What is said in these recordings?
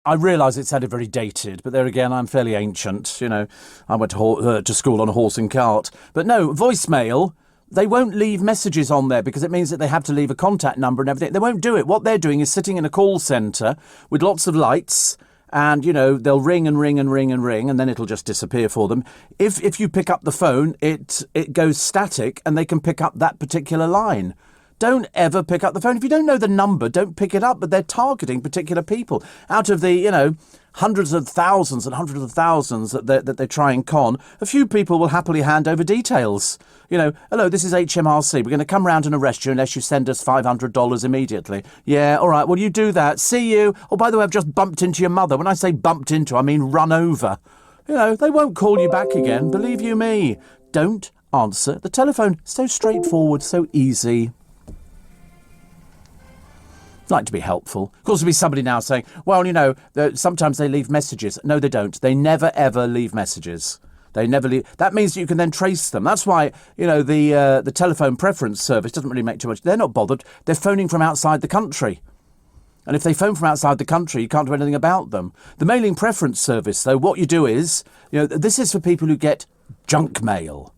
I realise it sounded very dated, but there again, I'm fairly ancient. I went to school on a horse and cart. But no, voicemail, they won't leave messages on there because it means that they have to leave a contact number and everything. They won't do it. What they're doing is sitting in a call centre with lots of lights and, they'll ring and ring and ring and ring and then it'll just disappear for them. If you pick up the phone, it goes static and they can pick up that particular line. Don't ever pick up the phone. If you don't know the number, don't pick it up. But they're targeting particular people. Out of the, hundreds of thousands and hundreds of thousands that they try and con, a few people will happily hand over details. Hello, this is HMRC. We're going to come round and arrest you unless you send us $500 immediately. Yeah, all right, well, you do that. See you. Oh, by the way, I've just bumped into your mother. When I say bumped into, I mean run over. They won't call you back again. Believe you me. Don't answer the telephone. So straightforward, so easy. Like to be helpful. Of course, there'll be somebody now saying, well, sometimes they leave messages. No, they don't. They never, ever leave messages. They never leave. That means that you can then trace them. That's why, the telephone preference service doesn't really make too much. They're not bothered. They're phoning from outside the country. And if they phone from outside the country, you can't do anything about them. The mailing preference service, though, what you do is, this is for people who get junk mail.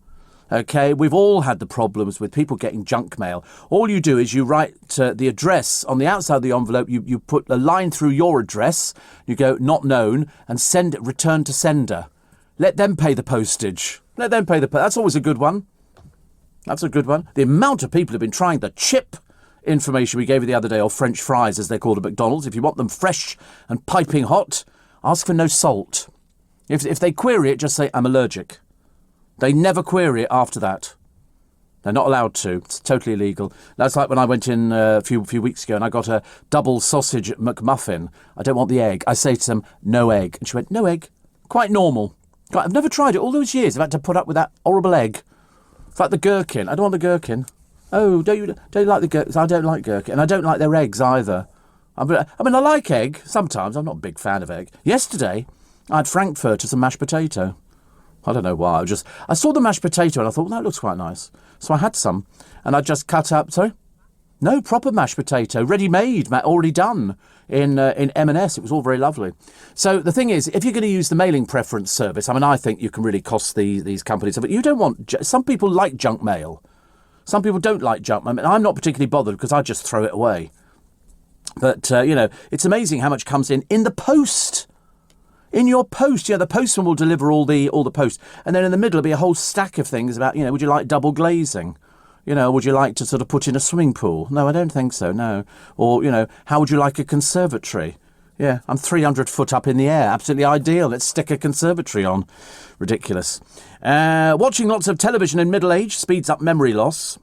OK, we've all had the problems with people getting junk mail. All you do is you write the address on the outside of the envelope. You put a line through your address. You go not known and send it, return to sender. Let them pay the postage. That's always a good one. That's a good one. The amount of people who've been trying the chip information we gave you the other day, or French fries as they're called at McDonald's. If you want them fresh and piping hot, ask for no salt. If they query it, just say I'm allergic. They never query it after that. They're not allowed to. It's totally illegal. That's like when I went in a few weeks ago and I got a double sausage McMuffin. I don't want the egg. I say to them, no egg. And she went, no egg. Quite normal. I've never tried it. All those years I've had to put up with that horrible egg. It's like the gherkin. I don't want the gherkin. Oh, don't you like the gherkin? I don't like gherkin. And I don't like their eggs either. I like egg sometimes. I'm not a big fan of egg. Yesterday, I had frankfurters and mashed potato. I don't know why. I saw the mashed potato and I thought, well, that looks quite nice. So I had some and I just cut up. Sorry? No, proper mashed potato, ready-made, already done in M&S. It was all very lovely. So the thing is, if you're going to use the mailing preference service, I think you can really cost these companies. But you don't want. Some people like junk mail. Some people don't like junk mail. I'm not particularly bothered because I just throw it away. But it's amazing how much comes in the post. In your post, the postman will deliver all the post. And then in the middle will be a whole stack of things about, would you like double glazing? Would you like to sort of put in a swimming pool? No, I don't think so, no. Or, how would you like a conservatory? Yeah, I'm 300 foot up in the air. Absolutely ideal. Let's stick a conservatory on. Ridiculous. Watching lots of television in middle age speeds up memory loss.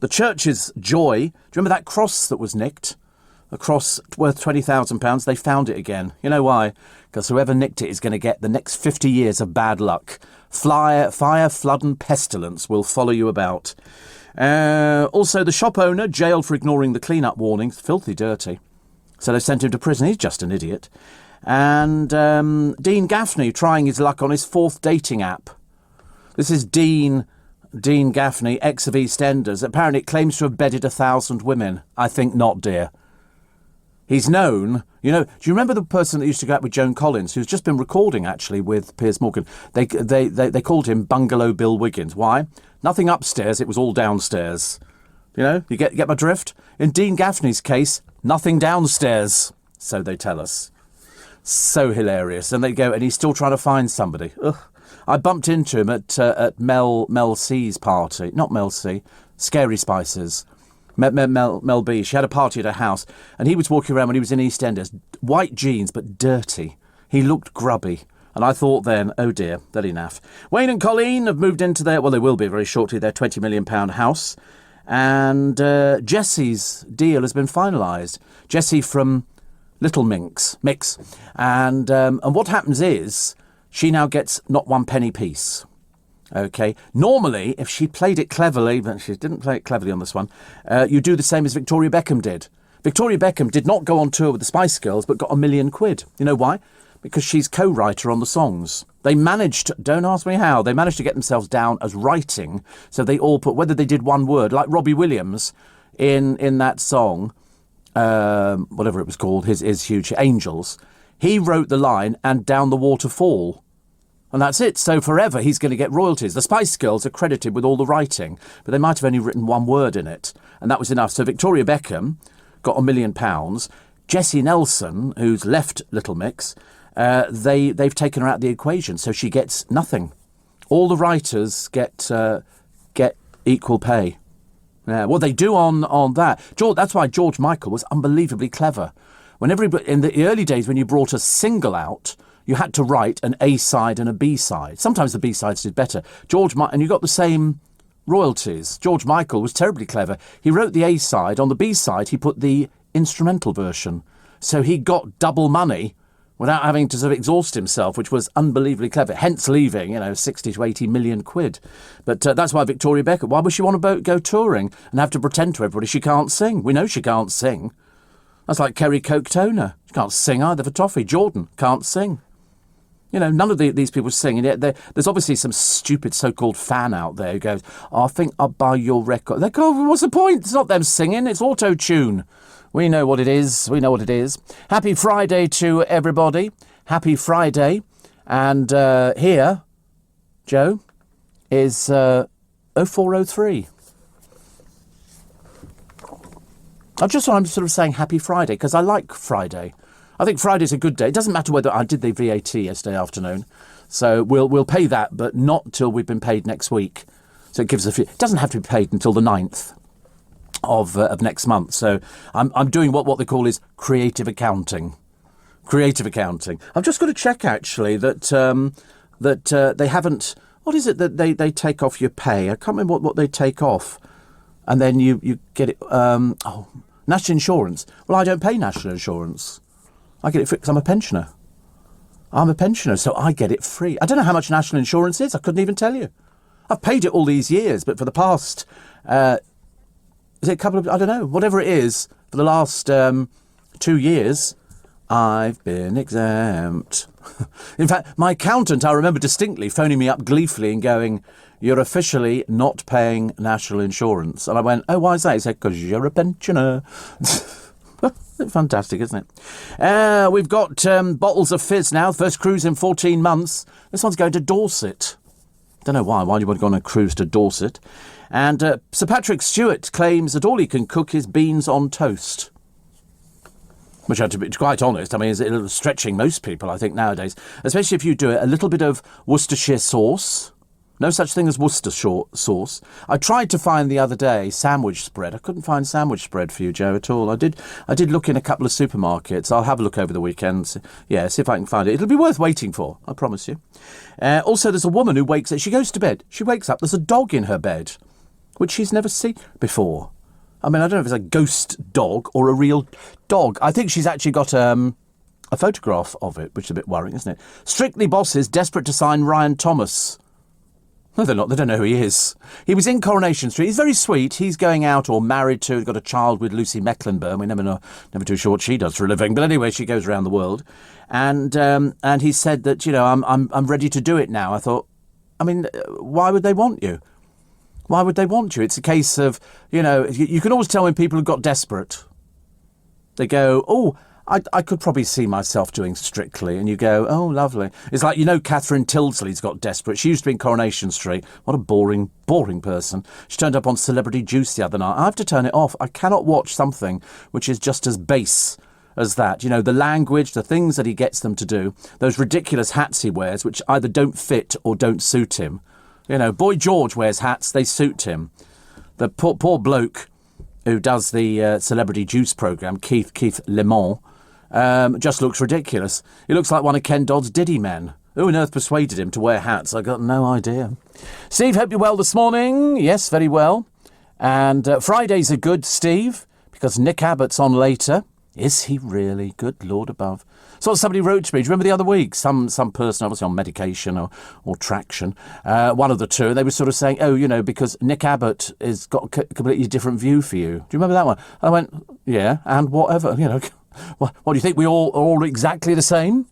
The church's joy. Do you remember that cross that was nicked? A cross worth £20,000. They found it again. You know why? Because whoever nicked it is going to get the next 50 years of bad luck. Fire, flood and pestilence will follow you about. Also, the shop owner jailed for ignoring the clean-up warnings. Filthy dirty. So they sent him to prison. He's just an idiot. And Dean Gaffney trying his luck on his fourth dating app. This is Dean Gaffney, ex of EastEnders. Apparently it claims to have bedded 1,000 women. I think not, dear. He's known, do you remember the person that used to go out with Joan Collins, who's just been recording, actually, with Piers Morgan? They called him Bungalow Bill Wiggins. Why? Nothing upstairs, it was all downstairs. You get my drift? In Dean Gaffney's case, nothing downstairs, so they tell us. So hilarious. And they go, and he's still trying to find somebody. Ugh. I bumped into him at Mel C's party. Not Mel C, Scary Spices. Mel B. She had a party at her house, and he was walking around when he was in EastEnders. White jeans, but dirty. He looked grubby. And I thought then, oh dear, they'll enough. Wayne and Colleen have moved into they will be very shortly, their £20 million house. And Jessie's deal has been finalised. Jessie from Little Mix. And what happens is, she now gets not one penny piece. OK. Normally, if she played it cleverly, but she didn't play it cleverly on this one, you do the same as Victoria Beckham did. Victoria Beckham did not go on tour with the Spice Girls, but got £1 million. You know why? Because she's co-writer on the songs. They managed, don't ask me how, they managed to get themselves down as writing. So they all put, whether they did one word, like Robbie Williams in that song, whatever it was called, his huge Angels. He wrote the line, and down the waterfall. And that's it. So forever he's going to get royalties. The Spice Girls are credited with all the writing, but they might have only written one word in it. And that was enough. So Victoria Beckham got £1 million. Jessie Nelson, who's left Little Mix, they've taken her out of the equation, so she gets nothing. All the writers get equal pay. Yeah, well, they do on that. That's why George Michael was unbelievably clever. Whenever in the early days, when you brought a single out, you had to write an A side and a B side. Sometimes the B sides did better. And you got the same royalties. George Michael was terribly clever. He wrote the A side. On the B side, he put the instrumental version. So he got double money without having to sort of exhaust himself, which was unbelievably clever. Hence leaving, 60 to 80 million quid. But that's why Victoria Beckham, why would she want to go touring and have to pretend to everybody she can't sing? We know she can't sing. That's like Kerry Coke Toner. She can't sing either for toffee. Jordan can't sing. None of these people sing. And yet there's obviously some stupid so-called fan out there who goes, I think I'll buy your record. They go, what's the point? It's not them singing. It's auto-tune. We know what it is. We know what it is. Happy Friday to everybody. Happy Friday. And here, Joe, is 0403. I'm sort of saying Happy Friday because I like Friday. I think Friday's a good day. It doesn't matter whether I did the VAT yesterday afternoon. So we'll pay that, but not till we've been paid next week. So it gives it doesn't have to be paid until the 9th. Of next month. So I'm doing what they call is creative accounting. Creative accounting. I've just got to check actually that they haven't. What is it that they take off your pay? I can't remember what they take off, and then you get it. National insurance. Well, I don't pay national insurance. I get it free because I'm a pensioner. I'm a pensioner, so I get it free. I don't know how much national insurance is. I couldn't even tell you. I've paid it all these years, but for the past. Is it a couple of, I don't know, whatever it is, for the last 2 years, I've been exempt. In fact, my accountant, I remember distinctly phoning me up gleefully and going, you're officially not paying national insurance. And I went, oh, why is that? He said, because you're a pensioner. Fantastic, isn't it? We've got bottles of fizz now, first cruise in 14 months. This one's going to Dorset. Don't know why you would go on a cruise to Dorset. And Sir Patrick Stewart claims that all he can cook is beans on toast. Which, to be quite honest, is a little stretching most people, I think, nowadays. Especially if you do it, a little bit of Worcestershire sauce. No such thing as Worcestershire sauce. I tried to find the other day sandwich spread. I couldn't find sandwich spread for you, Joe, at all. I did look in a couple of supermarkets. I'll have a look over the weekend. See if I can find it. It'll be worth waiting for, I promise you. Also, there's a woman who wakes up. She goes to bed. She wakes up. There's a dog in her bed, which she's never seen before. I don't know if it's a ghost dog or a real dog. I think she's actually got a photograph of it, which is a bit worrying, isn't it? Strictly bosses desperate to sign Ryan Thomas. No, they're not. They don't know who he is. He was in Coronation Street. He's very sweet. He's going out or married to, got a child with Lucy Mecklenburg. We never too sure what she does for a living. But anyway, she goes around the world. And he said that, I'm ready to do it now. I thought, why would they want you? Why would they want you? It's a case of, you can always tell when people have got desperate. They go, oh, I could probably see myself doing Strictly. And you go, oh, lovely. It's like, Catherine Tilsley's got desperate. She used to be in Coronation Street. What a boring, boring person. She turned up on Celebrity Juice the other night. I have to turn it off. I cannot watch something which is just as base as that. The language, the things that he gets them to do, those ridiculous hats he wears, which either don't fit or don't suit him. Boy George wears hats, they suit him. The poor bloke who does the Celebrity Juice programme, Keith Lemon, just looks ridiculous. He looks like one of Ken Dodd's Diddy men. Who on earth persuaded him to wear hats? I got no idea. Steve, hope you're well this morning. Yes, very well. And Fridays are good, Steve, because Nick Abbott's on later. Is he really? Good Lord above. So somebody wrote to me, do you remember the other week? Some person, obviously on medication or traction, one of the two, they were sort of saying, because Nick Abbott has got a completely different view for you. Do you remember that one? I went, yeah, and whatever, what do you think? We all exactly the same?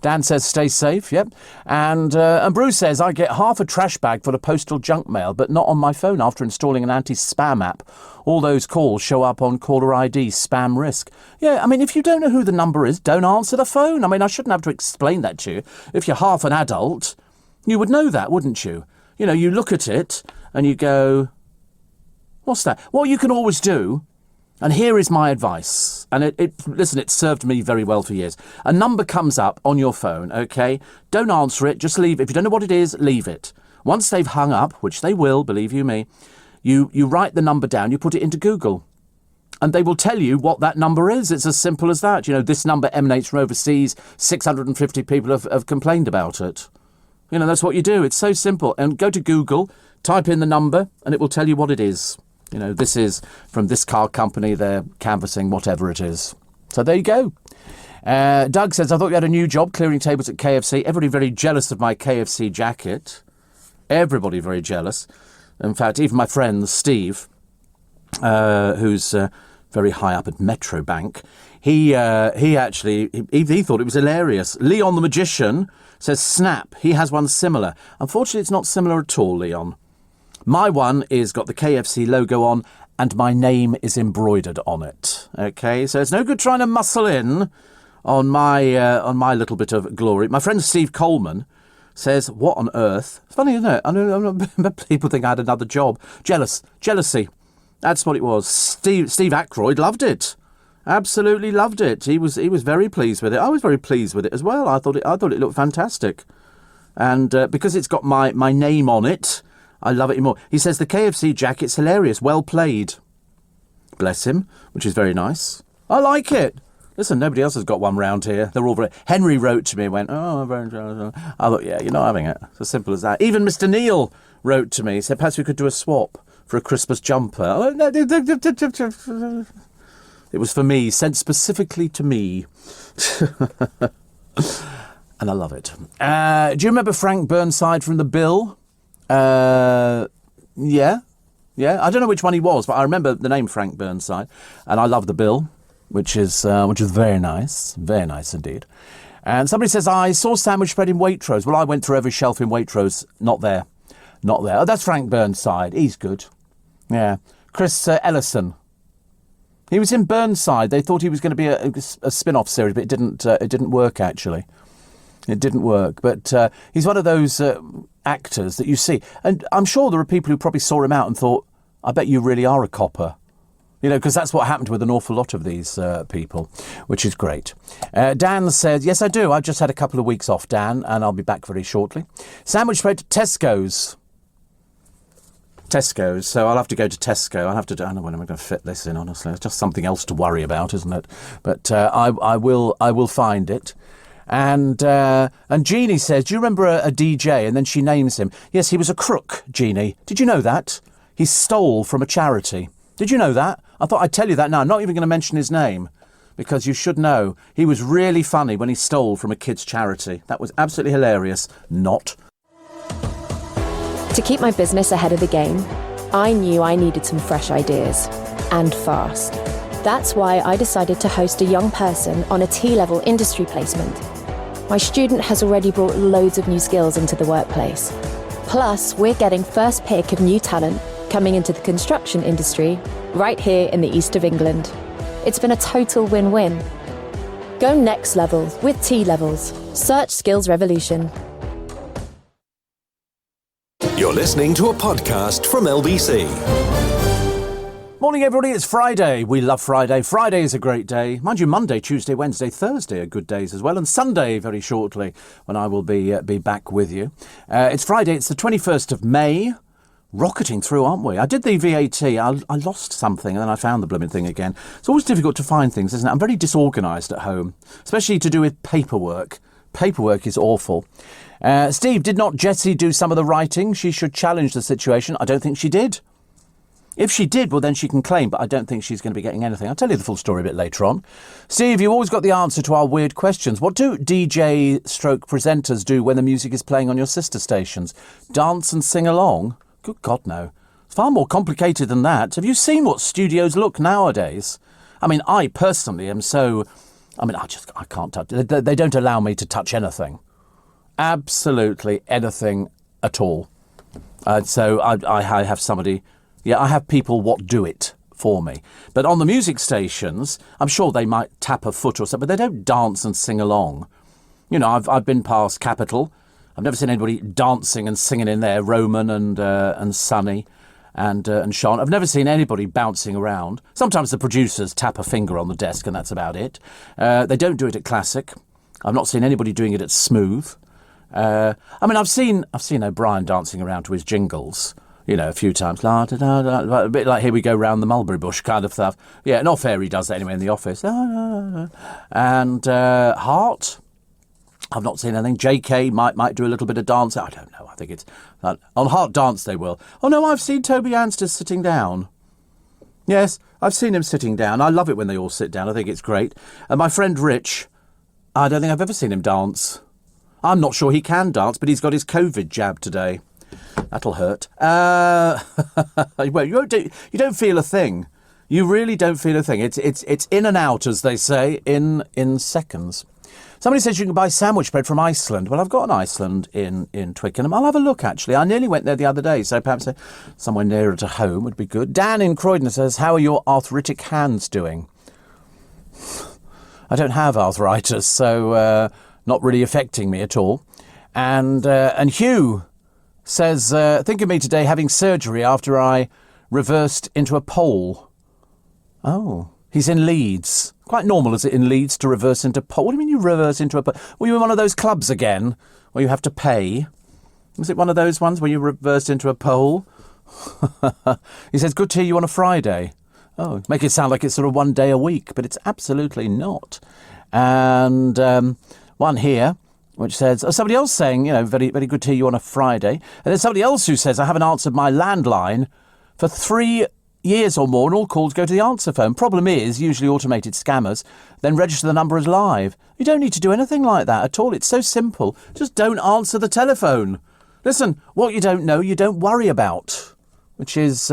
Dan says stay safe, yep. And Bruce says, I get half a trash bag full of postal junk mail, but not on my phone after installing an anti-spam app. All those calls show up on caller ID, spam risk. Yeah, I mean, if you don't know who the number is, don't answer the phone. I mean, I shouldn't have to explain that to you. If you're half an adult, you would know that, wouldn't you? You know, you look at it and you go, what's that? What you can always do, and here is my advice, and listen, it served me very well for years. A number comes up on your phone, okay? Don't answer it, just leave it. If you don't know what it is, leave it. Once they've hung up, which they will, believe you me, you write the number down, you put it into Google, and they will tell you what that number is. It's as simple as that. You know, this number emanates from overseas, 650 people have complained about it. You know, that's what you do. It's so simple. And go to Google, type in the number, and it will tell you what it is. You know, this is from this car company, they're canvassing whatever it is. So there you go. Doug says, I thought you had a new job clearing tables at KFC. Everybody very jealous of my KFC jacket. Everybody very jealous. In fact, even my friend Steve, who's very high up at Metrobank, he thought it was hilarious. Leon the Magician says, snap, he has one similar. Unfortunately, it's not similar at all, Leon. My one is got the KFC logo on and my name is embroidered on it. Okay, so it's no good trying to muscle in on my little bit of glory. My friend Steve Coleman says, what on earth? It's funny, isn't it? I know people think I had another job. Jealousy. That's what it was. Steve Aykroyd loved it. Absolutely loved it. He was very pleased with it. I was very pleased with it as well. I thought it looked fantastic. And because it's got my name on it, I love it more. He says the KFC jacket's hilarious. Well played. Bless him, which is very nice. I like it. Listen, nobody else has got one round here. They're all very... Henry wrote to me and went, oh, I'm very jealous. I thought, yeah, you're not having it. It's as simple as that. Even Mr. Neil wrote to me. He said, perhaps we could do a swap for a Christmas jumper. Oh, no, it was for me, sent specifically to me. And I love it. Do you remember Frank Burnside from The Bill? Yeah. I don't know which one he was, but I remember the name Frank Burnside, and I love The Bill, which is very nice indeed. And somebody says, I saw sandwich bread in Waitrose. Well, I went through every shelf in Waitrose. Not there. Oh, that's Frank Burnside. He's good. Yeah. Chris Ellison. He was in Burnside. They thought he was going to be a spin-off series, but it didn't work actually. It didn't work, but he's one of those actors that you see. And I'm sure there are people who probably saw him out and thought, I bet you really are a copper. You know, because that's what happened with an awful lot of these people, which is great. Dan says, yes, I do. I've just had a couple of weeks off, Dan, and I'll be back very shortly. Sandwich bread, Tesco's. So I'll have to go to Tesco. I don't know when I'm going to fit this in, honestly. It's just something else to worry about, isn't it? But I will find it. And Jeannie says, do you remember a DJ? And then she names him. Yes, he was a crook, Jeannie. Did you know that? He stole from a charity. Did you know that? I thought I'd tell you that now. I'm not even going to mention his name because you should know. He was really funny when he stole from a kids' charity. That was absolutely hilarious. Not. To keep my business ahead of the game, I knew I needed some fresh ideas, and fast. That's why I decided to host a young person on a T-level industry placement. My student has already brought loads of new skills into the workplace. Plus, we're getting first pick of new talent coming into the construction industry right here in the east of England. It's been a total win-win. Go next level with T-levels. Search Skills Revolution. You're listening to a podcast from LBC. Morning, everybody. It's Friday. We love Friday. Friday is a great day. Mind you, Monday, Tuesday, Wednesday, Thursday are good days as well. And Sunday very shortly when I will be back with you. It's Friday. It's the 21st of May. Rocketing through, aren't we? I did the VAT. I lost something and then I found the blooming thing again. It's always difficult to find things, isn't it? I'm very disorganised at home, especially to do with paperwork. Paperwork is awful. Steve, did not Jessie do some of the writing? She should challenge the situation. I don't think she did. If she did, well, then she can claim, but I don't think she's going to be getting anything. I'll tell you the full story a bit later on. Steve, you've always got the answer to our weird questions. What do DJ/presenters do when the music is playing on your sister stations? Dance and sing along? Good God, no. It's far more complicated than that. Have you seen what studios look nowadays? I mean, I personally am so I mean, I can't touch. They don't allow me to touch anything. Absolutely anything at all. So I have somebody, I have people what do it for me. But on the music stations, I'm sure they might tap a foot or something, but they don't dance and sing along. You know, I've been past Capitol. I've never seen anybody dancing and singing in there, Roman and Sonny and Sean. I've never seen anybody bouncing around. Sometimes the producers tap a finger on the desk and that's about it. They don't do it at Classic. I've not seen anybody doing it at Smooth. I mean, I've seen O'Brien dancing around to his jingles, you know, a few times. La, da, da, da, a bit like Here We Go Round the Mulberry Bush kind of stuff. Yeah, and off air he does that anyway in the office. And Hart, I've not seen anything. JK might do a little bit of dance. I don't know. I think it's on Hart Dance they will. Oh no, I've seen Toby Anster sitting down. Yes, I've seen him sitting down. I love it when they all sit down. I think it's great. And my friend Rich, I don't think I've ever seen him dance. I'm not sure he can dance, but he's got his COVID jab today. That'll hurt. Well, you don't feel a thing. You really don't feel a thing. It's in and out, as they say, in seconds. Somebody says you can buy sandwich bread from Iceland. Well, I've got an Iceland in Twickenham. I'll have a look, actually. I nearly went there the other day, so perhaps somewhere nearer to home would be good. Dan in Croydon says, how are your arthritic hands doing? I don't have arthritis, so not really affecting me at all. And Hugh says, think of me today having surgery after I reversed into a pole. Oh, he's in Leeds. Quite normal, is it, in Leeds to reverse into pole? What do you mean you reverse into a pole? Were you in one of those clubs again where you have to pay? Was it one of those ones where you reversed into a pole? He says, good to hear you on a Friday. Oh, make it sound like it's sort of one day a week, but it's absolutely not. And one here, which says, somebody else saying, you know, very, very good to hear you on a Friday. And there's somebody else who says, I haven't answered my landline for 3 years or more, and all calls go to the answer phone. Problem is, usually automated scammers then register the number as live. You don't need to do anything like that at all. It's so simple. Just don't answer the telephone. Listen, what you don't know, you don't worry about, which is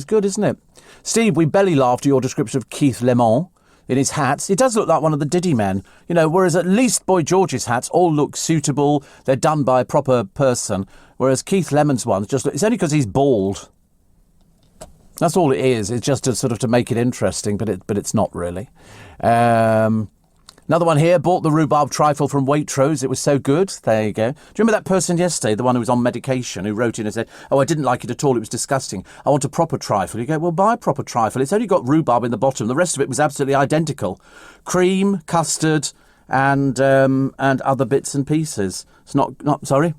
good, isn't it? Steve, we belly laughed at your description of Keith Lemon in his hats. He does look like one of the Diddy men, you know, whereas at least Boy George's hats all look suitable. They're done by a proper person, whereas Keith Lemon's ones just look, it's only because he's bald. That's all it is. It's just to sort of to make it interesting, but it's not really. Another one here, bought the rhubarb trifle from Waitrose. It was so good. There you go. Do you remember that person yesterday, the one who was on medication, who wrote in and said, oh, I didn't like it at all. It was disgusting. I want a proper trifle. You go, well, buy a proper trifle. It's only got rhubarb in the bottom. The rest of it was absolutely identical. Cream, custard, and other bits and pieces. It's not sorry?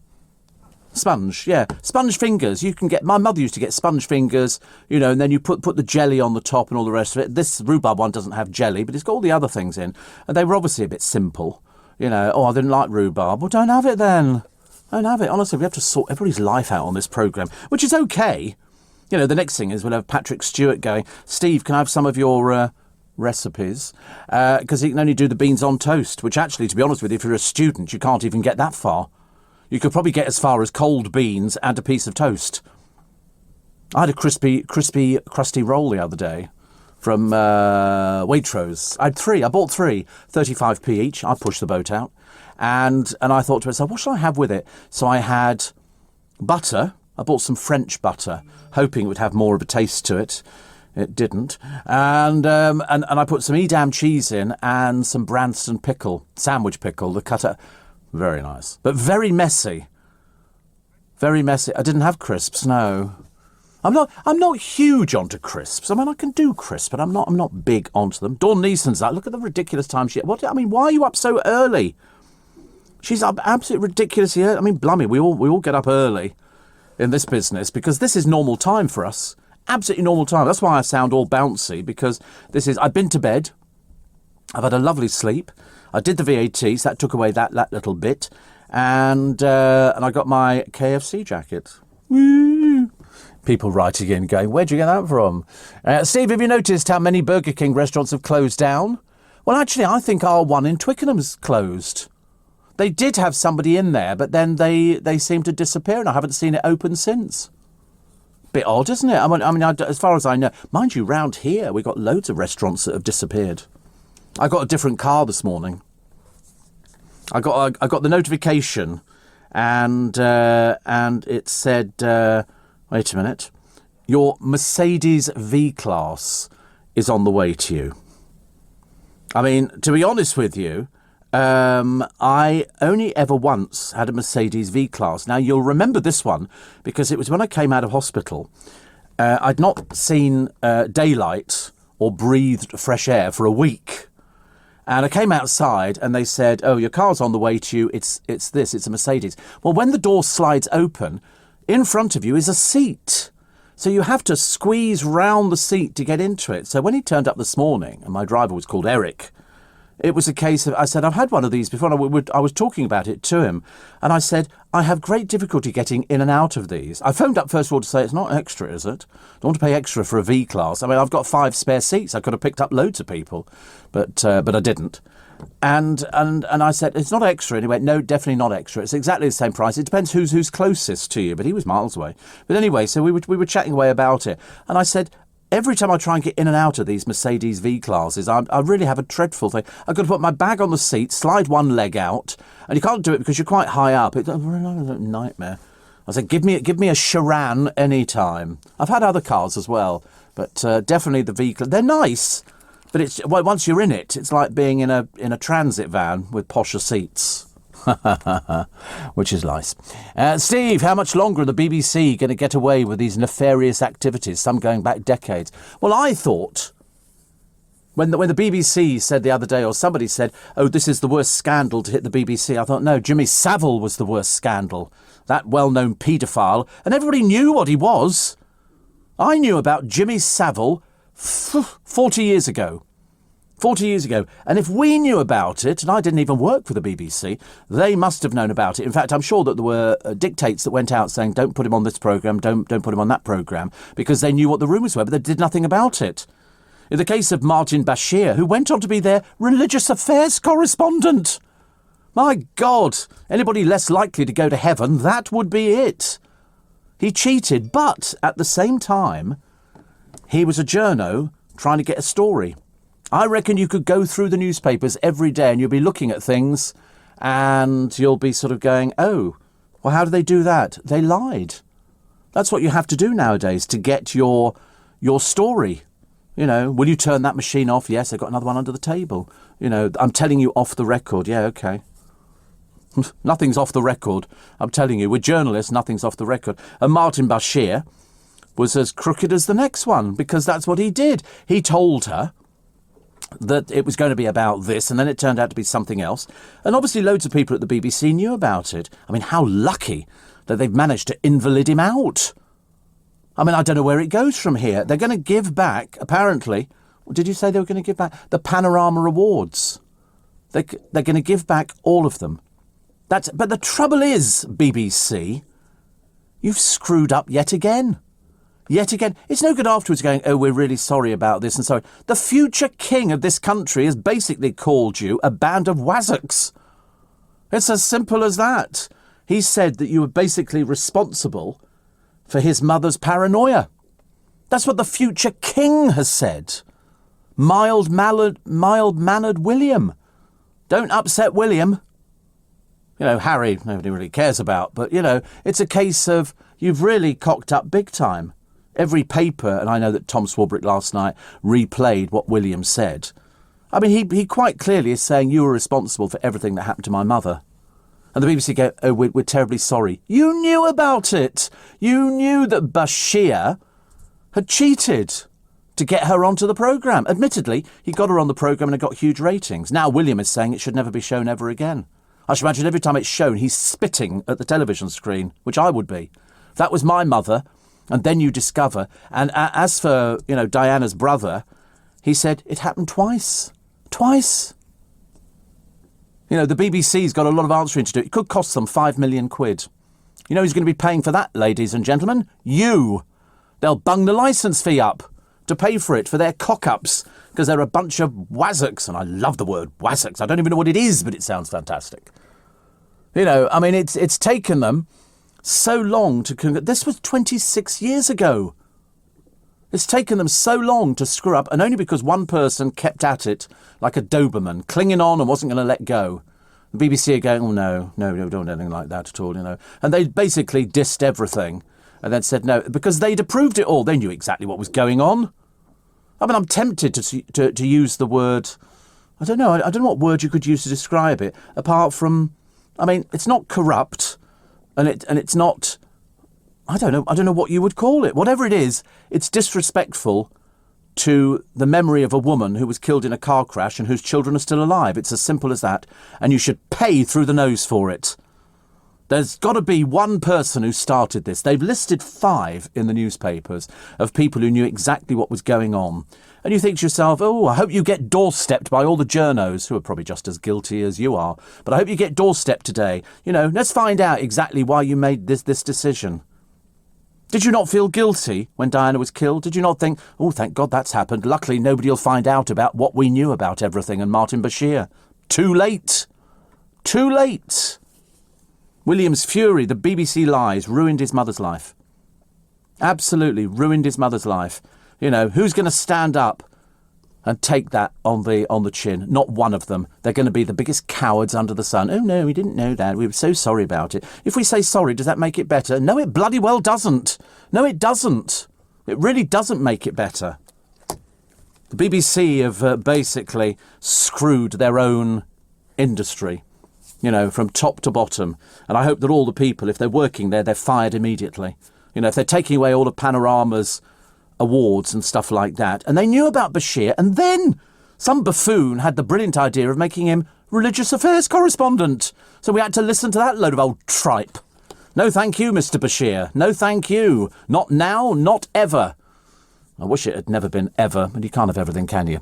Sponge, yeah. Sponge fingers. You can get, my mother used to get sponge fingers, you know, and then you put the jelly on the top and all the rest of it. This rhubarb one doesn't have jelly, but it's got all the other things in. And they were obviously a bit simple. You know, oh, I didn't like rhubarb. Well, don't have it then. Don't have it. Honestly, we have to sort everybody's life out on this programme, which is okay. You know, the next thing is we'll have Patrick Stewart going, Steve, can I have some of your recipes? Because he can only do the beans on toast, which actually, to be honest with you, if you're a student, you can't even get that far. You could probably get as far as cold beans and a piece of toast. I had a crispy, crusty roll the other day from Waitrose. I bought three, 35p each. I pushed the boat out. And I thought to myself, what should I have with it? So I had butter. I bought some French butter, hoping it would have more of a taste to it. It didn't. And I put some Edam cheese in and some Branston pickle, sandwich pickle, the cutter. Very nice, but very messy. Very messy. I didn't have crisps, no. I'm not huge onto crisps. I mean, I can do crisps, but I'm not big onto them. Dawn Neeson's like, look at the ridiculous time she. What? I mean, why are you up so early? She's up absolutely ridiculously early. I mean, blimey, we all get up early in this business because this is normal time for us. Absolutely normal time. That's why I sound all bouncy, because I've been to bed. I've had a lovely sleep. I did the VAT, so that took away that little bit. And I got my KFC jacket. Woo! People writing in going, where'd you get that from? Steve, have you noticed how many Burger King restaurants have closed down? Well, actually, I think our one in Twickenham's closed. They did have somebody in there, but then they seemed to disappear, and I haven't seen it open since. Bit odd, isn't it? I mean, as far as I know, mind you, round here, we've got loads of restaurants that have disappeared. I got a different car this morning. I got the notification, and it said, wait a minute, your Mercedes V-Class is on the way to you. I mean, to be honest with you, I only ever once had a Mercedes V-Class. Now, you'll remember this one because it was when I came out of hospital. I'd not seen daylight or breathed fresh air for a week. And I came outside and they said, oh, your car's on the way to you. It's a Mercedes. Well, when the door slides open, in front of you is a seat. So you have to squeeze round the seat to get into it. So when he turned up this morning, and my driver was called Eric, it was a case of, I said, I've had one of these before. And I was talking about it to him. And I said, I have great difficulty getting in and out of these. I phoned up first of all to say, it's not extra, is it? Don't want to pay extra for a V-Class. I mean, I've got 5 spare seats. I could have picked up loads of people, but I didn't. And I said, it's not extra. And he went, no, definitely not extra. It's exactly the same price. It depends who's closest to you. But he was miles away. But anyway, so we were chatting away about it. And I said, every time I try and get in and out of these Mercedes V-Classes, I really have a dreadful thing. I've got to put my bag on the seat, slide one leg out, and you can't do it because you're quite high up. It's a nightmare. I said, give me a Charan any time. I've had other cars as well, but definitely the V-Class. They're nice, but once you're in it, it's like being in a transit van with posher seats. Which is nice. Steve, how much longer are the BBC going to get away with these nefarious activities, some going back decades? Well, I thought, when the BBC said the other day, or somebody said, oh, this is the worst scandal to hit the BBC, I thought, no, Jimmy Savile was the worst scandal. That well-known paedophile. And everybody knew what he was. I knew about Jimmy Savile 40 years ago. 40 years ago. And if we knew about it, and I didn't even work for the BBC, they must have known about it. In fact, I'm sure that there were dictates that went out saying, don't put him on this programme, don't put him on that programme, because they knew what the rumours were, but they did nothing about it. In the case of Martin Bashir, who went on to be their religious affairs correspondent. My God, anybody less likely to go to heaven, that would be it. He cheated, but at the same time, he was a journo trying to get a story. I reckon you could go through the newspapers every day and you'll be looking at things and you'll be sort of going, oh, well, how do they do that? They lied. That's what you have to do nowadays to get your story. You know, will you turn that machine off? Yes, I've got another one under the table. You know, I'm telling you off the record. Yeah, okay. Nothing's off the record. I'm telling you, we're journalists, nothing's off the record. And Martin Bashir was as crooked as the next one because that's what he did. He told her that it was going to be about this, and then it turned out to be something else. And obviously loads of people at the BBC knew about it. I mean, how lucky that they've managed to invalid him out. I mean, I don't know where it goes from here. They're going to give back, apparently, did you say they were going to give back the Panorama Awards? They're going to give back all of them. But the trouble is, BBC, you've screwed up yet again. Yet again, it's no good afterwards going, oh, we're really sorry about this and sorry. The future king of this country has basically called you a band of wazzocks. It's as simple as that. He said that you were basically responsible for his mother's paranoia. That's what the future king has said. Mild-mannered William. Don't upset William. You know, Harry, nobody really cares about. But, you know, it's a case of you've really cocked up big time. Every paper, and I know that Tom Swarbrick last night replayed what William said. I mean, he quite clearly is saying you were responsible for everything that happened to my mother. And the BBC go, oh, we're terribly sorry. You knew about it. You knew that Bashir had cheated to get her onto the programme. Admittedly, he got her on the programme and it got huge ratings. Now William is saying it should never be shown ever again. I should imagine every time it's shown, he's spitting at the television screen, which I would be. If that was my mother, and then you discover, and as for, you know, Diana's brother, he said it happened twice. Twice. You know, the BBC's got a lot of answering to do. It could cost them £5 million. You know who's going to be paying for that, ladies and gentlemen? You. They'll bung the licence fee up to pay for it, for their cock-ups, because they're a bunch of wazzocks. And I love the word wazzocks. I don't even know what it is, but it sounds fantastic. You know, I mean, it's taken them so long to... This was 26 years ago. It's taken them so long to screw up, and only because one person kept at it like a Doberman, clinging on and wasn't going to let go. The BBC are going, oh, no, don't do anything like that at all, And they basically dissed everything and then said no, because they'd approved it all. They knew exactly what was going on. I mean, I'm tempted to use the word, I don't know what word you could use to describe it, apart from, I mean, it's not corrupt, and it's not, I don't know what you would call it. Whatever it is, it's disrespectful to the memory of a woman who was killed in a car crash and whose children are still alive. It's as simple as that. And you should pay through the nose for it. There's got to be one person who started this. They've listed 5 in the newspapers of people who knew exactly what was going on. And you think to yourself, oh, I hope you get doorstepped by all the journos, who are probably just as guilty as you are. But I hope you get doorstepped today. Let's find out exactly why you made this decision. Did you not feel guilty when Diana was killed? Did you not think, oh, thank God that's happened. Luckily, nobody will find out about what we knew about everything and Martin Bashir. Too late. Too late. William's fury, the BBC lies, ruined his mother's life. Absolutely ruined his mother's life. Who's going to stand up and take that on the chin? Not one of them. They're going to be the biggest cowards under the sun. Oh, no, we didn't know that. We were so sorry about it. If we say sorry, does that make it better? No, it bloody well doesn't. No, it doesn't. It really doesn't make it better. The BBC have basically screwed their own industry, from top to bottom. And I hope that all the people, if they're working there, they're fired immediately. If they're taking away all of Panorama's awards and stuff like that. And they knew about Bashir, and then some buffoon had the brilliant idea of making him religious affairs correspondent. So we had to listen to that load of old tripe. No thank you, Mr. Bashir. No thank you. Not now, not ever. I wish it had never been ever, but you can't have everything, can you?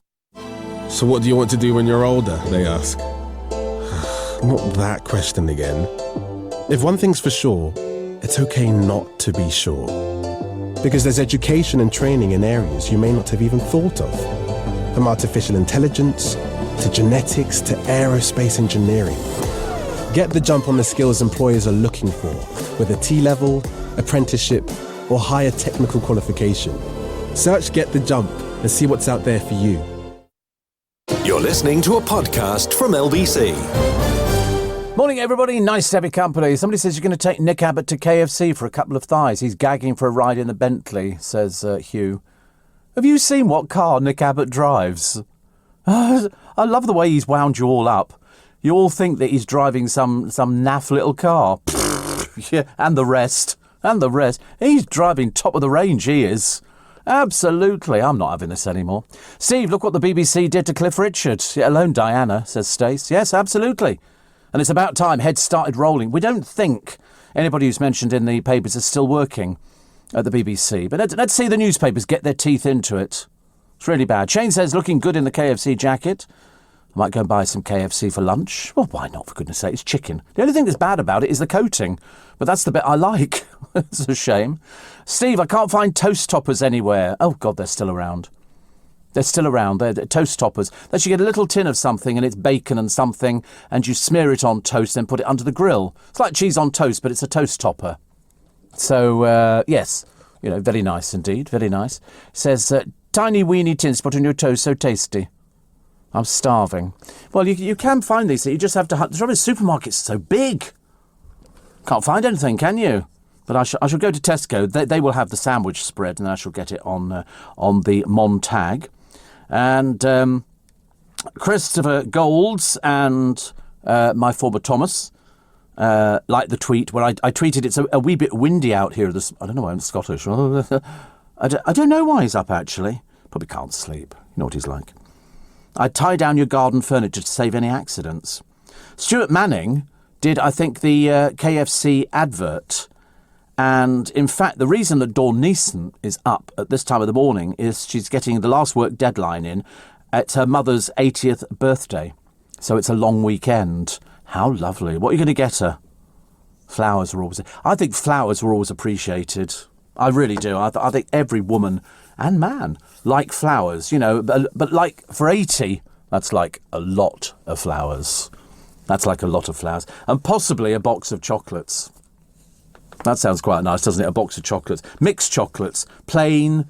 So what do you want to do when you're older, they ask. Not that question again. If one thing's for sure, it's okay not to be sure. Because there's education and training in areas you may not have even thought of. From artificial intelligence, to genetics, to aerospace engineering. Get the jump on the skills employers are looking for with a T-level, apprenticeship, or higher technical qualification. Search Get the Jump and see what's out there for you. You're listening to a podcast from LBC. Morning, everybody. Nice to have your company. Somebody says you're going to take Nick Abbott to KFC for a couple of thighs. He's gagging for a ride in the Bentley, says Hugh. Have you seen what car Nick Abbott drives? I love the way he's wound you all up. You all think that he's driving some naff little car. Yeah, and the rest. He's driving top of the range, he is. Absolutely. I'm not having this anymore. Steve, look what the BBC did to Cliff Richard. Let alone Diana, says Stace. Yes, absolutely. And it's about time heads started rolling. We don't think anybody who's mentioned in the papers is still working at the BBC. But let's see the newspapers get their teeth into it. It's really bad. Shane says, looking good in the KFC jacket. I might go and buy some KFC for lunch. Well, why not, for goodness sake? It's chicken. The only thing that's bad about it is the coating. But that's the bit I like. It's a shame. Steve, I can't find toast toppers anywhere. Oh, God, they're still around. They're still around. They're toast toppers. That you get a little tin of something and it's bacon and something and you smear it on toast and put it under the grill. It's like cheese on toast, but it's a toast topper. So, yes, very nice indeed. Very nice. It says, tiny weeny tins put on your toast, so tasty. I'm starving. Well, you can find these. You just have to hunt. The trouble is, supermarkets are so big. Can't find anything, can you? But I shall go to Tesco. They will have the sandwich spread, and I shall get it on the Montag. And Christopher Golds and my former Thomas like the tweet where I tweeted it's a wee bit windy out here. I don't know why I'm Scottish. I don't know why he's up, actually. Probably can't sleep. You know what he's like. I'd tie down your garden furniture to save any accidents. Stuart Manning did, I think, the KFC advert. And, in fact, the reason that Dawn Neeson is up at this time of the morning is she's getting the last work deadline in at her mother's 80th birthday. So it's a long weekend. How lovely. What are you going to get her? Flowers are always... I think flowers were always appreciated. I really do. I think every woman and man like flowers, but like for 80, that's like a lot of flowers. That's like a lot of flowers. And possibly a box of chocolates. That sounds quite nice, doesn't it? A box of chocolates. Mixed chocolates. Plain,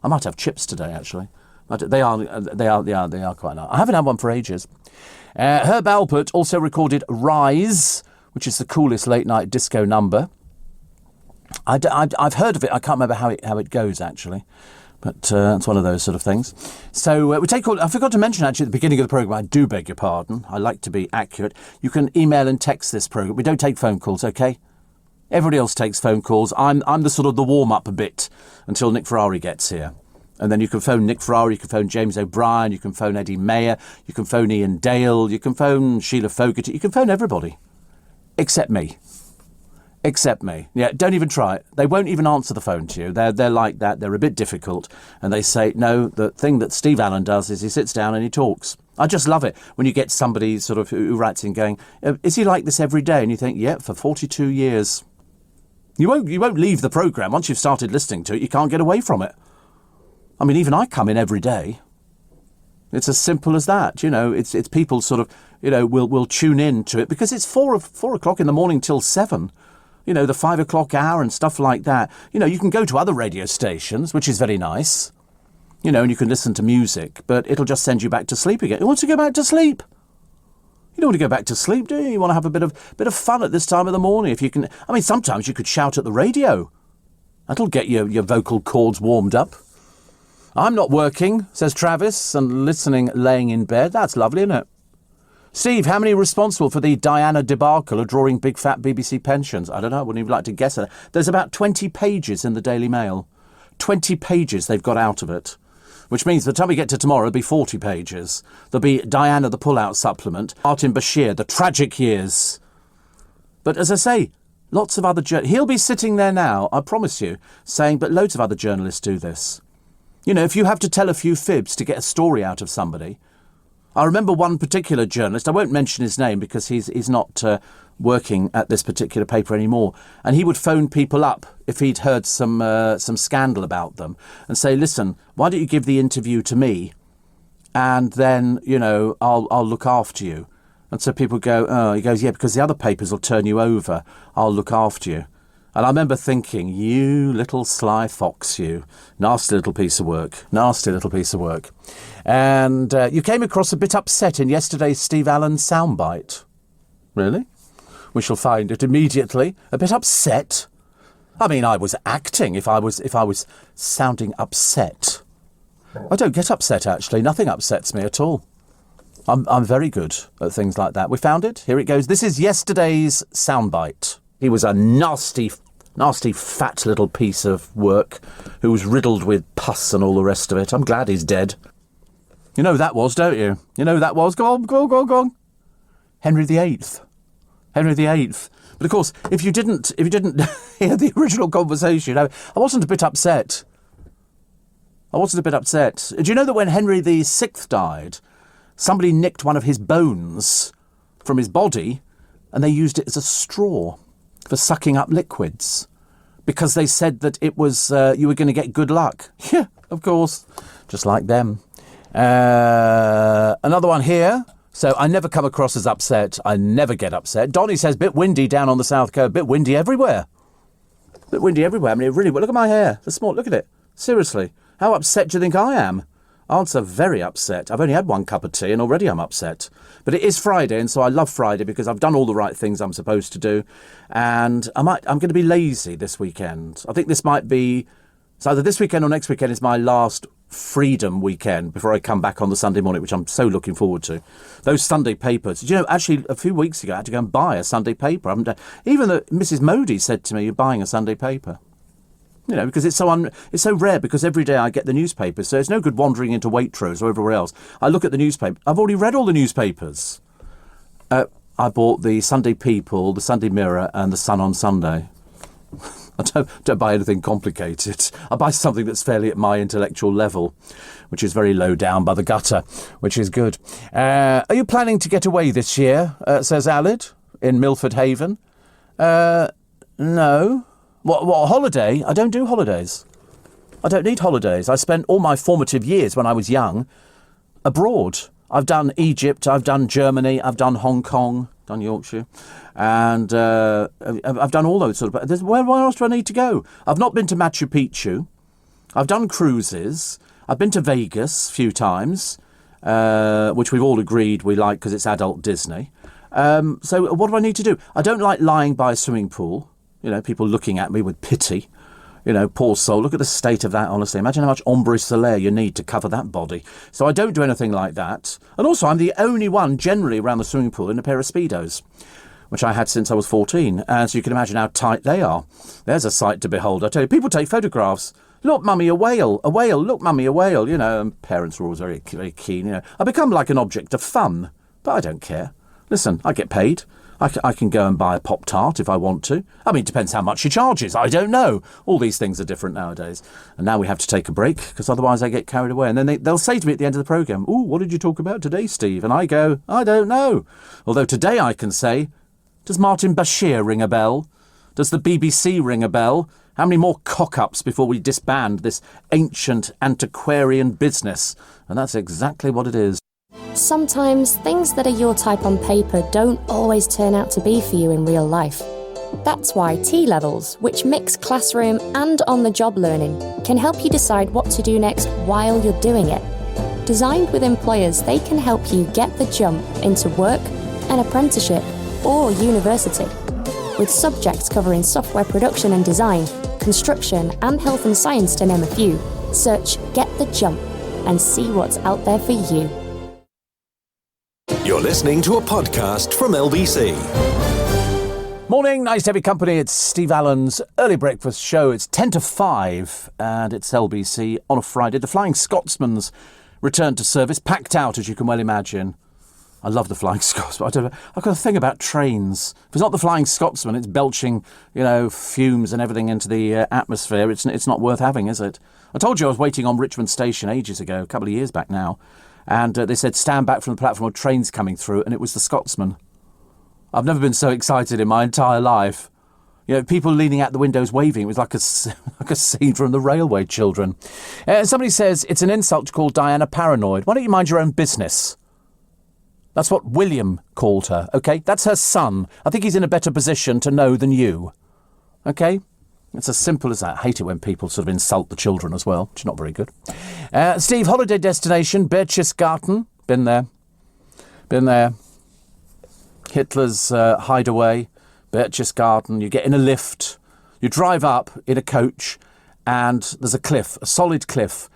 I might have chips today, actually. They are quite nice. I haven't had one for ages. Herb Alpert also recorded Rise, which is the coolest late-night disco number. I've heard of it. I can't remember how it goes, actually. But it's one of those sort of things. So we take all... I forgot to mention, actually, at the beginning of the programme, I do beg your pardon. I like to be accurate. You can email and text this programme. We don't take phone calls, OK? Everybody else takes phone calls. I'm the sort of the warm-up a bit until Nick Ferrari gets here. And then you can phone Nick Ferrari, you can phone James O'Brien, you can phone Eddie Mayer, you can phone Ian Dale, you can phone Sheila Fogarty, you can phone everybody. Except me. Except me. Yeah, don't even try it. They won't even answer the phone to you. They're like that. They're a bit difficult. And they say, no, the thing that Steve Allen does is he sits down and he talks. I just love it when you get somebody sort of who writes in going, is he like this every day? And you think, yeah, for 42 years. You won't leave the programme. Once you've started listening to it, you can't get away from it. I mean, even I come in every day. It's as simple as that. It's people sort of, will tune in to it because it's 4 o'clock in the morning till 7. The 5 o'clock hour and stuff like that. You can go to other radio stations, which is very nice. And you can listen to music, but it'll just send you back to sleep again. You want to go back to sleep? You don't want to go back to sleep, do you? You want to have a bit of fun at this time of the morning. If you can, I mean, sometimes you could shout at the radio. That'll get your vocal cords warmed up. I'm not working, says Travis, and listening laying in bed. That's lovely, isn't it? Steve, how many are responsible for the Diana debacle of drawing big fat BBC pensions? I don't know. I wouldn't even like to guess it. There's about 20 pages in the Daily Mail. 20 pages they've got out of it. Which means by the time we get to tomorrow, it'll be 40 pages. There'll be Diana the Pull-Out Supplement, Martin Bashir, The Tragic Years. But as I say, lots of other... He'll be sitting there now, I promise you, saying, but loads of other journalists do this. If you have to tell a few fibs to get a story out of somebody... I remember one particular journalist, I won't mention his name because he's not working at this particular paper anymore, and he would phone people up if he'd heard some scandal about them and say, listen, why don't you give the interview to me and then, I'll look after you. And so people go, oh, he goes, yeah, because the other papers will turn you over. I'll look after you. And I remember thinking, you little sly fox, you. Nasty little piece of work. Nasty little piece of work. And you came across a bit upset in yesterday's Steve Allen soundbite. Really? We shall find it immediately. A bit upset? I mean, I was acting if I was sounding upset. I don't get upset, actually. Nothing upsets me at all. I'm very good at things like that. We found it. Here it goes. This is yesterday's soundbite. He was a nasty, fat little piece of work who was riddled with pus and all the rest of it. I'm glad he's dead. You know who that was, don't you? You know who that was? Go on. Henry VIII. Henry VIII. But of course, if you didn't hear the original conversation, I wasn't a bit upset. Do you know that when Henry VI died, somebody nicked one of his bones from his body and they used it as a straw for sucking up liquids because they said that it was you were going to get good luck. Yeah, of course. Just like them. Another one here. So I never come across as upset. I never get upset. Donnie says, bit windy down on the south coast. Bit windy everywhere. I mean, it really... Look at my hair. The small... Look at it. Seriously. How upset do you think I am? Answer, very upset. I've only had one cup of tea and already I'm upset. But it is Friday, and so I love Friday because I've done all the right things I'm supposed to do. And I'm going to be lazy this weekend. I think this might be... It's either this weekend or next weekend is my last freedom weekend before I come back on the Sunday morning, which I'm so looking forward to. Those Sunday papers. You know, actually, a few weeks ago, I had to go and buy a Sunday paper. Even Mrs. Modi said to me, you're buying a Sunday paper. You know, because it's so rare, because every day I get the newspapers, so it's no good wandering into Waitrose or everywhere else. I look at the newspaper. I've already read all the newspapers. I bought the Sunday People, the Sunday Mirror, and the Sun on Sunday. I don't buy anything complicated. I buy something that's fairly at my intellectual level, which is very low down by the gutter, which is good. Are you planning to get away this year, says Alid, in Milford Haven? No. What, a holiday? I don't do holidays. I don't need holidays. I spent all my formative years when I was young abroad. I've done Egypt, I've done Germany, I've done Hong Kong, done Yorkshire, and I've done all those sort of... Where else do I need to go? I've not been to Machu Picchu. I've done cruises. I've been to Vegas a few times, which we've all agreed we like because it's adult Disney. So what do I need to do? I don't like lying by a swimming pool. People looking at me with pity. Poor soul, look at the state of that, honestly. Imagine how much ombre solaire you need to cover that body. So I don't do anything like that. And also, I'm the only one generally around the swimming pool in a pair of Speedos, which I had since I was 14. And so you can imagine how tight they are. There's a sight to behold. I tell you, people take photographs. Look, mummy, a whale, look, mummy, a whale, and parents were always very, very keen, I become like an object of fun, but I don't care. Listen, I get paid. I can go and buy a Pop-Tart if I want to. I mean, it depends how much she charges. I don't know. All these things are different nowadays. And now we have to take a break, because otherwise I get carried away. And then they'll say to me at the end of the programme, "Ooh, what did you talk about today, Steve?" And I go, "I don't know." Although today I can say, does Martin Bashir ring a bell? Does the BBC ring a bell? How many more cock-ups before we disband this ancient antiquarian business? And that's exactly what it is. Sometimes things that are your type on paper don't always turn out to be for you in real life. That's why T-Levels, which mix classroom and on-the-job learning, can help you decide what to do next while you're doing it. Designed with employers, they can help you get the jump into work, an apprenticeship, or university. With subjects covering software production and design, construction, and health and science, to name a few, search Get the Jump and see what's out there for you. You're listening to a podcast from LBC. Morning, nice to have your company. It's Steve Allen's Early Breakfast Show. It's 10 to 5 and it's LBC on a Friday. The Flying Scotsman's returned to service, packed out as you can well imagine. I love the Flying Scotsman. I've got a thing about trains. If it's not the Flying Scotsman, it's belching, fumes and everything into the atmosphere. It's not worth having, is it? I told you I was waiting on Richmond Station ages ago, a couple of years back now. And they said, stand back from the platform of trains coming through, and it was the Scotsman. I've never been so excited in my entire life. People leaning out the windows waving. It was like a scene from the Railway Children. Somebody says, it's an insult to call Diana paranoid. Why don't you mind your own business? That's what William called her, OK? That's her son. I think he's in a better position to know than you. OK? It's as simple as that. I hate it when people sort of insult the children as well, which is not very good. Steve, holiday destination, Berchtesgaden. Been there. Hitler's hideaway, Berchtesgaden. You get in a lift. You drive up in a coach and there's a cliff, a solid cliff.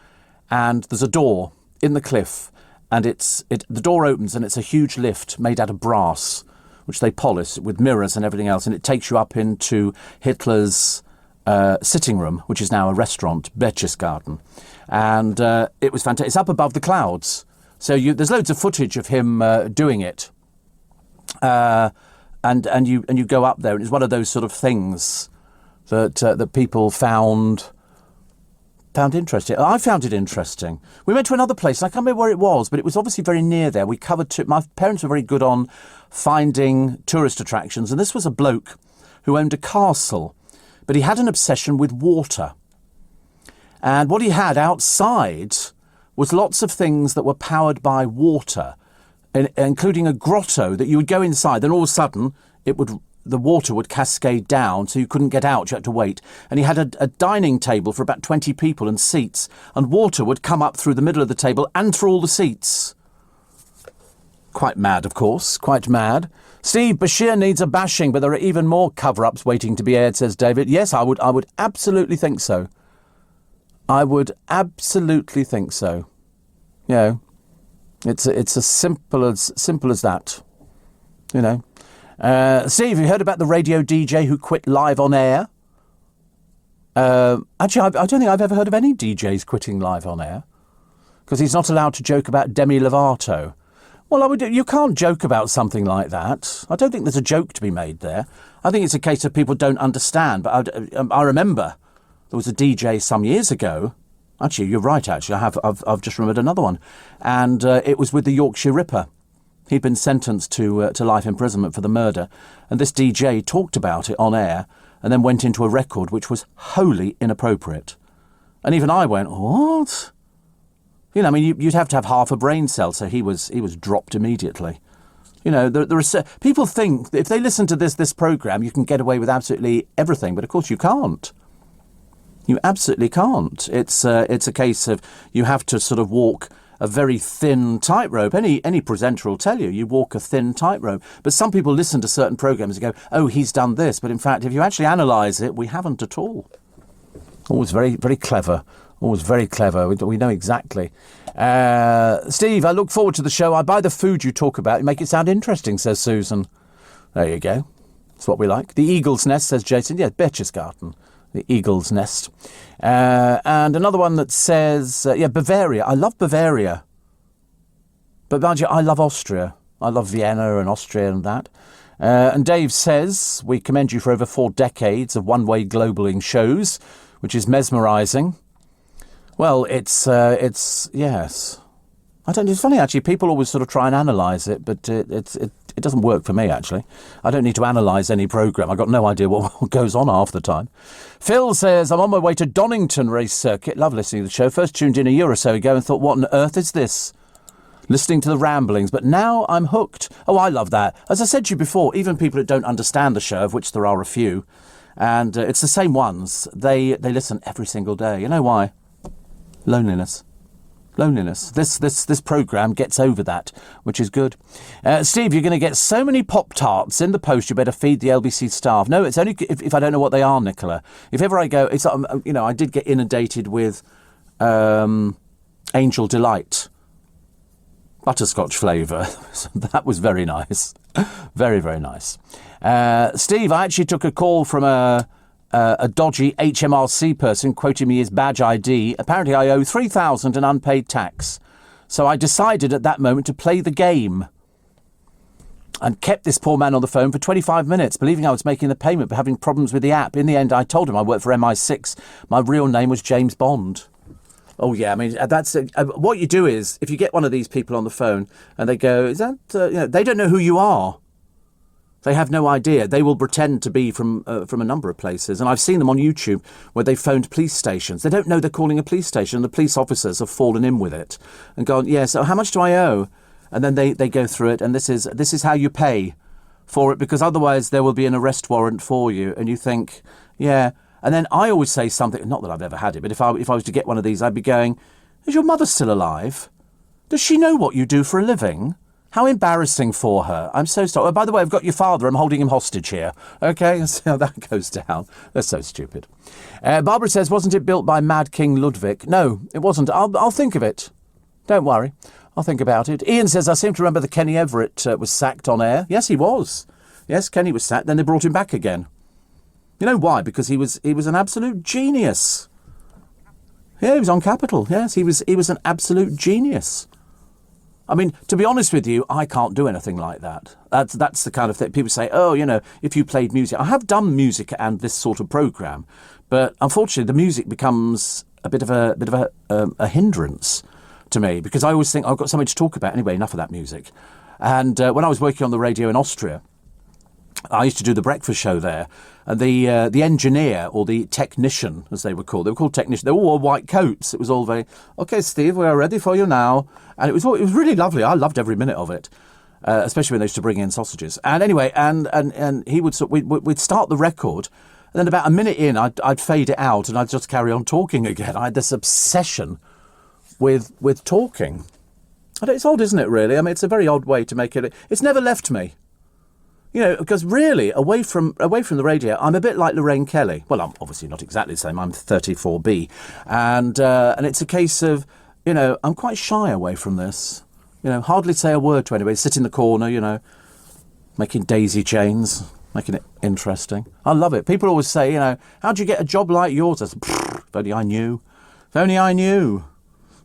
And there's a door in the cliff. And the door opens and it's a huge lift made out of brass, which they polish with mirrors and everything else. And it takes you up into Hitler's sitting room, which is now a restaurant, Berchtesgaden. And it was fantastic. It's up above the clouds. So there's loads of footage of him doing it. And you go up there, and it's one of those sort of things that people found interesting. I found it interesting. We went to another place. I can't remember where it was, but it was obviously very near there. We covered my parents were very good on finding tourist attractions, and this was a bloke who owned a castle, but he had an obsession with water. And what he had outside was lots of things that were powered by water, including a grotto that you would go inside, then all of a sudden the water would cascade down, so you couldn't get out, you had to wait. And he had a dining table for about 20 people and seats, and water would come up through the middle of the table and through all the seats. Quite mad, of course, quite mad. Steve, Bashir needs a bashing, but there are even more cover-ups waiting to be aired, says David. Yes, I would absolutely think so. I would absolutely think so. It's as simple as that, Steve, you heard about the radio DJ who quit live on air? Actually, I don't think I've ever heard of any DJs quitting live on air, because he's not allowed to joke about Demi Lovato. Well, you can't joke about something like that. I don't think there's a joke to be made there. I think it's a case of people don't understand. But I remember there was a DJ some years ago. Actually, you're right, actually. I've just remembered another one. And it was with the Yorkshire Ripper. He'd been sentenced to life imprisonment for the murder. And this DJ talked about it on air and then went into a record which was wholly inappropriate. And even I went, what? You'd have to have half a brain cell, so he was dropped immediately. There are people think that if they listen to this programme, you can get away with absolutely everything, but of course you can't. You absolutely can't. It's a case of you have to sort of walk a very thin tightrope. Any presenter will tell you, you walk a thin tightrope. But some people listen to certain programmes and go, oh, he's done this. But in fact, if you actually analyse it, we haven't at all. Always very, very clever. Always very clever. We know exactly. Steve, I look forward to the show. I buy the food you talk about. You make it sound interesting, says Susan. There you go. That's what we like. The Eagle's Nest, says Jason. Yeah, Berchtesgaden. The Eagle's Nest. And another one that says, Bavaria. I love Bavaria. But mind you, I love Austria. I love Vienna and Austria and that. And Dave says, we commend you for over 4 decades of one-way globaling shows, which is mesmerising. Well, it's yes. I don't. It's funny actually. People always sort of try and analyse it, but it doesn't work for me actually. I don't need to analyse any programme. I've got no idea what goes on half the time. Phil says, I'm on my way to Donington race circuit. Love listening to the show. First tuned in a year or so ago and thought, what on earth is this? Listening to the ramblings, but now I'm hooked. Oh, I love that. As I said to you before, even people that don't understand the show, of which there are a few, and it's the same ones. They listen every single day. You know why? Loneliness. This programme gets over that, which is good. Steve, you're going to get so many Pop-Tarts in the post, you better feed the LBC staff. No, it's only if I don't know what they are, Nicola. If ever I go, it's I did get inundated with Angel Delight butterscotch flavour. So that was very nice. Very, very nice. Steve, I actually took a call from a dodgy HMRC person quoting me his badge ID. Apparently I owe $3,000 in unpaid tax. So I decided at that moment to play the game and kept this poor man on the phone for 25 minutes, believing I was making the payment but having problems with the app. In the end, I told him I worked for MI6. My real name was James Bond. Oh, yeah, I mean, that's what you do is, if you get one of these people on the phone and they go, is that, they don't know who you are. They have no idea. They will pretend to be from a number of places. And I've seen them on YouTube where they phoned police stations. They don't know they're calling a police station. The police officers have fallen in with it and gone, yeah, so how much do I owe? And then they go through it. And this is how you pay for it, because otherwise there will be an arrest warrant for you. And you think, yeah. And then I always say something, not that I've ever had it, but if I was to get one of these, I'd be going, is your mother still alive? Does she know what you do for a living? How embarrassing for her. I'm so sorry. Oh, by the way, I've got your father. I'm holding him hostage here. Okay, let's see how that goes down. That's so stupid. Barbara says, wasn't it built by Mad King Ludwig? No, it wasn't. I'll think of it. Don't worry. I'll think about it. Ian says, I seem to remember that Kenny Everett was sacked on air. Yes, he was. Yes, Kenny was sacked. Then they brought him back again. You know why? Because he was an absolute genius. Yeah, he was on Capital. Yes, he was an absolute genius. I mean, to be honest with you, I can't do anything like that. That's the kind of thing. People say, oh, if you played music. I have done music and this sort of programme, but unfortunately the music becomes a bit of a hindrance to me, because I always think I've got something to talk about. Anyway, enough of that music. And when I was working on the radio in Austria, I used to do the breakfast show there, and the engineer, or the technician, as they were called technicians. They all wore white coats. It was all very, okay, Steve, we are ready for you now. And it was really lovely. I loved every minute of it, especially when they used to bring in sausages. And anyway, and he would we'd start the record, and then about a minute in, I'd fade it out, and I'd just carry on talking again. I had this obsession with talking. It's odd, isn't it? Really, I mean, it's a very odd way to make it. It's never left me. Because really, away from the radio, I'm a bit like Lorraine Kelly. Well, I'm obviously not exactly the same. I'm 34B, and it's a case of, I'm quite shy away from this. Hardly say a word to anybody. Sit in the corner, making daisy chains, making it interesting. I love it. People always say, how'd you get a job like yours? I said, if only I knew. If only I knew.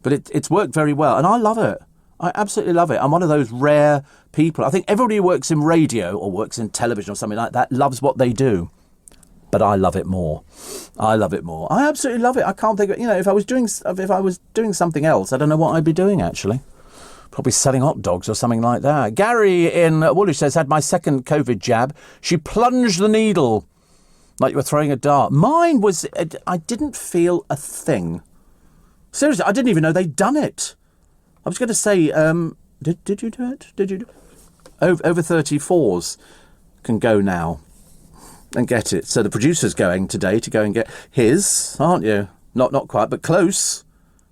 But it's worked very well, and I love it. I absolutely love it. I'm one of those rare people. I think everybody who works in radio or works in television or something like that loves what they do. But I love it more. I absolutely love it. I can't think of, if I was doing something else, I don't know what I'd be doing, actually. Probably selling hot dogs or something like that. Gary in Woolwich says, had my second COVID jab. She plunged the needle like you were throwing a dart. Mine was, I didn't feel a thing. Seriously, I didn't even know they'd done it. I was going to say, did you do it? Did you do it? Over 34s can go now. and get it. So the producer's going today to go and get his, aren't you? Not quite, but close.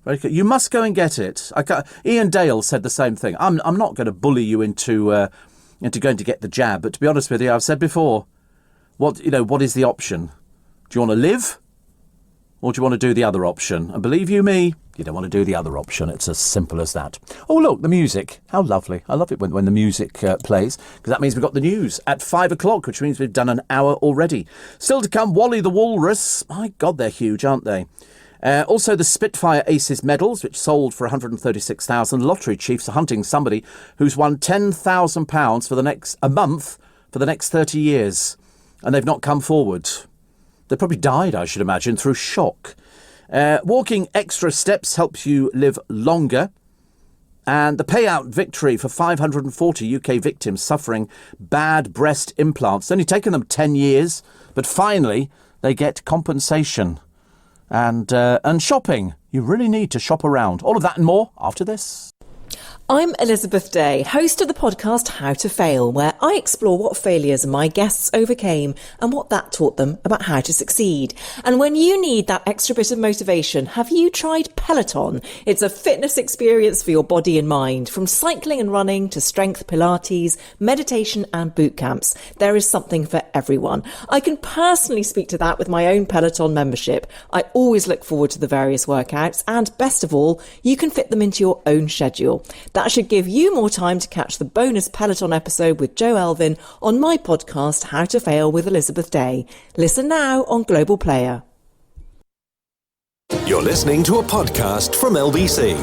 Very close. You must go and get it. Ian Dale said the same thing. I'm not going to bully you into going to get the jab, but to be honest with you, I've said before, what is the option? Do you want to live, or do you want to do the other option? And believe you me, you don't want to do the other option. It's as simple as that. Oh, look, the music. How lovely. I love it when the music plays, because that means we've got the news at 5 o'clock, which means we've done an hour already. Still to come, Wally the Walrus. My God, they're huge, aren't they? Also, the Spitfire Aces medals, which sold for $136,000. Lottery chiefs are hunting somebody who's won £10,000 for a month for the next 30 years. And they've not come forward. They probably died, I should imagine, through shock. Walking extra steps helps you live longer. And the payout victory for 540 UK victims suffering bad breast implants. It's only taken them 10 years, but finally they get compensation. And shopping. You really need to shop around. All of that and more after this. I'm Elizabeth Day, host of the podcast How to Fail, where I explore what failures my guests overcame and what that taught them about how to succeed. And when you need that extra bit of motivation, have you tried Peloton? It's a fitness experience for your body and mind, from cycling and running to strength Pilates, meditation and boot camps. There is something for everyone. I can personally speak to that with my own Peloton membership. I always look forward to the various workouts, and best of all, you can fit them into your own schedule. That should give you more time to catch the bonus Peloton episode with Joe Elvin on my podcast, How to Fail with Elizabeth Day. Listen now on Global Player. You're listening to a podcast from LBC.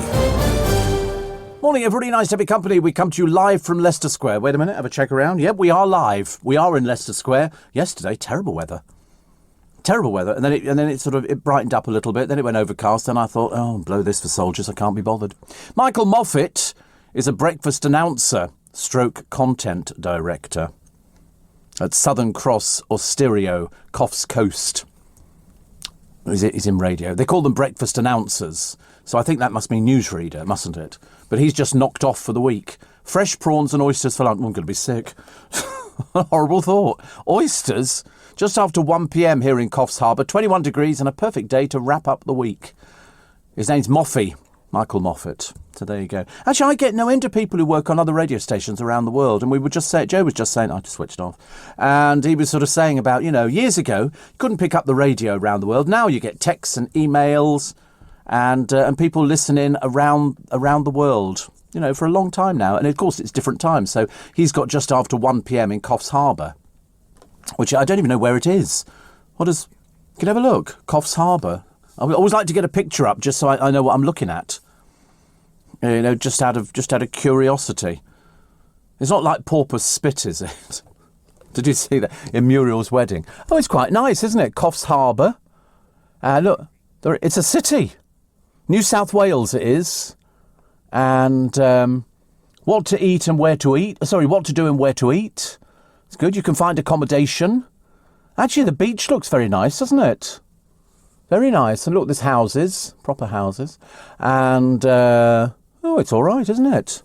Morning, everybody. Nice to have your company. We come to you live from Leicester Square. Wait a minute, have a check around. Yep, we are live. We are in Leicester Square. Yesterday, terrible weather. And then it brightened up a little bit. Then it went overcast, and I thought, oh, blow this for soldiers. I can't be bothered. Michael Moffat is a breakfast announcer, stroke content director at Southern Cross Austereo, Coffs Coast. He's in radio. They call them breakfast announcers, so I think that must mean newsreader, mustn't it? But he's just knocked off for the week. Fresh prawns and oysters for lunch. I'm going to be sick. Horrible thought. Oysters, just after 1 p.m. here in Coffs Harbour, 21 degrees and a perfect day to wrap up the week. His name's Moffy, Michael Moffat. So there you go. Actually, I get no end of people who work on other radio stations around the world. And Joe was just saying, I just switched off. And he was sort of saying about, years ago, you couldn't pick up the radio around the world. Now you get texts and emails and people listening around the world, for a long time now. And of course, it's different times. So he's got just after 1 p.m. in Coffs Harbour, which I don't even know where it is. Can you have a look? Coffs Harbour. I would always like to get a picture up just so I know what I'm looking at. Just out of curiosity. It's not like Porpoise Spit, is it? Did you see that in Muriel's wedding? Oh, it's quite nice, isn't it? Coffs Harbour. Look, it's a city. New South Wales it is. And what to eat and where to eat. Sorry, what to do and where to eat. It's good. You can find accommodation. Actually, the beach looks very nice, doesn't it? Very nice. And look, there's houses, proper houses. And, it's all right, isn't it?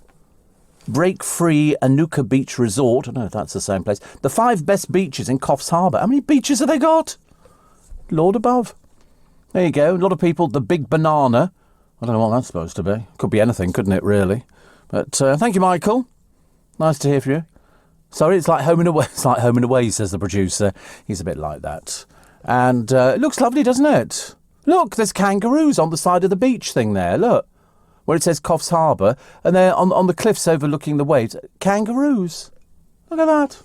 Break-free Anuka Beach Resort. I don't know if that's the same place. The 5 best beaches in Coffs Harbour. How many beaches have they got? Lord above. There you go. A lot of people. The Big Banana. I don't know what that's supposed to be. Could be anything, couldn't it, really? But thank you, Michael. Nice to hear from you. Sorry, it's like home and away. It's like home and away, says the producer. He's a bit like that. And it looks lovely, doesn't it? Look, there's kangaroos on the side of the beach thing there. Look, where it says Coffs Harbour. And they're on the cliffs overlooking the waves. Kangaroos. Look at that.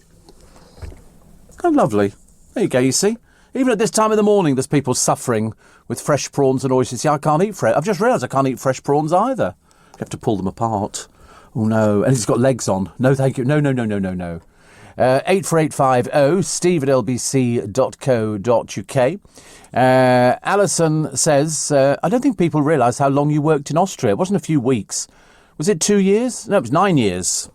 How lovely. There you go, you see. Even at this time of the morning, there's people suffering with fresh prawns and oysters. See, I can't eat fresh. I've just realised I can't eat fresh prawns either. You have to pull them apart. Oh, no. And it's got legs on. No, thank you. No. 84850 steve at lbc.co.uk. Alison says, I don't think people realise how long you worked in Austria. It wasn't a few weeks. Was it 2 years? No, it was 9 years.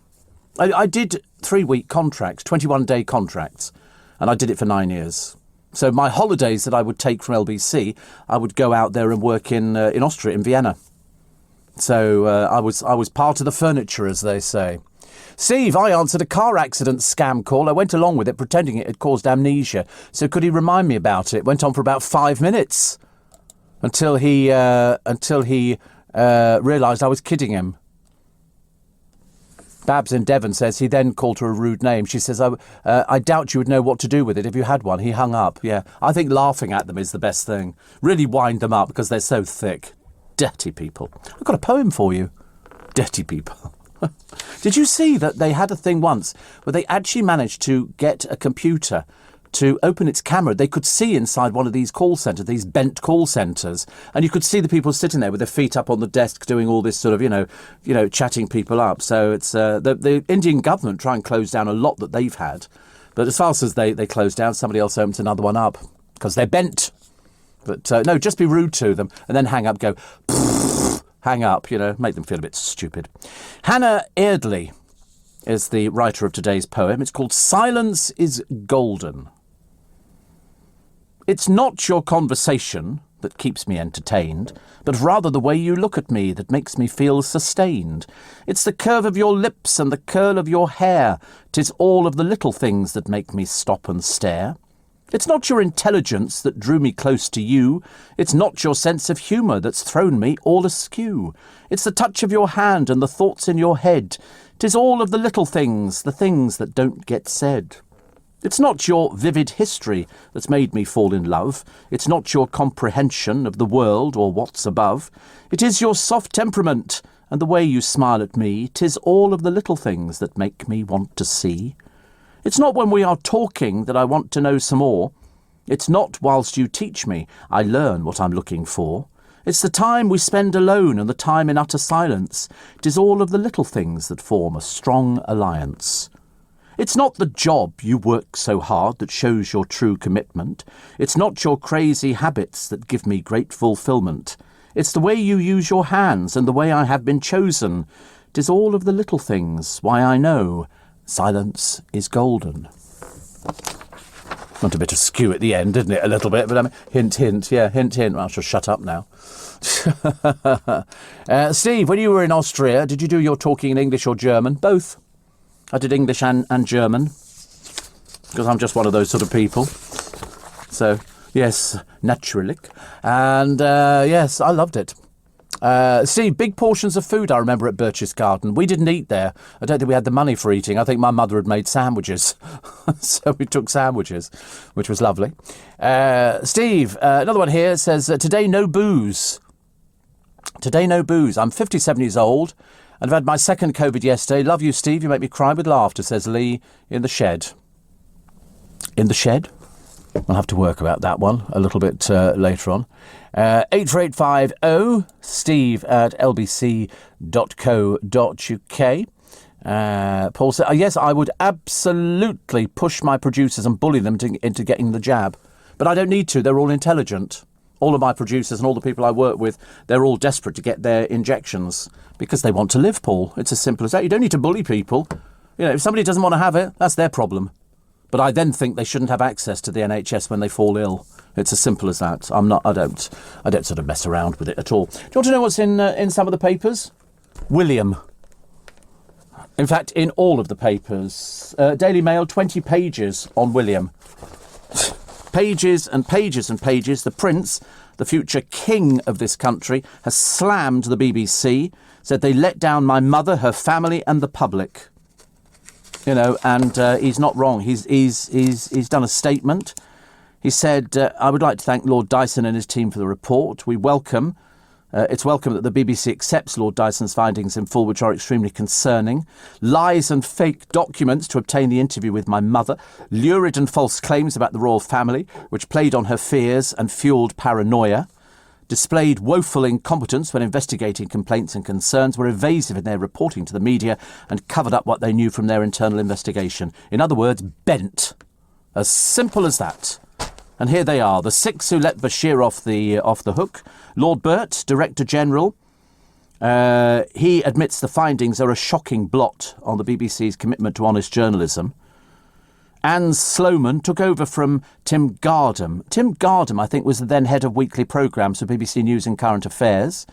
I did 3-week contracts, 21-day contracts, and I did it for 9 years. So my holidays that I would take from LBC, I would go out there and work in Austria, in Vienna. So I was part of the furniture, as they say. Steve, I answered a car accident scam call. I went along with it, pretending it had caused amnesia. So could he remind me about it? It went on for about 5 minutes until he realised I was kidding him. Babs in Devon says he then called her a rude name. She says, I doubt you would know what to do with it if you had one. He hung up. Yeah, I think laughing at them is the best thing. Really wind them up because they're so thick. Dirty people. I've got a poem for you. Dirty people. Did you see that they had a thing once where they actually managed to get a computer to open its camera? They could see inside one of these call centres, these bent call centres, and you could see the people sitting there with their feet up on the desk doing all this sort of, you know, chatting people up. So it's the Indian government try and close down a lot that they've had. But as fast as they close down, somebody else opens another one up because they're bent. But no, just be rude to them and then hang up, go... hang up, you know, make them feel a bit stupid. Hannah Eardley is the writer of today's poem. It's called Silence is Golden. It's not your conversation that keeps me entertained, but rather the way you look at me that makes me feel sustained. It's the curve of your lips and the curl of your hair. 'Tis all of the little things that make me stop and stare. It's not your intelligence that drew me close to you. It's not your sense of humour that's thrown me all askew. It's the touch of your hand and the thoughts in your head. 'Tis all of the little things, the things that don't get said. It's not your vivid history that's made me fall in love. It's not your comprehension of the world or what's above. It is your soft temperament and the way you smile at me. 'Tis all of the little things that make me want to see. It's not when we are talking that I want to know some more. It's not whilst you teach me I learn what I'm looking for. It's the time we spend alone and the time in utter silence. 'Tis all of the little things that form a strong alliance. It's not the job you work so hard that shows your true commitment. It's not your crazy habits that give me great fulfilment. It's the way you use your hands and the way I have been chosen. 'Tis all of the little things why I know silence is golden. Not a bit of skew at the end, didn't it? A little bit, but I mean, hint, hint. Yeah, hint, hint. Well, I shall shut up now. Steve, when you were in Austria, did you do your talking in English or German? Both. I did English and German, because I'm just one of those sort of people. So, yes, naturally. And, yes, I loved it. Steve, big portions of food I remember at Birch's Garden. We didn't eat there. I don't think we had the money for eating. I think my mother had made sandwiches. So we took sandwiches, which was lovely. Steve, another one here says, today no booze. Today no booze. I'm 57 years old and I've had my second COVID yesterday. Love you, Steve. You make me cry with laughter, says Lee in the shed. In the shed? I'll have to work about that one a little bit later on. 84850 steve at lbc.co.uk. Paul said, yes, I would absolutely push my producers and bully them into getting the jab. But I don't need to. They're all intelligent. All of my producers and all the people I work with, they're all desperate to get their injections because they want to live, Paul. It's as simple as that. You don't need to bully people. You know, if somebody doesn't want to have it, that's their problem. But I then think they shouldn't have access to the NHS when they fall ill. It's as simple as that. I don't sort of mess around with it at all. Do you want to know what's in some of the papers? William. In fact, in all of the papers. Daily Mail, 20 pages on William. Pages and pages and pages. The Prince, the future king of this country, has slammed the BBC, said they let down my mother, her family and the public. You know, and he's not wrong. He's done a statement. He said, I would like to thank Lord Dyson and his team for the report. It's welcome that the BBC accepts Lord Dyson's findings in full, which are extremely concerning. Lies and fake documents to obtain the interview with my mother. Lurid and false claims about the royal family, which played on her fears and fuelled paranoia. Displayed woeful incompetence when investigating complaints and concerns, were evasive in their reporting to the media and covered up what they knew from their internal investigation. In other words, bent. As simple as that. And here they are, the six who let Bashir off the hook. Lord Burt, Director General, he admits the findings are a shocking blot on the BBC's commitment to honest journalism. Anne Sloman took over from Tim Gardam. Tim Gardam, I think, was the then head of weekly programmes for BBC News and Current Affairs.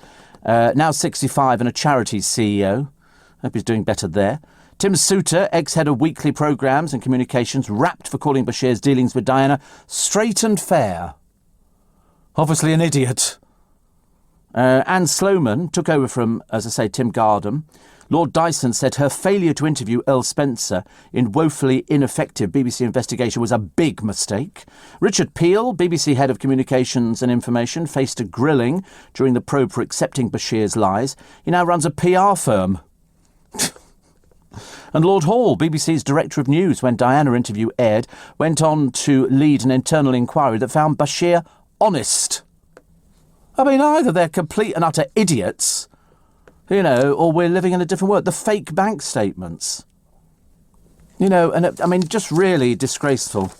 Now 65 and a charities CEO. Hope he's doing better there. Tim Souter, ex-head of weekly programmes and communications, rapped for calling Bashir's dealings with Diana straight and fair. Obviously an idiot. Anne Sloman took over from, as I say, Tim Gardam. Lord Dyson said her failure to interview Earl Spencer in woefully ineffective BBC investigation was a big mistake. Richard Peel, BBC head of communications and information, faced a grilling during the probe for accepting Bashir's lies. He now runs a PR firm. And Lord Hall, BBC's director of news when Diana interview aired, went on to lead an internal inquiry that found Bashir honest. I mean, either they're complete and utter idiots, or we're living in a different world. The fake bank statements. And just really disgraceful.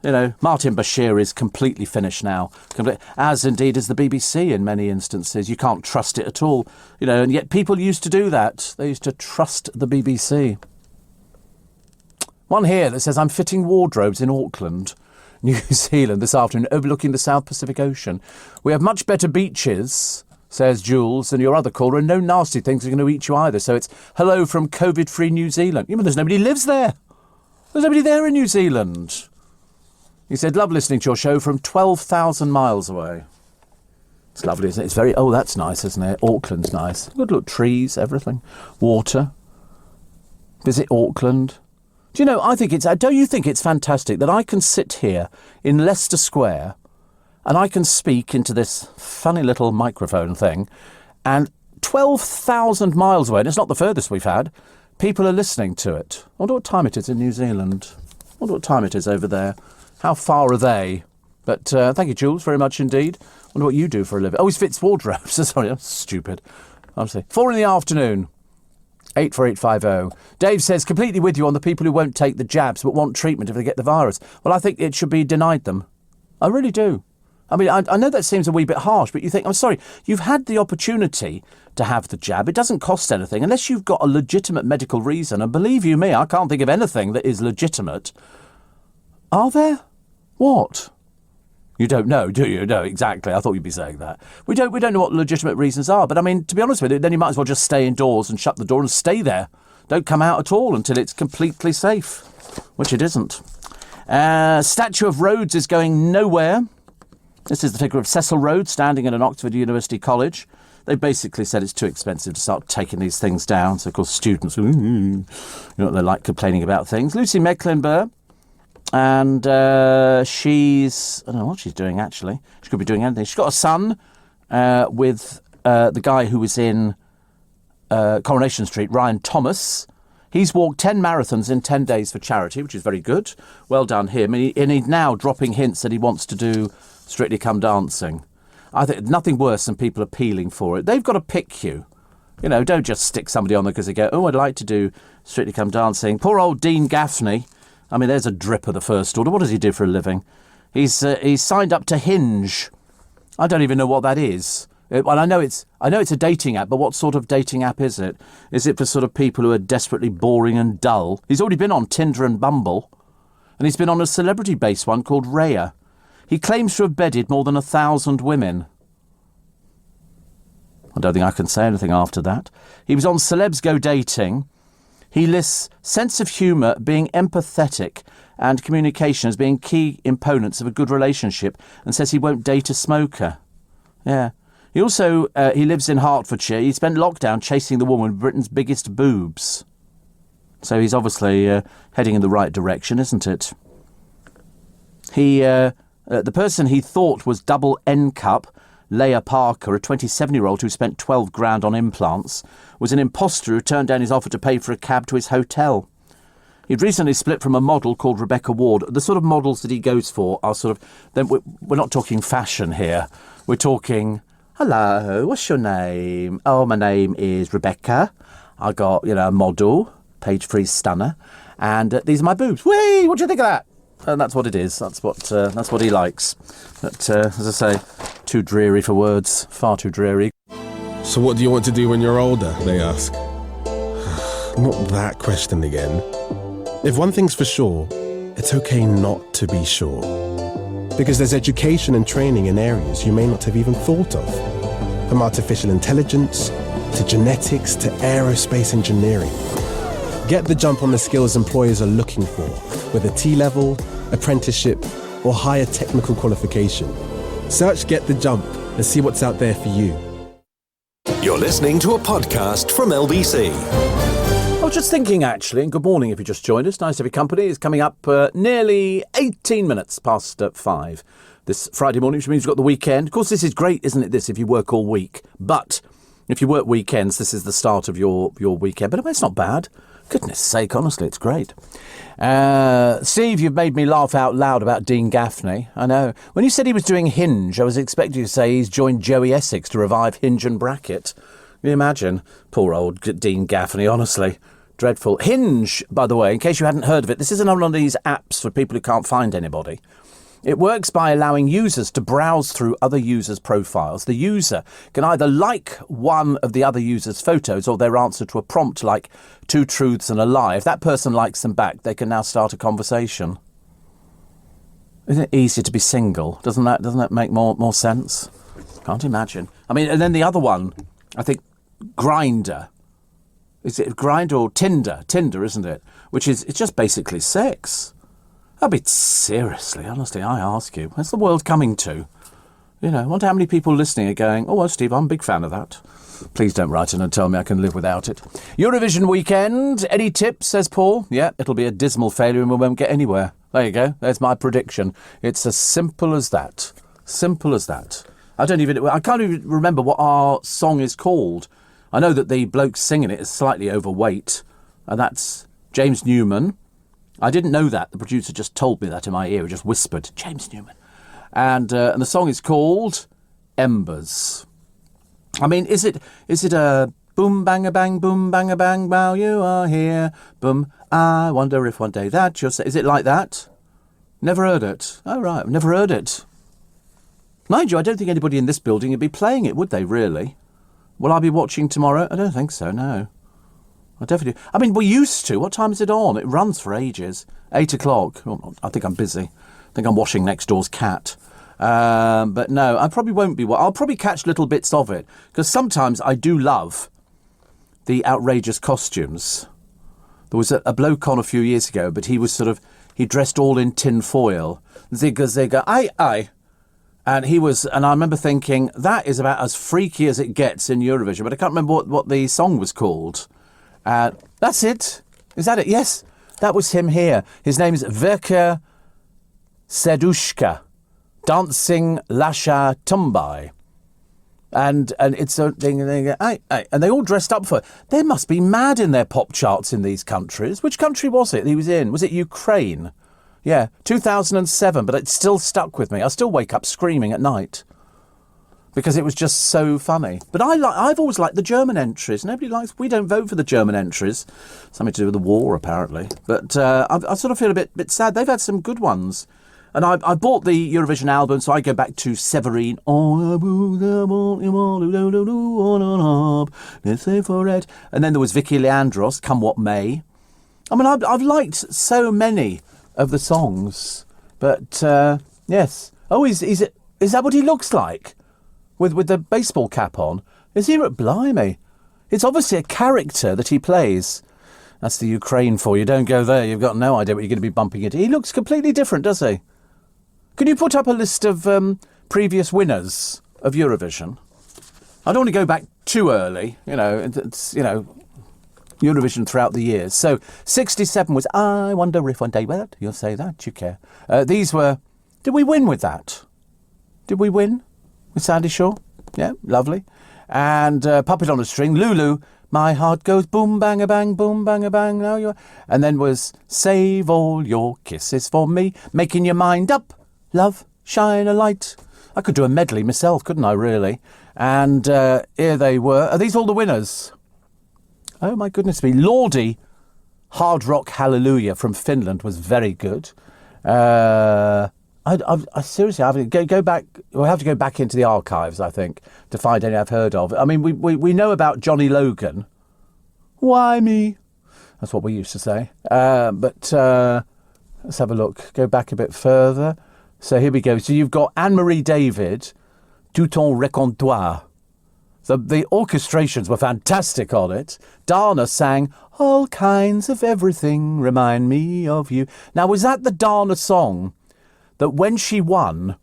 Martin Bashir is completely finished now, as indeed is the BBC in many instances. You can't trust it at all, and yet people used to do that. They used to trust the BBC. One here that says, I'm fitting wardrobes in Auckland, New Zealand this afternoon, overlooking the South Pacific Ocean. We have much better beaches, says Jules, than your other caller, and no nasty things are going to eat you either. So it's hello from COVID-free New Zealand. There's nobody lives there. There's nobody there in New Zealand. He said, love listening to your show from 12,000 miles away. It's lovely, isn't it? It's very... Oh, that's nice, isn't it? Auckland's nice. Good look, trees, everything. Water. Visit Auckland. Do you know, don't you think it's fantastic that I can sit here in Leicester Square and I can speak into this funny little microphone thing, and 12,000 miles away, and it's not the furthest we've had, people are listening to it. I wonder what time it is in New Zealand. I wonder what time it is over there. How far are they? But thank you, Jules, very much indeed. I wonder what you do for a living. Oh, he's fits wardrobes. Sorry, I'm stupid. Honestly. 4 p.m. 84850. Dave says, completely with you on the people who won't take the jabs but want treatment if they get the virus. Well, I think it should be denied them. I really do. I mean, I know that seems a wee bit harsh, but you think, I'm sorry, you've had the opportunity to have the jab. It doesn't cost anything unless you've got a legitimate medical reason. And believe you me, I can't think of anything that is legitimate. Are there? What? You don't know, do you? No, exactly. I thought you'd be saying that. We don't know what legitimate reasons are. But I mean, to be honest with you, then you might as well just stay indoors and shut the door and stay there. Don't come out at all until it's completely safe, which it isn't. Statue of Rhodes is going nowhere. This is the figure of Cecil Rhodes standing in an Oxford University college. They basically said it's too expensive to start taking these things down. So, of course, students, they like complaining about things. Lucy Mecklenburgh. And she's... I don't know what she's doing, actually. She could be doing anything. She's got a son with the guy who was in Coronation Street, Ryan Thomas. He's walked 10 marathons in 10 days for charity, which is very good. Well done him. And he's now dropping hints that he wants to do Strictly Come Dancing. I think nothing worse than people appealing for it. They've got to pick you. Don't just stick somebody on there because they go, oh, I'd like to do Strictly Come Dancing. Poor old Dean Gaffney. I mean, there's a drip of the first order. What does he do for a living? He's signed up to Hinge. I don't even know what that is. Well, I know it's a dating app, but what sort of dating app is it? Is it for sort of people who are desperately boring and dull? He's already been on Tinder and Bumble, and he's been on a celebrity-based one called Raya. He claims to have bedded more than 1,000 women. I don't think I can say anything after that. He was on Celebs Go Dating. He lists sense of humour, being empathetic, and communication as being key components of a good relationship, and says he won't date a smoker. Yeah. He also, he lives in Hertfordshire. He spent lockdown chasing the woman with Britain's biggest boobs. So he's obviously heading in the right direction, isn't it? The person he thought was double N-cup, Leah Parker, a 27-year-old who spent 12 grand on implants, was an imposter who turned down his offer to pay for a cab to his hotel. He'd recently split from a model called Rebecca Ward. The sort of models that he goes for are sort of... We're not talking fashion here. We're talking, hello, what's your name? Oh, my name is Rebecca. I got, a model, page 3 stunner, and these are my boobs. Whee! What do you think of that? And that's what it is. That's what he likes. But, as I say, too dreary for words. Far too dreary. So what do you want to do when you're older, they ask. Not that question again. If one thing's for sure, it's okay not to be sure. Because there's education and training in areas you may not have even thought of. From artificial intelligence, to genetics, to aerospace engineering. Get the jump on the skills employers are looking for with a T-level, apprenticeship, or higher technical qualification. Search Get the Jump and see what's out there for you. You're listening to a podcast from LBC. I was just thinking, actually, and good morning if you just joined us. Nice to have your company. It's coming up nearly 18 minutes past 5 this Friday morning, which means you've got the weekend. Of course, this is great, isn't it, this, if you work all week. But if you work weekends, this is the start of your weekend. But it's not bad. Goodness sake, honestly, it's great. Steve, you've made me laugh out loud about Dean Gaffney. I know. When you said he was doing Hinge, I was expecting you to say he's joined Joey Essex to revive Hinge and Bracket. Can you imagine? Poor old Dean Gaffney, honestly. Dreadful. Hinge, by the way, in case you hadn't heard of it, this isn't one of these apps for people who can't find anybody. It works by allowing users to browse through other users' profiles. The user can either like one of the other users' photos or their answer to a prompt like 2 truths and a lie. If that person likes them back, they can now start a conversation. Isn't it easier to be single? Doesn't that make more sense? Can't imagine. I mean, and then the other one, I think, Grindr. Is it Grindr or Tinder? Tinder, isn't it? It's just basically sex. I mean, seriously, honestly, I ask you, where's the world coming to? You know, I wonder how many people listening are going, oh, well, Steve, I'm a big fan of that. Please don't write in and tell me I can live without it. Eurovision weekend, any tips, says Paul? Yeah, it'll be a dismal failure and we won't get anywhere. There you go, there's my prediction. It's as simple as that. Simple as that. I can't even remember what our song is called. I know that the bloke singing it is slightly overweight, and that's James Newman. I didn't know that. The producer just told me that in my ear. He just whispered, James Newman. And the song is called Embers. I mean, is it a boom, bang, a bang, while you are here? Boom, I wonder if one day that you'll say... Is it like that? Never heard it. Oh, right, I've never heard it. Mind you, I don't think anybody in this building would be playing it, would they, really? Will I be watching tomorrow? I don't think so, no. I definitely... I mean, we used to. What time is it on? It runs for ages. 8 o'clock. Oh, I think I'm busy. I think I'm washing next door's cat. But no, I probably won't be. I'll probably catch little bits of it. Because sometimes I do love the outrageous costumes. There was a bloke on a few years ago, but he was he dressed all in tin foil. Zigga, zigga, aye. And I remember thinking, that is about as freaky as it gets in Eurovision. But I can't remember what the song was called. That's it. Is that it? Yes, that was him here. His name's Verka Serdushka, dancing Lasha Tumbai. And it's a thing, and they all dressed up for it. They must be mad in their pop charts in these countries. Which country was it he was in? Was it Ukraine? Yeah, 2007, but it still stuck with me. I still wake up screaming at night. Because it was just so funny. But I've always liked the German entries. We don't vote for the German entries. Something to do with the war, apparently. But I sort of feel a bit sad. They've had some good ones. And I bought the Eurovision album, so I go back to Severine. Let's say for it. And then there was Vicky Leandros, Come What May. I mean, I've liked so many of the songs. But, yes. Oh, is that what he looks like? With the baseball cap on. Is he? Blimey. It's obviously a character that he plays. That's the Ukraine for you. Don't go there. You've got no idea what you're going to be bumping into. He looks completely different, does he? Can you put up a list of previous winners of Eurovision? I don't want to go back too early. It's Eurovision throughout the years. So 67 was I Wonder If One Day... Well, you'll say that, you care. These were... Did we win with that? Did we win? With Sandy Shaw? Yeah, lovely. And Puppet on a String, Lulu, My Heart Goes Boom Bang a Bang, now you're... And then was Save All Your Kisses for Me, Making Your Mind Up, Love, Shine a Light. I could do a medley myself, couldn't I, really? And here they were. Are these all the winners? Oh, my goodness me. Lordi, Hard Rock Hallelujah from Finland was very good. I seriously have to go back. We'll have to go back into the archives, I think, to find any I've heard of. I mean, we know about Johnny Logan. Why me? That's what we used to say. But let's have a look. Go back a bit further. So here we go. So you've got Anne-Marie David, Tout en Racontoire. The orchestrations were fantastic on it. Dana sang, "All kinds of everything remind me of you." Now, was that the Dana song that when she won,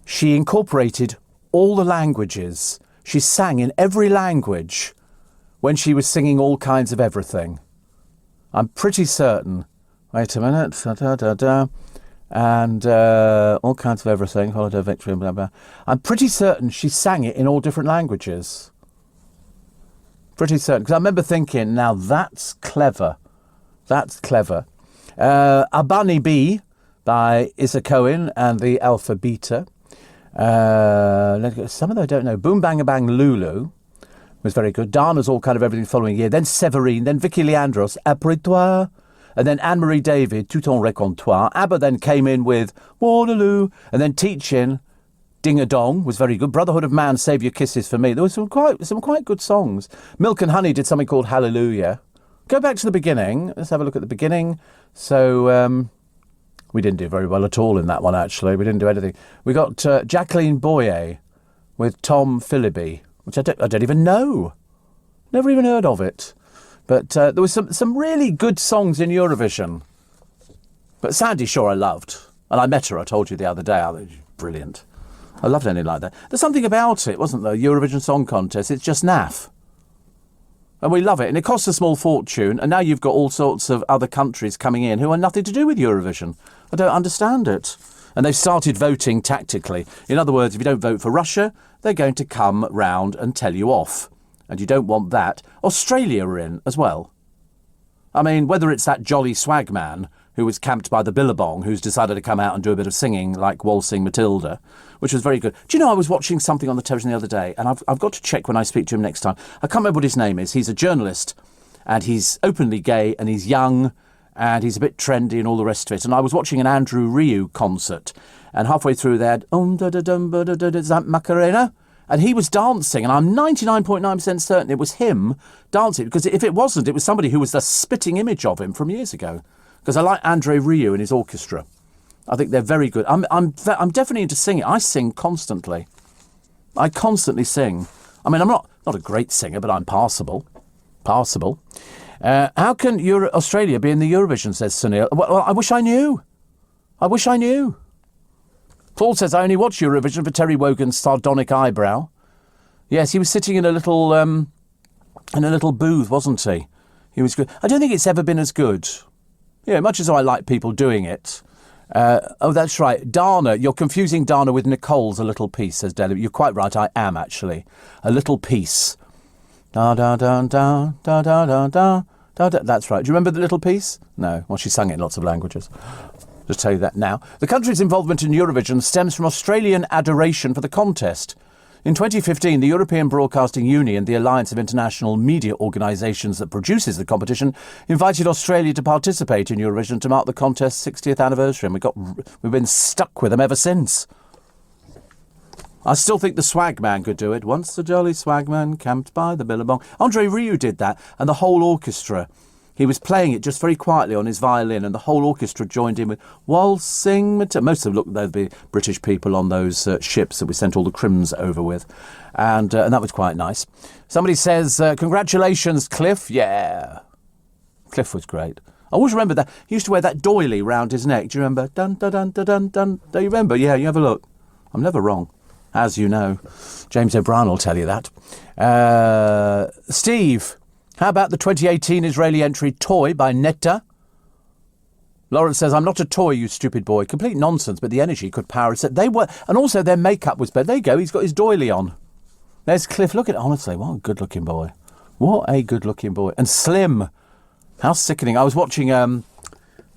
she incorporated all the languages? She sang in every language when she was singing All Kinds of Everything. I'm pretty certain. Wait a minute. And All Kinds of Everything, Holiday Victory, blah, blah. I'm pretty certain she sang it in all different languages. Pretty certain. Because I remember thinking, now that's clever. That's clever. Abani B by Issa Cohen and the Alpha Beta. Some of them I don't know. Boom Bang Bang Lulu was very good. Dana's All Kind of Everything following year. Then Séverine. Then Vicky Leandros, Après toi. And then Anne-Marie David, Tout en Racontoire. ABBA then came in with Waterloo. And then Teaching, Ding a Dong was very good. Brotherhood of Man, Save Your Kisses for Me. There were some quite good songs. Milk and Honey did something called Hallelujah. Go back to the beginning. Let's have a look at the beginning. So we didn't do very well at all in that one, actually. We didn't do anything. We got Jacqueline Boyer with Tom Philliby, which I don't even know. Never even heard of it. But there was some really good songs in Eurovision. But Sandy Shaw I loved. And I met her, I told you the other day. She was brilliant. I loved anything like that. There's something about it, wasn't there? Eurovision Song Contest. It's just naff. And we love it. And it costs a small fortune. And now you've got all sorts of other countries coming in who have nothing to do with Eurovision. I don't understand it. And they've started voting tactically. In other words, if you don't vote for Russia, they're going to come round and tell you off. And you don't want that. Australia are in as well. I mean, whether it's that jolly swag man who was camped by the Billabong, who's decided to come out and do a bit of singing like Waltzing Matilda, which was very good. Do you know, I was watching something on the television the other day, and I've got to check when I speak to him next time. I can't remember what his name is. He's a journalist, and he's openly gay, and he's young, and he's a bit trendy and all the rest of it. And I was watching an Andrew Ryu concert, and halfway through they had, is that Macarena? And he was dancing, and I'm 99.9% certain it was him dancing, because if it wasn't, it was somebody who was the spitting image of him from years ago. Because I like Andre Rieu and his orchestra. I think they're very good. I'm definitely into singing. I sing constantly. I constantly sing. I mean, I'm not a great singer, but I'm passable. Passable. How can Australia be in the Eurovision, says Sunil? Well, I wish I knew. I wish I knew. Paul says, I only watch Eurovision for Terry Wogan's sardonic eyebrow. Yes, he was sitting in a little booth, wasn't he? He was good. I don't think it's ever been as good. Yeah, much as I like people doing it. Oh, that's right. Dana, you're confusing Dana with Nicole's A Little Piece, says Deli. You're quite right, I am, actually. A Little Piece. Da da da da da da da da da. That's right. Do you remember The Little Piece? No. Well, she sang it in lots of languages. Just tell you that now. The country's involvement in Eurovision stems from Australian adoration for the contest. In 2015, the European Broadcasting Union, the alliance of international media organisations that produces the competition, invited Australia to participate in Eurovision to mark the contest's 60th anniversary, and we've been stuck with them ever since. I still think the swag man could do it. Once the jolly swag man camped by the Billabong. Andre Rieu did that, and the whole orchestra. He was playing it just very quietly on his violin, and the whole orchestra joined in with Waltzing Matilda. Most of them looked like they'd be British people on those ships that we sent all the crims over with. And that was quite nice. Somebody says, congratulations, Cliff. Yeah. Cliff was great. I always remember that. He used to wear that doily round his neck. Do you remember? Dun, dun, dun, dun, dun, dun. Do you remember? Yeah, you have a look. I'm never wrong, as you know. James O'Brien will tell you that. Steve. How about the 2018 Israeli entry Toy by Netta? Lawrence says, I'm not a toy, you stupid boy. Complete nonsense, but the energy could power it. They were, and also their makeup was better. There you go, he's got his doily on. There's Cliff. Look at it, honestly, what a good-looking boy. What a good-looking boy. And Slim. How sickening. I was watching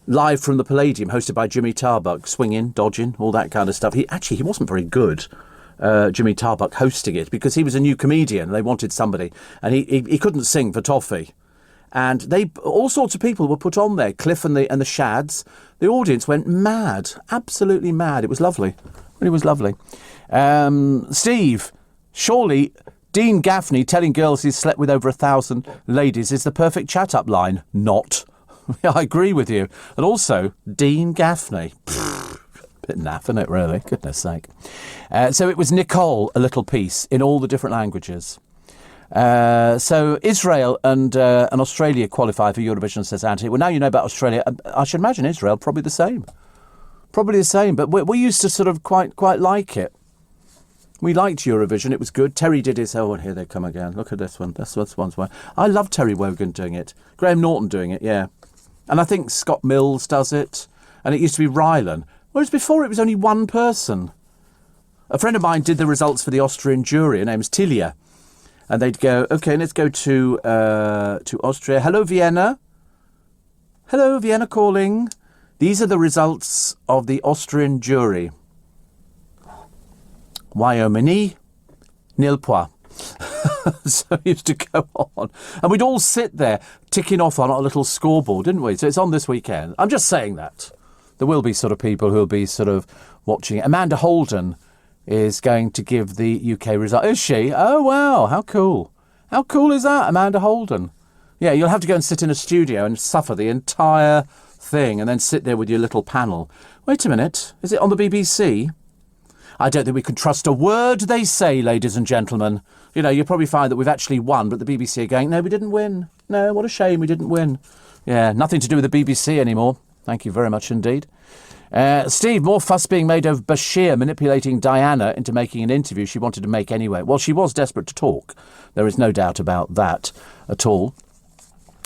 Live from the Palladium, hosted by Jimmy Tarbuck, swinging, dodging, all that kind of stuff. He wasn't very good. Jimmy Tarbuck hosting it, because he was a new comedian. They wanted somebody, and he couldn't sing for toffee. And all sorts of people were put on there. Cliff and the Shads. The audience went mad, absolutely mad. It was lovely. It was lovely. Steve, surely Dean Gaffney telling girls he's slept with over 1,000 ladies is the perfect chat-up line. Not. I agree with you. And also, Dean Gaffney. Bit naff, isn't it, really? Goodness sake. So it was Nicole, a little piece, in all the different languages. So Israel and Australia qualify for Eurovision, says Anthony. Well, now you know about Australia. I should imagine Israel, probably the same. Probably the same, but we used to sort of quite like it. We liked Eurovision. It was good. Terry did his... Oh, here they come again. Look at this one. This one's one. I love Terry Wogan doing it. Graham Norton doing it, yeah. And I think Scott Mills does it. And it used to be Rylan. Whereas before it was only one person. A friend of mine did the results for the Austrian jury. Her name's Tilia. And they'd go, OK, let's go to Austria. Hello, Vienna. Hello, Vienna calling. These are the results of the Austrian jury. Wyoming, nil point. So it used to go on. And we'd all sit there ticking off on our little scoreboard, didn't we? So it's on this weekend. I'm just saying that. There will be sort of people who will be sort of watching it. Amanda Holden is going to give the UK result. Is she? Oh, wow. How cool. How cool is that, Amanda Holden? Yeah, you'll have to go and sit in a studio and suffer the entire thing and then sit there with your little panel. Wait a minute. Is it on the BBC? I don't think we can trust a word they say, ladies and gentlemen. You know, you'll probably find that we've actually won, but the BBC are going, no, we didn't win. No, what a shame we didn't win. Yeah, nothing to do with the BBC anymore. Thank you very much indeed. Steve, more fuss being made of Bashir manipulating Diana into making an interview she wanted to make anyway. Well, she was desperate to talk. There is no doubt about that at all.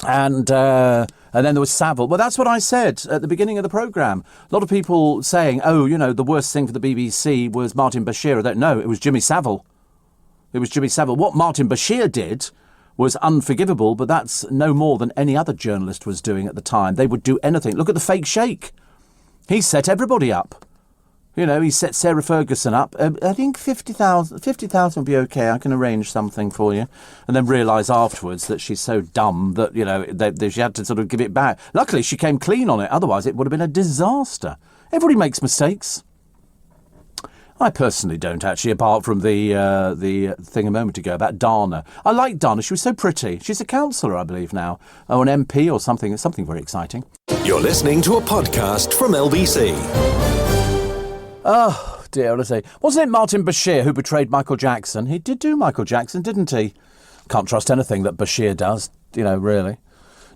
And then there was Savile. Well, that's what I said at the beginning of the programme. A lot of people saying, oh, you know, the worst thing for the BBC was Martin Bashir. I don't know. It was Jimmy Savile. It was Jimmy Savile. What Martin Bashir did was unforgivable, but that's no more than any other journalist was doing at the time. They would do anything. Look at the fake shake. He set everybody up. You know, he set Sarah Ferguson up. I think 50,000 would be OK. I can arrange something for you. And then realise afterwards that she's so dumb that, you know, she had to sort of give it back. Luckily, she came clean on it. Otherwise, it would have been a disaster. Everybody makes mistakes. I personally don't, actually, apart from the thing a moment ago about Dana. I like Dana. She was so pretty. She's a councillor, I believe, now. Oh, an MP or something. It's something very exciting. You're listening to a podcast from LBC. Oh, dear, honestly. Wasn't it Martin Bashir who betrayed Michael Jackson? He did do Michael Jackson, didn't he? Can't trust anything that Bashir does, you know, really.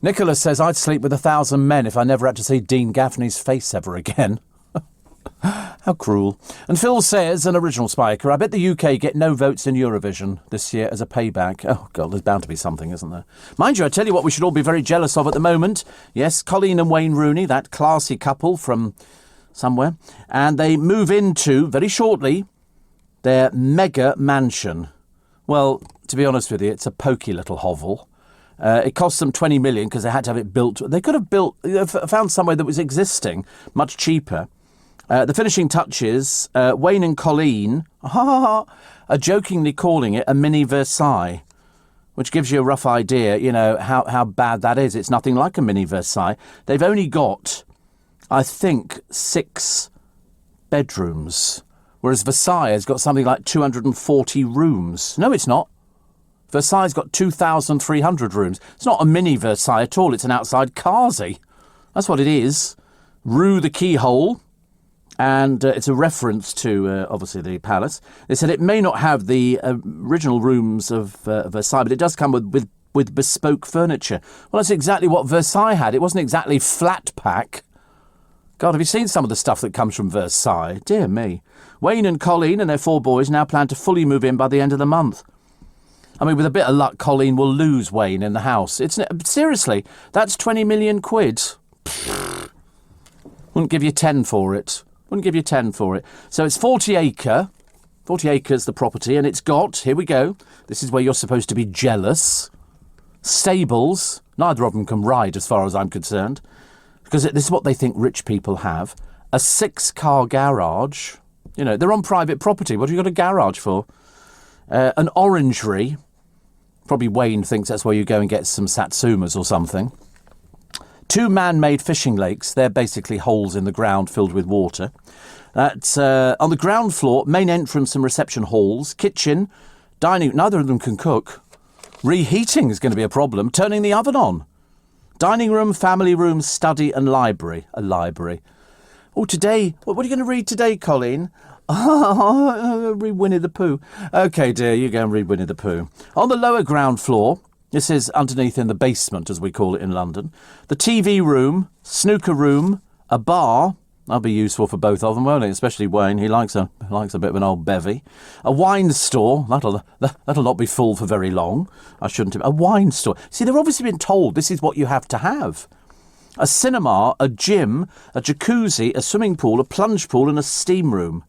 Nicholas says, I'd sleep with 1,000 men if I never had to see Dean Gaffney's face ever again. How cruel. And Phil says, an original spiker, I bet the UK get no votes in Eurovision this year as a payback. Oh, God, there's bound to be something, isn't there? Mind you, I tell you what we should all be very jealous of at the moment. Yes, Colleen and Wayne Rooney, that classy couple from somewhere. And they move into, very shortly, their mega mansion. Well, to be honest with you, it's a pokey little hovel. It cost them 20 million because they had to have it built. They could have found somewhere that was existing, much cheaper. The finishing touches, Wayne and Colleen are jokingly calling it a mini Versailles, which gives you a rough idea, you know, how bad that is. It's nothing like a mini Versailles. They've only got, I think, 6 bedrooms, whereas Versailles has got something like 240 rooms. No, it's not. Versailles has got 2,300 rooms. It's not a mini Versailles at all. It's an outside Kazi. That's what it is. Rue the Keyhole. And it's a reference to, obviously, the palace. They said it may not have the original rooms of Versailles, but it does come with bespoke furniture. Well, that's exactly what Versailles had. It wasn't exactly flat pack. God, have you seen some of the stuff that comes from Versailles? Dear me. Wayne and Colleen and their 4 boys now plan to fully move in by the end of the month. I mean, with a bit of luck, Colleen will lose Wayne in the house. Seriously, that's 20 million quid. Wouldn't give you 10 for it. Wouldn't give you 10 for it. So it's 40 acres, the property, and it's got, here we go, this is where you're supposed to be jealous, stables. Neither of them can ride as far as I'm concerned, because this is what they think rich people have. A 6-car garage. You know, they're on private property. What have you got a garage for? An orangery. Probably Wayne thinks that's where you go and get some satsumas or something. 2 man-made fishing lakes. They're basically holes in the ground filled with water. That's on the ground floor, main entrance and reception halls, kitchen, dining. Neither of them can cook. Reheating is going to be a problem. Turning the oven on. Dining room, family room, study and library. A library. Oh, today, what are you going to read today, Colleen? Read Winnie the Pooh. OK, dear, you go and read Winnie the Pooh. On the lower ground floor, this is underneath in the basement, as we call it in London, the TV room, snooker room, a bar. That'll be useful for both of them, won't it? Especially Wayne. He likes a bit of an old bevy. A wine store. That'll not be full for very long. I shouldn't have. A wine store. See, they've obviously been told this is what you have to have. A cinema, a gym, a jacuzzi, a swimming pool, a plunge pool and a steam room.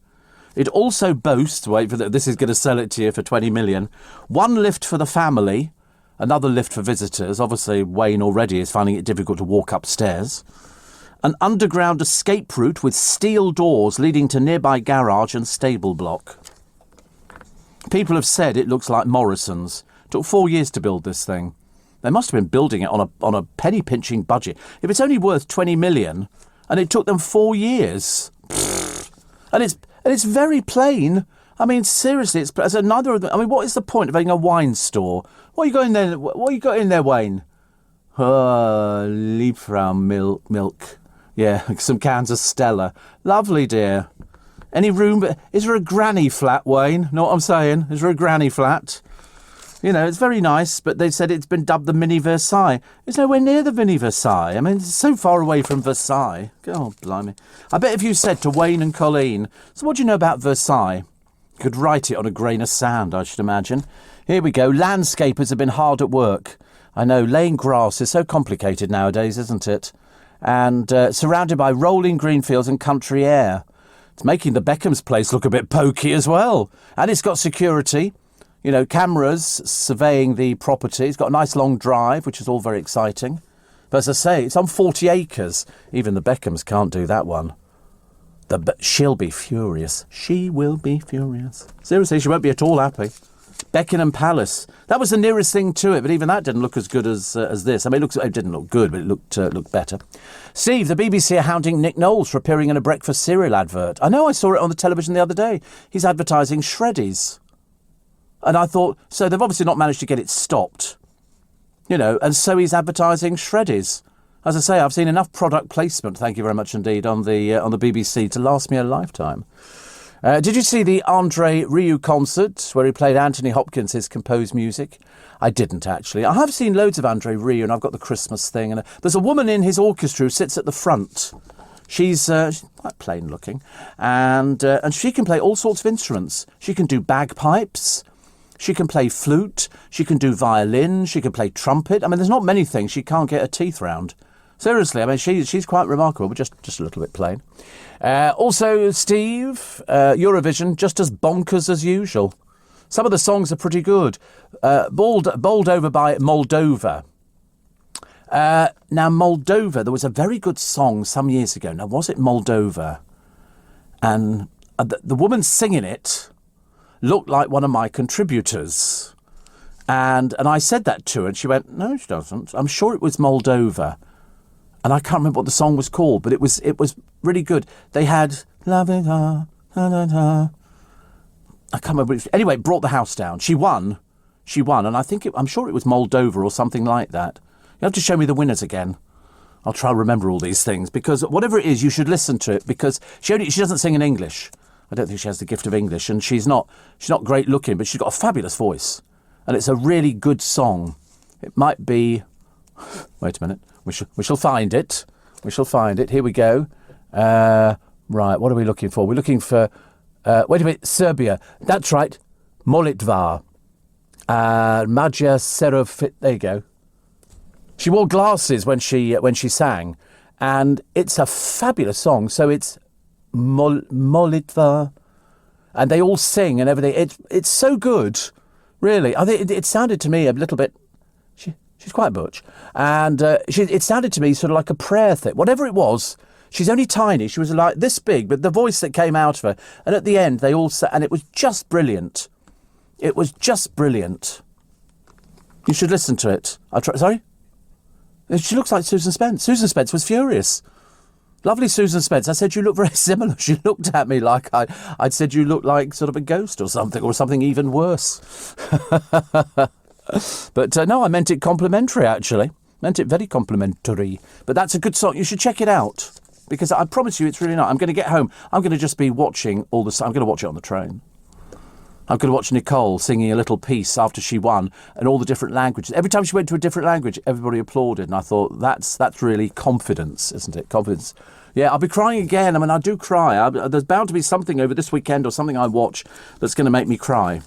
It also boasts, this is going to sell it to you for 20 million, one lift for the family, another lift for visitors. Obviously, Wayne already is finding it difficult to walk upstairs. An underground escape route with steel doors leading to nearby garage and stable block. People have said it looks like Morrison's. It took 4 years to build this thing. They must have been building it on a penny-pinching budget. If it's only worth 20 million and it took them 4 years, and it's very plain. I mean, seriously, it's neither of them. I mean, what is the point of having a wine store? What are you got in there, Wayne? Liebfrau milk. Yeah, some cans of Stella. Lovely, dear. Any room? Is there a granny flat, Wayne? Know what I'm saying? Is there a granny flat? You know, it's very nice, but they said it's been dubbed the Mini Versailles. It's nowhere near the Mini Versailles. I mean, it's so far away from Versailles. God, blimey. I bet if you said to Wayne and Colleen, so what do you know about Versailles? You could write it on a grain of sand, I should imagine. Here we go. Landscapers have been hard at work. I know, laying grass is so complicated nowadays, isn't it? And surrounded by rolling green fields and country air. It's making the Beckham's place look a bit pokey as well. And it's got security. You know, cameras surveying the property. It's got a nice long drive, which is all very exciting. But as I say, it's on 40 acres. Even the Beckhams can't do that one. She'll be furious. She will be furious. Seriously, she won't be at all happy. Beckenham Palace. That was the nearest thing to it, but even that didn't look as good as this. I mean, it didn't look good, but it looked better. Steve, the BBC are hounding Nick Knowles for appearing in a breakfast cereal advert. I know, I saw it on the television the other day. He's advertising Shreddies. And I thought, so they've obviously not managed to get it stopped. You know, and so he's advertising Shreddies. As I say, I've seen enough product placement, thank you very much indeed, on the BBC to last me a lifetime. Did you see the Andre Rieu concert where he played Anthony Hopkins' composed music? I didn't, actually. I have seen loads of Andre Rieu, and I've got the Christmas thing. And there's a woman in his orchestra who sits at the front. She's quite plain looking. And she can play all sorts of instruments. She can do bagpipes. She can play flute. She can do violin. She can play trumpet. I mean, there's not many things she can't get her teeth round. Seriously, I mean, she's quite remarkable, but just a little bit plain. Also, Steve, Eurovision, just as bonkers as usual. Some of the songs are pretty good. Bowled over by Moldova. Now, Moldova, there was a very good song some years ago. Now, was it Moldova? And the woman singing it looked like one of my contributors. And I said that to her, and she went, no, she doesn't. I'm sure it was Moldova. And I can't remember what the song was called, but it was really good. They had I can't remember. Anyway, it brought the house down. She won, and I'm sure it was Moldova or something like that. You have to show me the winners again. I'll try to remember all these things, because whatever it is, you should listen to it, because she doesn't sing in English. I don't think she has the gift of English, and she's not great looking, but she's got a fabulous voice, and it's a really good song. It might be. Wait a minute. We shall find it. We shall find it. Here we go. Right, what are we looking for? We're looking for... wait a minute, Serbia. That's right. Molitva. Maja Serofit. There you go. She wore glasses when she sang, and it's a fabulous song. So it's Molitva, and they all sing and everything. It's so good, really. I think it sounded to me a little bit... She's quite butch. And it sounded to me sort of like a prayer thing. Whatever it was, she's only tiny. She was like this big, but the voice that came out of her. And at the end, they all sang, and it was just brilliant. It was just brilliant. You should listen to it. Sorry? She looks like Susan Spence. Susan Spence was furious. Lovely Susan Spence. I said, you look very similar. She looked at me like I'd said you look like sort of a ghost or something even worse. But no, I meant it complimentary, actually. Meant it very complimentary. But that's a good song. You should check it out. because I promise you it's really not. I'm going to get home. I'm going to just be watching all the... I'm going to watch it on the train. I'm going to watch Nicole singing a little piece after she won and all the different languages. Every time she went to a different language, everybody applauded. And I thought, that's really confidence, isn't it? Confidence. Yeah, I'll be crying again. I mean, I do cry. There's bound to be something over this weekend or something I watch that's going to make me cry.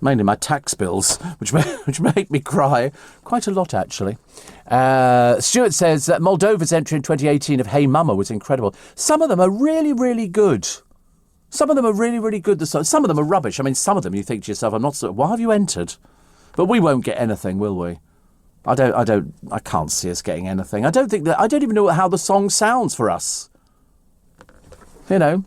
Mainly my tax bills, which make me cry quite a lot, actually. Stuart says that Moldova's entry in 2018 of Hey Mama was incredible. Some of them are really, really good. Some of them are really, really good. Some of them are rubbish. I mean, some of them you think to yourself, why have you entered? But we won't get anything, will we? I can't see us getting anything. I don't even know how the song sounds for us. You know.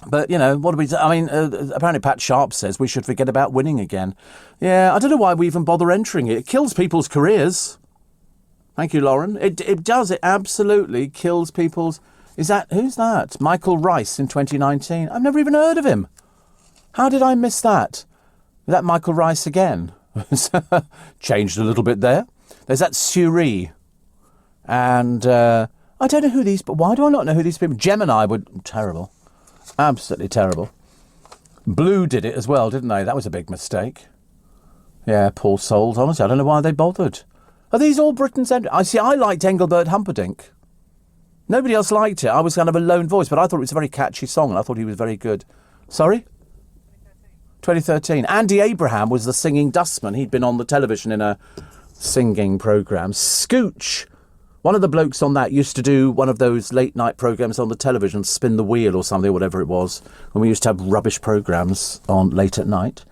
But, you know, what do we do? I mean, apparently Pat Sharp says we should forget about winning again. Yeah, I don't know why we even bother entering it. It kills people's careers. Thank you, Lauren. It does. It absolutely kills people's... Who's that? Michael Rice in 2019. I've never even heard of him. How did I miss that? Is that Michael Rice again? Changed a little bit there. There's that Suri. And I don't know who these... But why do I not know who these people... Gemini were terrible. Absolutely terrible. Blue did it as well, didn't they? That was a big mistake. Yeah, poor souls. Honestly, I don't know why they bothered. Are these all Britain's... I liked Engelbert Humperdinck. Nobody else liked it. I was kind of a lone voice, but I thought it was a very catchy song, and I thought he was very good. Sorry? 2013. Andy Abraham was the singing dustman. He'd been on the television in a singing programme. Scooch, one of the blokes on that, used to do one of those late-night programmes on the television, Spin the Wheel or something, whatever it was, when we used to have rubbish programmes on late at night.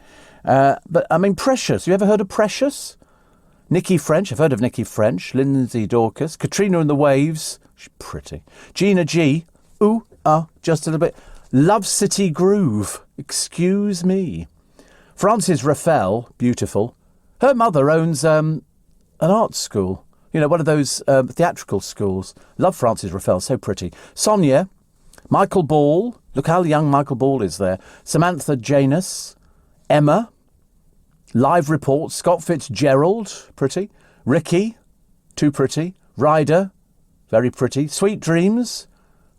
But, I mean, Precious. You ever heard of Precious? Nikki French. I've heard of Nikki French. Lindsay Dorcas. Katrina and the Waves. She's pretty. Gina G. Ooh, just a little bit. Love City Groove. Excuse me. Frances Raffel. Beautiful. Her mother owns an art school. You know, one of those theatrical schools. Love Frances Raffel. So pretty. Sonia. Michael Ball. Look how young Michael Ball is there. Samantha Janus. Emma. Live Report. Scott Fitzgerald. Pretty. Ricky. Too pretty. Ryder. Very pretty. Sweet Dreams.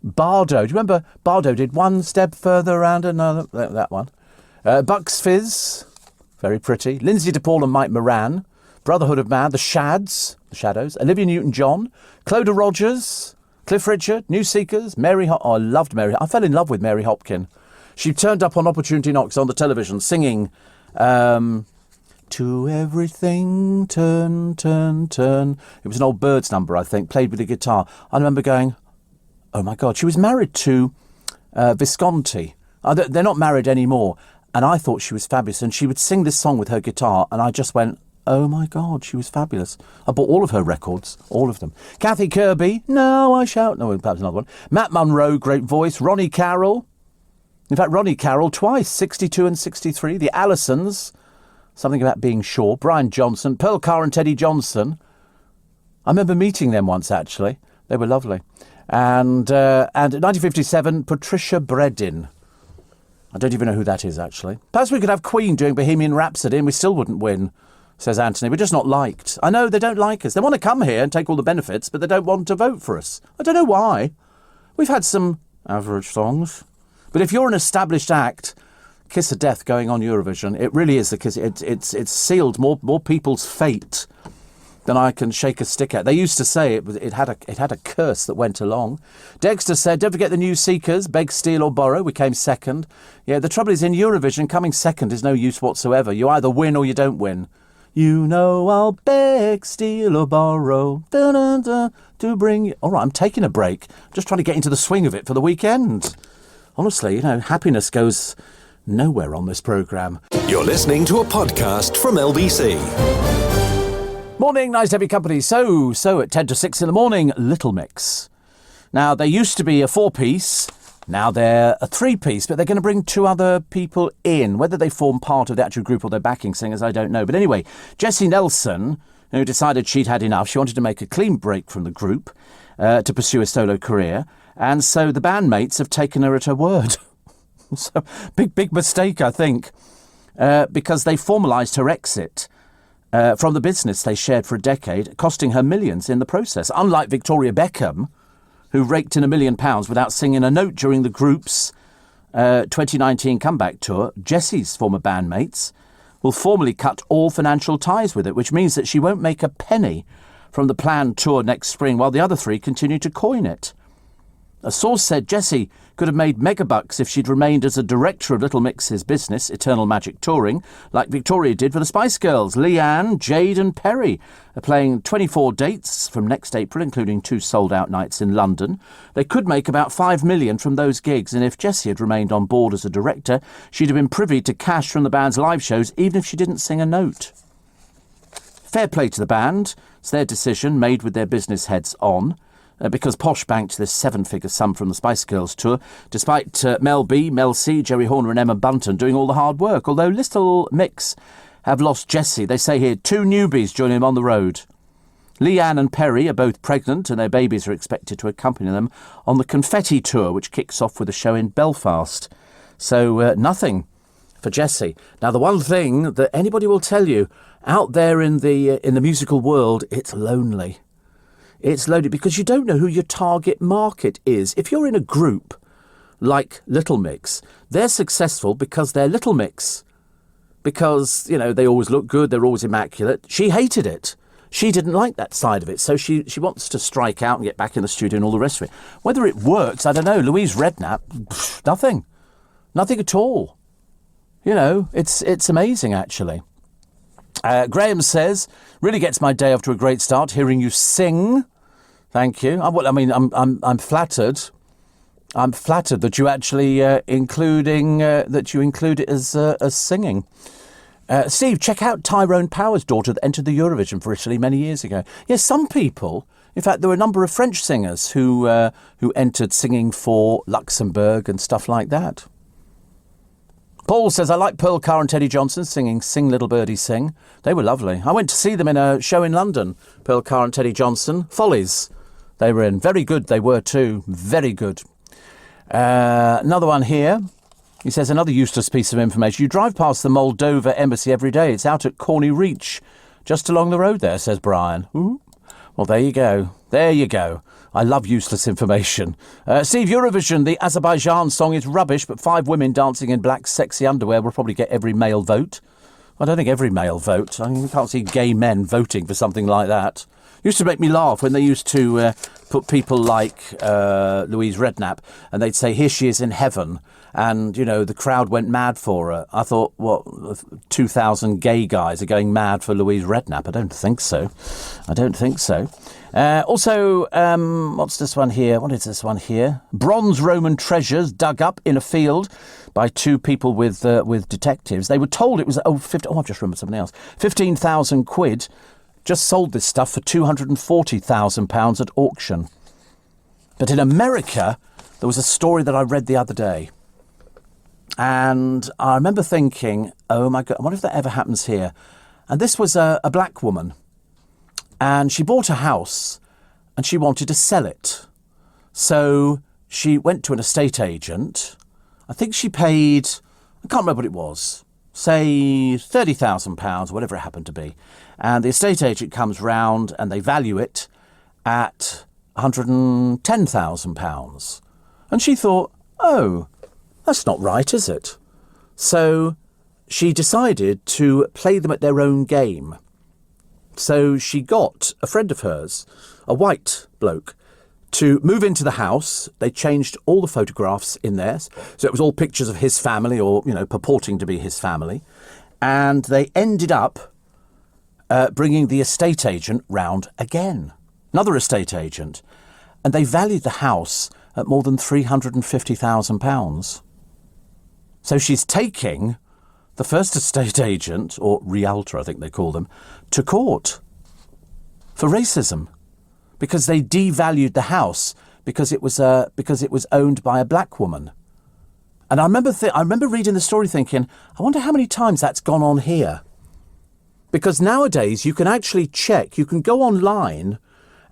Bardo. Do you remember Bardo did One Step Further Around Another? That one. Bucks Fizz. Very pretty. Lindsay DePaul and Mike Moran. Brotherhood of Man. The Shads. The Shadows. Olivia Newton-John. Clodagh Rogers. Cliff Richard. New Seekers. Mary I loved Mary. I fell in love with Mary Hopkin. She turned up on Opportunity Knocks on the television singing... To everything, turn, turn, turn. It was an old Birds number, I think, played with a guitar. I remember going, oh my God, she was married to Visconti. They're not married anymore. And I thought she was fabulous. And she would sing this song with her guitar. And I just went, oh my God, she was fabulous. I bought all of her records, all of them. Kathy Kirby, No, I Shout. No, perhaps another one. Matt Munro, great voice. Ronnie Carroll. In fact, Ronnie Carroll twice, 62 and 63. The Allisons. Something About Being Sure. Brian Johnson. Pearl Carr and Teddy Johnson. I remember meeting them once, actually. They were lovely. And in 1957, Patricia Bredin. I don't even know who that is, actually. Perhaps we could have Queen doing Bohemian Rhapsody and we still wouldn't win, says Anthony. We're just not liked. I know, they don't like us. They want to come here and take all the benefits, but they don't want to vote for us. I don't know why. We've had some average songs. But if you're an established act... Kiss of Death going on Eurovision. It really is the kiss. It's sealed more people's fate than I can shake a stick at. They used to say it had a curse that went along. Dexter said, don't forget the New Seekers, Beg, Steal or Borrow. We came second. Yeah, the trouble is in Eurovision, coming second is no use whatsoever. You either win or you don't win. You know I'll beg, steal or borrow, to bring you... All right, I'm taking a break. I'm just trying to get into the swing of it for the weekend. Honestly, you know, happiness goes... nowhere on this programme. You're listening to a podcast from LBC. Morning, nice to have your company. So at 10 to 6 in the morning, Little Mix. Now, they used to be a 4-piece, now they're a 3-piece, but they're going to bring 2 other people in. Whether they form part of the actual group or they're backing singers, I don't know. But anyway, Jessie Nelson, who decided she'd had enough, she wanted to make a clean break from the group to pursue a solo career. And so the bandmates have taken her at her word. So, big mistake, I think, because they formalised her exit from the business they shared for a decade, costing her millions in the process. Unlike Victoria Beckham, who raked in £1 million without singing a note during the group's 2019 comeback tour, Jessie's former bandmates, will formally cut all financial ties with it, which means that she won't make a penny from the planned tour next spring, while the other three continue to coin it. A source said Jessie could have made megabucks if she'd remained as a director of Little Mix's business, Eternal Magic Touring, like Victoria did for the Spice Girls. Leanne, Jade and Perry are playing 24 dates from next April, including 2 sold-out nights in London. They could make about $5 million from those gigs, and if Jessie had remained on board as a director, she'd have been privy to cash from the band's live shows, even if she didn't sing a note. Fair play to the band. It's their decision, made with their business heads on. Because Posh banked this 7-figure sum from the Spice Girls tour, despite Mel B, Mel C, Jerry Horner and Emma Bunton doing all the hard work. Although Little Mix have lost Jessie, they say here 2 newbies join him on the road. Leanne and Perry are both pregnant, and their babies are expected to accompany them on the Confetti Tour, which kicks off with a show in Belfast. So nothing for Jessie. Now, the one thing that anybody will tell you, out there in the musical world, it's lonely. It's loaded because you don't know who your target market is. If you're in a group like Little Mix, they're successful because they're Little Mix. Because, you know, they always look good, they're always immaculate. She hated it. She didn't like that side of it. So she wants to strike out and get back in the studio and all the rest of it. Whether it works, I don't know. Louise Redknapp, nothing. Nothing at all. You know, it's amazing, actually. Graham says, really gets my day off to a great start hearing you sing. Thank you. I'm flattered. I'm flattered that you actually include it as singing. Steve, check out Tyrone Power's daughter that entered the Eurovision for Italy many years ago. Yes, some people. In fact, there were a number of French singers who entered singing for Luxembourg and stuff like that. Paul says, I like Pearl Carr and Teddy Johnson singing Sing Little Birdie Sing. They were lovely. I went to see them in a show in London, Pearl Carr and Teddy Johnson. Follies. They were in. Very good they were too. Very good. Another one here. He says, another useless piece of information. You drive past the Moldova embassy every day. It's out at Corney Reach, just along the road there, says Brian. Ooh. Well, there you go. There you go. I love useless information. Steve, Eurovision, the Azerbaijan song is rubbish, but 5 women dancing in black sexy underwear will probably get every male vote. I don't think every male vote. I mean, you can't see gay men voting for something like that. Used to make me laugh when they used to put people like Louise Redknapp, and they'd say, here she is in heaven. And, you know, the crowd went mad for her. I thought, what, 2,000 gay guys are going mad for Louise Redknapp? I don't think so. I don't think so. Also, what's this one here? What is this one here? Bronze Roman treasures dug up in a field by 2 people with detectives. They were told it was, I've just remembered something else. 15,000 quid. Just sold this stuff for £240,000 at auction. But in America, there was a story that I read the other day. And I remember thinking, oh my God, I wonder if that ever happens here. And this was a black woman. And she bought a house and she wanted to sell it. So she went to an estate agent. I think she paid, I can't remember what it was, say £30,000, whatever it happened to be. And the estate agent comes round and they value it at £110,000. And she thought, oh, that's not right, is it? So she decided to play them at their own game. So she got a friend of hers, a white bloke, to move into the house. They changed all the photographs in there. So it was all pictures of his family or, you know, purporting to be his family. And they ended up bringing the estate agent round again. Another estate agent. And they valued the house at more than £350,000. So she's taking the first estate agent, or realtor I think they call them, to court for racism because they devalued the house because it was owned by a black woman. And I remember reading the story thinking, I wonder how many times that's gone on here. Because nowadays you can actually check, you can go online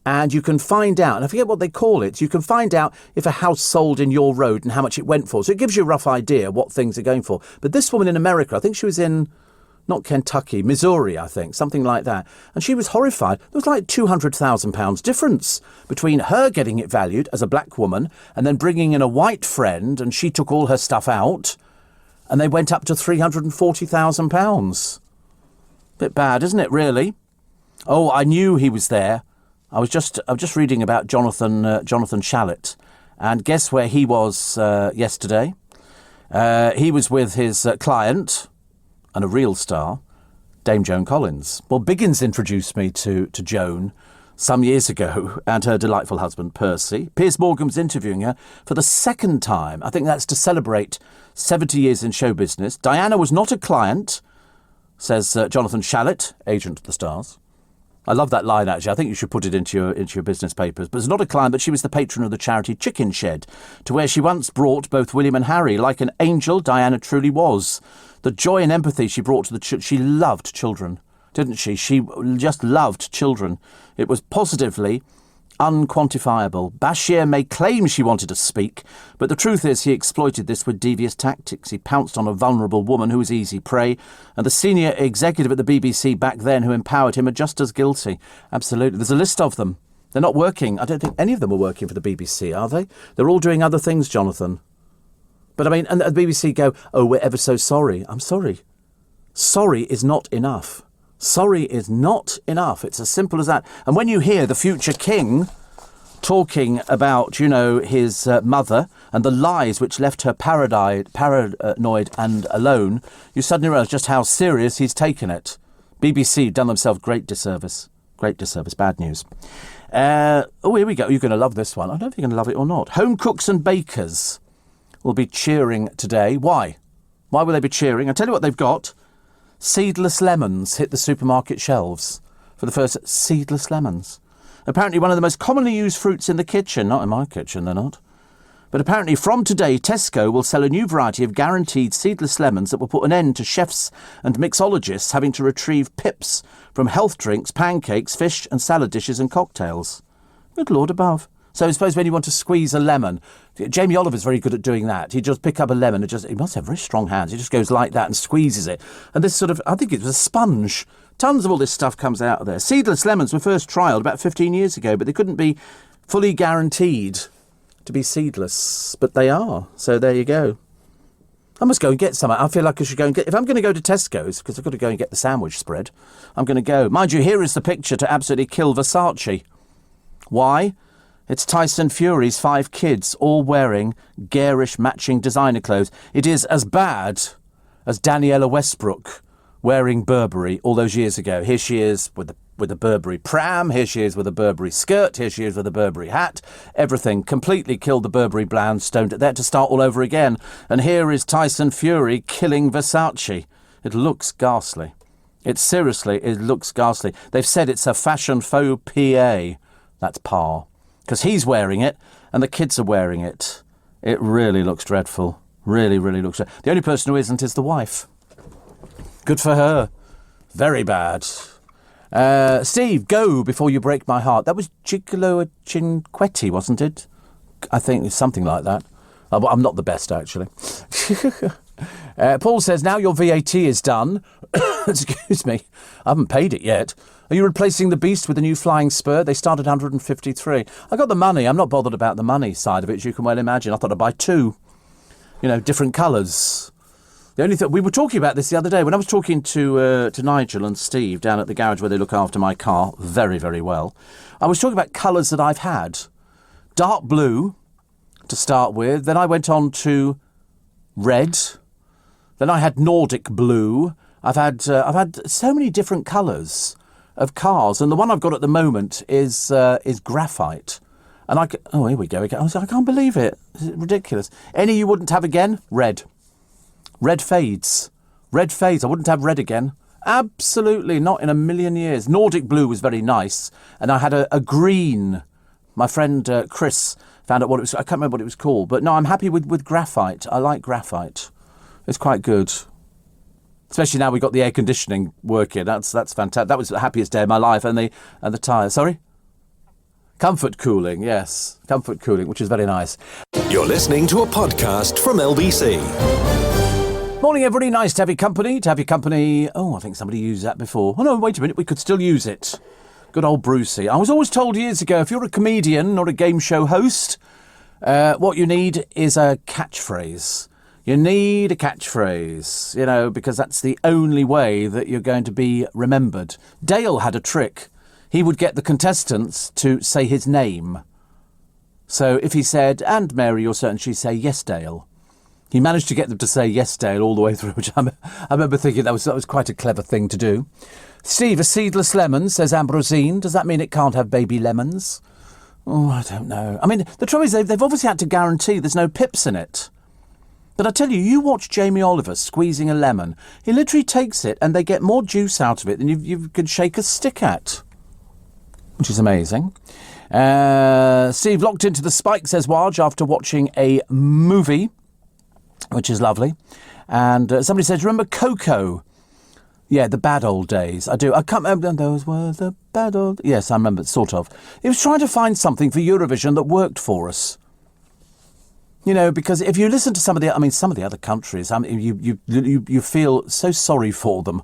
and you can find out, and I forget what they call it, you can find out if a house sold in your road and how much it went for. So it gives you a rough idea what things are going for. But this woman in America, I think she was in Not Kentucky, Missouri, I think, something like that. And she was horrified. There was like £200,000 difference between her getting it valued as a black woman and then bringing in a white friend, and she took all her stuff out, and they went up to £340,000. Bit bad, isn't it, really? Oh, I knew he was there. I was just reading about Jonathan Shalit, and guess where he was yesterday? He was with his client, and a real star, Dame Joan Collins. Well, Biggins introduced me to Joan some years ago, and her delightful husband, Percy. Piers Morgan was interviewing her for the second time. I think that's to celebrate 70 years in show business. Diana was not a client, says Jonathan Shalit, agent of the stars. I love that line, actually. I think you should put it into your business papers. But it's not a client, but she was the patron of the charity Chicken Shed, to where she once brought both William and Harry. Like an angel, Diana truly was. The joy and empathy she brought to the children. She loved children, didn't she? She just loved children. It was positively unquantifiable. Bashir may claim she wanted to speak, but the truth is he exploited this with devious tactics. He pounced on a vulnerable woman who was easy prey, and the senior executive at the BBC back then who empowered him are just as guilty. Absolutely. There's a list of them. They're not working. I don't think any of them are working for the BBC, are they? They're all doing other things, Jonathan. But I mean, and the BBC go, oh, we're ever so sorry. I'm sorry. Sorry is not enough. Sorry is not enough. It's as simple as that. And when you hear the future king talking about, you know, his mother and the lies which left her paranoid and alone, you suddenly realise just how serious he's taken it. BBC done themselves great disservice. Great disservice. Bad news. Oh, here we go. You're going to love this one. I don't know if you're going to love it or not. Home cooks and bakers will be cheering today. Why? Why will they be cheering? I'll tell you what they've got. Seedless lemons hit the supermarket shelves for the first. Seedless lemons. Apparently one of the most commonly used fruits in the kitchen. Not in my kitchen, they're not. But apparently from today, Tesco will sell a new variety of guaranteed seedless lemons that will put an end to chefs and mixologists having to retrieve pips from health drinks, pancakes, fish and salad dishes and cocktails. Good Lord above. So I suppose when you want to squeeze a lemon, Jamie Oliver's very good at doing that. He'd just pick up a lemon and he must have very strong hands. He just goes like that and squeezes it. And this sort of, I think it was a sponge. Tons of all this stuff comes out of there. Seedless lemons were first trialled about 15 years ago, but they couldn't be fully guaranteed to be seedless. But they are. So there you go. I must go and get some. I feel like I should go and get... If I'm going to go to Tesco's, because I've got to go and get the sandwich spread, I'm going to go. Mind you, here is the picture to absolutely kill Versace. Why? It's Tyson Fury's 5 kids, all wearing garish matching designer clothes. It is as bad as Daniela Westbrook wearing Burberry all those years ago. Here she is with a Burberry pram. Here she is with a Burberry skirt. Here she is with a Burberry hat. Everything completely killed the Burberry brand. Stoned it there to start all over again. And here is Tyson Fury killing Versace. It looks ghastly. It looks ghastly. They've said it's a fashion faux PA. That's par. Because he's wearing it and the kids are wearing it. It really looks dreadful. Really, really looks dreadful. The only person who isn't is the wife. Good for her. Very bad. Steve, go before you break my heart. That was Gigolo Cinquetti, wasn't it? I think it's something like that. I'm not the best, actually. Paul says, now your VAT is done. Excuse me. I haven't paid it yet. Are you replacing the Beast with a new flying spur? They start at 153. I got the money. I'm not bothered about the money side of it, as you can well imagine. I thought I'd buy 2. You know, different colours. The only thing... We were talking about this the other day when I was talking to Nigel and Steve down at the garage where they look after my car very, very well. I was talking about colours that I've had. Dark blue, to start with. Then I went on to red. Then I had Nordic blue. I've had so many different colours of cars, and the one I've got at the moment is graphite. And here we go again. I was like, I can't believe it. It's ridiculous. Any you wouldn't have again? Red. Red fades. Red fades. I wouldn't have red again. Absolutely not in a million years. Nordic blue was very nice, and I had a green. My friend Chris found out what it was. I can't remember what it was called, but no, I'm happy with graphite. I like graphite. It's quite good. Especially now we've got the air conditioning working. That's fantastic. That was the happiest day of my life. And the tyre. Sorry? Comfort cooling, yes. Comfort cooling, which is very nice. You're listening to a podcast from LBC. Morning, everybody. Nice to have your company. Oh, I think somebody used that before. Oh, no, wait a minute. We could still use it. Good old Brucey. I was always told years ago, if you're a comedian or a game show host, what you need is a catchphrase. You need a catchphrase, because that's the only way that you're going to be remembered. Dale had a trick. He would get the contestants to say his name. So if he said, "And Mary, you're certain," she'd say, "Yes, Dale." He managed to get them to say "Yes, Dale" all the way through, which I remember thinking that was quite a clever thing to do. Steve, a seedless lemon, says Ambrosine. Does that mean it can't have baby lemons? Oh, I don't know. I mean, the trouble is they've obviously had to guarantee there's no pips in it. But I tell you, you watch Jamie Oliver squeezing a lemon. He literally takes it and they get more juice out of it than you could shake a stick at, which is amazing. Steve, locked into the spike, says Waj, after watching a movie, which is lovely. And somebody says, remember Coco? Yeah, the bad old days. I do. I can't remember. Those were the bad old... Yes, I remember, sort of. It was trying to find something for Eurovision that worked for us. Because if you listen to some of the other countries, you feel so sorry for them.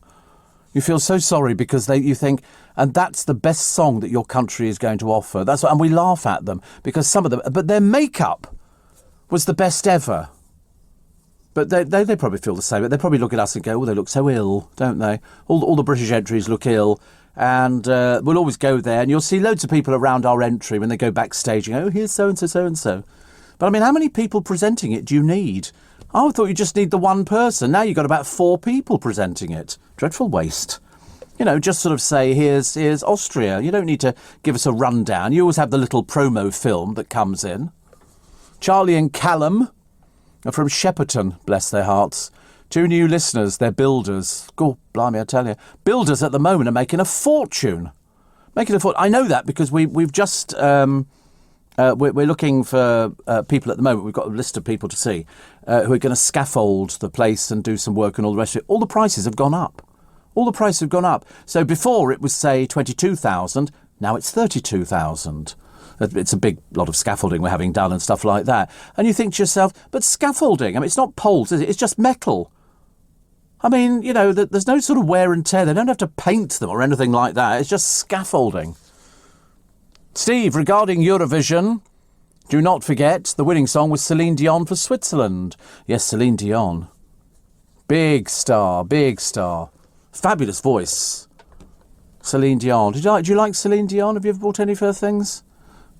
You feel so sorry because you think, and that's the best song that your country is going to offer. And we laugh at them because some of them, but their makeup was the best ever. But they probably feel the same. They probably look at us and go, "Oh, they look so ill, don't they?" All the British entries look ill, and we'll always go there, and you'll see loads of people around our entry when they go backstage and go, "Oh, here's so and so, so and so." But I mean, how many people presenting it do you need? Oh, I thought you just need the one person. Now you've got about 4 people presenting it. Dreadful waste. Just sort of say, here's Austria. You don't need to give us a rundown. You always have the little promo film that comes in. Charlie and Callum are from Shepperton, bless their hearts. 2 new listeners, they're builders. God, blimey, I tell you. Builders at the moment are making a fortune. I know that because we've just... we're looking for people at the moment. We've got a list of people to see who are going to scaffold the place and do some work and all the rest of it. All the prices have gone up. So before it was, say, 22,000. Now it's 32,000. It's a big lot of scaffolding we're having done and stuff like that. And you think to yourself, but scaffolding, it's not poles, is it? It's just metal. There's no sort of wear and tear. They don't have to paint them or anything like that. It's just scaffolding. Steve, regarding Eurovision, do not forget the winning song was Celine Dion for Switzerland. Yes, Celine Dion. Big star. Fabulous voice. Celine Dion. Do you like Celine Dion? Have you ever bought any of her things?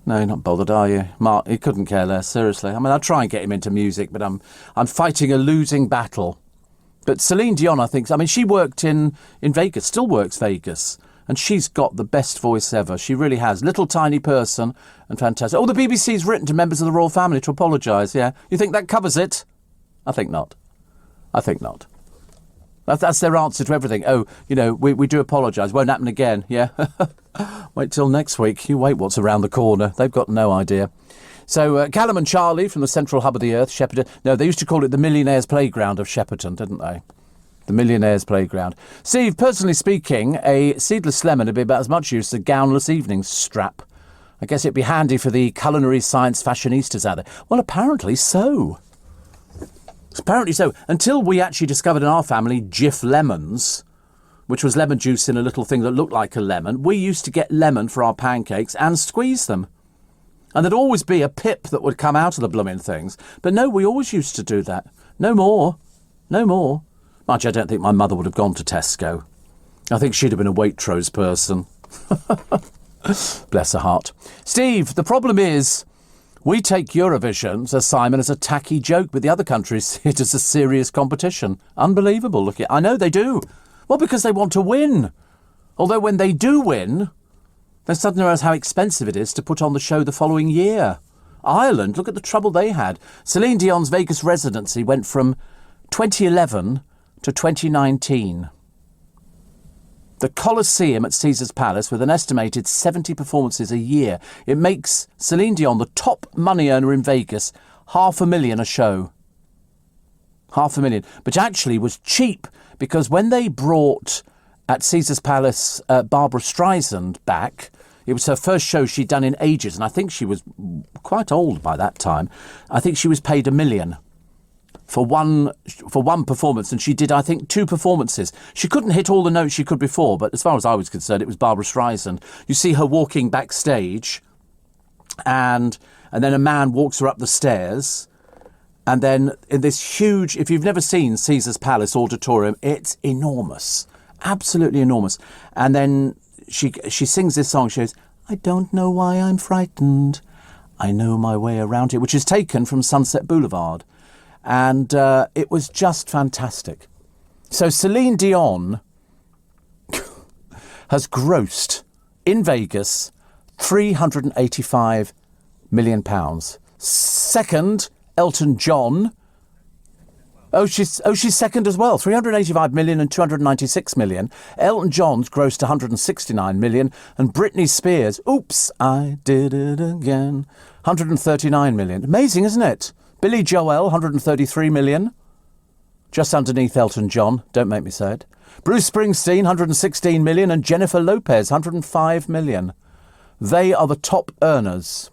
No, you're not bothered, are you? Mark, he couldn't care less, seriously. I'll try and get him into music, but I'm fighting a losing battle. But Celine Dion, I think, she worked in Vegas, still works Vegas. And she's got the best voice ever. She really has. Little tiny person and fantastic. Oh, the BBC's written to members of the royal family to apologise, yeah. You think that covers it? I think not. That's their answer to everything. Oh, we do apologise. Won't happen again, yeah. Wait till next week. You wait what's around the corner. They've got no idea. So Callum and Charlie from the central hub of the earth, Shepperton. No, they used to call it the Millionaires' Playground of Shepperton, didn't they? The Millionaires' Playground. Steve, personally speaking, a seedless lemon would be about as much use as a gownless evening strap. I guess it'd be handy for the culinary science fashionistas out there. Well, apparently so. Until we actually discovered in our family Jif lemons, which was lemon juice in a little thing that looked like a lemon, we used to get lemon for our pancakes and squeeze them. And there'd always be a pip that would come out of the blooming things. But no, we always used to do that. No more. Much, I don't think my mother would have gone to Tesco. I think she'd have been a Waitrose person. Bless her heart. Steve, the problem is we take Eurovision, says Simon, as a tacky joke, but the other countries see it as a serious competition. Unbelievable. Look, I know they do. Well, because they want to win. Although when they do win, they suddenly realise how expensive it is to put on the show the following year. Ireland, look at the trouble they had. Celine Dion's Vegas residency went from 2011 to 2019. The Colosseum at Caesar's Palace, with an estimated 70 performances a year. It makes Celine Dion the top money earner in Vegas, $500,000 a show. $500,000. But actually was cheap, because when they brought at Caesar's Palace Barbara Streisand back, it was her first show she'd done in ages, and I think she was quite old by that time. I think she was paid $1 million. for one performance, and she did, I think, 2 performances. She couldn't hit all the notes she could before, but as far as I was concerned, it was Barbara Streisand. You see her walking backstage, and then a man walks her up the stairs, and then in this huge, if you've never seen Caesar's Palace Auditorium, it's enormous, absolutely enormous. And then she sings this song. She goes, I don't know why I'm frightened. I know my way around here, which is taken from Sunset Boulevard. And it was just fantastic. So Celine Dion has grossed in Vegas £385 million. Second, Elton John. Oh, she's second as well. 385 million and 296 million. Elton John's grossed 169 million, and Britney Spears, oops, I did it again, 139 million. Amazing, isn't it? Billy Joel, 133 million. Just underneath Elton John, don't make me say it. Bruce Springsteen, 116 million, and Jennifer Lopez, 105 million. They are the top earners.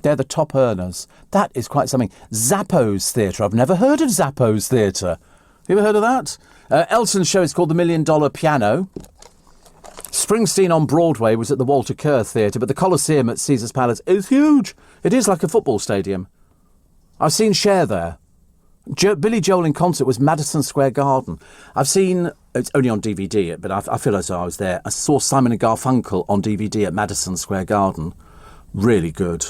They're the top earners. That is quite something. Zappos Theatre. I've never heard of Zappos Theatre. You ever heard of that? Elton's show is called The $1 Million Piano. Springsteen on Broadway was at the Walter Kerr Theatre, but the Coliseum at Caesar's Palace is huge. It is like a football stadium. I've seen Cher there. Billy Joel in concert was Madison Square Garden. I've seen, it's only on DVD, but I feel as though I was there. I saw Simon and Garfunkel on DVD at Madison Square Garden. Really good.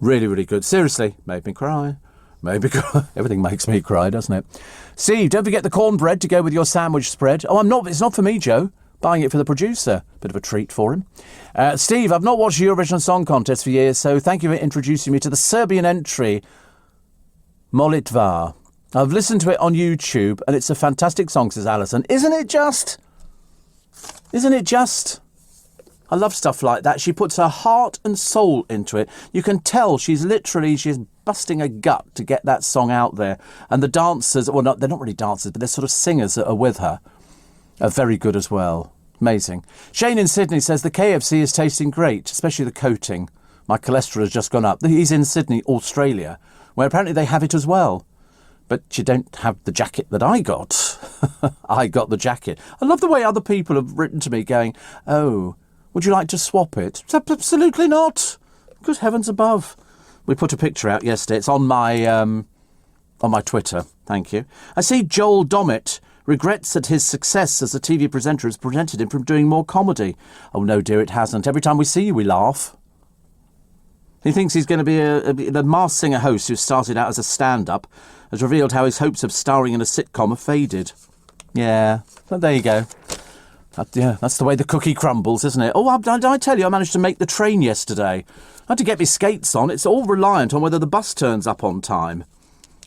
Really, really good. Seriously, made me cry. Made me cry. Everything makes me cry, doesn't it? Steve, don't forget the cornbread to go with your sandwich spread. Oh, it's not for me, Joe. Buying it for the producer. Bit of a treat for him. Steve, I've not watched the Eurovision Song Contest for years, so thank you for introducing me to the Serbian entry, Molitva. I've listened to it on YouTube, and it's a fantastic song, says Alison. Isn't it just? Isn't it just? I love stuff like that. She puts her heart and soul into it. You can tell she's busting a gut to get that song out there. And the dancers, well, they're not really dancers, but they're sort of singers that are with her, are very good as well. Amazing. Shane in Sydney says the KFC is tasting great, especially the coating. My cholesterol has just gone up. He's in Sydney, Australia, where apparently they have it as well. But you don't have the jacket that I got. I got the jacket. I love the way other people have written to me going, oh, would you like to swap it? Absolutely not. Good heavens above. We put a picture out yesterday. It's on my Twitter. Thank you. I see Joel Dommett regrets that his success as a TV presenter has prevented him from doing more comedy. Oh, no, dear, it hasn't. Every time we see you, we laugh. He thinks he's going to be a Masked Singer host who started out as a stand-up, has revealed how his hopes of starring in a sitcom have faded. Yeah, but there you go. That's the way the cookie crumbles, isn't it? Oh, I tell you, I managed to make the train yesterday. I had to get my skates on. It's all reliant on whether the bus turns up on time.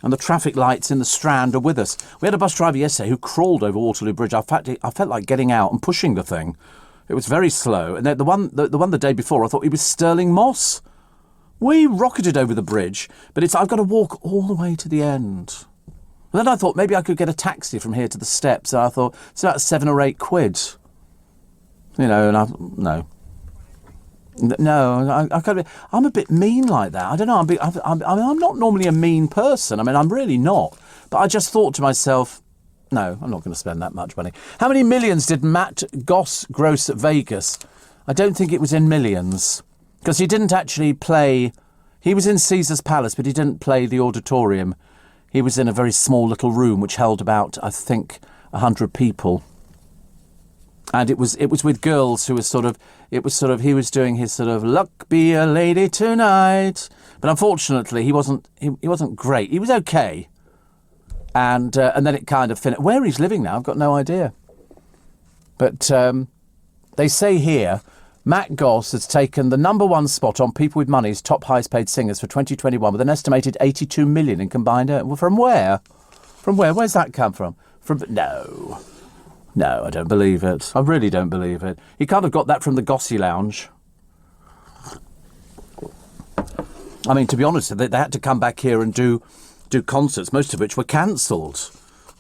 And the traffic lights in the Strand are with us. We had a bus driver yesterday who crawled over Waterloo Bridge. I felt like getting out and pushing the thing. It was very slow. And the one the day before, I thought he was Sterling Moss. We rocketed over the bridge, but I've got to walk all the way to the end. And then I thought maybe I could get a taxi from here to the steps. And I thought it's about £7 or £8. You know, and I'm a bit mean like that. I don't know. I'm not normally a mean person. I mean, I'm really not. But I just thought to myself, no, I'm not going to spend that much money. How many millions did Matt Goss gross at Vegas? I don't think it was in millions. Because he didn't actually play... He was in Caesar's Palace, but he didn't play the auditorium. He was in a very small little room which held about, I think, 100 people. And it was with girls who were he was doing his sort of luck be a lady tonight. But unfortunately, he wasn't great. He was okay. And then it kind of finished. Where he's living now, I've got no idea. But they say here, Matt Goss has taken the #1 spot on People with Money's top highest paid singers for 2021 with an estimated 82 million in combined earnings. From where? From where? Where's that come from? No, I don't believe it. I really don't believe it. He kind of got that from the Gossy Lounge. I mean, to be honest, they had to come back here and do concerts, most of which were cancelled.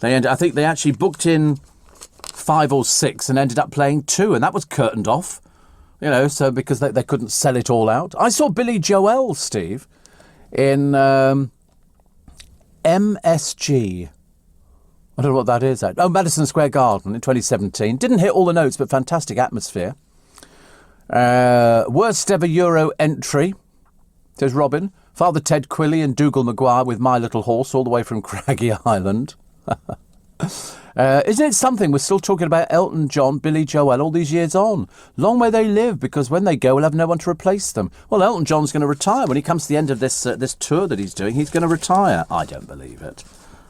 I think they actually booked in 5 or 6 and ended up playing 2, and that was curtained off. You know, so because they couldn't sell it all out. I saw Billy Joel, Steve, in MSG. I don't know what that is. Oh, Madison Square Garden in 2017. Didn't hit all the notes, but fantastic atmosphere. Worst ever Euro entry, says Robin. Father Ted Quilly and Dougal Maguire with My Little Horse all the way from Craggy Island. Isn't it something we're still talking about Elton John, Billy Joel all these years on? Long may they live, because when they go, we'll have no one to replace them. Well, Elton John's going to retire. When he comes to the end of this tour that he's doing, he's going to retire. I don't believe it.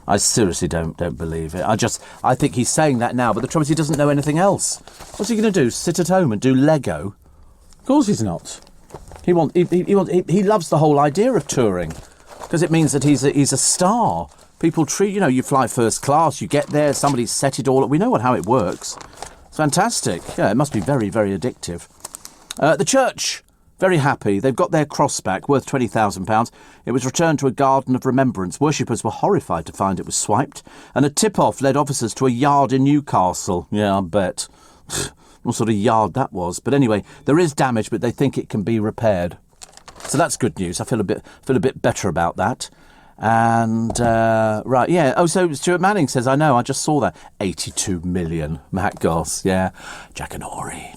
I seriously don't believe it. I think he's saying that now, but the trouble is he doesn't know anything else. What's he going to do? Sit at home and do Lego? Of course he's not. He loves the whole idea of touring, because it means that he's a star. People treat, you fly first class, you get there, somebody's set it all up. We know how it works. It's fantastic. Yeah, it must be very, very addictive. The church, very happy. They've got their cross back, worth £20,000. It was returned to a garden of remembrance. Worshippers were horrified to find it was swiped. And a tip-off led officers to a yard in Newcastle. Yeah, I bet. What sort of yard that was. But anyway, there is damage, but they think it can be repaired. So that's good news. I feel a bit better about that. And, right, yeah. Oh, so Stuart Manning says, I know, I just saw that. 82 million, Matt Goss, yeah. Jackanory.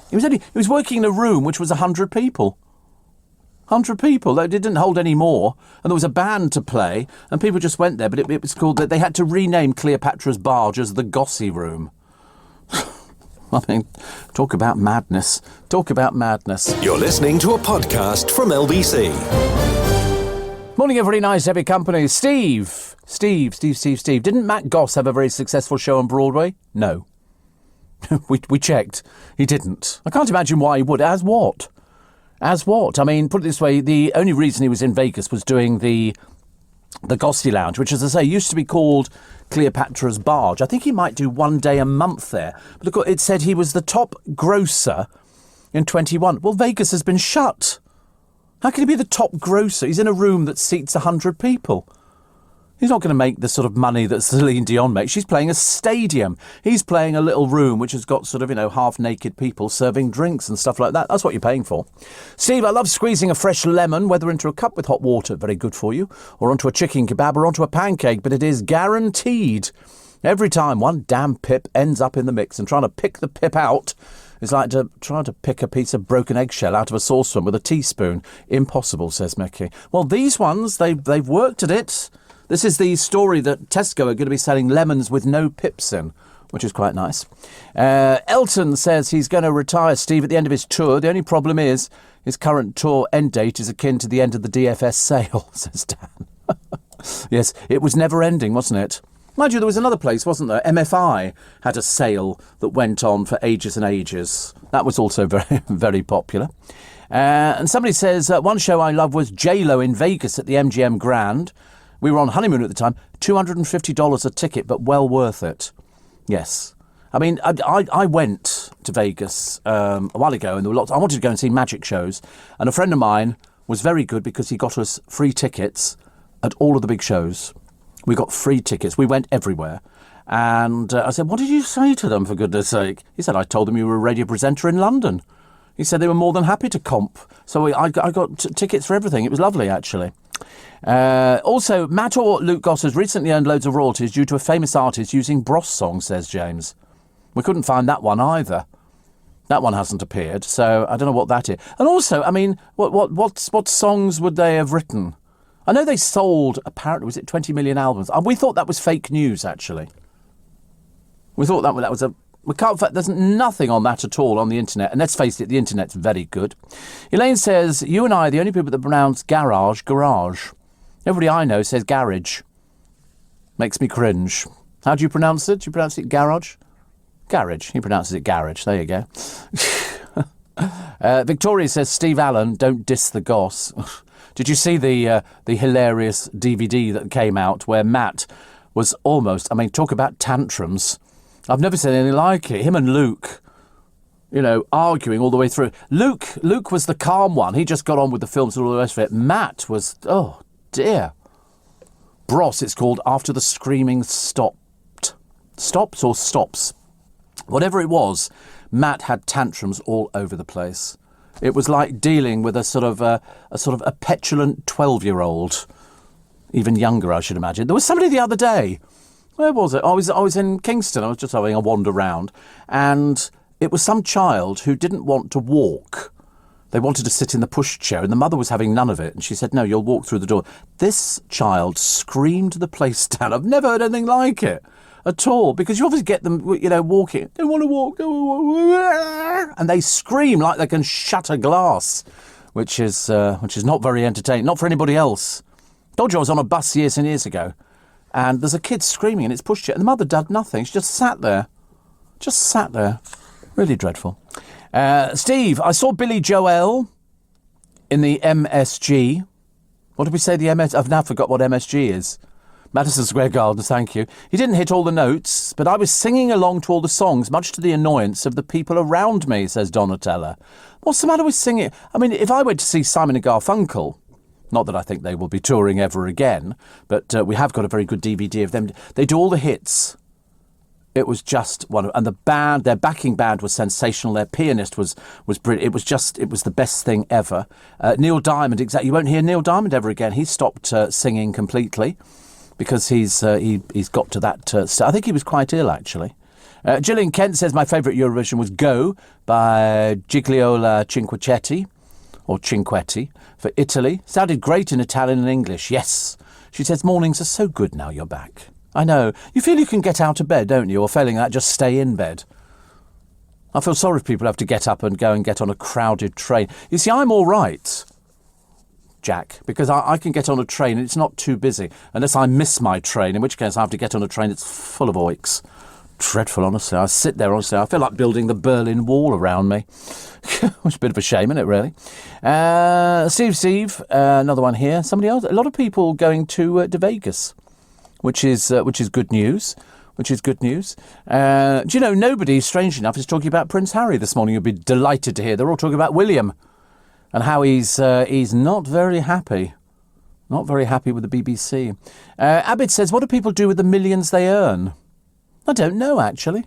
He was working in a room which was 100 people. 100 people. They didn't hold any more. And there was a band to play, and people just went there. But it was called, they had to rename Cleopatra's Barge as the Gossy Room. I mean, talk about madness. You're listening to a podcast from LBC. Morning, everybody. Nice to have your company. Steve. Didn't Matt Goss have a very successful show on Broadway? No. we checked. He didn't. I can't imagine why he would. As what? I mean, put it this way, the only reason he was in Vegas was doing the Gossy Lounge, which, as I say, used to be called Cleopatra's Barge. I think he might do one day a month there. But look, it said he was the top grosser in 21. Well, Vegas has been shut. How can he be the top grosser? He's in a room that seats 100 people. He's not going to make the sort of money that Celine Dion makes. She's playing a stadium. He's playing a little room which has got sort of, half-naked people serving drinks and stuff like that. That's what you're paying for. Steve, I love squeezing a fresh lemon, whether into a cup with hot water, very good for you, or onto a chicken kebab or onto a pancake, but it is guaranteed. Every time one damn pip ends up in the mix, and trying to pick the pip out is like trying to pick a piece of broken eggshell out of a saucepan with a teaspoon. Impossible, says Mickey. Well, these ones, they've worked at it. This is the story that Tesco are going to be selling lemons with no pips in, which is quite nice. Elton says he's going to retire, Steve, at the end of his tour. The only problem is his current tour end date is akin to the end of the DFS sale, says Dan. Yes, it was never ending, wasn't it? Mind you, there was another place, wasn't there? MFI had a sale that went on for ages and ages. That was also very, very popular. And somebody says, one show I love was J-Lo in Vegas at the MGM Grand. We were on honeymoon at the time. $250 a ticket, but well worth it. Yes. I mean, I went to Vegas a while ago, and there were lots. I wanted to go and see magic shows, and a friend of mine was very good because he got us free tickets at all of the big shows. We got free tickets. We went everywhere. And I said, what did you say to them, for goodness sake? He said, I told them you were a radio presenter in London. He said they were more than happy to comp. So I got tickets for everything. It was lovely, actually. Also, Matt or Luke Goss has recently earned loads of royalties due to a famous artist using Bros songs, says James. We couldn't find that one either. That one hasn't appeared, so I don't know what that is. And also, I mean, what songs would they have written? I know they sold, apparently, was it 20 million albums? We thought that was fake news, actually. We thought that was a... We can't. There's nothing on that at all on the internet. And let's face it, the internet's very good. Elaine says, you and I are the only people that pronounce garage. Everybody I know says garage. Makes me cringe. How do you pronounce it? Do you pronounce it garage? Garage. He pronounces it garage. There you go. Victoria says, Steve Allen, don't diss the Goss. Did you see the hilarious DVD that came out where Matt was almost, I mean, talk about tantrums. I've never seen anything like it. Him and Luke, arguing all the way through. Luke was the calm one. He just got on with the films and all the rest of it. Matt was, oh, dear. Bros, it's called, after the screaming stopped. Stops or stops? Whatever it was, Matt had tantrums all over the place. It was like dealing with a sort of a petulant 12-year-old. Even younger, I should imagine. There was somebody the other day. Where was it? I was in Kingston. I was just having a wander round, and it was some child who didn't want to walk. They wanted to sit in the pushchair, and the mother was having none of it. And she said, "No, you'll walk through the door." This child screamed the place down. I've never heard anything like it at all, because you obviously get them, walking. They want to walk, and they scream like they can shatter glass, which is not very entertaining. Not for anybody else. Told you I was on a bus years and years ago, and there's a kid screaming, and it's pushchair, and the mother did nothing. She just sat there. Really dreadful. Steve, I saw Billy Joel in the MSG. What did we say the MS... I've now forgot what MSG is. Madison Square Garden, thank you. He didn't hit all the notes, but I was singing along to all the songs, much to the annoyance of the people around me, says Donatella. What's the matter with singing? I mean, if I went to see Simon and Garfunkel, not that I think they will be touring ever again, but we have got a very good DVD of them. They do all the hits. It was just one, and the band, their backing band was sensational. Their pianist was brilliant. It was the best thing ever. Neil Diamond, exactly. You won't hear Neil Diamond ever again. He stopped singing completely because he's got to that. I think he was quite ill, actually. Gillian Kent says my favourite Eurovision was "Go" by Gigliola Cinquetti for Italy. Sounded great in Italian and English. Yes, she says mornings are so good now you're back. I know. You feel you can get out of bed, don't you? Or failing that, just stay in bed. I feel sorry if people have to get up and go and get on a crowded train. You see, I'm all right, Jack, because I can get on a train and it's not too busy, unless I miss my train, in which case I have to get on a train that's full of oiks. Dreadful, honestly. I sit there, honestly. I feel like building the Berlin Wall around me. It's a bit of a shame, isn't it, really? Steve, another one here. Somebody else. A lot of people going to Vegas. Which is good news. Do you know, nobody, strange enough, is talking about Prince Harry this morning. You'll be delighted to hear. They're all talking about William and how he's not very happy. Not very happy with the BBC. Abid says, what do people do with the millions they earn? I don't know, actually.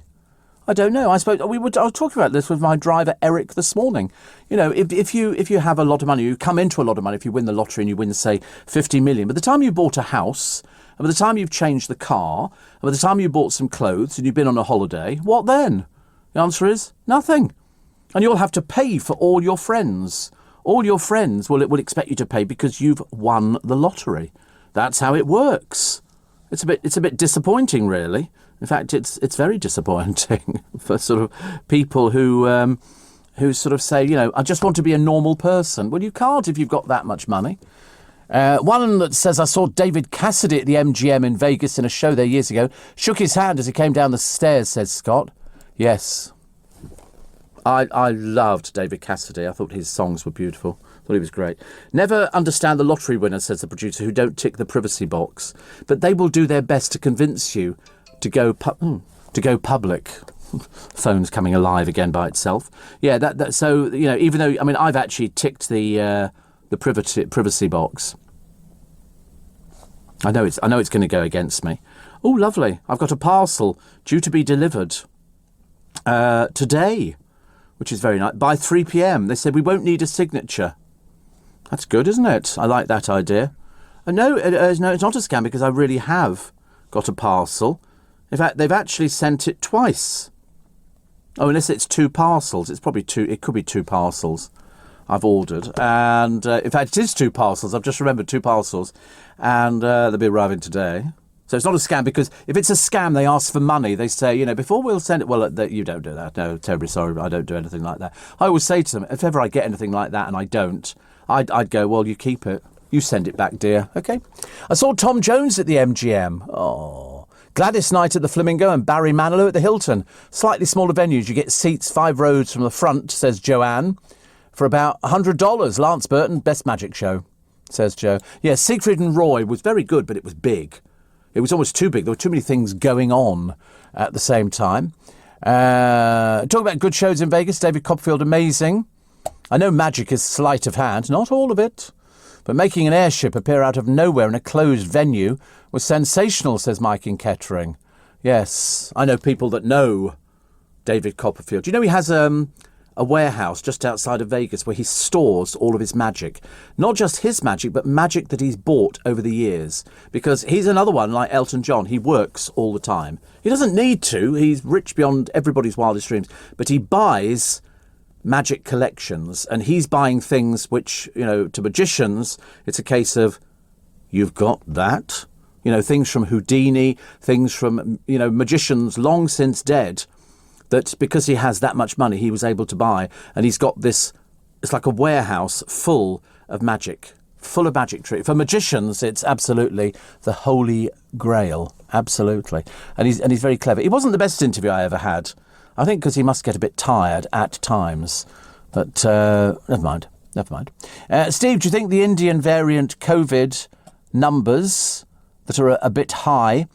I don't know. I was talking about this with my driver Eric this morning. You know, if you have a lot of money, you come into a lot of money. If you win the lottery and you win, say, 50 million, by the time you bought a house, and by the time you've changed the car, and by the time you bought some clothes and you've been on a holiday, what then? The answer is nothing. And you'll have to pay for all your friends. All your friends will expect you to pay because you've won the lottery. That's how it works. It's a bit disappointing, really. In fact, it's very disappointing for sort of people who sort of say, you know, I just want to be a normal person. Well, you can't if you've got that much money. One that says, I saw David Cassidy at the MGM in Vegas in a show there years ago. Shook his hand as he came down the stairs, says Scott. Yes. I loved David Cassidy. I thought his songs were beautiful. I thought he was great. Never understand the lottery winners, says the producer, who don't tick the privacy box. But they will do their best to convince you to go public. Phone's coming alive again by itself. Yeah, so, you know, even though, I mean, I've actually ticked the privacy box. I know it's going to go against me. Oh, lovely. I've got a parcel due to be delivered today, which is very nice. By 3 p.m. They said we won't need a signature. That's good, isn't it? I like that idea. No, it's not a scam because I really have got a parcel. In fact, they've actually sent it twice. Oh, unless it's 2 parcels. It's probably 2. It could be 2 parcels I've ordered. And in fact, it is 2 parcels. I've just remembered 2 parcels. And they'll be arriving today. So it's not a scam because if it's a scam, they ask for money. They say, you know, before we'll send it. Well, you don't do that. No, terribly sorry, but I don't do anything like that. I always say to them, if ever I get anything like that and I don't, I'd go, well, you keep it. You send it back, dear. OK. I saw Tom Jones at the MGM. Oh. Gladys Knight at the Flamingo and Barry Manilow at the Hilton. Slightly smaller venues. You get seats 5 rows from the front, says Joanne, for about $100. Lance Burton, best magic show, says Joe. Yeah, Siegfried and Roy was very good, but it was big. It was almost too big. There were too many things going on at the same time. Talk about good shows in Vegas. David Copperfield, amazing. I know magic is sleight of hand. Not all of it. But making an airship appear out of nowhere in a closed venue was sensational, says Mike in Kettering. Yes, I know people that know David Copperfield. Do you know he has a a warehouse just outside of Vegas where he stores all of his magic. Not just his magic, but magic that he's bought over the years. Because he's another one like Elton John. He works all the time. He doesn't need to. He's rich beyond everybody's wildest dreams. But he buys magic collections, and he's buying things which, to magicians, it's a case of, you've got that? Things from Houdini, things from, magicians long since dead, that because he has that much money, he was able to buy. And he's got this, it's like a warehouse full of magic tricks. For magicians, it's absolutely the holy grail. Absolutely. And he's very clever. He wasn't the best interview I ever had. I think because he must get a bit tired at times. But never mind. Steve, do you think the Indian variant COVID numbers that are a bit high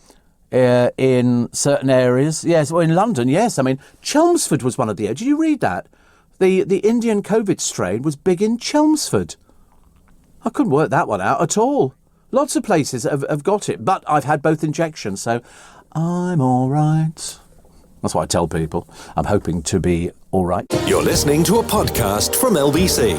in certain areas? Yes, well, in London, yes. I mean, Chelmsford was one of the areas. Did you read that? The Indian COVID strain was big in Chelmsford. I couldn't work that one out at all. Lots of places have got it, but I've had both injections, so I'm all right. That's what I tell people. I'm hoping to be all right. You're listening to a podcast from LBC.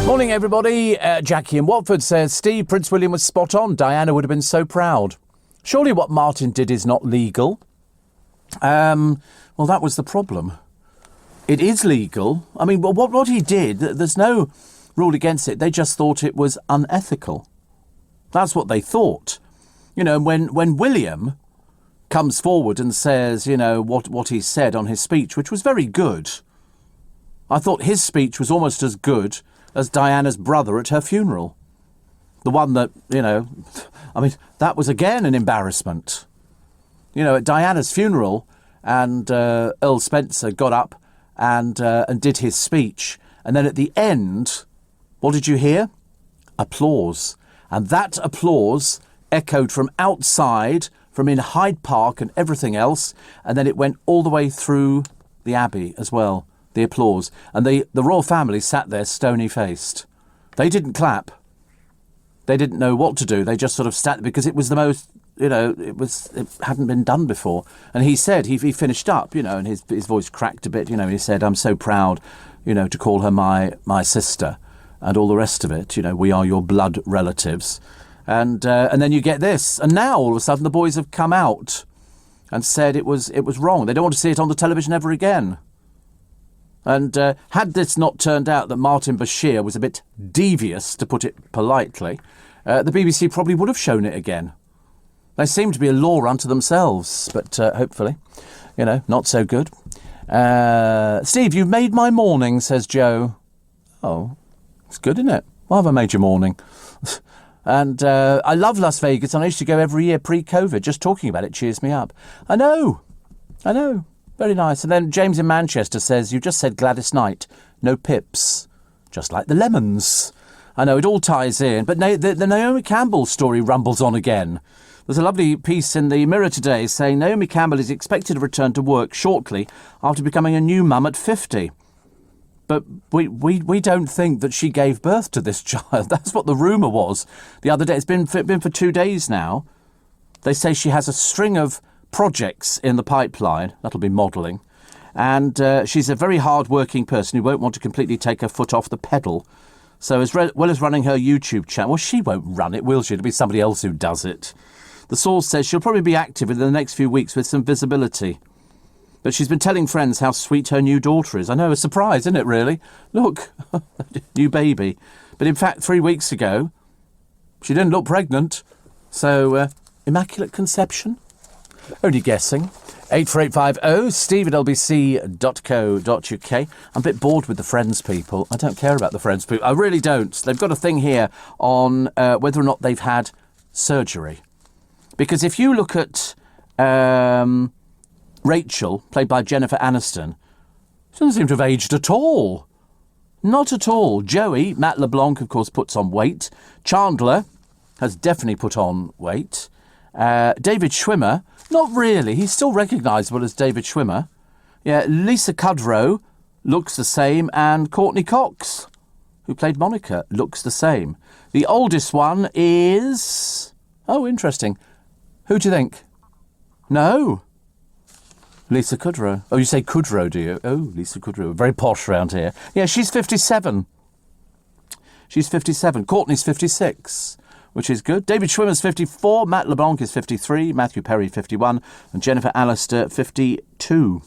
Morning, everybody. Jackie in Watford says, Steve, Prince William was spot on. Diana would have been so proud. Surely what Martin did is not legal. Well, that was the problem. It is legal. I mean, what he did, there's no rule against it. They just thought it was unethical. That's what they thought. When William comes forward and says, what he said on his speech, which was very good. I thought his speech was almost as good as Diana's brother at her funeral. The one that, that was again an embarrassment. At Diana's funeral, and Earl Spencer got up and did his speech. And then at the end, what did you hear? Applause. And that applause echoed from outside, from in Hyde Park and everything else, and then it went all the way through the Abbey as well, the applause. And the royal family sat there stony-faced. They didn't clap. They didn't know what to do. They just sort of sat there because it was the most, it hadn't been done before. And he said, he finished up, and his voice cracked a bit, he said, I'm so proud, to call her my sister and all the rest of it. We are your blood relatives. And then you get this. And now, all of a sudden, the boys have come out and said it was wrong. They don't want to see it on the television ever again. And had this not turned out that Martin Bashir was a bit devious, to put it politely, the BBC probably would have shown it again. They seem to be a law unto themselves, but hopefully, not so good. Steve, you've made my morning, says Joe. Oh, it's good, isn't it? Why have I made your morning? And I love Las Vegas, and I used to go every year pre-COVID. Just talking about it cheers me up. I know. Very nice. And then James in Manchester says, you just said Gladys Knight. No pips. Just like the lemons. I know, it all ties in. But the Naomi Campbell story rumbles on again. There's a lovely piece in the Mirror today saying Naomi Campbell is expected to return to work shortly after becoming a new mum at 50. But we don't think that she gave birth to this child. That's what the rumour was the other day. It's been for 2 days now. They say she has a string of projects in the pipeline. That'll be modelling. And she's a very hard-working person who won't want to completely take her foot off the pedal. So as well as running her YouTube channel, well, she won't run it, will she? It'll be somebody else who does it. The source says she'll probably be active in the next few weeks with some visibility. But she's been telling friends how sweet her new daughter is. I know, a surprise, isn't it, really? Look, new baby. But in fact, 3 weeks ago, she didn't look pregnant. So, immaculate conception? Only guessing. 84850 steve@lbc.co.uk. I'm a bit bored with the Friends people. I don't care about the Friends people. I really don't. They've got a thing here on whether or not they've had surgery. Because if you look at Rachel, played by Jennifer Aniston, she doesn't seem to have aged at all. Not at all. Joey, Matt LeBlanc, of course, puts on weight. Chandler has definitely put on weight. David Schwimmer, not really. He's still recognisable as David Schwimmer. Yeah, Lisa Kudrow looks the same, and Courtney Cox, who played Monica, looks the same. The oldest one is... Oh, interesting. Who do you think? No. Lisa Kudrow. Oh, you say Kudrow, do you? Oh, Lisa Kudrow. Very posh round here. Yeah, she's 57. She's 57. Courtney's 56, which is good. David Schwimmer's 54. Matt LeBlanc is 53. Matthew Perry, 51. And Jennifer Allister, 52.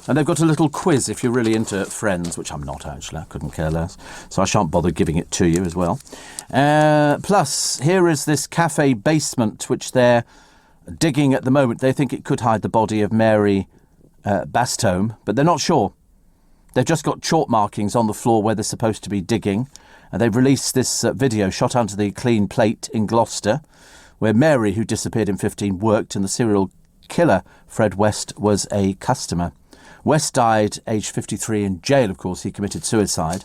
And they've got a little quiz if you're really into Friends, which I'm not, actually. I couldn't care less. So I shan't bother giving it to you as well. Plus, here is this cafe basement, which they're digging at the moment. They think it could hide the body of Mary Bastome, but they're not sure. They've just got chalk markings on the floor where they're supposed to be digging. And they've released this video shot under the clean plate in Gloucester, where Mary, who disappeared in 15, worked, and the serial killer, Fred West, was a customer. West died aged 53 in jail, of course. He committed suicide.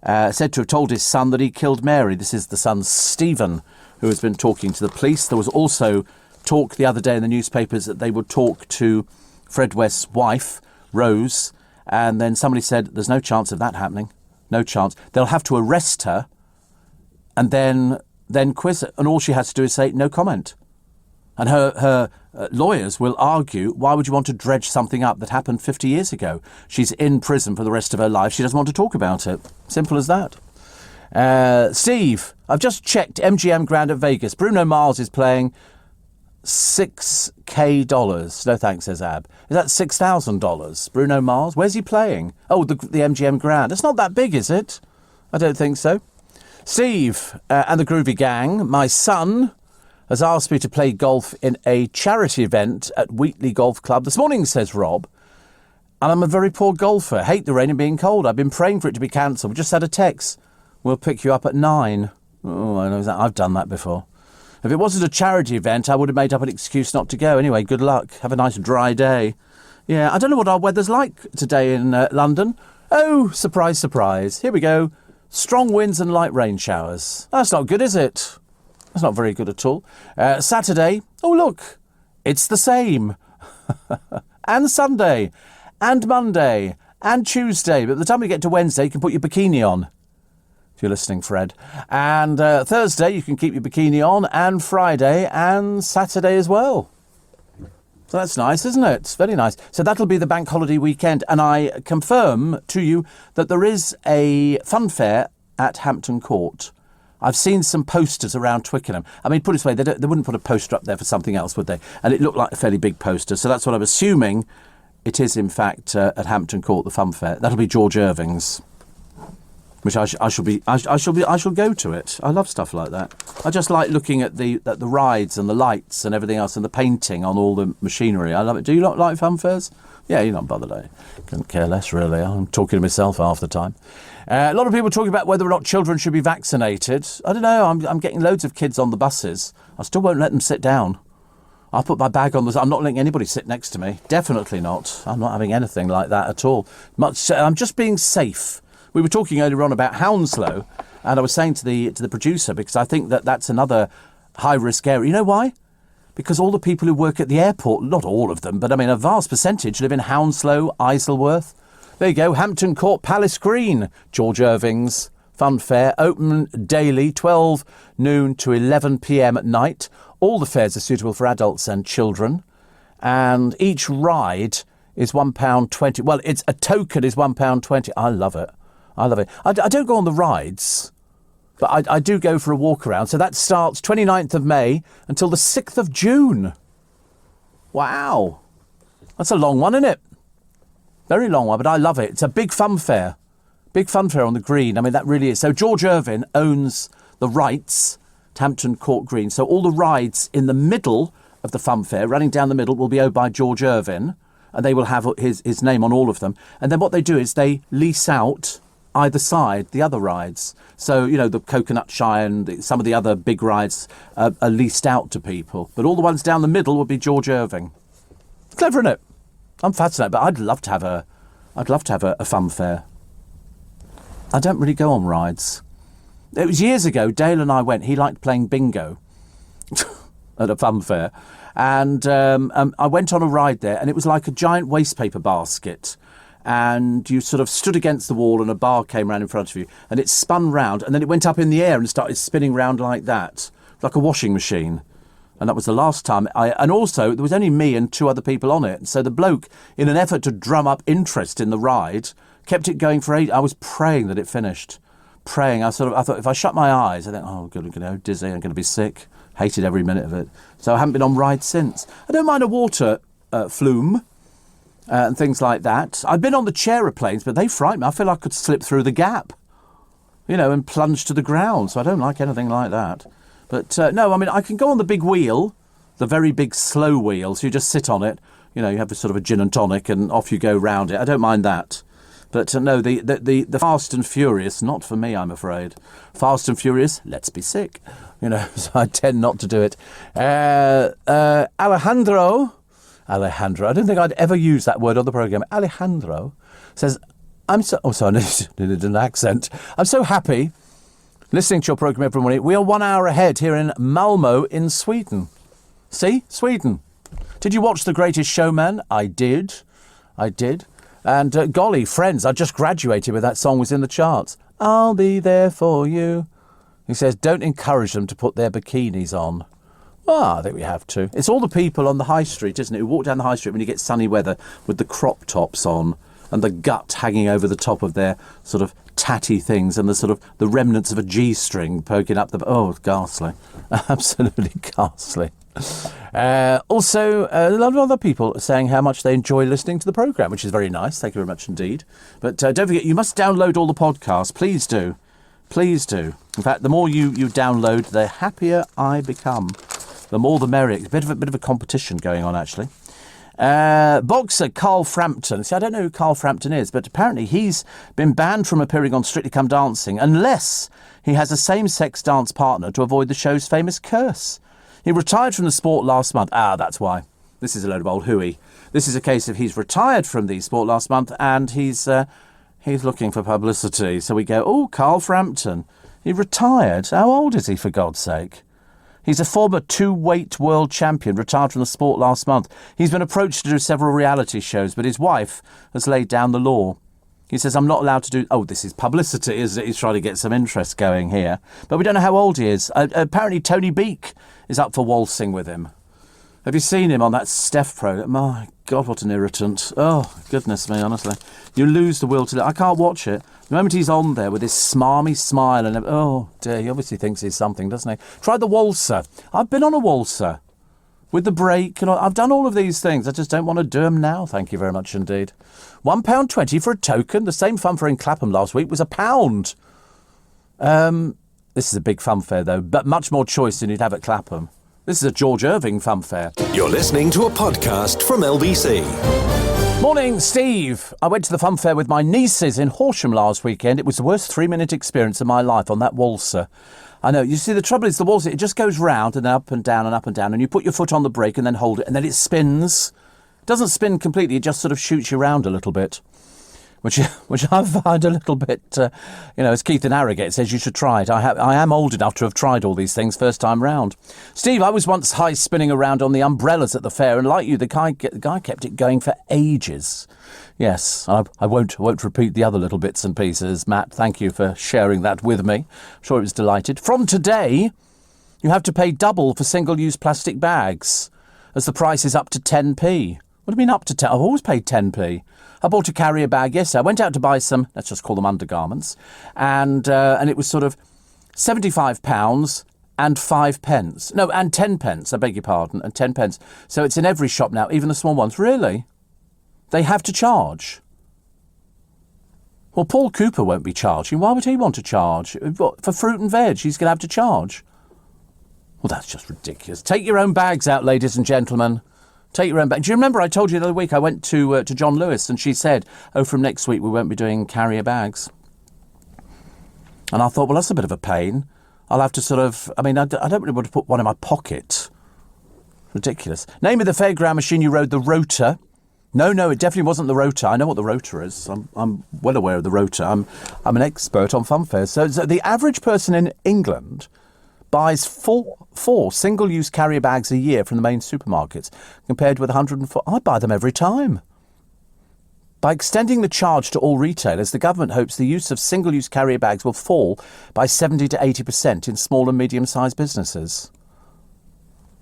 Said to have told his son that he killed Mary. This is the son, Stephen, who has been talking to the police. There was also talk the other day in the newspapers that they would talk to Fred West's wife, Rose, and then somebody said there's no chance of that happening. No chance. They'll have to arrest her and then quiz her. And all she has to do is say no comment. And her lawyers will argue, why would you want to dredge something up that happened 50 years ago? She's in prison for the rest of her life. She doesn't want to talk about it. Simple as that. Steve, I've just checked MGM Grand at Vegas. Bruno Mars is playing $6,000. No thanks, says Ab. Is that $6,000? Bruno Mars? Where's he playing? Oh, the MGM Grand. It's not that big, is it? I don't think so. Steve and the Groovy Gang, my son has asked me to play golf in a charity event at Wheatley Golf Club this morning, says Rob. And I'm a very poor golfer. Hate the rain and being cold. I've been praying for it to be cancelled. We just had a text. We'll pick you up at 9. Oh, I know that. I've done that before. If it wasn't a charity event, I would have made up an excuse not to go. Anyway, good luck. Have a nice dry day. Yeah, I don't know what our weather's like today in London. Oh, surprise, surprise. Here we go. Strong winds and light rain showers. That's not good, is it? That's not very good at all. Saturday, oh look, it's the same. And Sunday, and Monday, and Tuesday. But by the time we get to Wednesday, you can put your bikini on. If you're listening, Fred. And Thursday, you can keep your bikini on, and Friday, and Saturday as well. So that's nice, isn't it? It's very nice. So that'll be the bank holiday weekend. And I confirm to you that there is a fun fair at Hampton Court. I've seen some posters around Twickenham. I mean, put it this way, they wouldn't put a poster up there for something else, would they? And it looked like a fairly big poster. So that's what I'm assuming it is, in fact, at Hampton Court, the fun fair. That'll be George Irving's, which I shall go to it. I love stuff like that. I just like looking at the rides and the lights and everything else and the painting on all the machinery. I love it. Do you not like fun fairs? Yeah, you're not bothered, eh? Couldn't care less, really. I'm talking to myself half the time. A lot of people talking about whether or not children should be vaccinated. I don't know. I'm getting loads of kids on the buses. I still won't let them sit down. I'll put my bag on the... I'm not letting anybody sit next to me. Definitely not. I'm not having anything like that at all. I'm just being safe. We were talking earlier on about Hounslow, and I was saying to the producer, because I think that's another high-risk area. You know why? Because all the people who work at the airport, not all of them, but I mean a vast percentage live in Hounslow, Isleworth. There you go, Hampton Court, Palace Green, George Irving's fun fair, open daily, 12 noon to 11 p.m. at night. All the fares are suitable for adults and children, and each ride is £1.20. Well, it's a token is £1.20. I love it. I love it. I don't go on the rides, but I do go for a walk around. So that starts 29th of May until the 6th of June. Wow. That's a long one, isn't it? Very long one, but I love it. It's a big fun fair. Big fun fair on the green. I mean, that really is. So George Irving owns the rights at Hampton Court Green. So all the rides in the middle of the fun fair, running down the middle, will be owned by George Irving. And they will have his name on all of them. And then what they do is they lease out either side the other rides. So, you know, the Coconut Shy and some of the other big rides are leased out to people. But all the ones down the middle will be George Irving. Clever, isn't it? I'm fascinated, but I'd love to have a fun fair. I don't really go on rides. It was years ago, Dale and I went. He liked playing bingo at a fun fair. And I went on a ride there, and it was like a giant waste paper basket. And you sort of stood against the wall and a bar came round in front of you, and it spun round, and then it went up in the air and started spinning round like that, like a washing machine. And that was the last time. And also, there was only me and 2 other people on it. So the bloke, in an effort to drum up interest in the ride, kept it going for 8. I was praying that it finished. Praying. I thought, if I shut my eyes, I think, oh, I'm going to go dizzy, I'm going to be sick. Hated every minute of it. So I haven't been on rides since. I don't mind a water flume and things like that. I've been on the chair-a-planes, but they frighten me. I feel like I could slip through the gap, and plunge to the ground. So I don't like anything like that. But no, I mean, I can go on the big wheel, the very big slow wheel. So you just sit on it. You have a sort of a gin and tonic and off you go round it. I don't mind that. But no, the Fast and Furious, not for me, I'm afraid. Fast and Furious, let's be sick. So I tend not to do it. Alejandro, I don't think I'd ever use that word on the programme. Alejandro says, I needed an accent. I'm so happy listening to your programme every morning. We are 1 hour ahead here in Malmö in Sweden. See? Sweden. Did you watch The Greatest Showman? I did. And golly, Friends, I just graduated with that song, was in the charts. I'll be there for you. He says, don't encourage them to put their bikinis on. Well, I think we have to. It's all the people on the high street, isn't it, who walk down the high street when you get sunny weather with the crop tops on and the gut hanging over the top of their sort of tatty things and the remnants of a G-string poking up the... Oh, ghastly. Absolutely ghastly. Also, a lot of other people saying how much they enjoy listening to the programme, which is very nice. Thank you very much indeed. But don't forget, you must download all the podcasts. Please do. Please do. In fact, the more you download, the happier I become. The more the merrier. It's a bit of a competition going on, actually. Boxer Carl Frampton. See, I don't know who Carl Frampton is, but apparently he's been banned from appearing on Strictly Come Dancing unless he has a same-sex dance partner to avoid the show's famous curse. He retired from the sport last month. That's why. This is a load of old hooey. This is a case of he's retired from the sport last month and he's looking for publicity. So we go, oh, Carl Frampton. He retired. How old is he, for God's sake? He's a former 2-weight world champion, retired from the sport last month. He's been approached to do several reality shows, but his wife has laid down the law. He says, I'm not allowed to do... Oh, this is publicity, isn't it? He's trying to get some interest going here. But we don't know how old he is. Apparently, Tony Beak is up for waltzing with him. Have you seen him on that Steph program? My God, what an irritant. Oh, goodness me, honestly. You lose the will to live. I can't watch it. The moment he's on there with his smarmy smile and... Oh, dear, he obviously thinks he's something, doesn't he? Try the waltzer. I've been on a waltzer. With the break, and I've done all of these things. I just don't want to do them now. Thank you very much indeed. £1.20 for a token. The same fun fair in Clapham last week was £1. This is a big fun fair, though, but much more choice than you'd have at Clapham. This is a George Irving fun fair. You're listening to a podcast from LBC. Morning, Steve. I went to the fun fair with my nieces in Horsham last weekend. It was the worst 3-minute experience of my life on that waltzer. I know. You see, the trouble is the waltzer, it just goes round and up and down and up and down, and you put your foot on the brake and then hold it, and then it spins. It doesn't spin completely, it just sort of shoots you round a little bit, which I find a little bit, as Keith and Harrogate says, you should try it. I am old enough to have tried all these things first time round. Steve, I was once high spinning around on the umbrellas at the fair, and like you, the guy kept it going for ages. Yes, I won't repeat the other little bits and pieces. Matt, thank you for sharing that with me. I'm sure it was delighted. From today, you have to pay double for single-use plastic bags, as the price is up to 10p. What do you mean up to 10? I've always paid 10p. I bought a carrier bag yesterday. I went out to buy some, let's just call them undergarments, and it was sort of £75 and 5 pence. No, and 10 pence, I beg your pardon, and 10 pence. So it's in every shop now, even the small ones. Really? They have to charge. Well, Paul Cooper won't be charging. Why would he want to charge? What, for fruit and veg, he's going to have to charge. Well, that's just ridiculous. Take your own bags out, ladies and gentlemen. Take your own bag. Do you remember I told you the other week I went to John Lewis and she said, from next week we won't be doing carrier bags. And I thought, well, that's a bit of a pain. I'll have to I don't really want to put one in my pocket. Ridiculous. Name of the fairground machine you rode, the rotor. No, it definitely wasn't the rotor. I know what the rotor is. I'm well aware of the rotor. I'm an expert on fun fairs. So the average person in England buys four single-use carrier bags a year from the main supermarkets, compared with 104. I buy them every time. By extending the charge to all retailers, the government hopes the use of single-use carrier bags will fall by 70 to 80% in small and medium-sized businesses.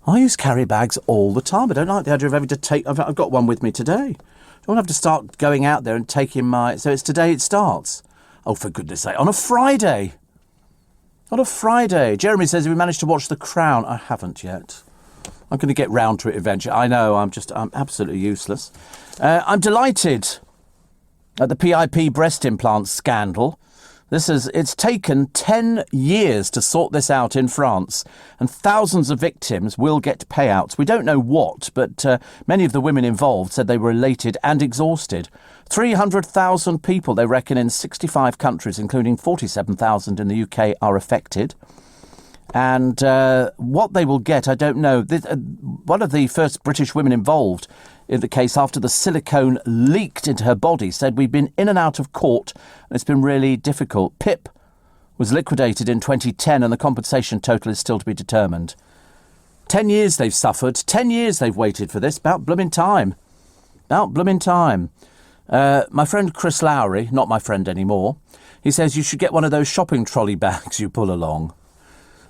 I use carry bags all the time. I don't like the idea of having to take... I've got one with me today. I don't have to start going out there and taking my... So it's today it starts. Oh, for goodness sake. On a Friday. On a Friday. Jeremy says, have we managed to watch The Crown? I haven't yet. I'm going to get round to it eventually. I know, I'm absolutely useless. I'm delighted at the PIP breast implant scandal. It's taken 10 years to sort this out in France, and thousands of victims will get payouts. We don't know what, but many of the women involved said they were elated and exhausted. 300,000 people, they reckon, in 65 countries, including 47,000 in the UK, are affected. And what they will get, I don't know. One of the first British women involved in the case, after the silicone leaked into her body, said, we've been in and out of court and it's been really difficult. PIP was liquidated in 2010 and the compensation total is still to be determined. 10 years they've suffered. 10 years they've waited for this. About blooming time. About blooming time. My friend Chris Lowry, not my friend anymore, he says you should get one of those shopping trolley bags you pull along.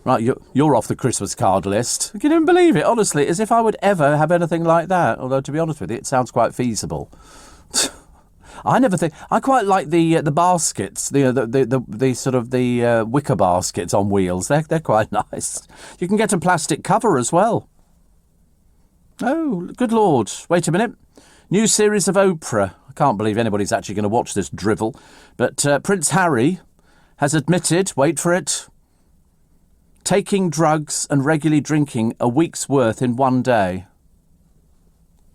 Right, you're off the Christmas card list. Can you even believe it? Honestly, as if I would ever have anything like that. Although, to be honest with you, it sounds quite feasible. I never think... I quite like the baskets, the sort of the wicker baskets on wheels. They're quite nice. You can get a plastic cover as well. Oh, good Lord. Wait a minute. New series of Oprah. I can't believe anybody's actually going to watch this drivel. But Prince Harry has admitted, wait for it, taking drugs and regularly drinking a week's worth in one day.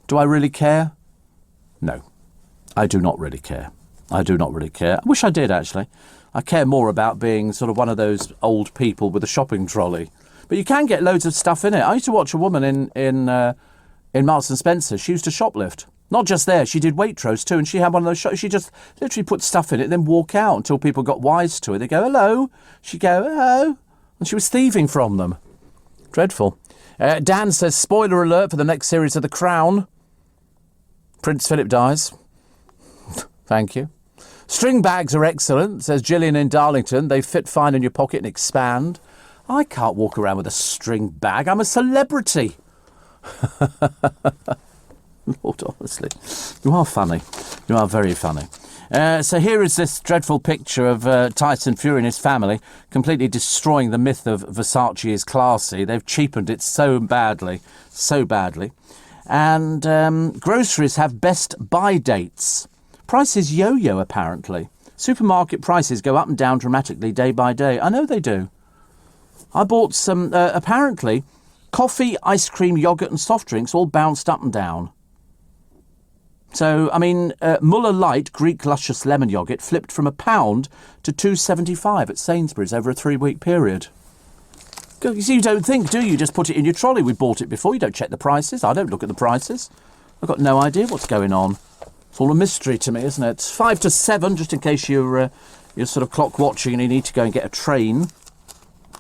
Do I really care? No, I do not really care. I do not really care. I wish I did, actually. I care more about being sort of one of those old people with a shopping trolley. But you can get loads of stuff in it. I used to watch a woman in Marks and Spencer. She used to shoplift. Not just there, she did Waitrose too, and she had one of those shops. She just literally put stuff in it, then walk out until people got wise to it. They go, hello. She'd go, hello. And she was thieving from them. Dreadful. Dan says, spoiler alert for the next series of The Crown. Prince Philip dies. Thank you. String bags are excellent, says Gillian in Darlington. They fit fine in your pocket and expand. I can't walk around with a string bag. I'm a celebrity. Lord, honestly. You are funny. You are very funny. So here is this dreadful picture of Tyson Fury and his family completely destroying the myth of Versace is classy. They've cheapened it so badly, so badly. And groceries have best buy dates. Prices yo-yo, apparently. Supermarket prices go up and down dramatically day by day. I know they do. I bought some, apparently, coffee, ice cream, yoghurt and soft drinks all bounced up and down. So, I mean, Muller Light Greek luscious lemon yoghurt flipped from £1 to £2.75 at Sainsbury's over a 3-week period. You see, you don't think, do you? You just put it in your trolley. We bought it before. You don't check the prices. I don't look at the prices. I've got no idea what's going on. It's all a mystery to me, isn't it? 5 to 7, just in case you're sort of clock watching and you need to go and get a train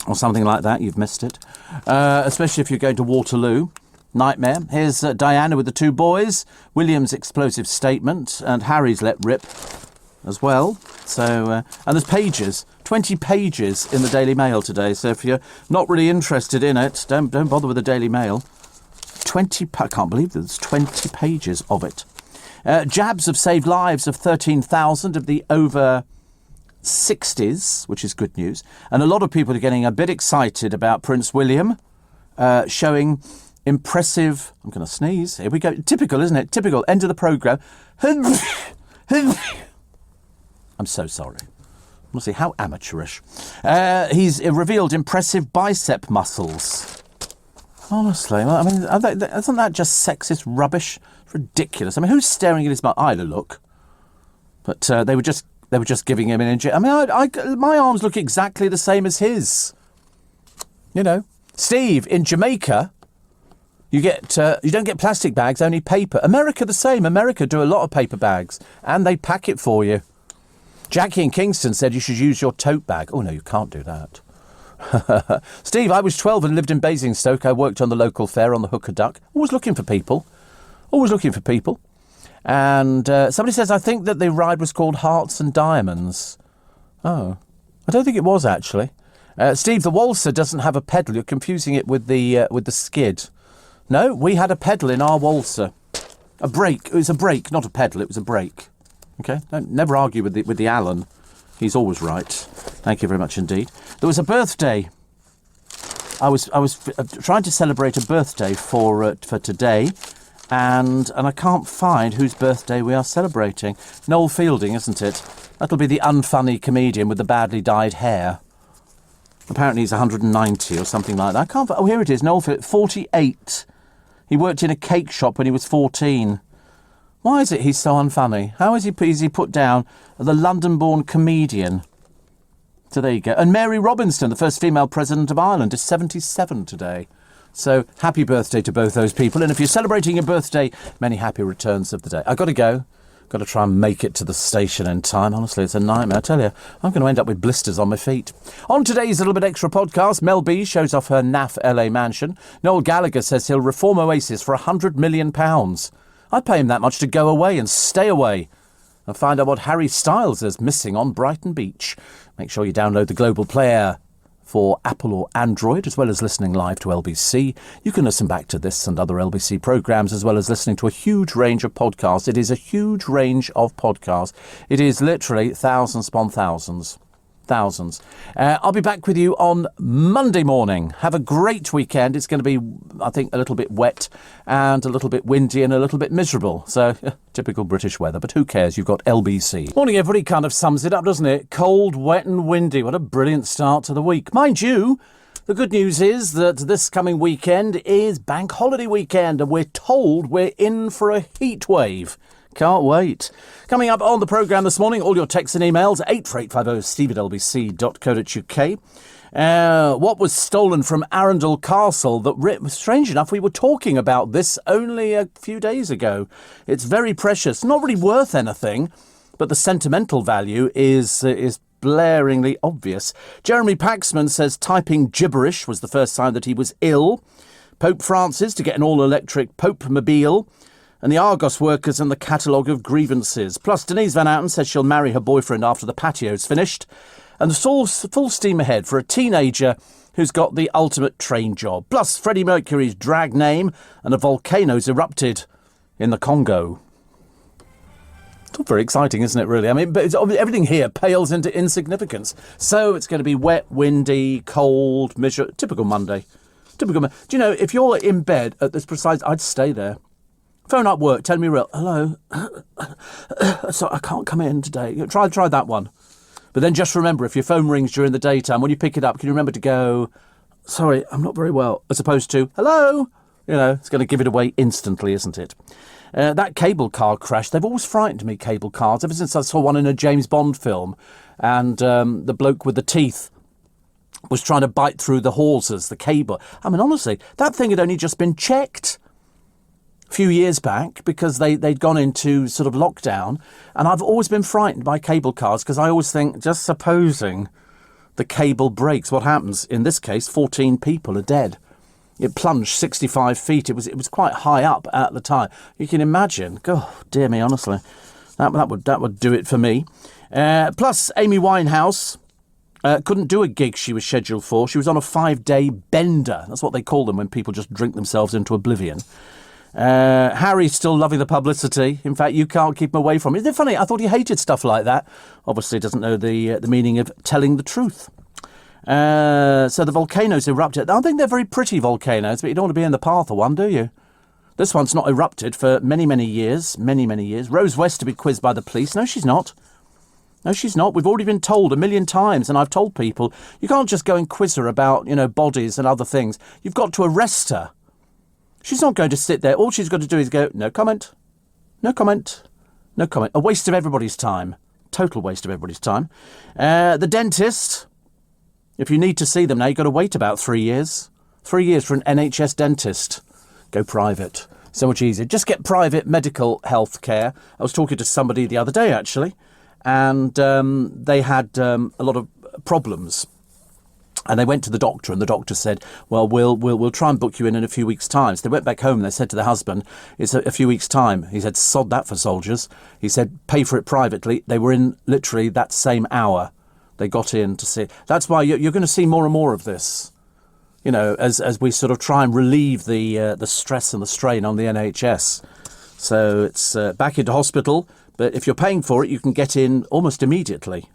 or something like that. You've missed it. Especially if you're going to Waterloo. Nightmare. Here's Diana with the 2 boys, William's explosive statement, and Harry's let rip as well. So, and there's pages, 20 pages in the Daily Mail today. So if you're not really interested in it, don't bother with the Daily Mail. I can't believe there's 20 pages of it. Jabs have saved lives of 13,000 of the over 60s, which is good news. And a lot of people are getting a bit excited about Prince William showing impressive... I'm going to sneeze. Here we go. Typical, isn't it? Typical. End of the programme. I'm so sorry. Honestly, how amateurish. He's revealed impressive bicep muscles. Honestly, I mean, isn't that just sexist rubbish? It's ridiculous. I mean, who's staring at his... I had a look. But they were just giving him an injury. I mean, my arms look exactly the same as his. You know. Steve, in Jamaica... You don't get plastic bags, only paper. America the same. America do a lot of paper bags, and they pack it for you. Jackie in Kingston said you should use your tote bag. Oh no, you can't do that. Steve, I was 12 and lived in Basingstoke. I worked on the local fair on the Hooker Duck. Always looking for people. Always looking for people. And somebody says, I think that the ride was called Hearts and Diamonds. Oh, I don't think it was actually. Steve, the Walser doesn't have a pedal. You're confusing it with the skid. No, we had a pedal in our Walser. A brake. It was a brake, not a pedal. It was a brake. Okay? Don't never argue with the Alan. He's always right. Thank you very much indeed. There was a birthday. I was trying to celebrate a birthday for today, and I can't find whose birthday we are celebrating. Noel Fielding, isn't it? That'll be the unfunny comedian with the badly dyed hair. Apparently he's 190 or something like that. I can't. Oh, here it is. Noel Fielding, 48. He worked in a cake shop when he was 14. Why is it he's so unfunny? How is he put down the London-born comedian? So there you go. And Mary Robinson, the first female president of Ireland, is 77 today. So happy birthday to both those people. And if you're celebrating your birthday, many happy returns of the day. I've got to go. Got to try and make it to the station in time. Honestly, it's a nightmare. I tell you, I'm going to end up with blisters on my feet. On today's Little Bit Extra podcast, Mel B shows off her naff LA mansion. Noel Gallagher says he'll reform Oasis for £100 million. I'd pay him that much to go away and stay away. And find out what Harry Styles is missing on Brighton Beach. Make sure you download the Global Player for Apple or Android, as well as listening live to LBC. You can listen back to this and other LBC programmes, as well as listening to a huge range of podcasts. It is a huge range of podcasts. It is literally thousands upon thousands. Thousands. I'll be back with you on Monday morning. Have a great weekend. It's going to be, I think, a little bit wet and a little bit windy and a little bit miserable. So, typical British weather, but who cares? You've got LBC. Morning, everybody kind of sums it up, doesn't it? Cold, wet and windy. What a brilliant start to the week. Mind you, the good news is that this coming weekend is Bank Holiday weekend, and we're told we're in for a heat wave. Can't wait. Coming up on the programme this morning, all your texts and emails, 84850 steve@lbc.co.uk. What was stolen from Arundel Castle that, strange enough, we were talking about this only a few days ago. It's very precious, not really worth anything, but the sentimental value is blaringly obvious. Jeremy Paxman says typing gibberish was the first sign that he was ill. Pope Francis to get an all-electric Pope-mobile. And the Argos workers and the catalogue of grievances. Plus, Denise Van Outen says she'll marry her boyfriend after the patio's finished. And full steam ahead for a teenager who's got the ultimate train job. Plus, Freddie Mercury's drag name and a volcano's erupted in the Congo. It's all very exciting, isn't it, really? I mean, but everything here pales into insignificance. So it's going to be wet, windy, cold, miserable. Typical Monday. Do you know, if you're in bed at this precise... I'd stay there. Phone up work, tell me real. Hello. So I can't come in today. Try that one. But then just remember, if your phone rings during the daytime, when you pick it up, can you remember to go, sorry, I'm not very well, as opposed to, hello? You know, it's going to give it away instantly, isn't it? That cable car crash, they've always frightened me, cable cars, ever since I saw one in a James Bond film. And the bloke with the teeth was trying to bite through the hawsers, the cable. I mean, honestly, that thing had only just been checked a few years back because they'd gone into sort of lockdown, and I've always been frightened by cable cars because I always think, just supposing the cable breaks, what happens? In this case, 14 people are dead. It plunged 65 feet. It was quite high up at the time. You can imagine. God, dear me, honestly, that would do it for me. Plus, Amy Winehouse couldn't do a gig she was scheduled for. She was on a 5-day bender. That's what they call them when people just drink themselves into oblivion. Harry's still loving the publicity. In fact, you can't keep him away from it. Isn't it funny? I thought he hated stuff like that. Obviously, doesn't know the meaning of telling the truth. So the volcanoes erupted. I think they're very pretty volcanoes, but you don't want to be in the path of one, do you? This one's not erupted for many, many years. Many, many years. Rose West to be quizzed by the police. No, she's not. No, she's not. We've already been told 1,000,000 times, and I've told people, you can't just go and quiz her about, bodies and other things. You've got to arrest her. She's not going to sit there. All she's got to do is go, no comment, no comment, no comment. A waste of everybody's time. Total waste of everybody's time. The dentist, if you need to see them now, you've got to wait about 3 years. 3 years for an NHS dentist. Go private. So much easier. Just get private medical health care. I was talking to somebody the other day, actually, and they had a lot of problems. And they went to the doctor, and the doctor said, well, we'll try and book you in a few weeks' time. So they went back home and they said to the husband, it's a few weeks' time. He said, sod that for soldiers. He said, pay for it privately. They were in literally that same hour. They got in to see. That's why you're going to see more and more of this. You know, as we sort of try and relieve the stress and the strain on the NHS. So it's back into hospital, but if you're paying for it, you can get in almost immediately.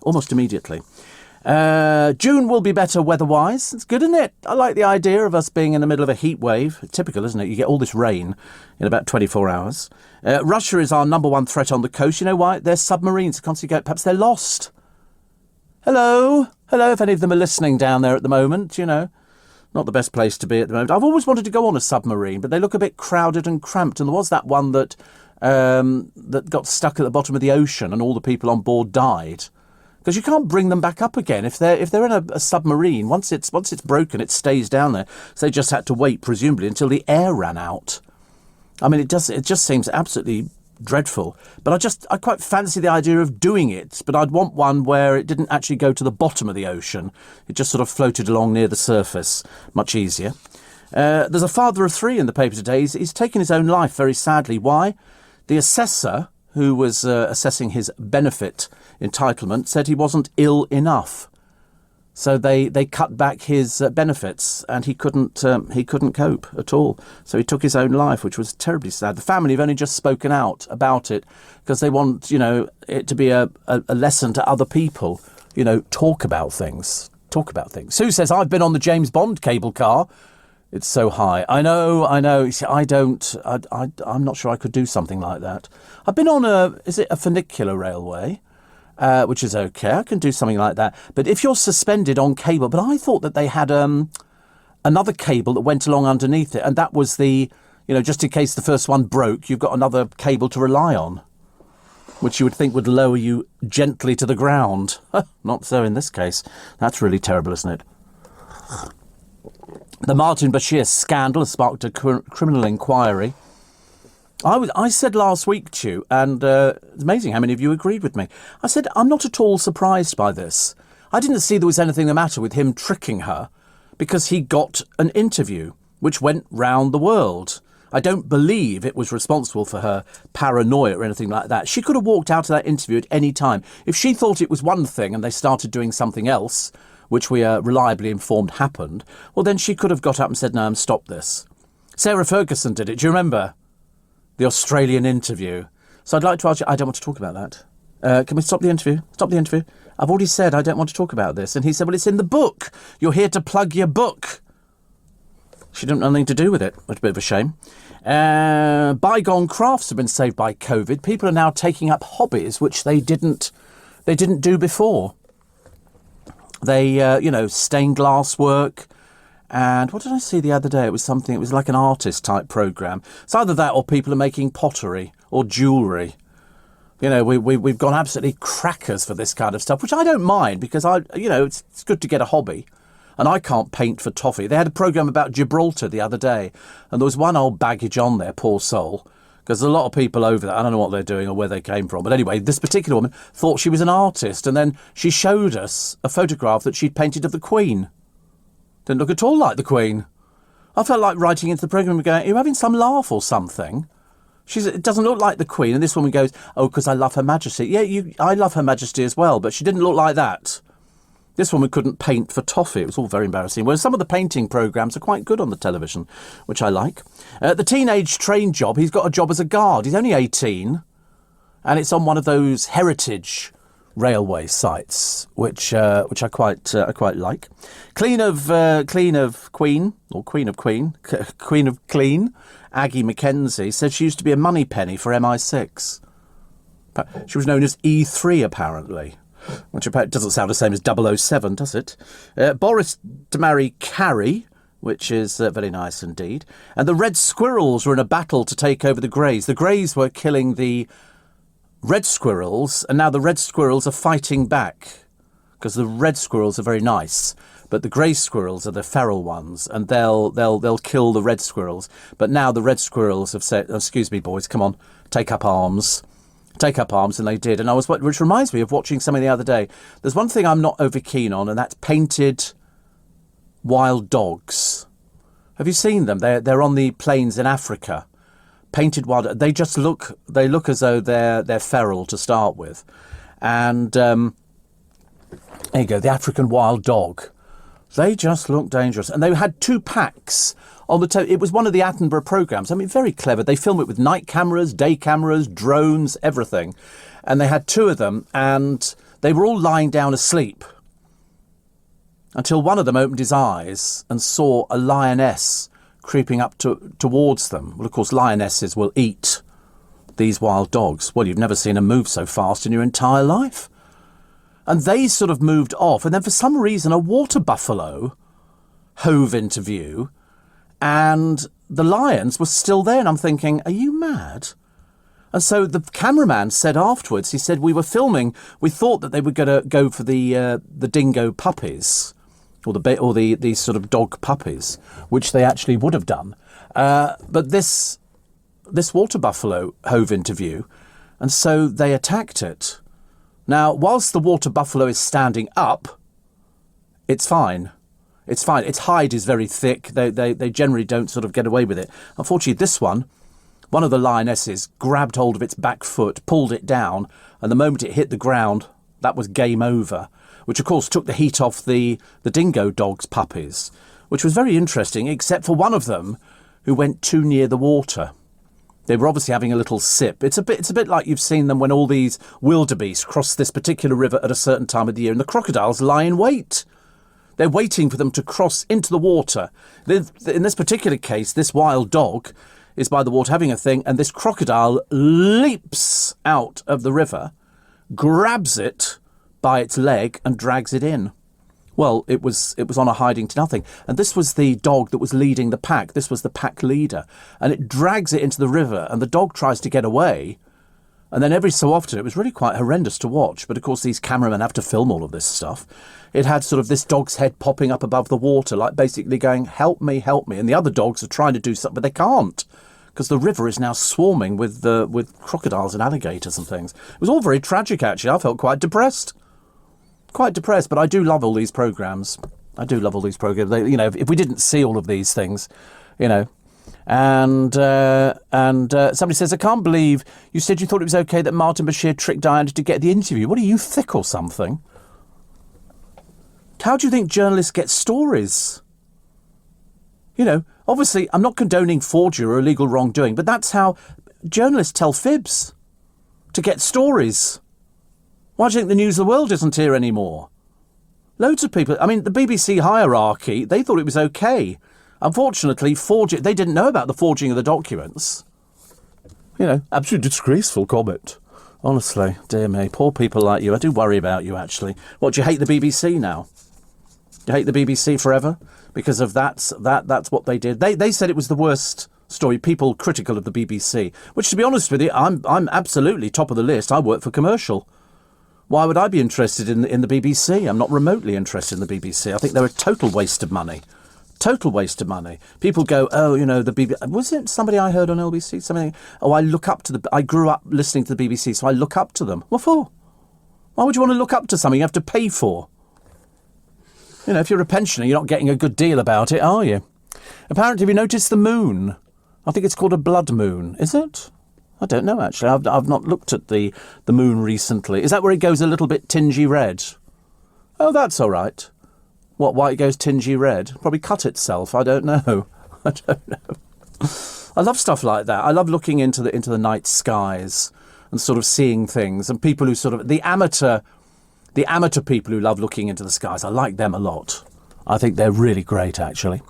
June will be better weather-wise. It's good, isn't it? I like the idea of us being in the middle of a heat wave. Typical, isn't it? You get all this rain in about 24 hours. Russia is our number one threat on the coast. You know why? They're submarines. Perhaps they're lost. Hello, if any of them are listening down there at the moment, you know. Not the best place to be at the moment. I've always wanted to go on a submarine, but they look a bit crowded and cramped. And there was that one that got stuck at the bottom of the ocean and all the people on board died. Because you can't bring them back up again. If they're in a submarine, once it's broken, it stays down there. So they just had to wait, presumably, until the air ran out. I mean, it just seems absolutely dreadful. But I quite fancy the idea of doing it. But I'd want one where it didn't actually go to the bottom of the ocean. It just sort of floated along near the surface. Much easier. There's a father of 3 in the paper today. He's taken his own life, very sadly. Why? The assessor, who was assessing his benefit entitlement, said he wasn't ill enough. So they cut back his benefits, and he couldn't cope at all. So he took his own life, which was terribly sad. The family have only just spoken out about it because they want, you know, it to be a lesson to other people. You know, talk about things. Sue says, I've been on the James Bond cable car. It's so high. I know. You see, I'm not sure I could do something like that. I've been on is it a funicular railway? Which is okay. I can do something like that. But if you're suspended on cable, but I thought that they had another cable that went along underneath it, and that was just in case the first one broke, you've got another cable to rely on, which you would think would lower you gently to the ground. Not so in this case. That's really terrible, isn't it? The Martin Bashir scandal has sparked a criminal inquiry. I said last week to you, and it's amazing how many of you agreed with me. I said, I'm not at all surprised by this. I didn't see there was anything the matter with him tricking her because he got an interview which went round the world. I don't believe it was responsible for her paranoia or anything like that. She could have walked out of that interview at any time. If she thought it was one thing and they started doing something else, which we are reliably informed happened, well, then she could have got up and said, no, stop this. Sarah Ferguson did it. Do you remember? The Australian interview. So I'd like to ask you, I don't want to talk about that. Can we stop the interview? I've already said I don't want to talk about this. And he said, well, it's in the book. You're here to plug your book. She didn't have anything to do with it, which is a bit of a shame. Bygone crafts have been saved by COVID. People are now taking up hobbies which they didn't do before. They, stained glass work. And what did I see the other day? It was like an artist type programme. It's either that or people are making pottery or jewellery. You know, we've gone absolutely crackers for this kind of stuff, which I don't mind because it's good to get a hobby. And I can't paint for toffee. They had a programme about Gibraltar the other day, and there was one old baggage on there, poor soul, because there's a lot of people over there. I don't know what they're doing or where they came from. But anyway, this particular woman thought she was an artist, and then she showed us a photograph that she'd painted of the Queen. Didn't look at all like the Queen. I felt like writing into the programme and going, are you having some laugh or something? It doesn't look like the Queen. And this woman goes, oh, because I love Her Majesty. Yeah, I love Her Majesty as well, but she didn't look like that. This woman couldn't paint for toffee. It was all very embarrassing. Whereas some of the painting programmes are quite good on the television, which I like. The teenage train job, he's got a job as a guard. He's only 18, and it's on one of those heritage railway sites, which I quite like. Queen of Clean, Aggie Mackenzie said she used to be a money penny for MI6. She was known as E3 apparently, which doesn't sound the same as 007, does it? Boris to marry Carrie, which is very nice indeed. And the Red Squirrels were in a battle to take over the Greys. The Greys were killing the Red Squirrels, and now the Red Squirrels are fighting back because the Red Squirrels are very nice, but the Grey Squirrels are the feral ones, and they'll kill the Red Squirrels. But now the Red Squirrels have said, "Excuse me, boys, come on, take up arms," and they did. And which reminds me of watching something the other day. There's one thing I'm not over keen on, and that's painted wild dogs. Have you seen them? They're on the plains in Africa. Painted wild, they look as though they're feral to start with, and There you go, the African wild dog. They just look dangerous. And they had 2 packs on the it was one of the Attenborough programmes. I mean, very clever. They film it with night cameras, day cameras, drones, everything. And they had 2 of them, and they were all lying down asleep until one of them opened his eyes and saw a lioness creeping up towards them. Well, of course, lionesses will eat these wild dogs. Well, you've never seen them move so fast in your entire life. And they sort of moved off. And then for some reason, a water buffalo hove into view, and the lions were still there. And I'm thinking, are you mad? And so the cameraman said afterwards, he said, we were filming, we thought that they were going to go for the dingo puppies, or the sort of dog puppies, which they actually would have done. But this water buffalo hove into view, and so they attacked it. Now, whilst the water buffalo is standing up, it's fine. It's fine. Its hide is very thick. They generally don't sort of get away with it. Unfortunately, this one of the lionesses grabbed hold of its back foot, pulled it down, and the moment it hit the ground, that was game over, which of course took the heat off the dingo dog's puppies, which was very interesting, except for one of them who went too near the water. They were obviously having a little sip. It's a bit like you've seen them when all these wildebeest cross this particular river at a certain time of the year, and the crocodiles lie in wait. They're waiting for them to cross into the water. In this particular case, this wild dog is by the water having a thing, and this crocodile leaps out of the river, grabs it by its leg and drags it in. Well, it was on a hiding to nothing. And this was the dog that was leading the pack. This was the pack leader. And it drags it into the river, and the dog tries to get away. And then every so often, it was really quite horrendous to watch. But of course, these cameramen have to film all of this stuff. It had sort of this dog's head popping up above the water, like basically going, help me, help me. And the other dogs are trying to do something, but they can't, because the river is now swarming with crocodiles and alligators and things. It was all very tragic, actually. I felt quite depressed. But I do love all these programmes. They, if we didn't see all of these things, and somebody says, I can't believe you said you thought it was okay that Martin Bashir tricked Diana to get the interview. What are you, thick or something? How do you think journalists get stories? Obviously, I'm not condoning forgery or illegal wrongdoing, but that's how journalists tell fibs to get stories. Why do you think the News of the World isn't here anymore? Loads of people, the BBC hierarchy, they thought it was okay. Unfortunately, they didn't know about the forging of the documents. Absolutely disgraceful comment. Honestly, dear me, poor people like you. I do worry about you, actually. What, do you hate the BBC now? Do you hate the BBC forever? Because of that's what they did. They said it was the worst story, people critical of the BBC. Which, to be honest with you, I'm absolutely top of the list. I work for commercial. Why would I be interested in the BBC? I'm not remotely interested in the BBC. I think they're a total waste of money. Total waste of money. People go, the BBC... Was it somebody I heard on LBC? Something? I grew up listening to the BBC, so I look up to them. What for? Why would you want to look up to something you have to pay for? If you're a pensioner, you're not getting a good deal about it, are you? Apparently, have you noticed the moon? I think it's called a blood moon. Is it? I don't know, actually. I've not looked at the moon recently. Is that where it goes a little bit tingy red? Oh, that's all right. What, why it goes tingy red? Probably cut itself. I don't know. I love stuff like that. I love looking into the night skies and sort of seeing things. And people who sort of... The amateur people who love looking into the skies, I like them a lot. I think they're really great, actually.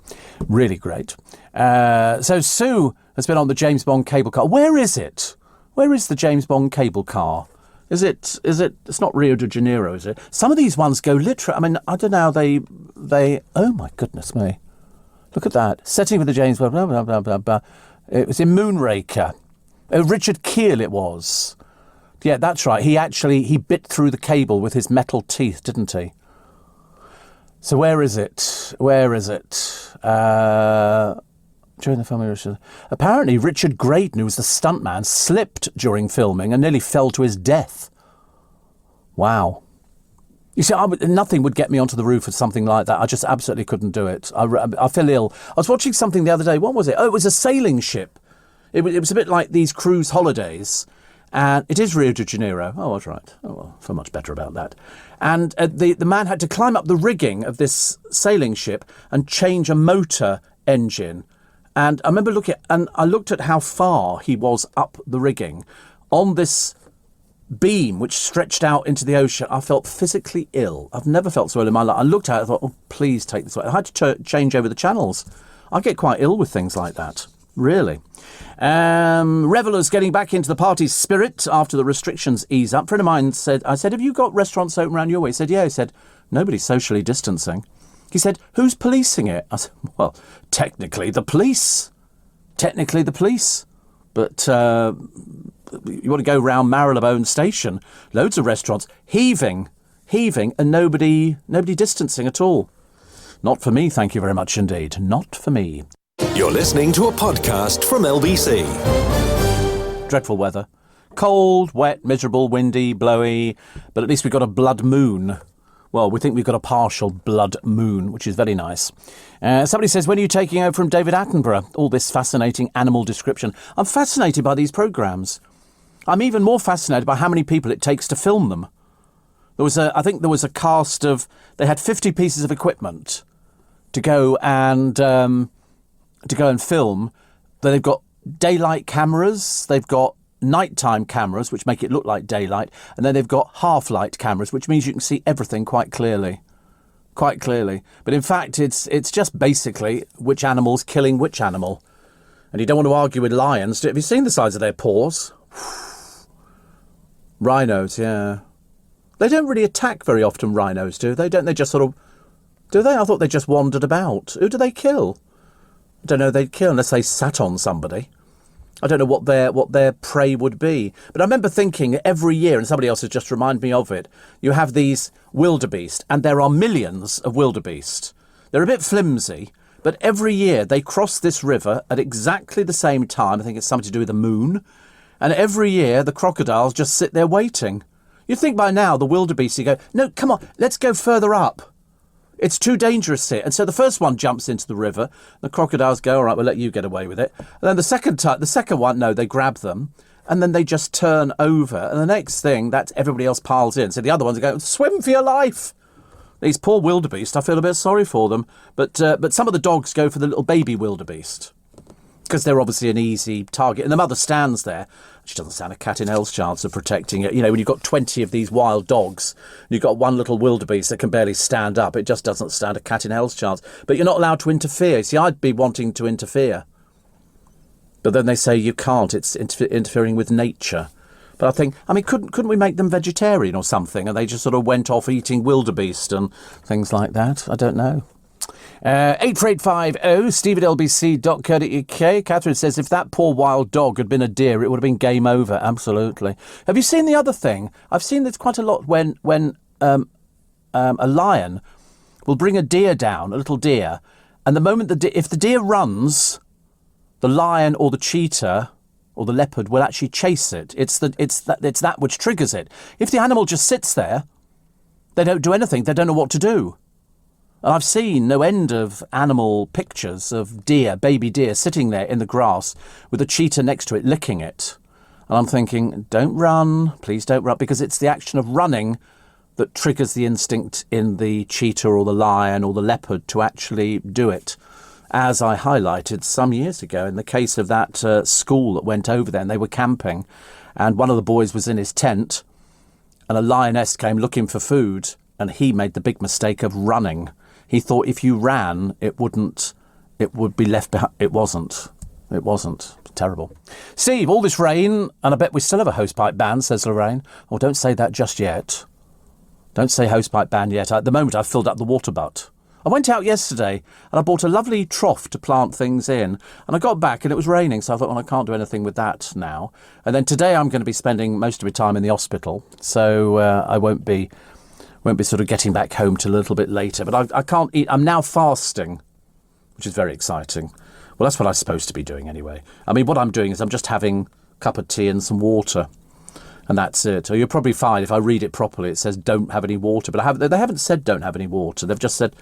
Really great. So Sue has been on the James Bond cable car. Where is it? Where is the James Bond cable car? Is it? It's not Rio de Janeiro, is it? Some of these ones go literally. I don't know how they. Oh my goodness me! Look at that. Setting with the James Bond. Blah, blah, blah, blah, blah. It was in Moonraker. Richard Keel it was. Yeah, that's right. He bit through the cable with his metal teeth, didn't he? So where is it? During the filming, apparently Richard Graydon, who was the stuntman, slipped during filming and nearly fell to his death. Wow. You see, nothing would get me onto the roof of something like that. I just absolutely couldn't do it. I feel ill. I was watching something the other day. What was it? Oh, it was a sailing ship. It was a bit like these cruise holidays. And it is Rio de Janeiro. Oh, I was right. Oh, well, I feel much better about that. And the man had to climb up the rigging of this sailing ship and change a motor engine. And I remember I looked at how far he was up the rigging on this beam which stretched out into the ocean. I felt physically ill. I've never felt so ill in my life. I looked at it, I thought, oh, please take this away. I had to change over the channels. I get quite ill with things like that, really. Revellers getting back into the party spirit after the restrictions ease up. A friend of mine said, have you got restaurants open around your way? He said, yeah. He said, nobody's socially distancing. He said, who's policing it? I said, well, technically the police. But you want to go round Marylebone Station, loads of restaurants, heaving, and nobody distancing at all. Not for me, thank you very much indeed. Not for me. You're listening to a podcast from LBC. Dreadful weather. Cold, wet, miserable, windy, blowy, but at least we've got a blood moon. Well, we think we've got a partial blood moon, which is very nice. Somebody says, when are you taking over from David Attenborough? All this fascinating animal description. I'm fascinated by these programmes. I'm even more fascinated by how many people it takes to film them. I think there was a cast of, they had 50 pieces of equipment to go and film. They've got daylight cameras, they've got nighttime cameras, which make it look like daylight, and then they've got half-light cameras, which means you can see everything quite clearly. But in fact, it's just basically which animal's killing which animal. And you don't want to argue with lions. Have you seen the size of their paws? Rhinos, yeah. They don't really attack very often, rhinos, do they? Don't they just sort of... Do they? I thought they just wandered about. Who do they kill? I don't know they'd kill unless they sat on somebody. I don't know what their prey would be. But I remember thinking every year, and somebody else has just reminded me of it, you have these wildebeest, and there are millions of wildebeest. They're a bit flimsy, but every year they cross this river at exactly the same time. I think it's something to do with the moon. And every year the crocodiles just sit there waiting. You'd think by now the wildebeest, you go, no, come on, let's go further up. It's too dangerous here. And so the first one jumps into the river. The crocodiles go, all right, we'll let you get away with it. And then the second one, no, they grab them. And then they just turn over. And the next thing, that's everybody else piles in. So the other ones are going, swim for your life. These poor wildebeest, I feel a bit sorry for them. But some of the dogs go for the little baby wildebeest, because they're obviously an easy target. And the mother stands there. She doesn't stand a cat in hell's chance of protecting it. You know, when you've got 20 of these wild dogs, and you've got one little wildebeest that can barely stand up, it just doesn't stand a cat in hell's chance. But you're not allowed to interfere. See, I'd be wanting to interfere. But then they say you can't. It's interfering with nature. But I mean, couldn't we make them vegetarian or something? And they just sort of went off eating wildebeest and things like that? I don't know. 84850 steve@lbc.co.uk. Catherine says, if that poor wild dog had been a deer, it would have been game over. Absolutely. Have you seen the other thing? I've seen this quite a lot when a lion will bring a deer down, a little deer, and the moment if the deer runs, the lion or the cheetah or the leopard will actually chase it. It's that which triggers it. If the animal just sits there, they don't do anything. They don't know what to do. And I've seen no end of animal pictures of deer, baby deer, sitting there in the grass with a cheetah next to it, licking it. And I'm thinking, don't run, please don't run, because it's the action of running that triggers the instinct in the cheetah or the lion or the leopard to actually do it. As I highlighted some years ago in the case of that school that went over there, and they were camping, and one of the boys was in his tent, and a lioness came looking for food, and he made the big mistake of running. He thought if you ran, it would be left behind. It wasn't. Terrible. Steve, all this rain, and I bet we still have a hosepipe ban, says Lorraine. Oh, don't say that just yet. Don't say hosepipe ban yet. At the moment, I've filled up the water butt. I went out yesterday and I bought a lovely trough to plant things in, and I got back and it was raining, so I thought, well, I can't do anything with that now. And then today I'm going to be spending most of my time in the hospital, so I won't be sort of getting back home till a little bit later. But I can't eat. I'm now fasting, which is very exciting. Well, that's what I'm supposed to be doing anyway. I mean, what I'm doing is I'm just having a cup of tea and some water, and that's it. Or you'll probably find if I read it properly, it says don't have any water. But they haven't said don't have any water. They've just said,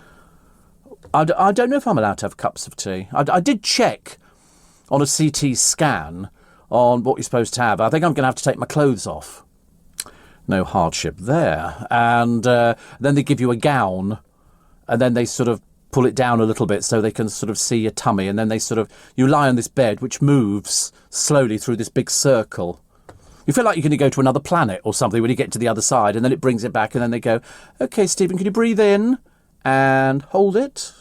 I don't know if I'm allowed to have cups of tea. I did check on a CT scan on what you're supposed to have. I think I'm going to have to take my clothes off. No hardship there. And then they give you a gown, and then they sort of pull it down a little bit so they can sort of see your tummy, and then you lie on this bed which moves slowly through this big circle. You feel like you're going to go to another planet or something when you get to the other side, and then it brings it back, and then they go, OK, Stephen, can you breathe in and hold it?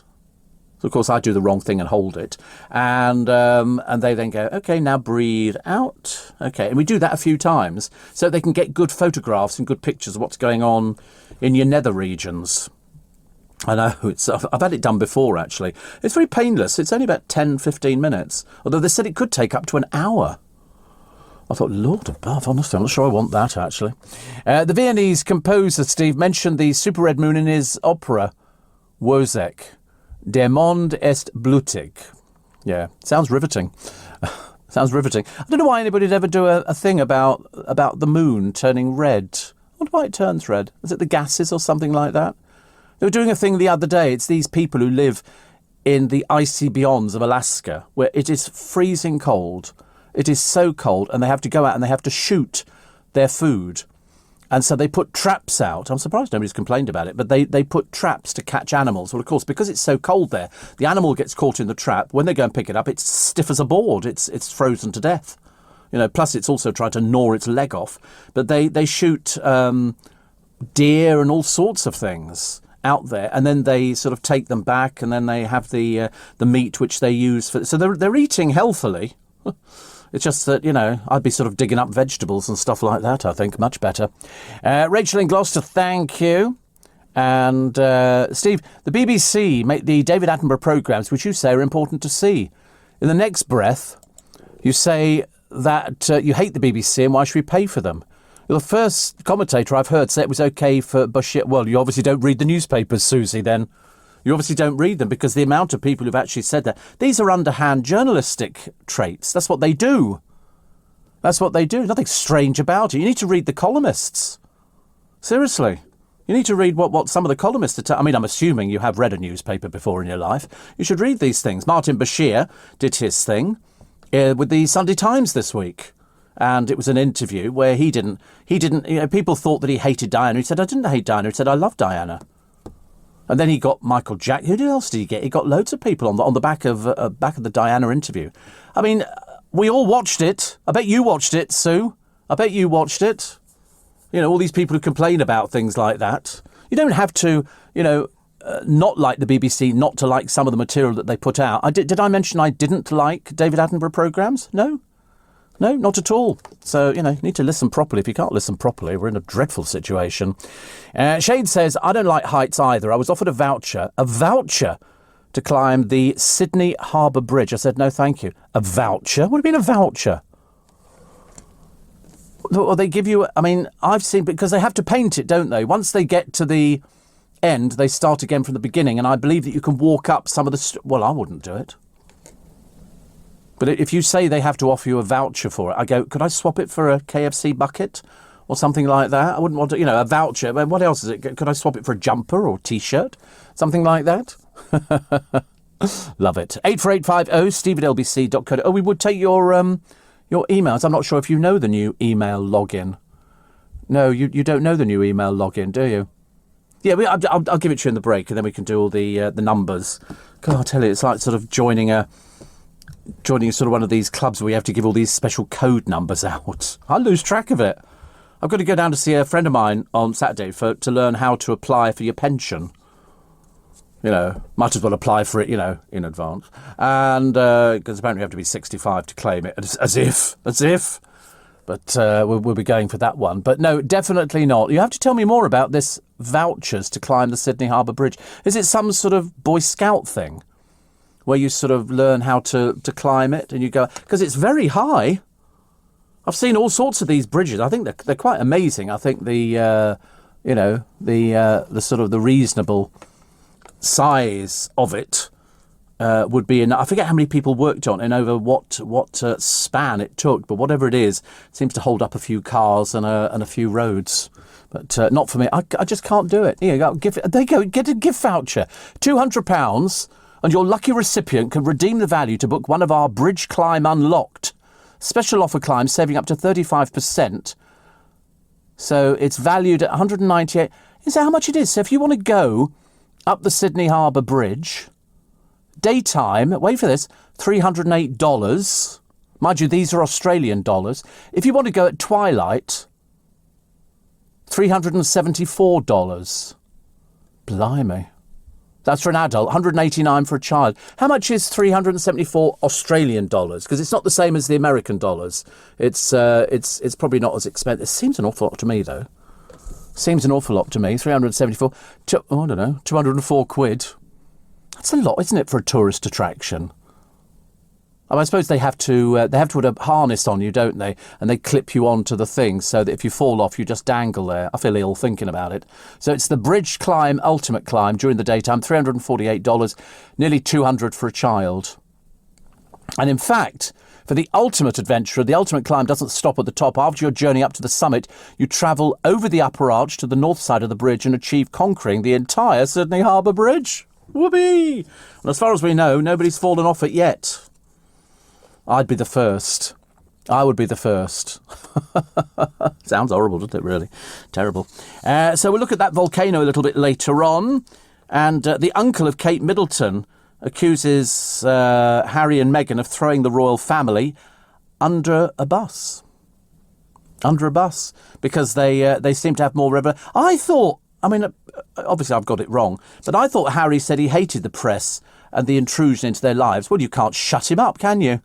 So, of course, I do the wrong thing and hold it. And they then go, OK, now breathe out. OK, and we do that a few times so they can get good photographs and good pictures of what's going on in your nether regions. I know, I've had it done before, actually. It's very painless. It's only about 10, 15 minutes, although they said it could take up to an hour. I thought, Lord above, honestly, I'm not sure I want that, actually. The Viennese composer, Steve, mentioned the Super Red Moon in his opera, Wozzeck. Der Mond ist blutig. Yeah, sounds riveting. Sounds riveting. I don't know why anybody'd ever do a thing about the moon turning red. I wonder why it turns red. Is it the gases or something like that? They were doing a thing the other day. It's these people who live in the icy beyonds of Alaska, where it is freezing cold. It is so cold, and they have to go out and they have to shoot their food. And so they put traps out. I'm surprised nobody's complained about it, but they put traps to catch animals. Well, of course, because it's so cold there, the animal gets caught in the trap. When they go and pick it up, it's stiff as a board. It's frozen to death. Plus it's also trying to gnaw its leg off. But they shoot deer and all sorts of things out there, and then they sort of take them back, and then they have the meat which they use for. So they're eating healthily. It's just that, I'd be sort of digging up vegetables and stuff like that, I think. Much better. Rachel in Gloucester, thank you. And Steve, the BBC make the David Attenborough programmes, which you say are important to see. In the next breath, you say that you hate the BBC and why should we pay for them? You're the first commentator I've heard say it was OK for Bashir. Well, you obviously don't read the newspapers, Susie, then. You obviously don't read them, because the amount of people who've actually said that. These are underhand journalistic traits. That's what they do. That's what they do. Nothing strange about it. You need to read the columnists. Seriously. You need to read what some of the columnists are telling. I mean, I'm assuming you have read a newspaper before in your life. You should read these things. Martin Bashir did his thing with the Sunday Times this week. And it was an interview where he didn't, people thought that he hated Diana. He said, I didn't hate Diana. He said, I love Diana. And then he got Michael Jack. Who else did he get? He got loads of people on the back of the Diana interview. I mean, we all watched it. I bet you watched it, Sue. I bet you watched it. All these people who complain about things like that. You don't have to, not like the BBC, not to like some of the material that they put out. Did I mention I didn't like David Attenborough programmes? No. No, not at all. So, you need to listen properly. If you can't listen properly, we're in a dreadful situation. Shade says, I don't like heights either. I was offered a voucher to climb the Sydney Harbour Bridge. I said, no, thank you. A voucher? What do you mean a voucher? Well, they give you, I've seen, because they have to paint it, don't they? Once they get to the end, they start again from the beginning. And I believe that you can walk up some of the, well, I wouldn't do it. But if you say they have to offer you a voucher for it, I go, could I swap it for a KFC bucket or something like that? I wouldn't want to, a voucher. What else is it? Could I swap it for a jumper or T-shirt? Something like that? Love it. 84850 steve@lbc.co. Oh, we would take your emails. I'm not sure if you know the new email login. No, you don't know the new email login, do you? Yeah, I'll give it to you in the break, and then we can do all the numbers. God, I tell you, it's like sort of joining sort of one of these clubs where you have to give all these special code numbers out. I lose track of it. I've got to go down to see a friend of mine on Saturday to learn how to apply for your pension. Might as well apply for it, in advance. And because apparently you have to be 65 to claim it, as if. But we'll be going for that one. But no, definitely not. You have to tell me more about this vouchers to climb the Sydney Harbour Bridge. Is it some sort of Boy Scout thing where you sort of learn how to climb it and you go, because it's very high. I've seen all sorts of these bridges. I think they're quite amazing. I think the sort of the reasonable size of it would be enough. I forget how many people worked on it and over what span it took, but whatever it is, it seems to hold up a few cars and a few roads. But not for me. I just can't do it. There you go. Get a gift voucher, £200. And your lucky recipient can redeem the value to book one of our Bridge Climb Unlocked Special offer climb, saving up to 35%. So it's valued at 198. Is that how much it is? So if you want to go up the Sydney Harbour Bridge, daytime, wait for this, $308. Mind you, these are Australian dollars. If you want to go at twilight, $374. Blimey. That's for an adult, 189 for a child. How much is 374 Australian dollars? Because it's not the same as the American dollars. It's probably not as expensive. It seems an awful lot to me, though. Seems an awful lot to me. 374. I don't know. 204 quid. That's a lot, isn't it, for a tourist attraction? Oh, I suppose they have to put a harness on you, don't they? And they clip you onto the thing so that if you fall off, you just dangle there. I feel ill thinking about it. So it's the Bridge Climb, Ultimate Climb during the daytime, $348, nearly $200 for a child. And in fact, for the ultimate adventurer, the Ultimate Climb doesn't stop at the top. After your journey up to the summit, you travel over the upper arch to the north side of the bridge and achieve conquering the entire Sydney Harbour Bridge. Whoopee! And as far as we know, nobody's fallen off it yet. I'd be the first. I would be the first. Sounds horrible, doesn't it, really? Terrible. So we'll look at that volcano a little bit later on. And the uncle of Kate Middleton accuses Harry and Meghan of throwing the royal family under a bus. Under a bus. Because they seem to have more... I thought... obviously I've got it wrong, but I thought Harry said he hated the press and the intrusion into their lives. Well, you can't shut him up, can you?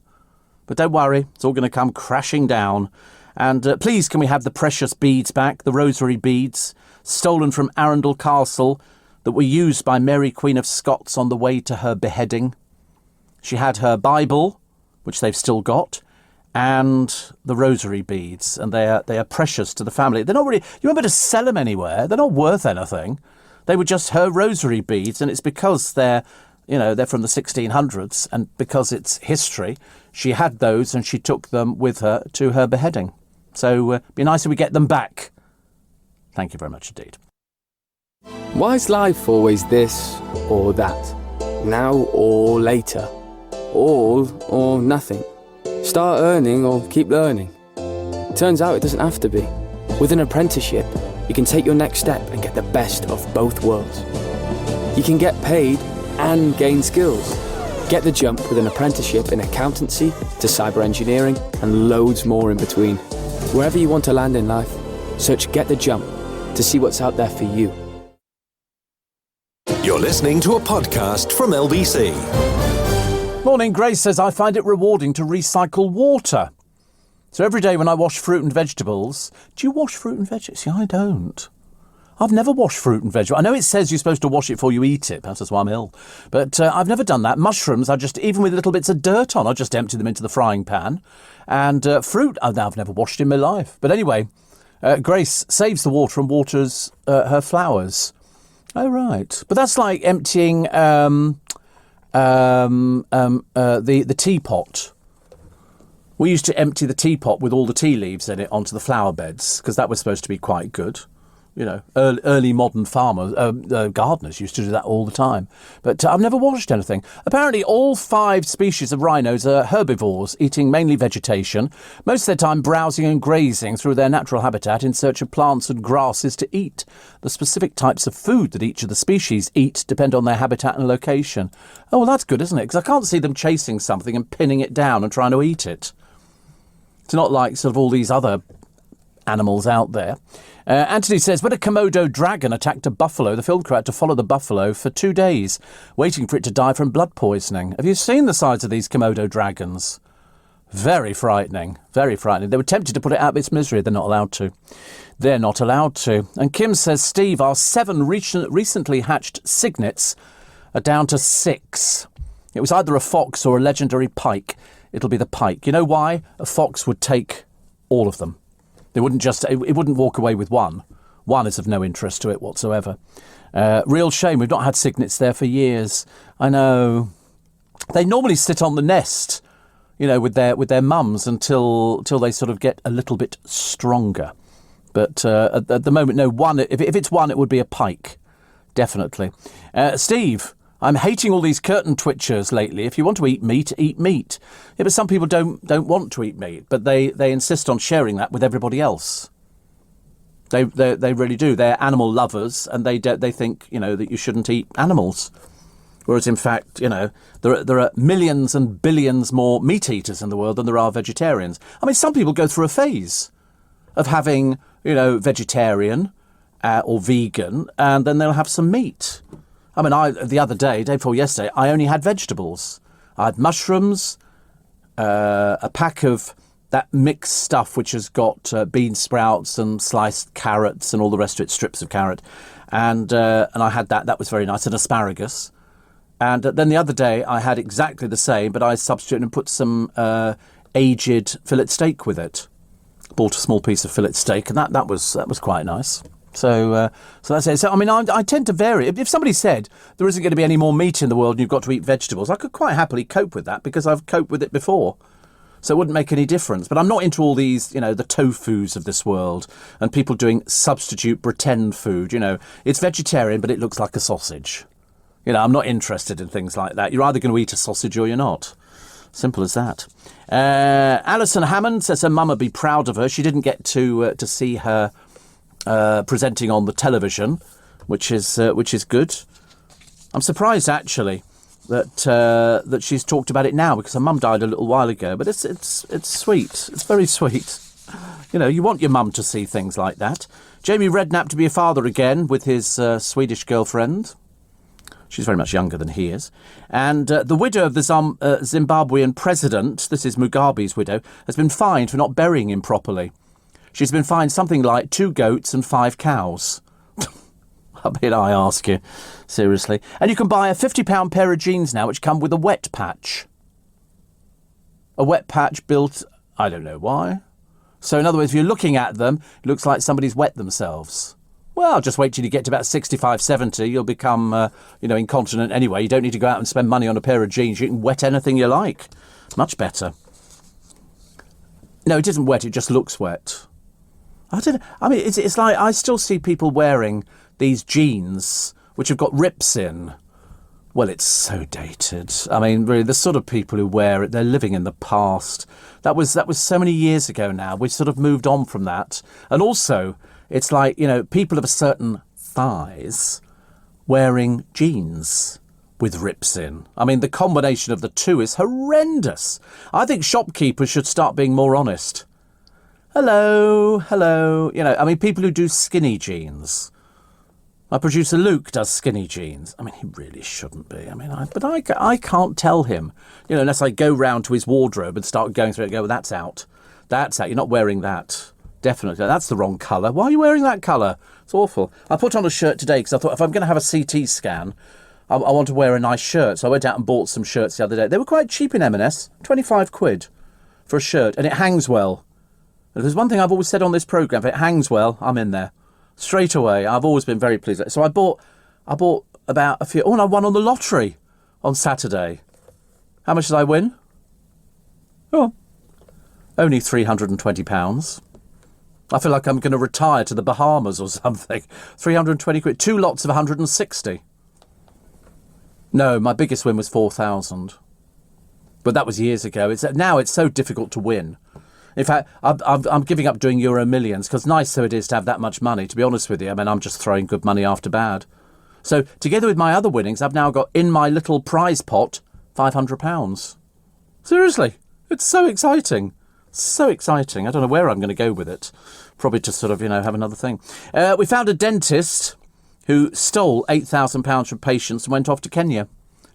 But don't worry, it's all going to come crashing down. And please, can we have the precious beads back, the rosary beads, stolen from Arundel Castle, that were used by Mary Queen of Scots on the way to her beheading. She had her Bible, which they've still got, and the rosary beads, and they are precious to the family. They're not really... You won't be able to sell them anywhere. They're not worth anything. They were just her rosary beads, and it's because they're from the 1600s, and because it's history, she had those and she took them with her to her beheading. So be nice if we get them back. Thank you very much indeed. Why is life always this or that? Now or later? All or nothing? Start earning or keep learning? Turns out it doesn't have to be. With an apprenticeship, you can take your next step and get the best of both worlds. You can get paid and gain skills. Get the jump with an apprenticeship in accountancy to cyber engineering and loads more in between. Wherever you want to land in life, search Get the Jump to see what's out there for you. You're listening to a podcast from LBC. Morning, Grace says, I find it rewarding to recycle water. So every day when I wash fruit and vegetables... Do you wash fruit and vegetables? See, I don't. I've never washed fruit and vegetables. I know it says you're supposed to wash it before you eat it. Perhaps that's why I'm ill. But I've never done that. Mushrooms, I just, even with little bits of dirt on, I just empty them into the frying pan. And fruit, I've never washed in my life. But anyway, Grace saves the water and waters her flowers. Oh, right. But that's like emptying the teapot. We used to empty the teapot with all the tea leaves in it onto the flower beds, because that was supposed to be quite good. You know, early modern farmers, gardeners used to do that all the time. But I've never washed anything. Apparently, all 5 species of rhinos are herbivores, eating mainly vegetation, most of their time browsing and grazing through their natural habitat in search of plants and grasses to eat. The specific types of food that each of the species eat depend on their habitat and location. Oh, well, that's good, isn't it? Because I can't see them chasing something and pinning it down and trying to eat it. It's not like sort of all these other animals out there. Anthony says, when a Komodo dragon attacked a buffalo, the field crew had to follow the buffalo for 2 days, waiting for it to die from blood poisoning. Have you seen the size of these Komodo dragons? Very frightening, very frightening. They were tempted to put it out of its misery. They're not allowed to. They're not allowed to. And Kim says, Steve, our 7 recently hatched cygnets are down to 6. It was either a fox or a legendary pike. It'll be the pike. You know why? A fox would take all of them. They wouldn't just, it wouldn't walk away with one. One is of no interest to it whatsoever. Real shame. We've not had cygnets there for years. I know. They normally sit on the nest, you know, with their mums until they sort of get a little bit stronger. But at the moment, no, one. If it's one, it would be a pike. Definitely. Steve, I'm hating all these curtain twitchers lately. If you want to eat meat, eat meat. Yeah, but some people don't want to eat meat, but they insist on sharing that with everybody else. They really do. They're animal lovers, and they think, you know, that you shouldn't eat animals. Whereas, in fact, you know, there are millions and billions more meat eaters in the world than there are vegetarians. I mean, some people go through a phase of having, you know, vegetarian or vegan, and then they'll have some meat. I mean, the other day before yesterday, I only had vegetables. I had mushrooms, a pack of that mixed stuff which has got bean sprouts and sliced carrots and all the rest of it, strips of carrot, and I had that. That was very nice, and asparagus. And then the other day I had exactly the same, but I substituted and put some aged fillet steak with it. Bought a small piece of fillet steak, and that was quite nice. So that's it. So I mean, I tend to vary. If somebody said there isn't going to be any more meat in the world and you've got to eat vegetables, I could quite happily cope with that because I've coped with it before. So it wouldn't make any difference. But I'm not into all these, you know, the tofus of this world and people doing substitute pretend food. You know, it's vegetarian, but it looks like a sausage. You know, I'm not interested in things like that. You're either going to eat a sausage or you're not. Simple as that. Alison Hammond says her mum would be proud of her. She didn't get to see her presenting on the television, which is good. I'm surprised actually that she's talked about it now because her mum died a little while ago. But it's sweet. It's very sweet. You know, you want your mum to see things like that. Jamie Redknapp to be a father again with his Swedish girlfriend. She's very much younger than he is. And the widow of the Zimbabwean president, this is Mugabe's widow, has been fined for not burying him properly. She's been fined something like 2 goats and 5 cows. I mean, I ask you, seriously. And you can buy a £50 pair of jeans now which come with a wet patch. A wet patch built, I don't know why. So in other words, if you're looking at them, it looks like somebody's wet themselves. Well, just wait till you get to about 65, 70. You'll become, incontinent anyway. You don't need to go out and spend money on a pair of jeans. You can wet anything you like. Much better. No, it isn't wet. It just looks wet. I don't know. I mean, it's like I still see people wearing these jeans which have got rips in. Well, it's so dated. I mean, really, the sort of people who wear it, they're living in the past. That was so many years ago now. We've sort of moved on from that. And also, it's like, you know, people of a certain size wearing jeans with rips in. I mean, the combination of the two is horrendous. I think shopkeepers should start being more honest. Hello. You know, I mean, people who do skinny jeans. My producer Luke does skinny jeans. I mean, he really shouldn't be. I mean, I can't tell him, you know, unless I go round to his wardrobe and start going through it and go, well, that's out. That's out. You're not wearing that. Definitely. That's the wrong colour. Why are you wearing that colour? It's awful. I put on a shirt today because I thought if I'm going to have a CT scan, I want to wear a nice shirt. So I went out and bought some shirts the other day. They were quite cheap in M&S, 25 quid for a shirt, and it hangs well. If there's one thing I've always said on this programme, if it hangs well, I'm in there. Straight away. I've always been very pleased. So I bought about a few. Oh, and I won on the lottery on Saturday. How much did I win? Oh, only £320. I feel like I'm going to retire to the Bahamas or something. 320 quid. 2 lots of 160. No, my biggest win was 4,000. But that was years ago. Now it's so difficult to win. In fact, I'm giving up doing Euro Millions because nice so it is to have that much money, to be honest with you. I mean, I'm just throwing good money after bad. So together with my other winnings, I've now got in my little prize pot £500. Seriously, it's so exciting. So exciting. I don't know where I'm going to go with it. Probably to sort of, you know, have another thing. We found a dentist who stole £8,000 from patients and went off to Kenya.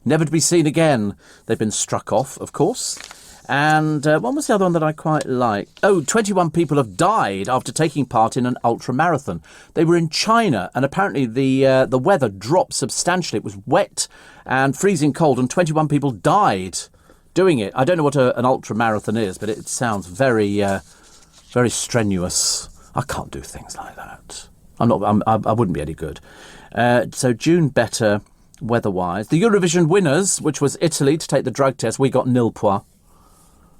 Never to be seen again. They've been struck off, of course. And what was the other one that I quite like? Oh, 21 people have died after taking part in an ultra-marathon. They were in China, and apparently the weather dropped substantially. It was wet and freezing cold, and 21 people died doing it. I don't know what an ultra-marathon is, but it sounds very, very strenuous. I can't do things like that. I wouldn't be any good. So June better weather-wise. The Eurovision winners, which was Italy, to take the drug test, we got nil points.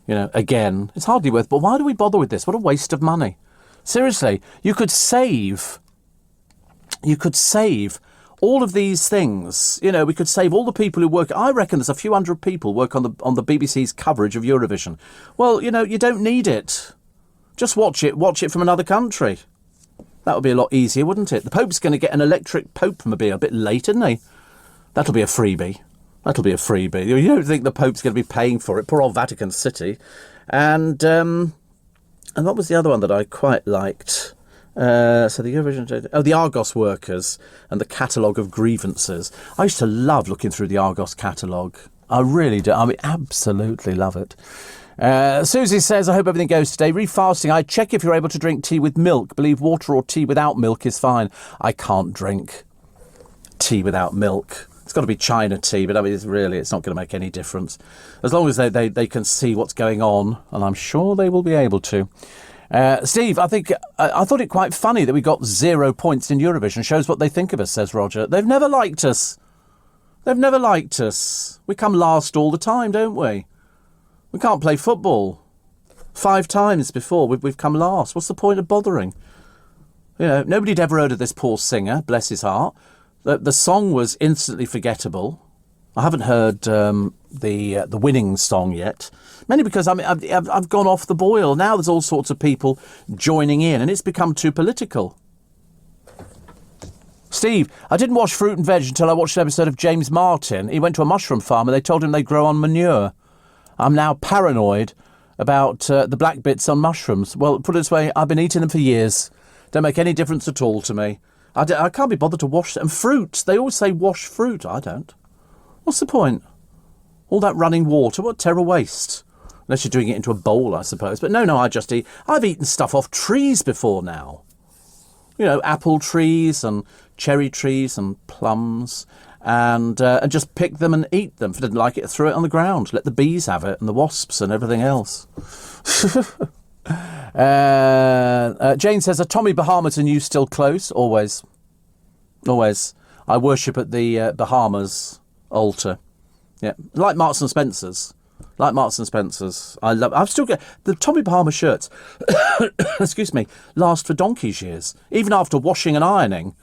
You know, again, it's hardly worth, but why do we bother with this? What a waste of money. Seriously, you could save all of these things, you know, we could save all the people who work. I reckon there's a few hundred people work on the BBC's coverage of Eurovision. Well, you know, you don't need it. Just watch it from another country. That would be a lot easier, wouldn't it? The Pope's going to get an electric Pope-mobile a bit late, isn't he? That'll be a freebie. You don't think the Pope's going to be paying for it? Poor old Vatican City. And what was the other one that I quite liked? So the Eurovision... Oh, the Argos workers and the catalogue of grievances. I used to love looking through the Argos catalogue. I really do. I mean, absolutely love it. Susie says, I hope everything goes today. Refasting, I check if you're able to drink tea with milk. Believe water or tea without milk is fine. I can't drink tea without milk. It's got to be China tea, but I mean, it's not going to make any difference. As long as they can see what's going on, and I'm sure they will be able to. Steve, I thought it quite funny that we got 0 points in Eurovision. Shows what they think of us, says Roger. They've never liked us. We come last all the time, don't we? We can't play football. 5 times before we've come last. What's the point of bothering? You know, nobody'd ever heard of this poor singer, bless his heart. The song was instantly forgettable. I haven't heard the winning song yet, mainly because I've gone off the boil. Now there's all sorts of people joining in, and it's become too political. Steve, I didn't wash fruit and veg until I watched an episode of James Martin. He went to a mushroom farm and they told him they grow on manure. I'm now paranoid about the black bits on mushrooms. Well, put it this way, I've been eating them for years. Don't make any difference at all to me. I can't be bothered to wash them. And fruit, they always say wash fruit. I don't. What's the point? All that running water, what terrible waste. Unless you're doing it into a bowl, I suppose. But no, I just eat. I've eaten stuff off trees before now. You know, apple trees and cherry trees and plums. And just pick them and eat them. If I didn't like it, throw it on the ground. Let the bees have it and the wasps and everything else. Jane says, are Tommy Bahamas and you still close? Always. I worship at the Bahamas altar. Yeah, like Marks and Spencer's. I've still got the Tommy Bahama shirts. Excuse me. Last for donkey's years. Even after washing and ironing,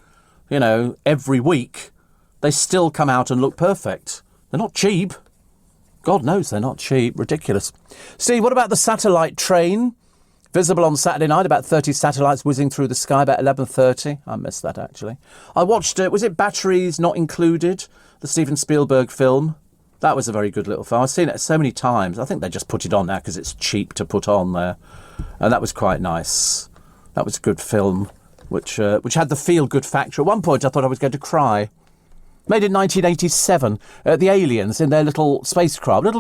you know, every week. They still come out and look perfect. They're not cheap. God knows they're not cheap. Ridiculous. Steve, what about the satellite train? Visible on Saturday night, about 30 satellites whizzing through the sky, about 11:30. I missed that, actually. I watched, was it Batteries Not Included? The Steven Spielberg film. That was a very good little film. I've seen it so many times. I think they just put it on now because it's cheap to put on there. And that was quite nice. That was a good film, which had the feel-good factor. At one point, I thought I was going to cry. Made in 1987, the aliens in their little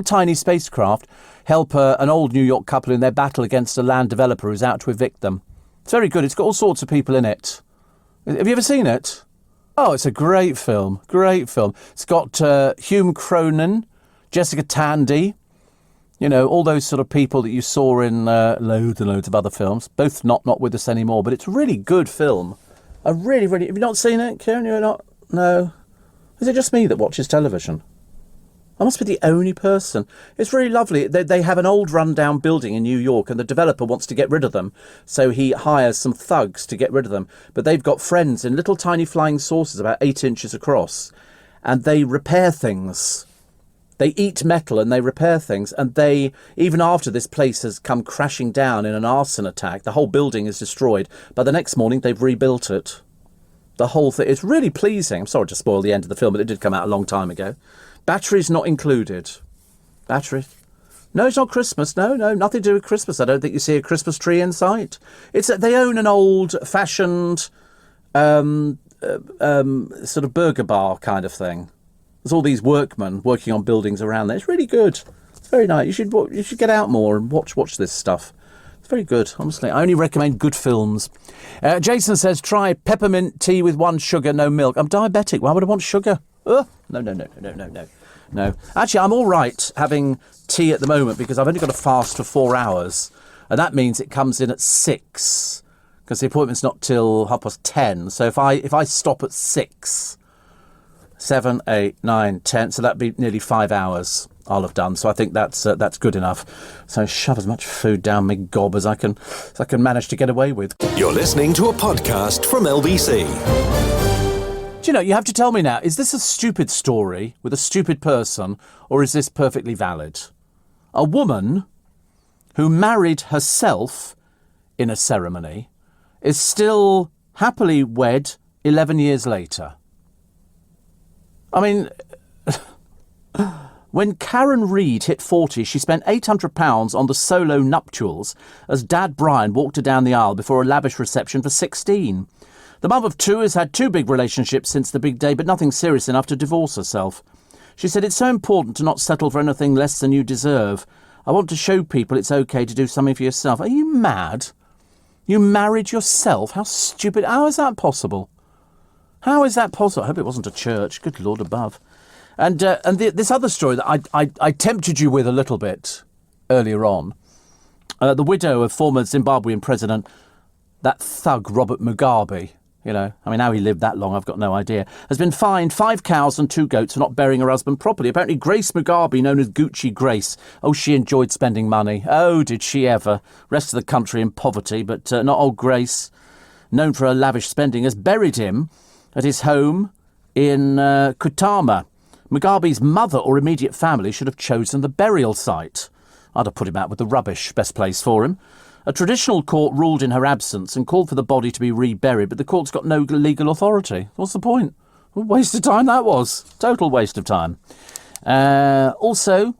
tiny spacecraft, help an old New York couple in their battle against a land developer who's out to evict them. It's very good. It's got all sorts of people in it. Have you ever seen it? Oh, it's a great film. It's got Hume Cronin, Jessica Tandy, you know, all those sort of people that you saw in loads and loads of other films. Both not with us anymore, but it's a really good film. Have you not seen it, Kieran? You're not? No. Is it just me that watches television? I must be the only person. It's really lovely. They have an old run-down building in New York and the developer wants to get rid of them. So he hires some thugs to get rid of them. But they've got friends in little tiny flying saucers about 8 inches across. And they repair things. They eat metal and they repair things. And they, even after this place has come crashing down in an arson attack, the whole building is destroyed. But the next morning they've rebuilt it. The whole thing. It's really pleasing. I'm sorry to spoil the end of the film, but it did come out a long time ago. Batteries Not Included. Battery? No, it's not Christmas. No, nothing to do with Christmas. I don't think you see a Christmas tree in sight. They own an old-fashioned sort of burger bar kind of thing. There's all these workmen working on buildings around there. It's really good. It's very nice. You should get out more and watch this stuff. It's very good, honestly. I only recommend good films. Jason says, try peppermint tea with 1 sugar, no milk. I'm diabetic. Why would I want sugar? No. Actually, I'm all right having tea at the moment because I've only got to fast for 4 hours. And that means it comes in at 6 because the appointment's not till 10:30. So if I stop at 6, 7, 8, 9, 10, so that'd be nearly 5 hours I'll have done. So I think that's good enough. So shove as much food down my gob as I can manage to get away with. You're listening to a podcast from LBC. Do you know, you have to tell me now, is this a stupid story with a stupid person, or is this perfectly valid? A woman who married herself in a ceremony is still happily wed 11 years later. I mean, when Karen Reid hit 40, she spent £800 on the solo nuptials as Dad Brian walked her down the aisle before a lavish reception for 16. The mum of 2 has had 2 big relationships since the big day, but nothing serious enough to divorce herself. She said, "It's so important to not settle for anything less than you deserve. I want to show people it's okay to do something for yourself." Are you mad? You married yourself? How stupid. How is that possible? How is that possible? I hope it wasn't a church. Good Lord above. And this other story that I tempted you with a little bit earlier on, the widow of former Zimbabwean president, that thug Robert Mugabe, you know, I mean, how he lived that long, I've got no idea, has been fined 5 cows and 2 goats for not burying her husband properly. Apparently Grace Mugabe, known as Gucci Grace, she enjoyed spending money. Oh, did she ever. Rest of the country in poverty, but not old Grace, known for her lavish spending, has buried him at his home in Kutama. Mugabe's mother or immediate family should have chosen the burial site. I'd have put him out with the rubbish, best place for him. A traditional court ruled in her absence and called for the body to be reburied, but the court's got no legal authority. What's the point? What a waste of time that was. Total waste of time. Also,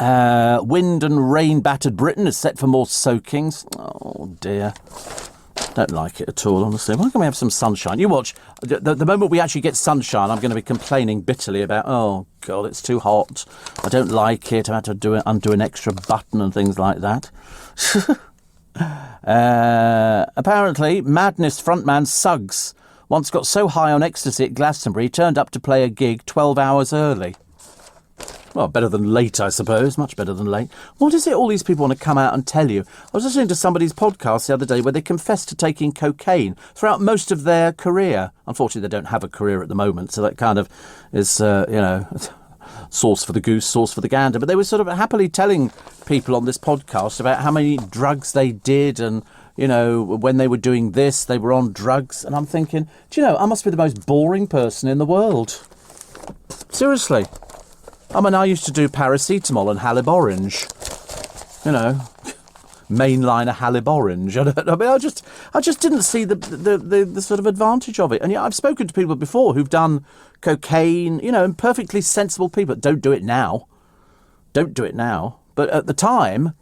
wind and rain battered Britain is set for more soakings. Oh dear. Don't like it at all, honestly. Why can't we have some sunshine? You watch, the moment we actually get sunshine, I'm going to be complaining bitterly about, oh, God, it's too hot. I don't like it. I had to undo an extra button and things like that. Apparently, Madness frontman Suggs once got so high on ecstasy at Glastonbury, he turned up to play a gig 12 hours early. Well, better than late, I suppose. Much better than late. What is it all these people want to come out and tell you? I was listening to somebody's podcast the other day where they confessed to taking cocaine throughout most of their career. Unfortunately, they don't have a career at the moment, so that kind of is, sauce for the goose, sauce for the gander. But they were sort of happily telling people on this podcast about how many drugs they did and, you know, when they were doing this, they were on drugs. And I'm thinking, do you know, I must be the most boring person in the world. Seriously. I mean, I used to do paracetamol and Halib Orange. You know, mainliner Halib Orange. I mean, I just didn't see the sort of advantage of it. And yeah, I've spoken to people before who've done cocaine, you know, and perfectly sensible people. Don't do it now. Don't do it now. But at the time,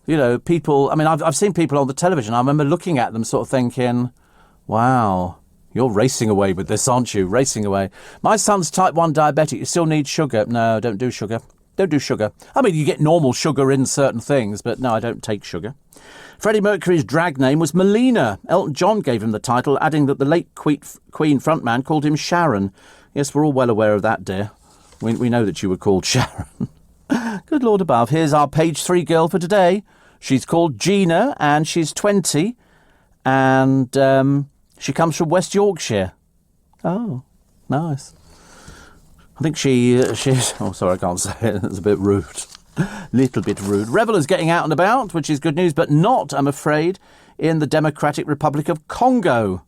you know, people, I mean, I've seen people on the television. I remember looking at them sort of thinking, wow, you're racing away with this, aren't you? Racing away. My son's type 1 diabetic. You still need sugar. No, don't do sugar. Don't do sugar. I mean, you get normal sugar in certain things, but no, I don't take sugar. Freddie Mercury's drag name was Melina. Elton John gave him the title, adding that the late Queen frontman called him Sharon. Yes, we're all well aware of that, dear. We know that you were called Sharon. Good Lord above. Here's our page 3 girl for today. She's called Gina, and she's 20, and she comes from West Yorkshire. Oh, nice. I think she's... Oh, sorry, I can't say it. It's a bit rude. Little bit rude. Revellers getting out and about, which is good news, but not, I'm afraid, in the Democratic Republic of Congo.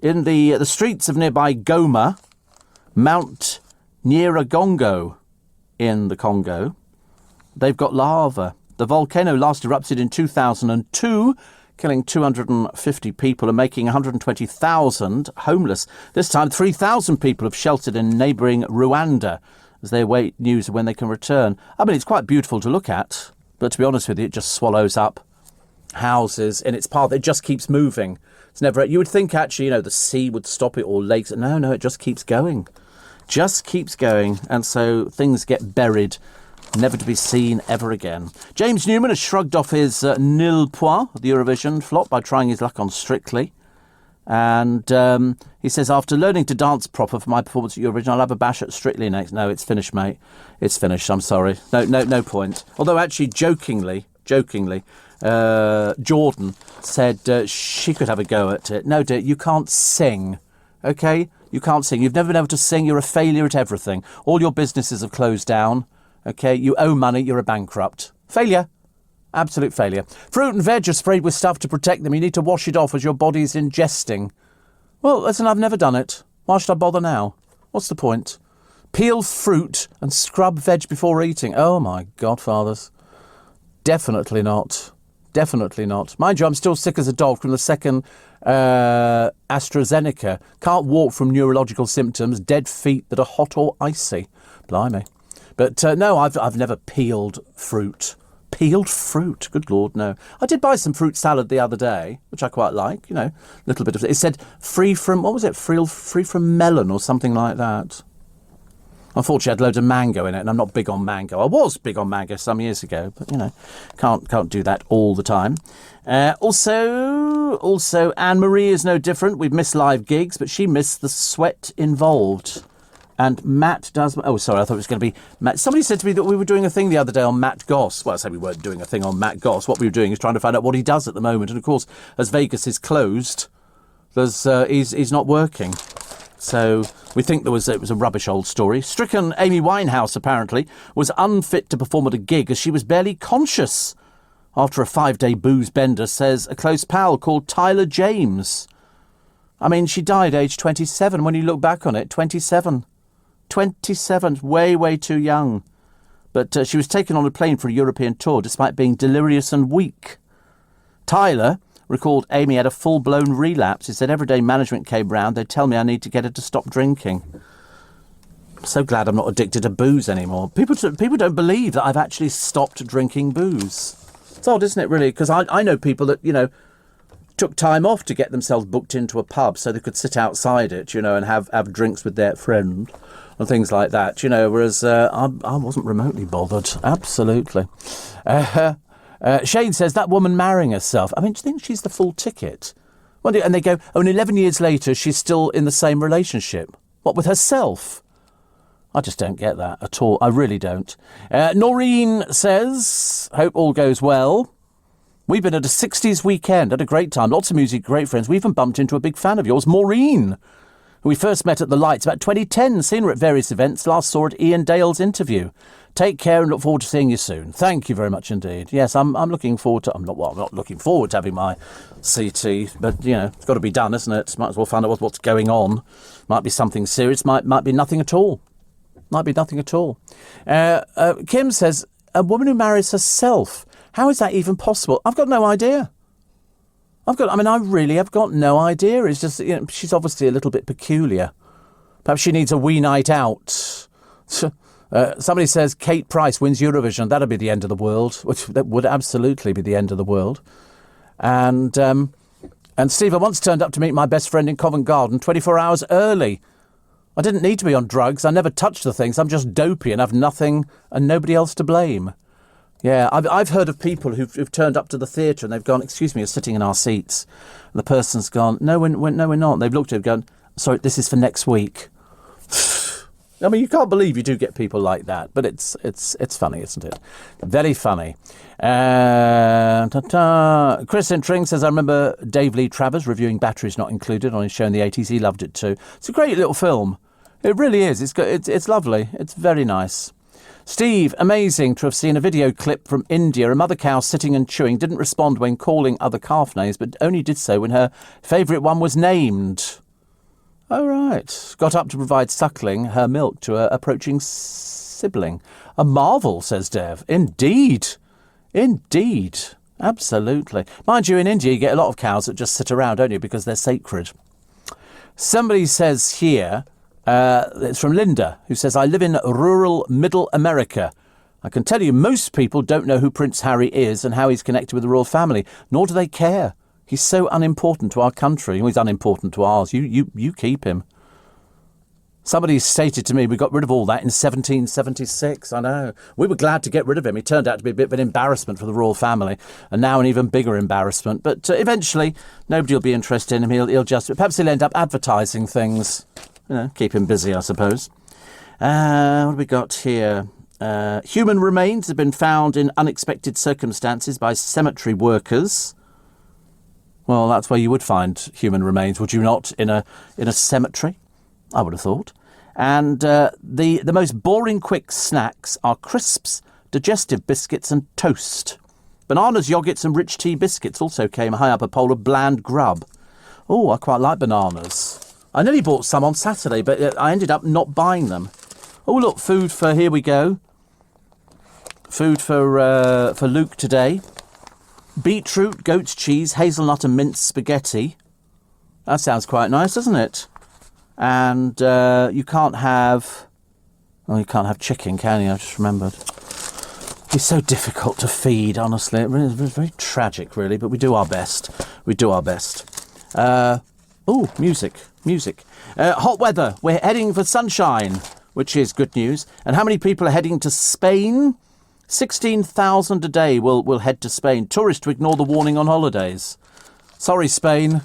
In the streets of nearby Goma, Mount Nyiragongo in the Congo, they've got lava. The volcano last erupted in 2002, killing 250 people and making 120,000 homeless. This time, 3,000 people have sheltered in neighbouring Rwanda as they await news of when they can return. I mean, it's quite beautiful to look at, but to be honest with you, it just swallows up houses in its path. It just keeps moving. It's never... You would think, actually, you know, the sea would stop it or lakes. No, it just keeps going. Just keeps going. And so things get buried, never to be seen ever again. James Newman has shrugged off his nil point, the Eurovision flop, by trying his luck on Strictly. And he says, after learning to dance proper for my performance at Eurovision, I'll have a bash at Strictly next. No, it's finished, mate. It's finished. I'm sorry. No point. Although actually, jokingly, Jordan said she could have a go at it. No, dear, you can't sing. OK? You can't sing. You've never been able to sing. You're a failure at everything. All your businesses have closed down. OK, you owe money, you're a bankrupt. Failure. Absolute failure. Fruit and veg are sprayed with stuff to protect them. You need to wash it off as your body's ingesting. Well, listen, I've never done it. Why should I bother now? What's the point? Peel fruit and scrub veg before eating. Oh, my godfathers. Definitely not. Definitely not. Mind you, I'm still sick as a dog from the second AstraZeneca. Can't walk from neurological symptoms. Dead feet that are hot or icy. Blimey. But no, I've never peeled fruit. Peeled fruit? Good Lord, no. I did buy some fruit salad the other day, which I quite like, you know. A little bit of... It said free from... What was it? Free from melon or something like that. Unfortunately, it had loads of mango in it, and I'm not big on mango. I was big on mango some years ago, but, you know, can't do that all the time. Also, Anne-Marie is no different. We've missed live gigs, but she missed the sweat involved. And Matt does... Oh, sorry, I thought it was going to be Matt. Somebody said to me that we were doing a thing the other day on Matt Goss. Well, I say we weren't doing a thing on Matt Goss. What we were doing is trying to find out what he does at the moment. And, of course, as Vegas is closed, he's not working. So we think it was a rubbish old story. Stricken Amy Winehouse, apparently, was unfit to perform at a gig as she was barely conscious after a 5-day booze bender, says a close pal called Tyler James. I mean, she died aged 27 when you look back on it. 27. 27, way, way too young. But she was taken on a plane for a European tour despite being delirious and weak. Tyler recalled Amy had a full-blown relapse. He said every day management came round, they'd tell me I need to get her to stop drinking. I'm so glad I'm not addicted to booze anymore. People don't believe that I've actually stopped drinking booze. It's odd, isn't it, really? Because I know people that, you know, took time off to get themselves booked into a pub so they could sit outside it, you know, and have drinks with their friend and things like that, you know, whereas I wasn't remotely bothered. Absolutely. Shane says, that woman marrying herself, I mean, do you think she's the full ticket? Well, and they go, and 11 years later, she's still in the same relationship. What, with herself? I just don't get that at all. I really don't. Noreen says, hope all goes well. We've been at a 60s weekend, had a great time, lots of music, great friends. We even bumped into a big fan of yours, Maureen, who we first met at the Lights about 2010, seen her at various events, last saw at Ian Dale's interview. Take care and look forward to seeing you soon. Thank you very much indeed. Yes, I'm looking forward to... I'm not looking forward to having my CT, but, you know, it's got to be done, isn't it? Might as well find out what's going on. Might be something serious, might be nothing at all. Might be nothing at all. Kim says, a woman who marries herself, how is that even possible? I've got no idea. I really have got no idea. It's just, you know, she's obviously a little bit peculiar. Perhaps she needs a wee night out. Somebody says Kate Price wins Eurovision. That'll be the end of the world, which that would absolutely be the end of the world. And Steve, I once turned up to meet my best friend in Covent Garden 24 hours early. I didn't need to be on drugs. I never touched the things. I'm just dopey and have nothing and nobody else to blame. Yeah, I've heard of people who've turned up to the theatre and they've gone, excuse me, you're sitting in our seats. And the person's gone, no, we're not. And they've looked at it and gone, sorry, this is for next week. I mean, you can't believe you do get people like that, but it's funny, isn't it? Very funny. Chris Intring says, I remember Dave Lee Travers reviewing Batteries Not Included on his show in the 80s. He loved it too. It's a great little film. It really is. It's lovely. It's very nice. Steve, amazing to have seen a video clip from India. A mother cow sitting and chewing didn't respond when calling other calf names, but only did so when her favourite one was named. Oh, right. Got up to provide suckling her milk to her approaching sibling. A marvel, says Dev. Indeed. Indeed. Absolutely. Mind you, in India, you get a lot of cows that just sit around, don't you, because they're sacred. Somebody says here, it's from Linda, who says, I live in rural middle America. I can tell you most people don't know who Prince Harry is and how he's connected with the royal family, nor do they care. He's so unimportant to our country. He's unimportant to ours. You keep him. Somebody stated to me we got rid of all that in 1776. I know. We were glad to get rid of him. He turned out to be a bit of an embarrassment for the royal family, and now an even bigger embarrassment. But eventually, nobody will be interested in him. He'll just... Perhaps he'll end up advertising things. You know, keep him busy, I suppose. What have we got here? Human remains have been found in unexpected circumstances by cemetery workers. Well, that's where you would find human remains, would you not? In a cemetery, I would have thought. And the most boring quick snacks are crisps, digestive biscuits and toast. Bananas, yogurts and rich tea biscuits also came high up a pole of bland grub. Oh, I quite like bananas. I nearly bought some on Saturday, but I ended up not buying them. Oh, look, food for... Here we go. Food for Luke today. Beetroot, goat's cheese, hazelnut and minced spaghetti. That sounds quite nice, doesn't it? And you can't have... Oh, you can't have chicken, can you? I just remembered. It's so difficult to feed, honestly. It's very tragic, really, but we do our best. We do our best. Oh, music. Hot weather. We're heading for sunshine, which is good news. And how many people are heading to Spain? 16,000 a day will head to Spain. Tourists to ignore the warning on holidays. Sorry, Spain.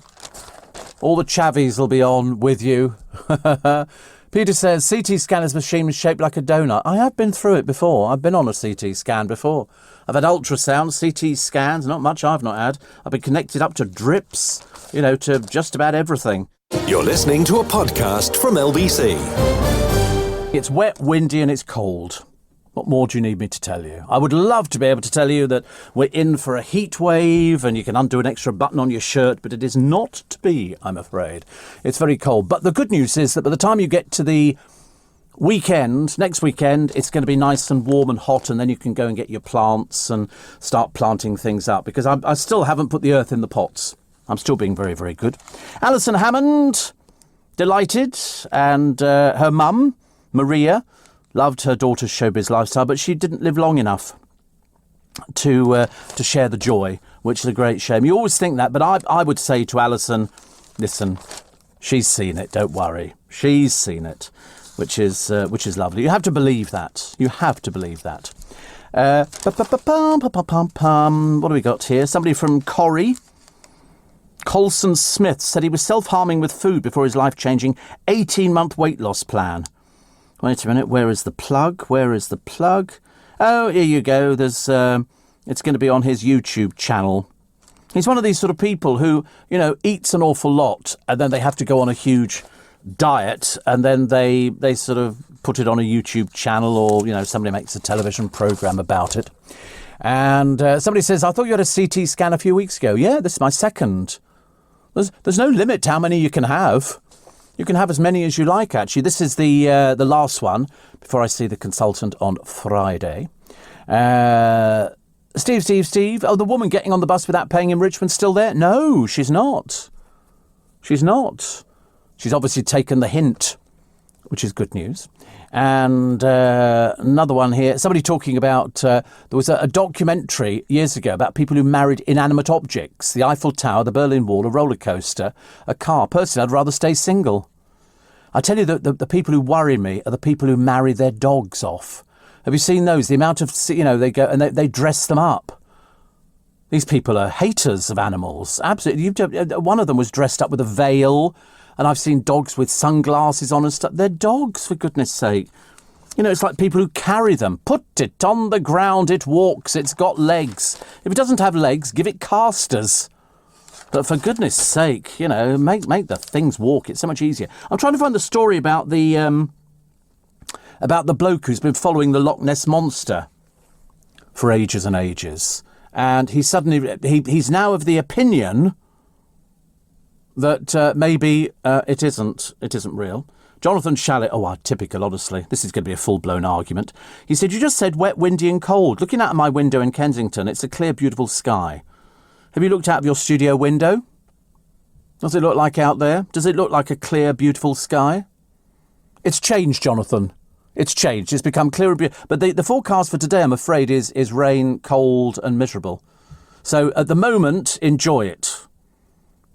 All the chavies will be on with you. Peter says, CT scanner's machine is shaped like a donut. I have been through it before. I've been on a CT scan before. I've had ultrasound, CT scans, not much I've not had. I've been connected up to drips, to just about everything. You're listening to a podcast from LBC. It's wet, windy and it's cold. What more do you need me to tell you? I would love to be able to tell you that we're in for a heat wave and you can undo an extra button on your shirt, but it is not to be, I'm afraid. It's very cold. But the good news is that by the time you get to the weekend, next weekend, it's going to be nice and warm and hot, and then you can go and get your plants and start planting things up, because I still haven't put the earth in the pots. I'm still being very, very good. Alison Hammond, delighted, and her mum, Maria, loved her daughter's showbiz lifestyle, but she didn't live long enough to share the joy, which is a great shame. You always think that, but I would say to Alison, listen, she's seen it, don't worry. She's seen it, which is lovely. You have to believe that. You have to believe that. What do we got here? Somebody from Corrie. Colson Smith said he was self-harming with food before his life-changing 18-month weight loss plan. Wait a minute, where is the plug? Oh, here you go. There's it's going to be on his YouTube channel. He's one of these sort of people who, eats an awful lot and then they have to go on a huge diet and then they sort of put it on a YouTube channel, or, somebody makes a television program about it. And somebody says, I thought you had a CT scan a few weeks ago. Yeah, this is my second. There's no limit to how many you can have. You can have as many as you like, actually. This is the last one before I see the consultant on Friday. Steve. Oh, the woman getting on the bus without paying in Richmond's still there? No, she's not. She's obviously taken the hint, which is good news. And another one here, somebody talking about, there was a documentary years ago about people who married inanimate objects, the Eiffel Tower, the Berlin Wall, a roller coaster, a car. Personally, I'd rather stay single. I tell you, the people who worry me are the people who marry their dogs off. Have you seen those? The amount of, they go and they dress them up. These people are haters of animals. Absolutely. One of them was dressed up with a veil. And I've seen dogs with sunglasses on and stuff. They're dogs, for goodness sake. It's like people who carry them. Put it on the ground, it walks, it's got legs. If it doesn't have legs, give it casters. But for goodness sake, make the things walk. It's so much easier. I'm trying to find the story about the bloke who's been following the Loch Ness Monster for ages and ages. And he's now of the opinion that maybe it isn't real. Jonathan Shallett, typical, honestly. This is going to be a full-blown argument. He said, you just said wet, windy and cold. Looking out of my window in Kensington, it's a clear, beautiful sky. Have you looked out of your studio window? Does it look like out there? Does it look like a clear, beautiful sky? It's changed, Jonathan. It's changed. It's become clearer. But the forecast for today, I'm afraid, is rain, cold and miserable. So at the moment, enjoy it.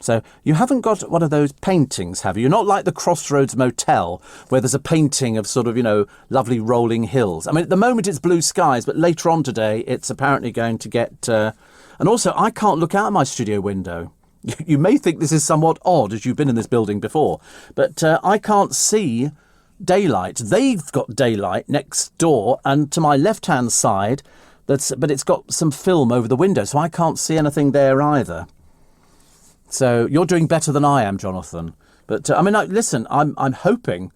So you haven't got one of those paintings, have you? You're not like the Crossroads Motel, where there's a painting of sort of, lovely rolling hills. I mean, at the moment it's blue skies, but later on today it's apparently going to get... And also, I can't look out of my studio window. You may think this is somewhat odd, as you've been in this building before, but I can't see daylight. They've got daylight next door, and to my left-hand side, but it's got some film over the window, so I can't see anything there either. So you're doing better than I am, Jonathan. But listen, I'm hoping,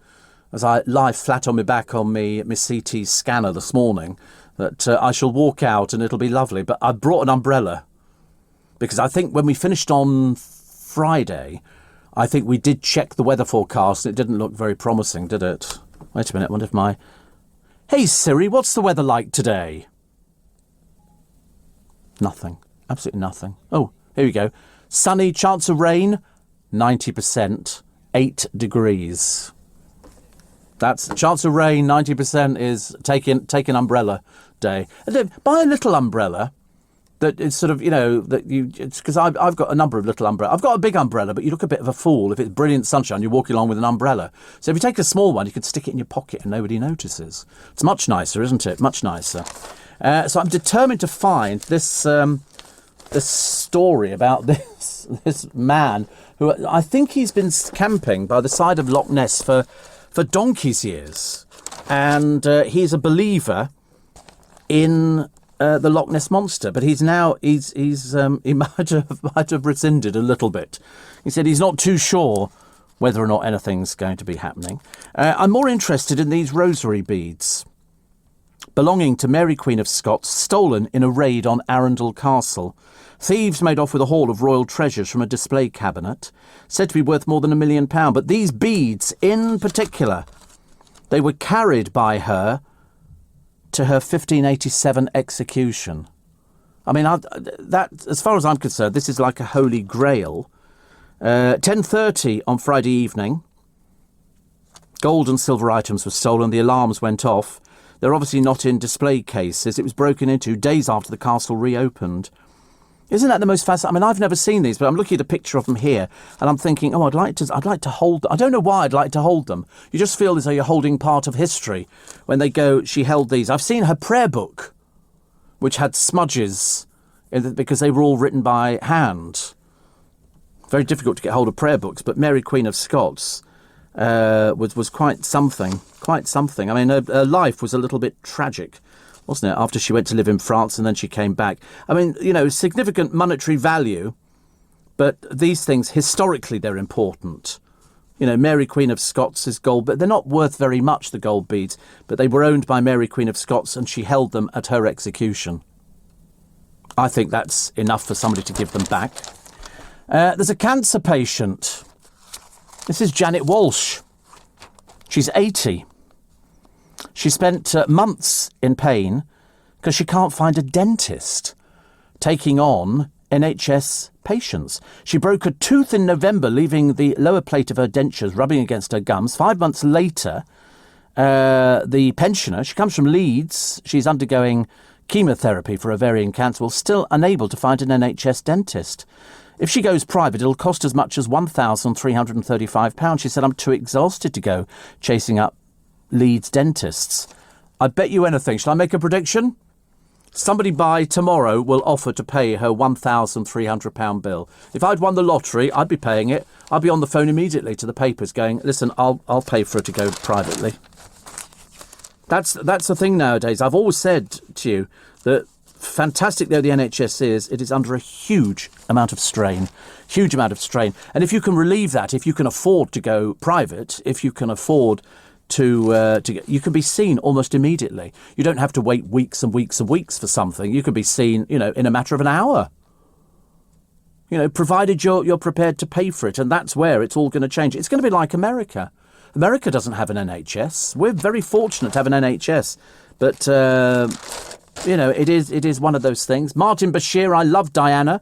as I lie flat on my back on my CT scanner this morning, that I shall walk out and it'll be lovely. But I brought an umbrella because I think when we finished on Friday, I think we did check the weather forecast. It didn't look very promising, did it? Wait a minute, I wonder if my... Hey Siri, what's the weather like today? Nothing. Absolutely nothing. Oh, here we go. Sunny, chance of rain, 90%, 8 degrees. That's chance of rain, 90% is take an umbrella day. And then buy a little umbrella that is sort of, you know, that you, it's because I've got a number of little umbrellas. I've got a big umbrella, but you look a bit of a fool if it's brilliant sunshine, you're walking along with an umbrella. So if you take a small one, you can stick it in your pocket and nobody notices. It's much nicer, isn't it? Much nicer. So I'm determined to find this this story about this man who I think he's been camping by the side of Loch Ness for donkey's years, and he's a believer in the Loch Ness monster, but he might have rescinded a little bit. He said he's not too sure whether or not anything's going to be happening. I'm more interested in these rosary beads belonging to Mary Queen of Scots, stolen in a raid on Arundel Castle. Thieves made off with a haul of royal treasures from a display cabinet, said to be worth more than £1 million. But these beads in particular, they were carried by her to her 1587 execution. I mean, that, as far as I'm concerned, this is like a holy grail. 10:30 on Friday evening, gold and silver items were stolen. The alarms went off. They're obviously not in display cases. It was broken into days after the castle reopened. Isn't that the most fascinating? I mean, I've never seen these, but I'm looking at a picture of them here, and I'm thinking, oh, I'd like to hold them. I don't know why I'd like to hold them. You just feel as though you're holding part of history when they go, she held these. I've seen her prayer book, which had smudges because they were all written by hand. Very difficult to get hold of prayer books, but Mary Queen of Scots was quite something. Quite something. I mean, her life was a little bit tragic, wasn't it? After she went to live in France and then she came back. I mean, you know, significant monetary value, but these things, historically, they're important. You know, Mary Queen of Scots is gold, but they're not worth very much, the gold beads, but they were owned by Mary Queen of Scots and she held them at her execution. I think that's enough for somebody to give them back. There's a cancer patient. This is Janet Walsh. She's 80. She spent months in pain because she can't find a dentist, taking on NHS patients. She broke a tooth in November, leaving the lower plate of her dentures rubbing against her gums. 5 months later, the pensioner, she comes from Leeds, she's undergoing chemotherapy for ovarian cancer, was still unable to find an NHS dentist. If she goes private, it'll cost as much as £1,335. She said, I'm too exhausted to go chasing up Leeds dentists. I bet you anything. Shall I make a prediction? Somebody by tomorrow will offer to pay her £1,300 bill. If I'd won the lottery, I'd be paying it. I'd be on the phone immediately to the papers going, listen, I'll pay for her to go privately. That's the thing nowadays. I've always said to you that fantastic though the NHS is, it is under a huge amount of strain. Huge amount of strain. And if you can relieve that, if you can afford to go private, if you can afford to get, you can be seen almost immediately. You don't have to wait weeks and weeks and weeks for something. You can be seen, you know, in a matter of an hour. You know, provided you're prepared to pay for it, and that's where it's all going to change. It's going to be like America. America doesn't have an NHS. We're very fortunate to have an NHS, but you know, it is one of those things. Martin Bashir, I love Diana.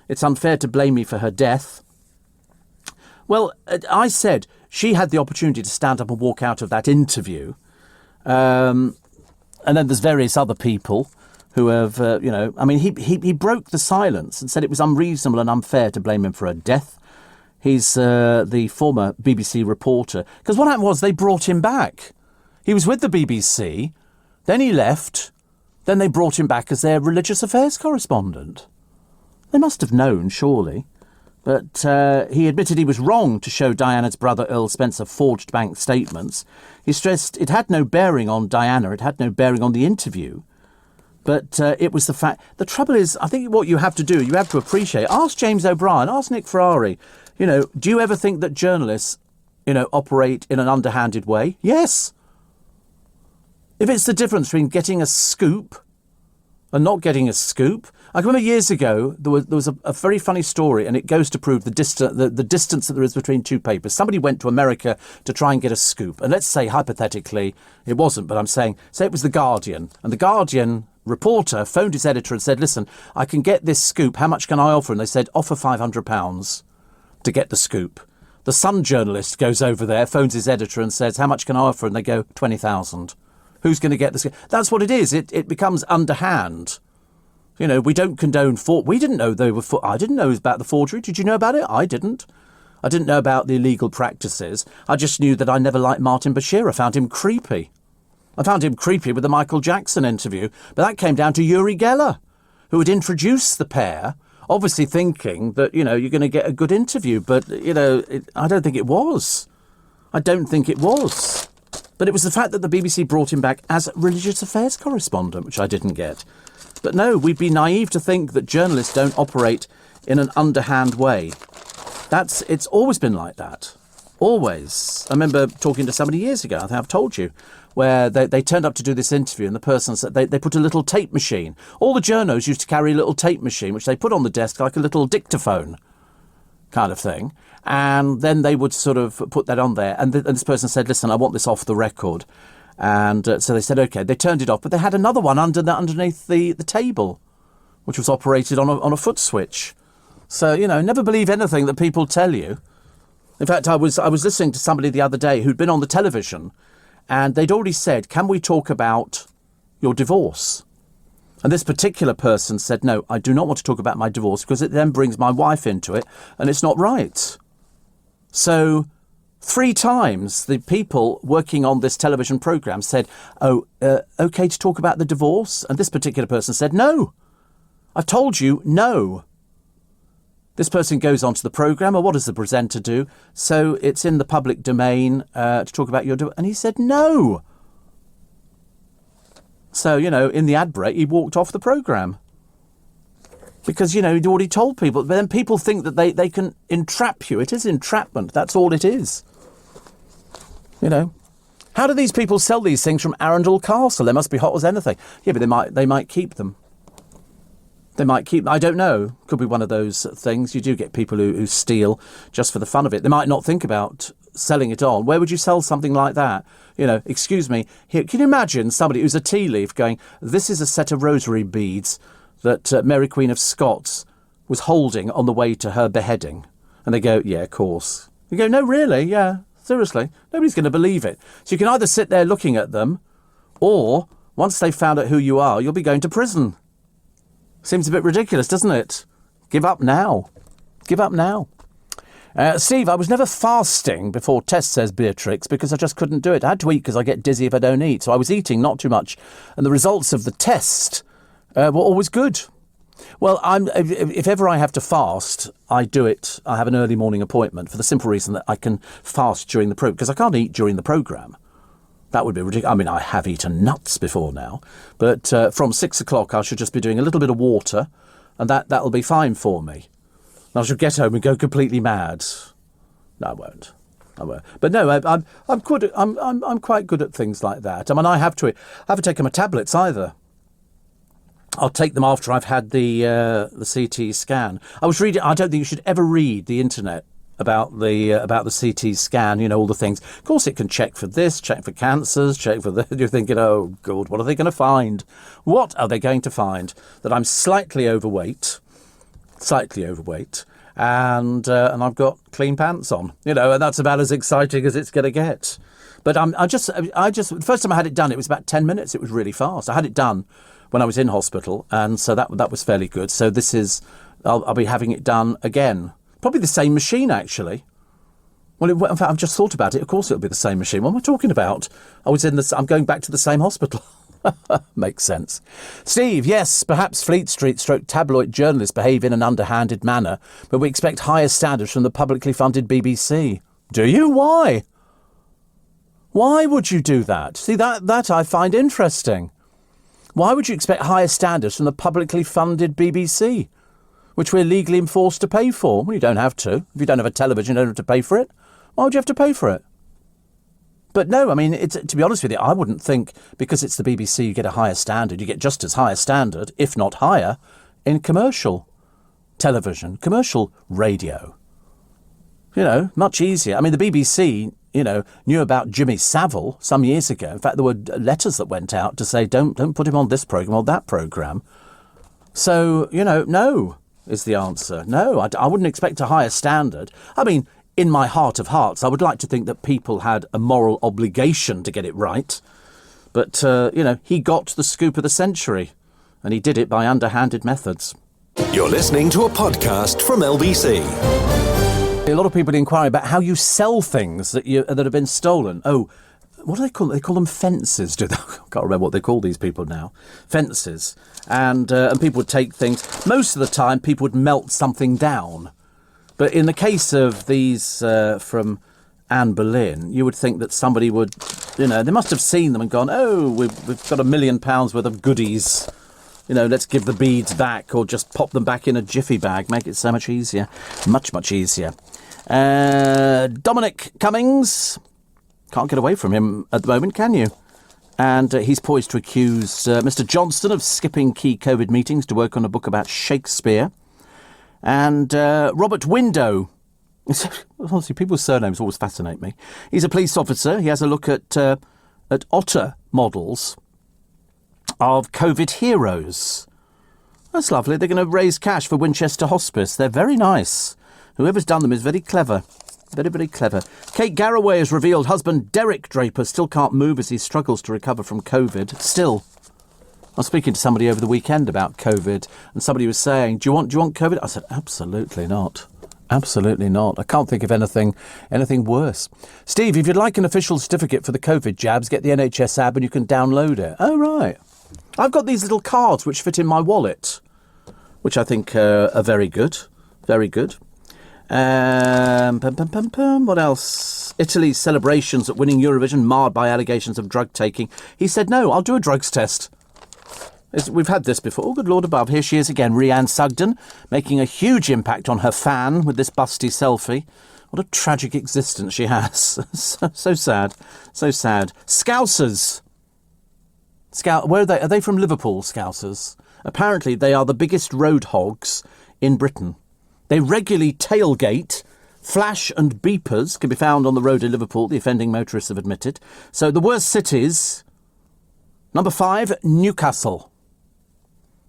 It's unfair to blame me for her death. Well, I said she had the opportunity to stand up and walk out of that interview. And then there's various other people who have, you know, I mean, he broke the silence and said it was unreasonable and unfair to blame him for her death. He's the former BBC reporter. Because what happened was they brought him back. He was with the BBC, then he left, then they brought him back as their religious affairs correspondent. They must have known, surely. But he admitted he was wrong to show Diana's brother Earl Spencer forged bank statements. He stressed it had no bearing on Diana, it had no bearing on the interview. But it was the fact. The trouble is, I think what you have to do, you have to appreciate. Ask James O'Brien, ask Nick Ferrari. You know, do you ever think that journalists, you know, operate in an underhanded way? Yes. If it's the difference between getting a scoop and not getting a scoop. I can remember years ago, there was a very funny story, and it goes to prove the distance that there is between two papers. Somebody went to America to try and get a scoop. And let's say, hypothetically, it wasn't, but I'm saying, say it was The Guardian. And The Guardian reporter phoned his editor and said, listen, I can get this scoop. How much can I offer? And they said, offer £500 to get the scoop. The Sun journalist goes over there, phones his editor and says, how much can I offer? And they go, 20,000. Who's going to get the scoop? That's what it is. It becomes underhand. You know, we don't condone we didn't know they were I didn't know about the forgery. Did you know about it? I didn't. I didn't know about the illegal practices. I just knew that I never liked Martin Bashir. I found him creepy. I found him creepy with the Michael Jackson interview. But that came down to Uri Geller, who had introduced the pair, obviously thinking that, you know, you're going to get a good interview. But, you know, I don't think it was. I don't think it was. But it was the fact that the BBC brought him back as religious affairs correspondent, which I didn't get. But no, we'd be naive to think that journalists don't operate in an underhand way. It's always been like that. Always. I remember talking to somebody years ago, I think I've told you, where they turned up to do this interview and the person said they put a little tape machine. All the journos used to carry a little tape machine, which they put on the desk like a little dictaphone kind of thing. And then they would sort of put that on there. And this person said, listen, I want this off the record. And so they said, OK, they turned it off. But they had another one underneath the table, which was operated on a foot switch. So, you know, never believe anything that people tell you. In fact, I was listening to somebody the other day who'd been on the television and they'd already said, can we talk about your divorce? And this particular person said, no, I do not want to talk about my divorce because it then brings my wife into it and it's not right. So 3 times the people working on this television programme said, OK to talk about the divorce? And this particular person said, no, I've told you no. This person goes on to the programme, or what does the presenter do? So it's in the public domain to talk about your divorce. And he said, no. So, you know, in the ad break, he walked off the programme. Because, you know, he'd already told people. But then people think that they can entrap you. It is entrapment. That's all it is. You know. How do these people sell these things from Arundel Castle? They must be hot as anything. Yeah, but they might keep them. They might keep... I don't know. Could be one of those things. You do get people who steal just for the fun of it. They might not think about selling it on. Where would you sell something like that? You know, excuse me. Here, can you imagine somebody who's a tea leaf going, this is a set of rosary beads that Mary Queen of Scots was holding on the way to her beheading. And they go, yeah, of course. You go, no, really? Yeah, seriously. Nobody's going to believe it. So you can either sit there looking at them, or once they've found out who you are, you'll be going to prison. Seems a bit ridiculous, doesn't it? Give up now. Give up now. Steve, I was never fasting before test, says Beatrix, because I just couldn't do it. I had to eat because I get dizzy if I don't eat. So I was eating not too much. And the results of the test were always good. Well, if ever I have to fast, I do it. I have an early morning appointment for the simple reason that I can fast during the programme, because I can't eat during the programme. That would be ridiculous. I mean, I have eaten nuts before now, but from 6 o'clock I should just be doing a little bit of water, and that'll be fine for me. And I should get home and go completely mad. No, I won't. But no, I'm quite good at things like that. I mean, I haven't taken my tablets either. I'll take them after I've had the CT scan. I was reading. I don't think you should ever read the internet about the CT scan, you know, all the things. Of course, it can check for this, check for cancers, check for the... You're thinking, oh, God, what are they going to find? What are they going to find? That I'm slightly overweight, and I've got clean pants on, you know, and that's about as exciting as it's going to get. But I just the first time I had it done, it was about 10 minutes. It was really fast. I had it done when I was in hospital, and so that was fairly good. So this is... I'll be having it done again. Probably the same machine, actually. Well, in fact, I've just thought about it. Of course it'll be the same machine. What am I talking about? I'm going back to the same hospital. Makes sense. Steve, yes, perhaps Fleet Street tabloid journalists behave in an underhanded manner, but we expect higher standards from the publicly funded BBC. Do you? Why? Why would you do that? See, that I find interesting. Why would you expect higher standards from the publicly funded BBC, which we're legally enforced to pay for? Well, you don't have to. If you don't have a television, you don't have to pay for it. Why would you have to pay for it? But no, I mean, to be honest with you, I wouldn't think because it's the BBC you get a higher standard. You get just as high a standard, if not higher, in commercial television, commercial radio. You know, much easier. I mean, the BBC, you know, knew about Jimmy Savile some years ago. In fact, there were letters that went out to say, don't put him on this programme or that programme. So, you know, no is the answer. No, I wouldn't expect a higher standard. I mean, in my heart of hearts, I would like to think that people had a moral obligation to get it right. But, you know, he got the scoop of the century, and he did it by underhanded methods. You're listening to a podcast from LBC. A lot of people inquiring about how you sell things that have been stolen. Oh, what do they call them? They call them fences, do they? I can't remember what they call these people now. Fences. And people would take things. Most of the time, people would melt something down. But in the case of these from Anne Boleyn, you would think that somebody would, you know, they must have seen them and gone, oh, we've got £1 million worth of goodies. You know, let's give the beads back or just pop them back in a jiffy bag. Make it so much easier. Much, much easier. Dominic Cummings. Can't get away from him at the moment, can you? And he's poised to accuse Mr. Johnston of skipping key COVID meetings to work on a book about Shakespeare. And Robert Window. Honestly, people's surnames always fascinate me. He's a police officer. He has a look at otter models of COVID heroes. That's lovely. They're going to raise cash for Winchester Hospice. They're very nice. Whoever's done them is very clever. Very, very clever. Kate Garraway has revealed husband Derek Draper still can't move as he struggles to recover from COVID. Still. I was speaking to somebody over the weekend about COVID, and somebody was saying, do you want COVID? I said, absolutely not. Absolutely not. I can't think of anything worse. Steve, if you'd like an official certificate for the COVID jabs, get the NHS app and you can download it. Oh, right. I've got these little cards which fit in my wallet, which I think are very good. Very good. What else? Italy's celebrations at winning Eurovision marred by allegations of drug taking. He said, no, I'll do a drugs test. We've had this before. Oh, good Lord above. Here she is again, Rhianne Sugden, making a huge impact on her fan with this busty selfie. What a tragic existence she has. So sad. So sad. Scousers. Where are they? Are they from Liverpool, Scousers? Apparently they are the biggest road hogs in Britain. They regularly tailgate. Flash and beepers can be found on the road in Liverpool, the offending motorists have admitted. So the worst cities: number 5, Newcastle.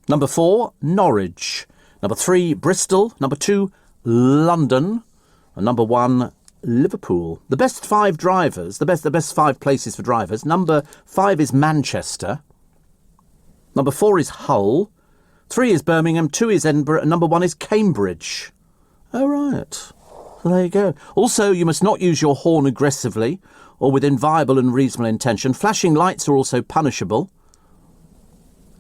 Number 4, Norwich. Number 3, Bristol. Number 2, London. And number 1, Liverpool. The best 5 drivers, the best 5 places for drivers. Number 5 is Manchester. Number 4 is Hull. 3 is Birmingham, 2 is Edinburgh, and number 1 is Cambridge. Oh, right. So there you go. Also, you must not use your horn aggressively or with inviolable and reasonable intention. Flashing lights are also punishable.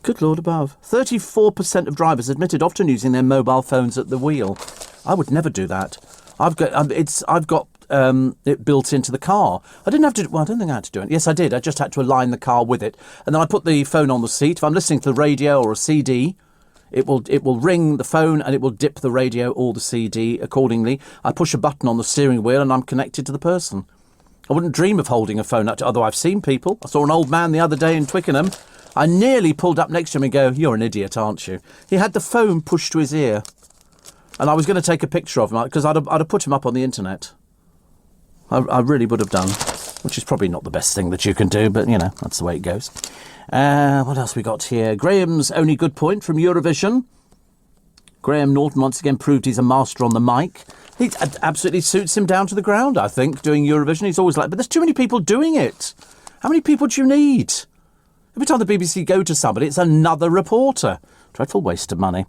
Good Lord above. 34% of drivers admitted often using their mobile phones at the wheel. I would never do that. I've got it built into the car. I didn't have to. Well, I don't think I had to do it. Yes, I did. I just had to align the car with it, and then I put the phone on the seat. If I'm listening to the radio or a CD, it will ring the phone and it will dip the radio or the CD accordingly. I push a button on the steering wheel and I'm connected to the person. I wouldn't dream of holding a phone up to, although I've seen people. I saw an old man the other day in Twickenham. I nearly pulled up next to him and go, "You're an idiot, aren't you?" He had the phone pushed to his ear. And I was going to take a picture of him because I'd have put him up on the internet. I really would have done, which is probably not the best thing that you can do, but, you know, that's the way it goes. What else we got here? Graham's only good point from Eurovision. Graham Norton once again proved he's a master on the mic. He absolutely suits him down to the ground, I think, doing Eurovision. He's always like, but there's too many people doing it. How many people do you need? Every time the BBC go to somebody, it's another reporter. Dreadful waste of money.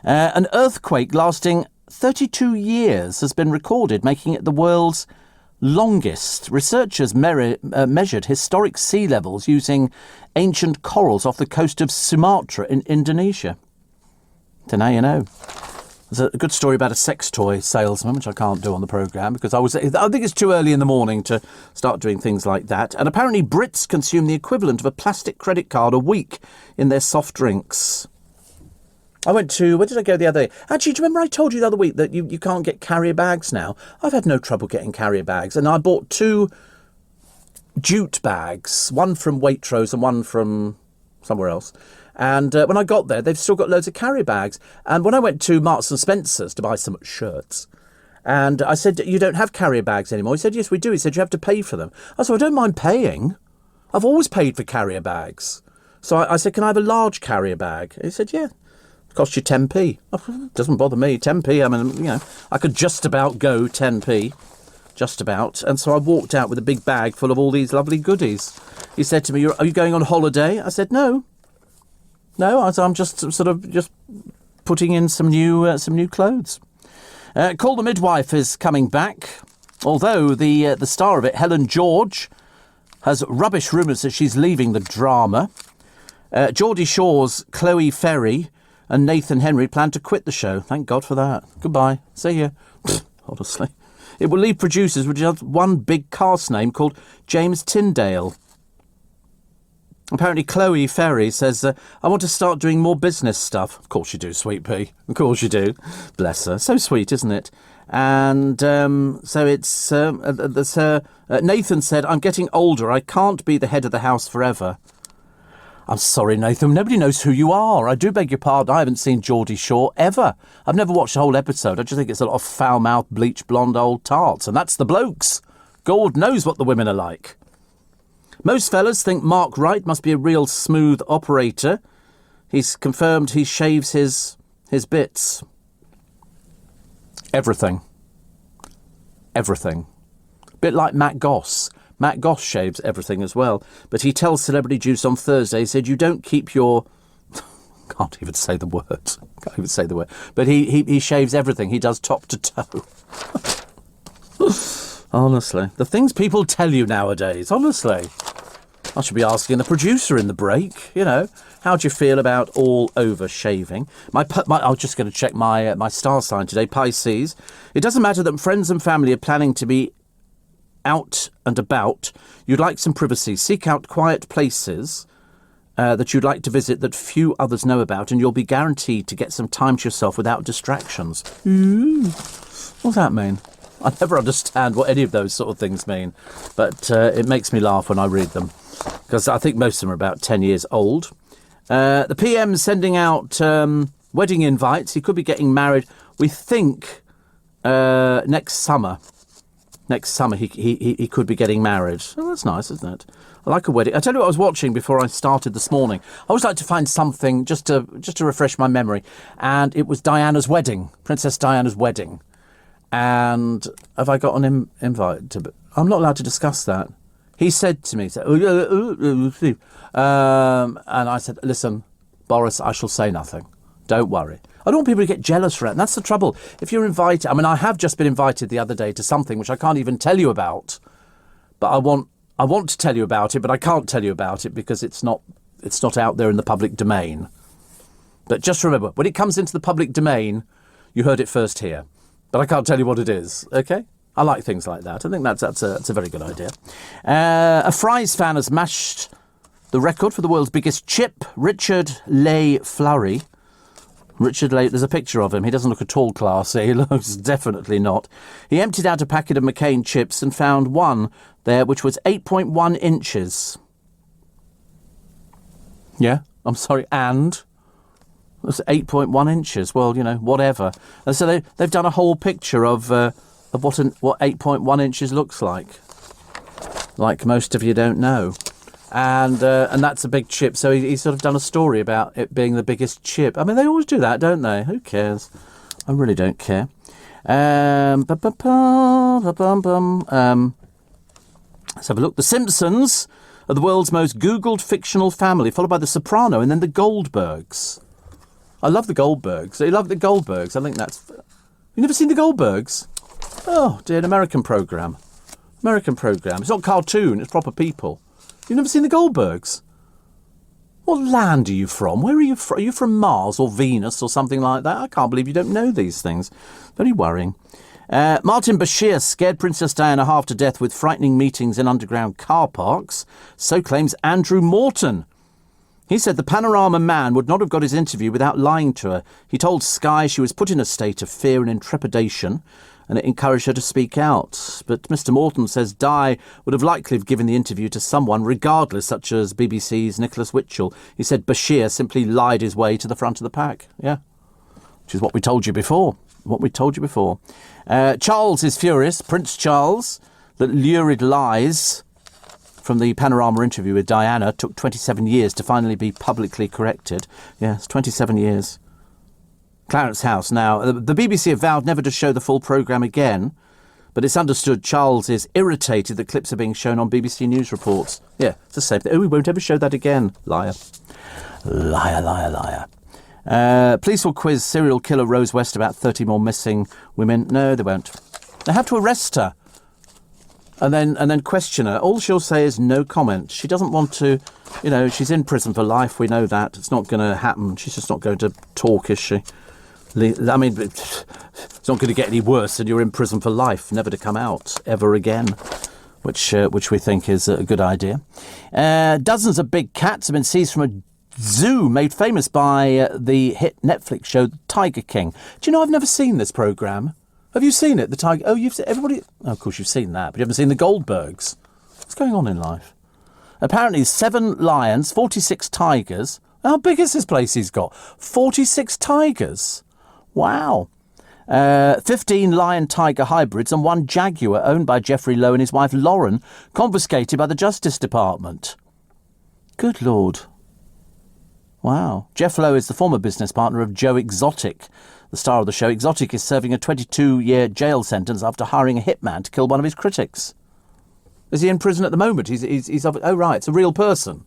An earthquake lasting 32 years has been recorded, making it the world's longest. Researchers measured historic sea levels using ancient corals off the coast of Sumatra in Indonesia. So now you know. There's a good story about a sex toy salesman, which I can't do on the programme because I think it's too early in the morning to start doing things like that. And apparently Brits consume the equivalent of a plastic credit card a week in their soft drinks. Where did I go the other day? Actually, do you remember I told you the other week that you can't get carrier bags now? I've had no trouble getting carrier bags. And I bought 2 jute bags, one from Waitrose and one from somewhere else. And when I got there, they've still got loads of carrier bags. And when I went to Marks and Spencer's to buy some shirts, and I said, you don't have carrier bags anymore. He said, yes, we do. He said, you have to pay for them. I said, I don't mind paying. I've always paid for carrier bags. So I said, can I have a large carrier bag? He said, yeah. It costs you 10p. Oh, doesn't bother me. 10p, I mean, I could just about go 10p. Just about. And so I walked out with a big bag full of all these lovely goodies. He said to me, are you going on holiday? I said, no. No, I'm just sort of just putting in some new clothes. Call the Midwife is coming back, although the star of it, Helen George, has rubbish rumours that she's leaving the drama. Geordie Shaw's Chloe Ferry and Nathan Henry plan to quit the show. Thank God for that. Goodbye. See you. Honestly. It will leave producers with just one big cast name called James Tyndale. Apparently Chloe Ferry says, I want to start doing more business stuff. Of course you do, sweet pea. Of course you do. Bless her. So sweet, isn't it? And so it's... Nathan said, I'm getting older. I can't be the head of the house forever. I'm sorry, Nathan. Nobody knows who you are. I do beg your pardon. I haven't seen Geordie Shaw ever. I've never watched a whole episode. I just think it's a lot of foul-mouthed, bleach blonde old tarts. And that's the blokes. God knows what the women are like. Most fellas think Mark Wright must be a real smooth operator. He's confirmed he shaves his bits. Everything. Everything. Bit like Matt Goss. Matt Goss shaves everything as well. But he tells Celebrity Juice on Thursday, he said, you don't keep your... Can't even say the word. But he shaves everything. He does top to toe. Honestly. The things people tell you nowadays, honestly. I should be asking the producer in the break, how do you feel about all over shaving? I was just going to check my star sign today, Pisces. It doesn't matter that friends and family are planning to be out and about. You'd like some privacy. Seek out quiet places that you'd like to visit that few others know about, and you'll be guaranteed to get some time to yourself without distractions. What does that mean? I never understand what any of those sort of things mean, but it makes me laugh when I read them, because I think most of them are about 10 years old. The PM sending out wedding invites. He could be getting married, we think, next summer. Next summer he could be getting married. Oh, that's nice, isn't it? I like a wedding. I tell you what I was watching before I started this morning. I always like to find something just to refresh my memory, and it was Diana's wedding, Princess Diana's wedding. And have I got an invite to... I'm not allowed to discuss that. He said to me, and I said, listen, Boris, I shall say nothing. Don't worry. I don't want people to get jealous for it. And that's the trouble. If you're invited... I mean, I have just been invited the other day to something which I can't even tell you about. But I want to tell you about it, but I can't tell you about it because it's not out there in the public domain. But just remember, when it comes into the public domain, you heard it first here. But I can't tell you what it is, OK? I like things like that. I think that's a very good idea. A Fries fan has mashed the record for the world's biggest chip, Richard Lay Flurry. Richard Lay, there's a picture of him. He doesn't look at all classy. He looks definitely not. He emptied out a packet of McCain chips and found one there which was 8.1 inches. Yeah, I'm sorry, and... That's 8.1 inches. Well, whatever. And so they've done a whole picture of what 8.1 inches looks like. Like most of you don't know. And that's a big chip. So he's sort of done a story about it being the biggest chip. I mean, they always do that, don't they? Who cares? I really don't care. Let's have a look. The Simpsons are the world's most Googled fictional family, followed by The Soprano and then The Goldbergs. I love The Goldbergs. You love The Goldbergs. I think that's... You've never seen The Goldbergs? Oh, dear, an American programme. It's not cartoon, it's proper people. You've never seen The Goldbergs? What land are you from? Where are you from? Are you from Mars or Venus or something like that? I can't believe you don't know these things. Very worrying. Martin Bashir scared Princess Diana half to death with frightening meetings in underground car parks. So claims Andrew Morton. He said the Panorama man would not have got his interview without lying to her. He told Sky she was put in a state of fear and intrepidation and it encouraged her to speak out. But Mr. Morton says Di would have likely have given the interview to someone, regardless, such as BBC's Nicholas Witchell. He said Bashir simply lied his way to the front of the pack. Yeah, which is what we told you before. Charles is furious, Prince Charles, that lurid lies from the Panorama interview with Diana took 27 years to finally be publicly corrected. Yes, 27 years. Clarence House. Now, the BBC have vowed never to show the full programme again, but it's understood Charles is irritated that clips are being shown on BBC News reports. Yeah, it's the same thing. Oh, we won't ever show that again. Liar. Liar, liar, liar. Police will quiz serial killer Rose West about 30 more missing women. No, they won't. They have to arrest her and then question her. All she'll say is no comment. She doesn't want to, she's in prison for life. We know that. It's not going to happen. She's just not going to talk, is she? I mean, it's not going to get any worse than you're in prison for life, never to come out ever again, which we think is a good idea. Dozens of big cats have been seized from a zoo made famous by the hit Netflix show Tiger King. Do you know I've never seen this programme? Have you seen it? The Tiger... Oh, you've seen... Everybody... Oh, of course you've seen that, but you haven't seen the Goldbergs. What's going on in life? Apparently 7 lions, 46 tigers. How big is this place he's got? 46 tigers. Wow. 15 lion-tiger hybrids and 1 jaguar owned by Jeffrey Lowe and his wife Lauren, confiscated by the Justice Department. Good Lord. Wow. Jeff Lowe is the former business partner of Joe Exotic. The star of the show, Exotic, is serving a 22-year jail sentence after hiring a hitman to kill one of his critics. Is he in prison at the moment? He's oh, right, it's a real person.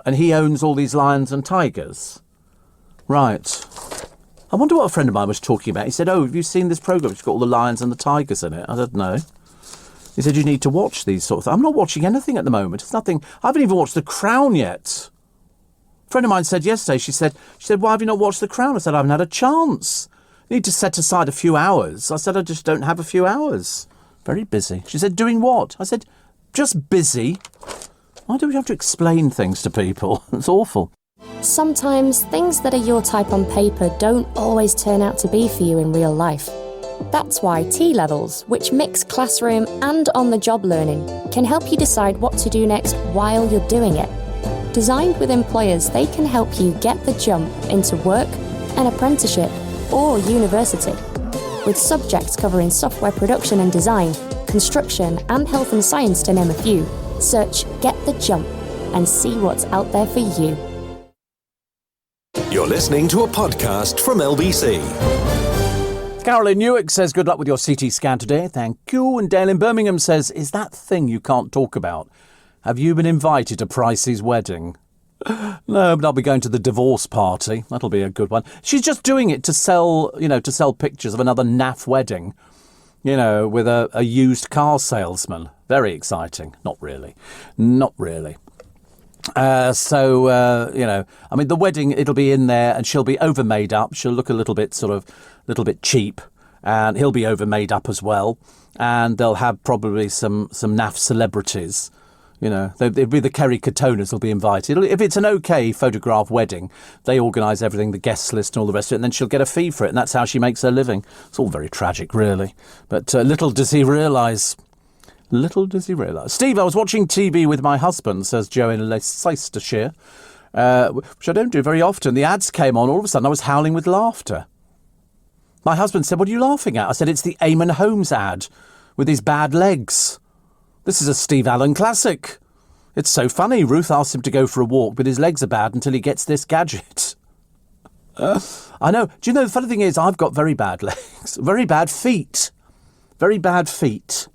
And he owns all these lions and tigers. Right. I wonder what a friend of mine was talking about. He said, oh, have you seen this programme? It's got all the lions and the tigers in it. I don't know. He said, you need to watch these sort of things. I'm not watching anything at the moment. It's nothing. I haven't even watched The Crown yet. A friend of mine said yesterday, she said, why have you not watched The Crown? I said, I haven't had a chance. You need to set aside a few hours. I said, I just don't have a few hours. Very busy. She said, doing what? I said, just busy. Why do we have to explain things to people? It's awful. Sometimes things that are your type on paper don't always turn out to be for you in real life. That's why T-Levels, which mix classroom and on-the-job learning, can help you decide what to do next while you're doing it. Designed with employers, they can help you get the jump into work, an apprenticeship, or university. With subjects covering software production and design, construction, and health and science, to name a few, search Get the Jump and see what's out there for you. You're listening to a podcast from LBC. Carolyn Newick says, good luck with your CT scan today. Thank you. And Dale in Birmingham says, is that thing you can't talk about? Have you been invited to Pricey's wedding? No, but I'll be going to the divorce party. That'll be a good one. She's just doing it to sell, to sell pictures of another naff wedding, with a used car salesman. Very exciting. Not really. Not really. I mean, the wedding, it'll be in there and she'll be over made up. She'll look a little bit cheap, and he'll be over made up as well. And they'll have probably some naff celebrities. They'll be the Kerry Katonas will be invited. If it's an okay photograph wedding, they organise everything, the guest list and all the rest of it, and then she'll get a fee for it. And that's how she makes her living. It's all very tragic, really. But little does he realise. Steve, I was watching TV with my husband, says Joe in Leicestershire, which I don't do very often. The ads came on. All of a sudden, I was howling with laughter. My husband said, what are you laughing at? I said, it's the Eamon Holmes ad with his bad legs. This is a Steve Allen classic. It's so funny. Ruth asked him to go for a walk, but his legs are bad until he gets this gadget. I know. Do you know, the funny thing is, I've got very bad legs. Very bad feet. Very bad feet.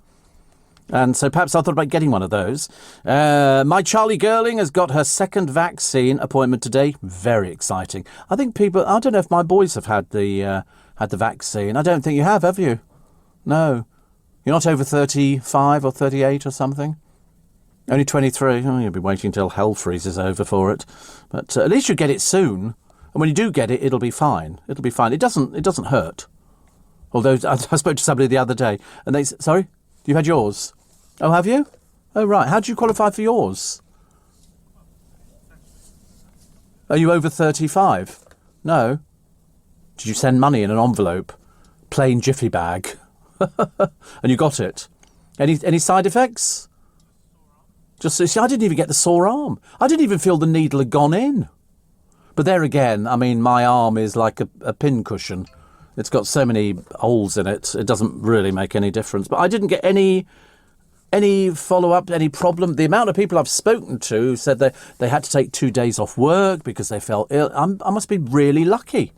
And so perhaps I thought about getting one of those. My Charlie Girling has got her second vaccine appointment today. Very exciting. I think I don't know if my boys have had the vaccine. I don't think you have you? No. You're not over 35 or 38 or something? Only 23. Oh, you'll be waiting until hell freezes over for it. But at least you get it soon. And when you do get it, it'll be fine. It'll be fine. It doesn't hurt. Although I spoke to somebody the other day and they said, sorry, you had yours? Oh, have you? Oh, right. How did you qualify for yours? Are you over 35? No. Did you send money in an envelope? Plain jiffy bag? And you got it. Any side effects? Just see, I didn't even get the sore arm. I didn't even feel the needle had gone in. But there again, I mean, my arm is like a pin cushion. It's got so many holes in it, it doesn't really make any difference. But I didn't get any follow-up, any problem. The amount of people I've spoken to who said they had to take 2 days off work because they felt ill, I must be really lucky.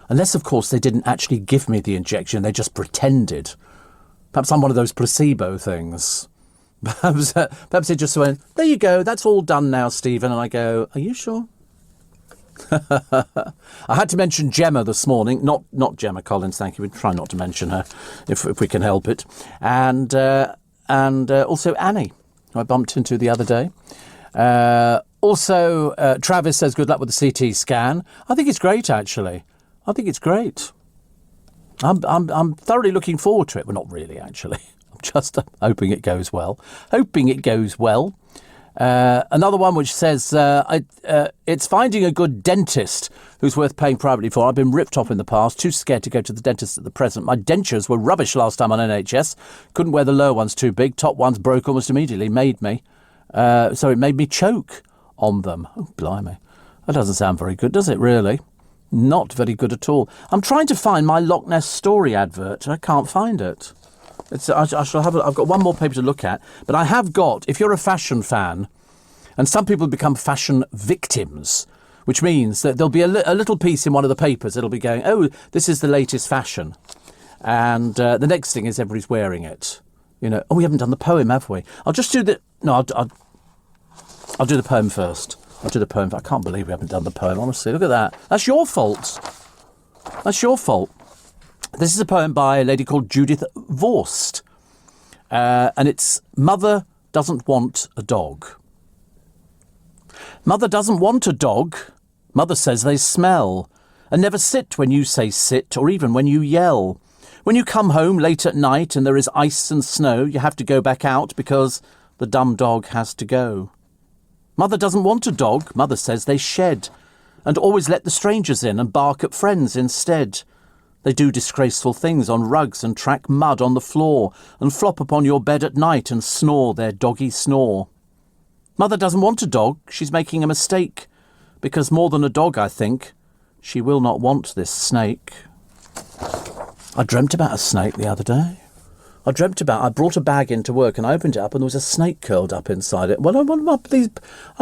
Unless, of course, they didn't actually give me the injection, they just pretended. Perhaps I'm one of those placebo things. Perhaps they just went, there you go, that's all done now, Stephen. And I go, are you sure? I had to mention Gemma this morning, not Gemma Collins, thank you. We try not to mention her if we can help it. And also Annie, who I bumped into the other day. Also, Travis says good luck with the CT scan. I think it's great, actually. I think it's great. I'm thoroughly looking forward to it. Well, not really, actually. I'm just hoping it goes well. Another one which says, it's finding a good dentist who's worth paying privately for. I've been ripped off in the past, too scared to go to the dentist at the present. My dentures were rubbish last time on NHS. Couldn't wear the lower ones too big. Top ones broke almost immediately. Made me choke on them. Oh, blimey. That doesn't sound very good, does it, really? Not very good at all. I'm trying to find my Loch Ness Story advert. I can't find it. I've got one more paper to look at, but I have got, if you're a fashion fan, and some people become fashion victims, which means that there'll be a little piece in one of the papers that'll be going, oh, this is the latest fashion. And the next thing is everybody's wearing it. You know, oh, we haven't done the poem, have we? I'll just do the... No, I'll do the poem first. I can't believe we haven't done the poem, honestly. Look at that. That's your fault. This is a poem by a lady called Judith Vorst. And it's Mother Doesn't Want a Dog. Mother doesn't want a dog. Mother says they smell. And never sit when you say sit, or even when you yell. When you come home late at night and there is ice and snow, you have to go back out because the dumb dog has to go. Mother doesn't want a dog. Mother says they shed. And always let the strangers in and bark at friends instead. They do disgraceful things on rugs and track mud on the floor and flop upon your bed at night and snore their doggy snore. Mother doesn't want a dog. She's making a mistake. Because more than a dog, I think, she will not want this snake. I dreamt about a snake the other day. I brought a bag into work and I opened it up and there was a snake curled up inside it. Well, I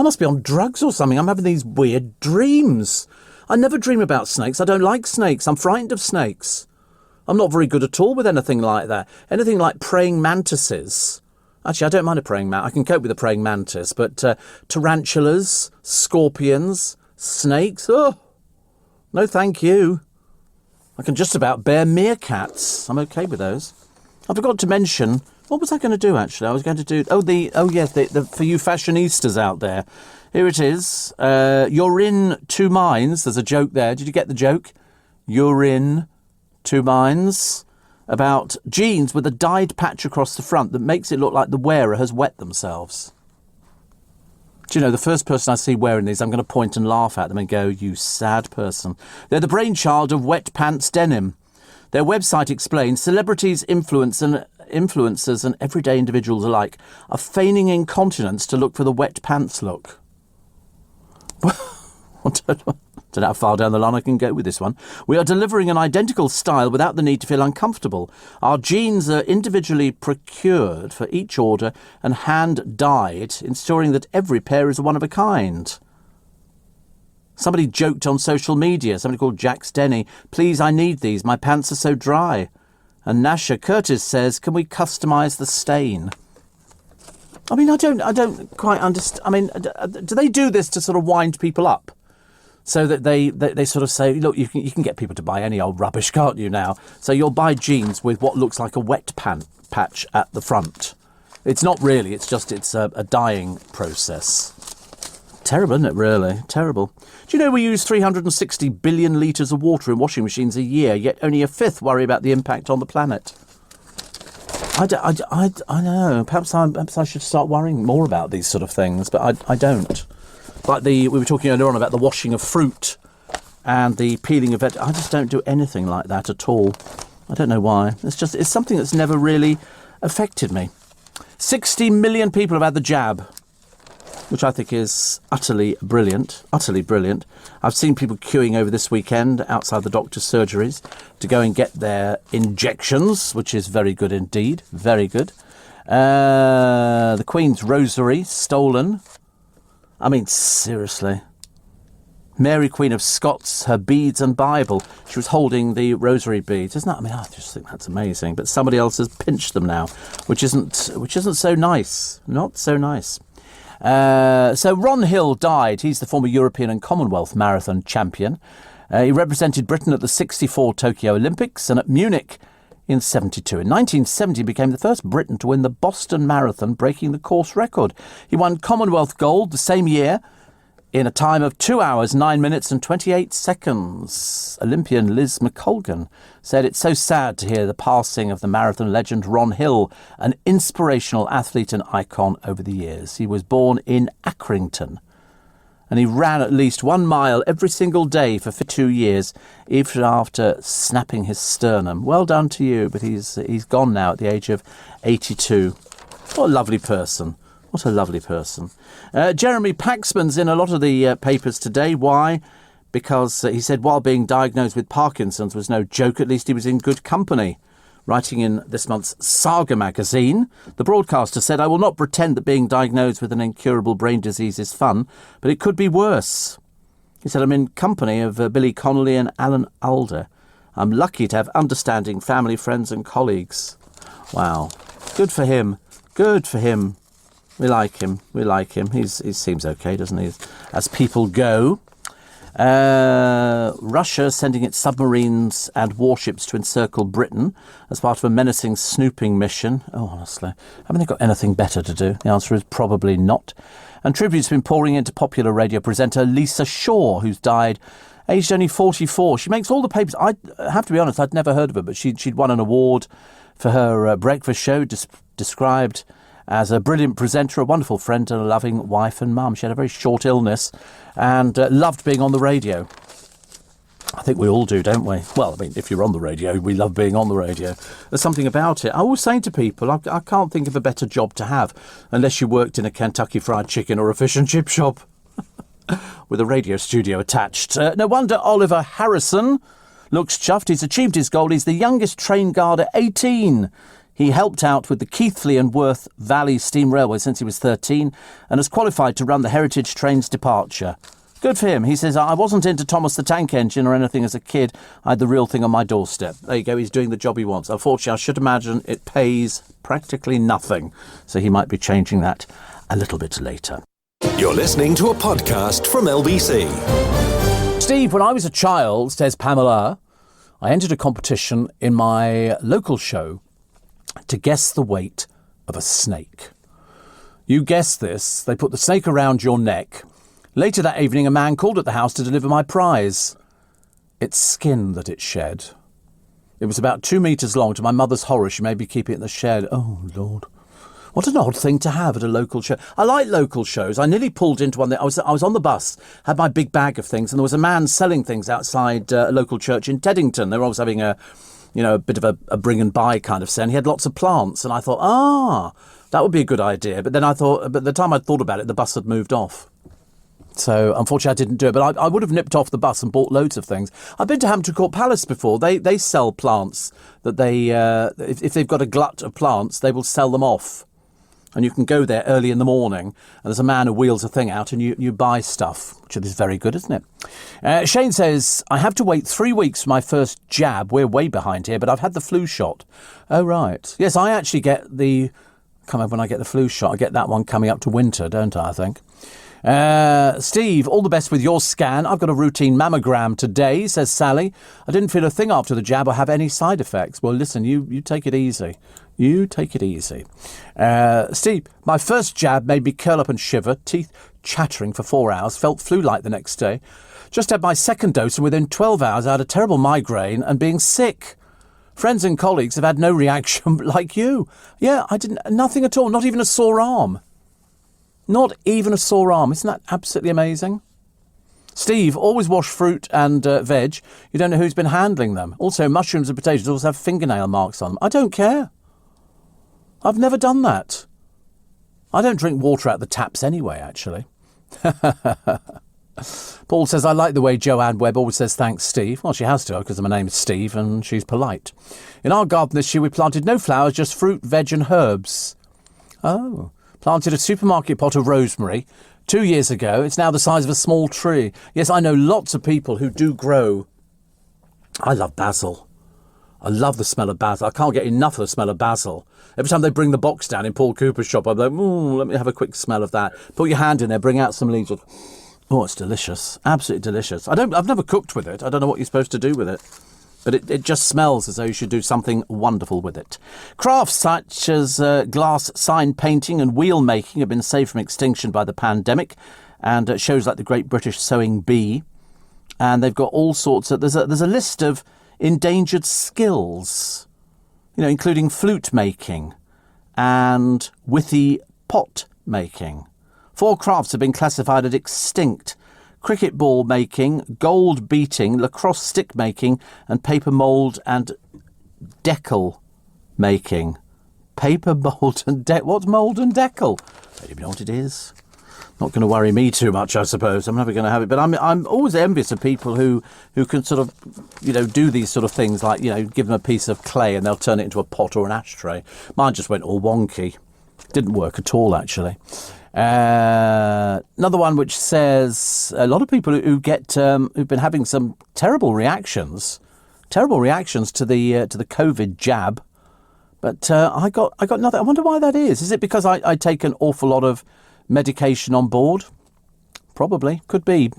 must be on drugs or something. I'm having these weird dreams. I never dream about snakes. I don't like snakes. I'm frightened of snakes. I'm not very good at all with anything like that. Anything like praying mantises. Actually, I don't mind a praying mantis. I can cope with a praying mantis. But tarantulas, scorpions, snakes, oh, no thank you. I can just about bear meerkats. I'm okay with those. I forgot to mention, what was I going to do, actually? I was going to do, for you fashionistas out there. Here it is. You're in two minds. There's a joke there. Did you get the joke? You're in two minds. About jeans with a dyed patch across the front that makes it look like the wearer has wet themselves. Do you know, the first person I see wearing these, I'm going to point and laugh at them and go, you sad person. They're the brainchild of Wet Pants Denim. Their website explains celebrities, influencers and everyday individuals alike are feigning incontinence to look for the wet pants look. I don't know how far down the line I can go with this one. We are delivering an identical style without the need to feel uncomfortable. Our jeans are individually procured for each order and hand-dyed, ensuring that every pair is one of a kind. Somebody joked on social media, somebody called Jax Denny, please, I need these, my pants are so dry. And Nasha Curtis says, can we customise the stain? I mean, I don't quite understand. I mean, do they do this to sort of wind people up? So that they sort of say, look, you can get people to buy any old rubbish, can't you now? So you'll buy jeans with what looks like a wet patch at the front. It's not really, it's a dyeing process. Terrible, isn't it, really? Terrible. Do you know we use 360 billion litres of water in washing machines a year, yet only a fifth worry about the impact on the planet? I know. Perhaps I should start worrying more about these sort of things, but I don't. Like we were talking earlier on about the washing of fruit and the peeling of it. I just don't do anything like that at all. I don't know why. It's something that's never really affected me. 60 million people have had the jab, which I think is utterly brilliant. Utterly brilliant. I've seen people queuing over this weekend outside the doctor's surgeries to go and get their injections, which is very good indeed. Very good. The Queen's Rosary stolen. I mean, seriously. Mary, Queen of Scots, her beads and Bible. She was holding the rosary beads. Isn't that? I mean, I just think that's amazing. But somebody else has pinched them now, which isn't so nice. Not so nice. So Ron Hill died. He's the former European and Commonwealth marathon champion. He represented Britain at the 1964 Tokyo Olympics and at Munich in 1972. In 1970, he became the first Briton to win the Boston Marathon, breaking the course record. He won Commonwealth gold the same year in a time of 2 hours, 9 minutes and 28 seconds. Olympian Liz McColgan said, "It's so sad to hear the passing of the marathon legend Ron Hill, an inspirational athlete and icon over the years. He was born in Accrington, and he ran at least 1 mile every single day for 2 years, even after snapping his sternum." Well done to you, but he's gone now at the age of 82. What a lovely person. What a lovely person. Jeremy Paxman's in a lot of the papers today. Why? Because he said while being diagnosed with Parkinson's was no joke, at least he was in good company. Writing in this month's Saga magazine, the broadcaster said, "I will not pretend that being diagnosed with an incurable brain disease is fun, but it could be worse." He said, "I'm in company of Billy Connolly and Alan Alda. I'm lucky to have understanding family, friends and colleagues." Wow. Good for him. Good for him. We like him. We like him. He seems okay, doesn't he? As people go. Russia sending its submarines and warships to encircle Britain as part of a menacing snooping mission. Oh, honestly. Haven't they got anything better to do? The answer is probably not. And tributes have been pouring into popular radio presenter Lisa Shaw, who's died aged only 44. She makes all the papers. I have to be honest, I'd never heard of her, but she'd won an award for her breakfast show, described as a brilliant presenter, a wonderful friend and a loving wife and mum. She had a very short illness and loved being on the radio. I think we all do, don't we? Well, I mean, if you're on the radio, we love being on the radio. There's something about it. I always say to people, I can't think of a better job to have unless you worked in a Kentucky Fried Chicken or a fish and chip shop with a radio studio attached. No wonder Oliver Harrison looks chuffed. He's achieved his goal. He's the youngest train guard at 18. He helped out with the Keighley and Worth Valley Steam Railway since he was 13 and has qualified to run the Heritage Trains departure. Good for him. He says, "I wasn't into Thomas the Tank Engine or anything as a kid. I had the real thing on my doorstep." There you go. He's doing the job he wants. Unfortunately, I should imagine it pays practically nothing. So he might be changing that a little bit later. You're listening to a podcast from LBC. Steve, when I was a child, says Pamela, I entered a competition in my local show to guess the weight of a snake. You guess this, they put the snake around your neck. Later that evening, a man called at the house to deliver my prize. Its skin that it shed. It was about 2 metres long. To my mother's horror, she made me keep it in the shed. Oh, Lord. What an odd thing to have at a local show. I like local shows. I nearly pulled into one. I was on the bus, had my big bag of things, and there was a man selling things outside a local church in Teddington. They were always having a bit of a bring and buy kind of sale. He had lots of plants, and I thought, that would be a good idea. But then but the time I'd thought about it, the bus had moved off. So, unfortunately, I didn't do it. But I would have nipped off the bus and bought loads of things. I've been to Hampton Court Palace before. They sell plants that they, if they've got a glut of plants, they will sell them off. And you can go there early in the morning, and there's a man who wheels a thing out, and you buy stuff, which is very good, isn't it? Shane says, I have to wait 3 weeks for my first jab. We're way behind here, but I've had the flu shot. Oh, right. Yes, I actually get when I get the flu shot, I get that one coming up to winter, don't I think? Steve, all the best with your scan. I've got a routine mammogram today, says Sally. I didn't feel a thing after the jab or have any side effects. Well, listen, you take it easy. You take it easy. Steve, my first jab made me curl up and shiver, teeth chattering for 4 hours, felt flu-like the next day. Just had my second dose and within 12 hours I had a terrible migraine and being sick. Friends and colleagues have had no reaction like you. Yeah, nothing at all, not even a sore arm. Not even a sore arm. Isn't that absolutely amazing? Steve, always wash fruit and veg. You don't know who's been handling them. Also, mushrooms and potatoes also have fingernail marks on them. I don't care. I've never done that. I don't drink water out the taps anyway, actually. Paul says, I like the way Joanne Webb always says thanks, Steve. Well, she has to, because my name is Steve and she's polite. In our garden this year, we planted no flowers, just fruit, veg and herbs. Oh. Planted a supermarket pot of rosemary 2 years ago. It's now the size of a small tree. Yes, I know lots of people who do grow. I love basil. I love the smell of basil. I can't get enough of the smell of basil. Every time they bring the box down in Paul Cooper's shop, I'm like, let me have a quick smell of that. Put your hand in there, bring out some leaves. Oh, it's delicious. Absolutely delicious. I've never cooked with it. I don't know what you're supposed to do with it. But it just smells as though you should do something wonderful with it. Crafts such as glass sign painting and wheel making have been saved from extinction by the pandemic. And shows like the Great British Sewing Bee. And they've got all sorts of... There's a list of endangered skills, including flute making and withy pot making. 4 crafts have been classified as extinct: cricket ball making, gold beating, lacrosse stick making, and paper mould and decal making. Paper mould and what's mould and decal? I don't even know what it is. Not going to worry me too much, I suppose. I'm never going to have it. But I'm always envious of people who can sort of, do these sort of things, like, give them a piece of clay and they'll turn it into a pot or an ashtray. Mine just went all wonky. Didn't work at all, actually. Another one which says a lot of people who get who've been having some terrible reactions to the COVID jab. But I got nothing. I wonder why that is. Is it because I take an awful lot of medication on board? Probably. Could be.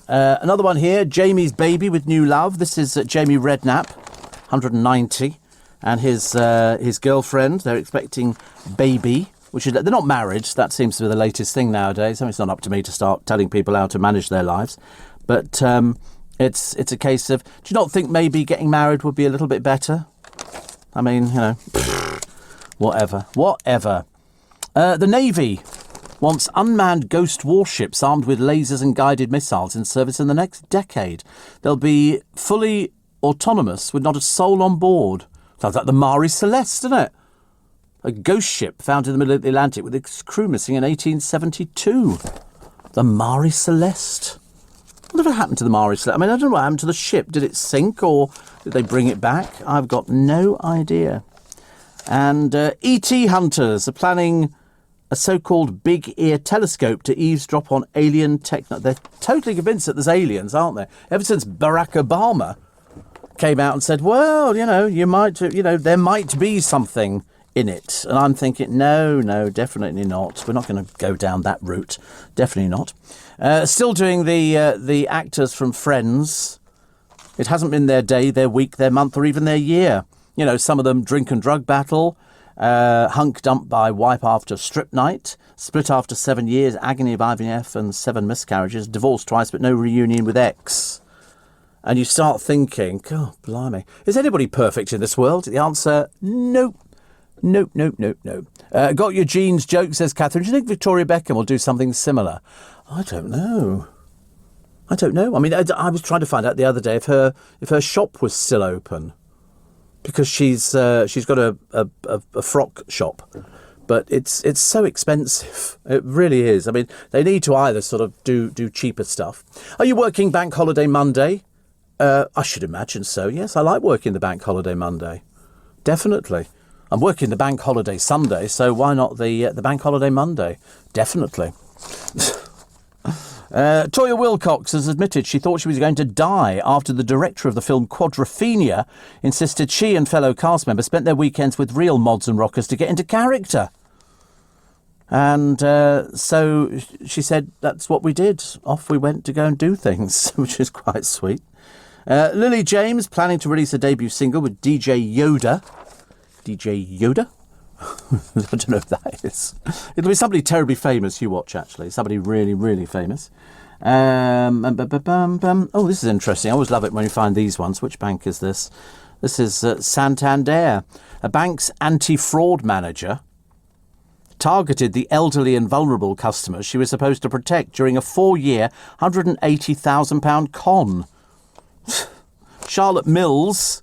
Another one here. Jamie's baby with new love. This is Jamie Redknapp, 190, and his girlfriend. They're expecting baby. They're not married. That seems to be the latest thing nowadays. I mean, it's not up to me to start telling people how to manage their lives. But it's a case of, do you not think maybe getting married would be a little bit better? I mean, whatever. The Navy wants unmanned ghost warships armed with lasers and guided missiles in service in the next decade. They'll be fully autonomous with not a soul on board. Sounds like the Marie Celeste, doesn't it? A ghost ship found in the middle of the Atlantic with its crew missing in 1872. The Marie Celeste. Whatever happened to the Marie Celeste? I mean, I don't know what happened to the ship. Did it sink or did they bring it back? I've got no idea. And E.T. hunters are planning a so-called big ear telescope to eavesdrop on alien techno. They're totally convinced that there's aliens, aren't they? Ever since Barack Obama came out and said, well, you might, there might be something in it. And I'm thinking, no, definitely not. We're not going to go down that route. Definitely not. Still doing the actors from Friends. It hasn't been their day, their week, their month, or even their year. Some of them drink and drug battle, hunk dumped by wife after strip night, split after 7 years, agony of IVF and 7 miscarriages, divorced twice but no reunion with ex. And you start thinking, God, blimey, is anybody perfect in this world? The answer, nope. Nope. Got your jeans joke, says Catherine. Do you think Victoria Beckham will do something similar? I don't know. I mean, I was trying to find out the other day if her shop was still open, because she's got a frock shop, but it's so expensive. It really is. I mean, they need to either sort of do cheaper stuff. Are you working Bank Holiday Monday? I should imagine so. Yes, I like working the Bank Holiday Monday. Definitely. I'm working the Bank Holiday Sunday, so why not the Bank Holiday Monday? Definitely. Toya Wilcox has admitted she thought she was going to die after the director of the film Quadrophenia insisted she and fellow cast members spent their weekends with real mods and rockers to get into character. And so she said that's what we did. Off we went to go and do things, which is quite sweet. Lily James planning to release a debut single with DJ Yoda. DJ Yoda? I don't know if that is. It'll be somebody terribly famous you watch, actually. Somebody really, really famous. Oh, this is interesting. I always love it when you find these ones. Which bank is this? This is Santander. A bank's anti-fraud manager targeted the elderly and vulnerable customers she was supposed to protect during a 4-year, £180,000 con. Charlotte Mills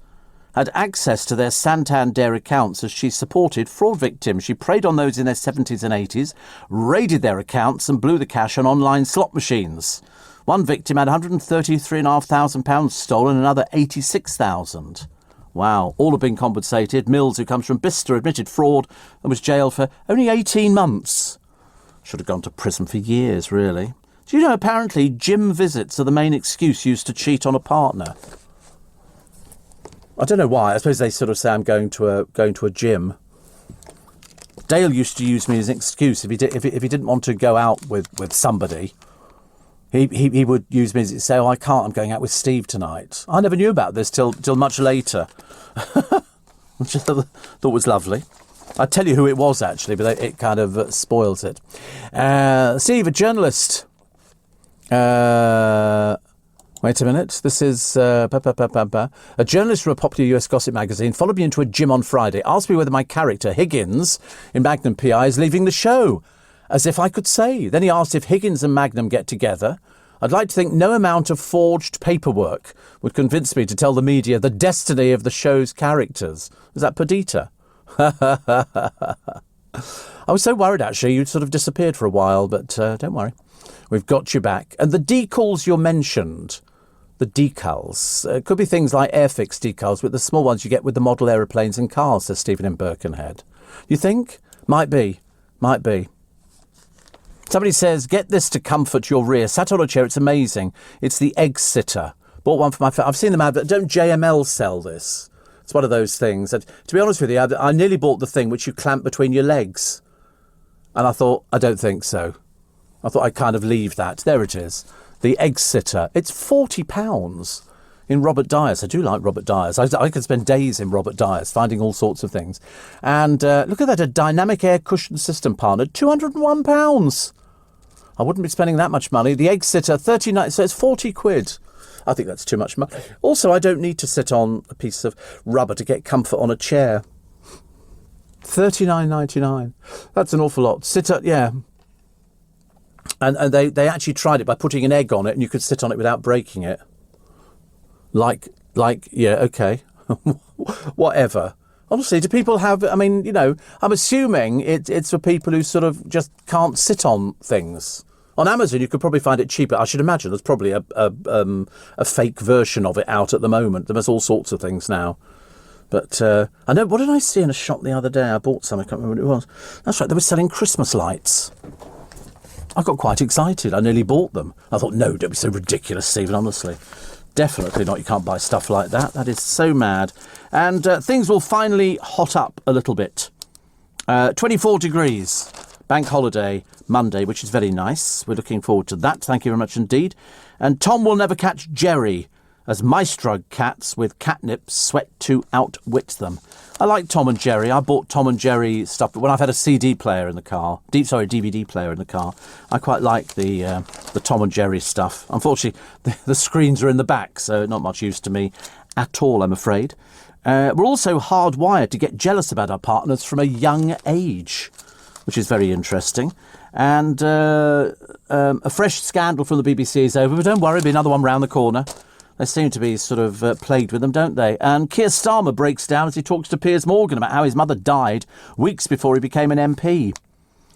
had access to their Santander accounts as she supported fraud victims. She preyed on those in their 70s and 80s, raided their accounts and blew the cash on online slot machines. One victim had £133,500 stolen, another £86,000. Wow, all have been compensated. Mills, who comes from Bicester, admitted fraud and was jailed for only 18 months. Should have gone to prison for years, really. Do you know, apparently, gym visits are the main excuse used to cheat on a partner? I don't know why. I suppose they sort of say I'm going to a gym. Dale used to use me as an excuse if he didn't want to go out with somebody. He would use me as say, "Oh, I can't. I'm going out with Steve tonight." I never knew about this till much later, which I thought was lovely. I'd tell you who it was actually, but it kind of spoils it. Steve, a journalist. Wait a minute. This is a journalist from a popular US gossip magazine followed me into a gym on Friday, asked me whether my character, Higgins, in Magnum PI is leaving the show. As if I could say. Then he asked if Higgins and Magnum get together. I'd like to think no amount of forged paperwork would convince me to tell the media the destiny of the show's characters. Is that Perdita? I was so worried, actually. You'd sort of disappeared for a while, but don't worry. We've got you back. And the decals you mentioned, the decals, could be things like Airfix decals, with the small ones you get with the model aeroplanes and cars, says Stephen in Birkenhead. You think? Might be. Might be. Somebody says, get this to comfort your rear. Sat on a chair, it's amazing. It's the Egg Sitter. Bought one for my... I've seen them out, but don't JML sell this? It's one of those things. And to be honest with you, I nearly bought the thing which you clamp between your legs. And I thought, I don't think so. I thought I'd kind of leave that. There it is. The Egg Sitter. It's £40 in Robert Dyers. I do like Robert Dyers. I could spend days in Robert Dyers finding all sorts of things. And look at that, a dynamic air cushion system partner, £201. I wouldn't be spending that much money. The Egg Sitter, 39, so it's 40 quid. I think that's too much money. Also, I don't need to sit on a piece of rubber to get comfort on a chair. $39.99. That's an awful lot. Yeah. And they actually tried it by putting an egg on it, and you could sit on it without breaking it. Like, yeah, okay. Whatever. Honestly, do people have... I mean, you know, I'm assuming it's for people who sort of just can't sit on things. On Amazon, you could probably find it cheaper. I should imagine there's probably a fake version of it out at the moment. There's all sorts of things now. But I know... What did I see in a shop the other day? I bought some. I can't remember what it was. That's right. They were selling Christmas lights. I got quite excited. I nearly bought them. I thought, no, don't be so ridiculous, Stephen, honestly. Definitely not. You can't buy stuff like that. That is so mad. And things will finally hot up a little bit. 24 degrees. Bank holiday Monday, which is very nice. We're looking forward to that. Thank you very much indeed. And Tom will never catch Jerry, as mice drug cats with catnip sweat to outwit them. I like Tom and Jerry. I bought Tom and Jerry stuff when I've had a CD player in the car. DVD player in the car. I quite like the Tom and Jerry stuff. Unfortunately, the screens are in the back, so not much use to me at all, I'm afraid. We're also hardwired to get jealous about our partners from a young age, which is very interesting. And a fresh scandal from the BBC is over, but don't worry, there'll be another one round the corner. They seem to be sort of plagued with them, don't they? And Keir Starmer breaks down as he talks to Piers Morgan about how his mother died weeks before he became an MP.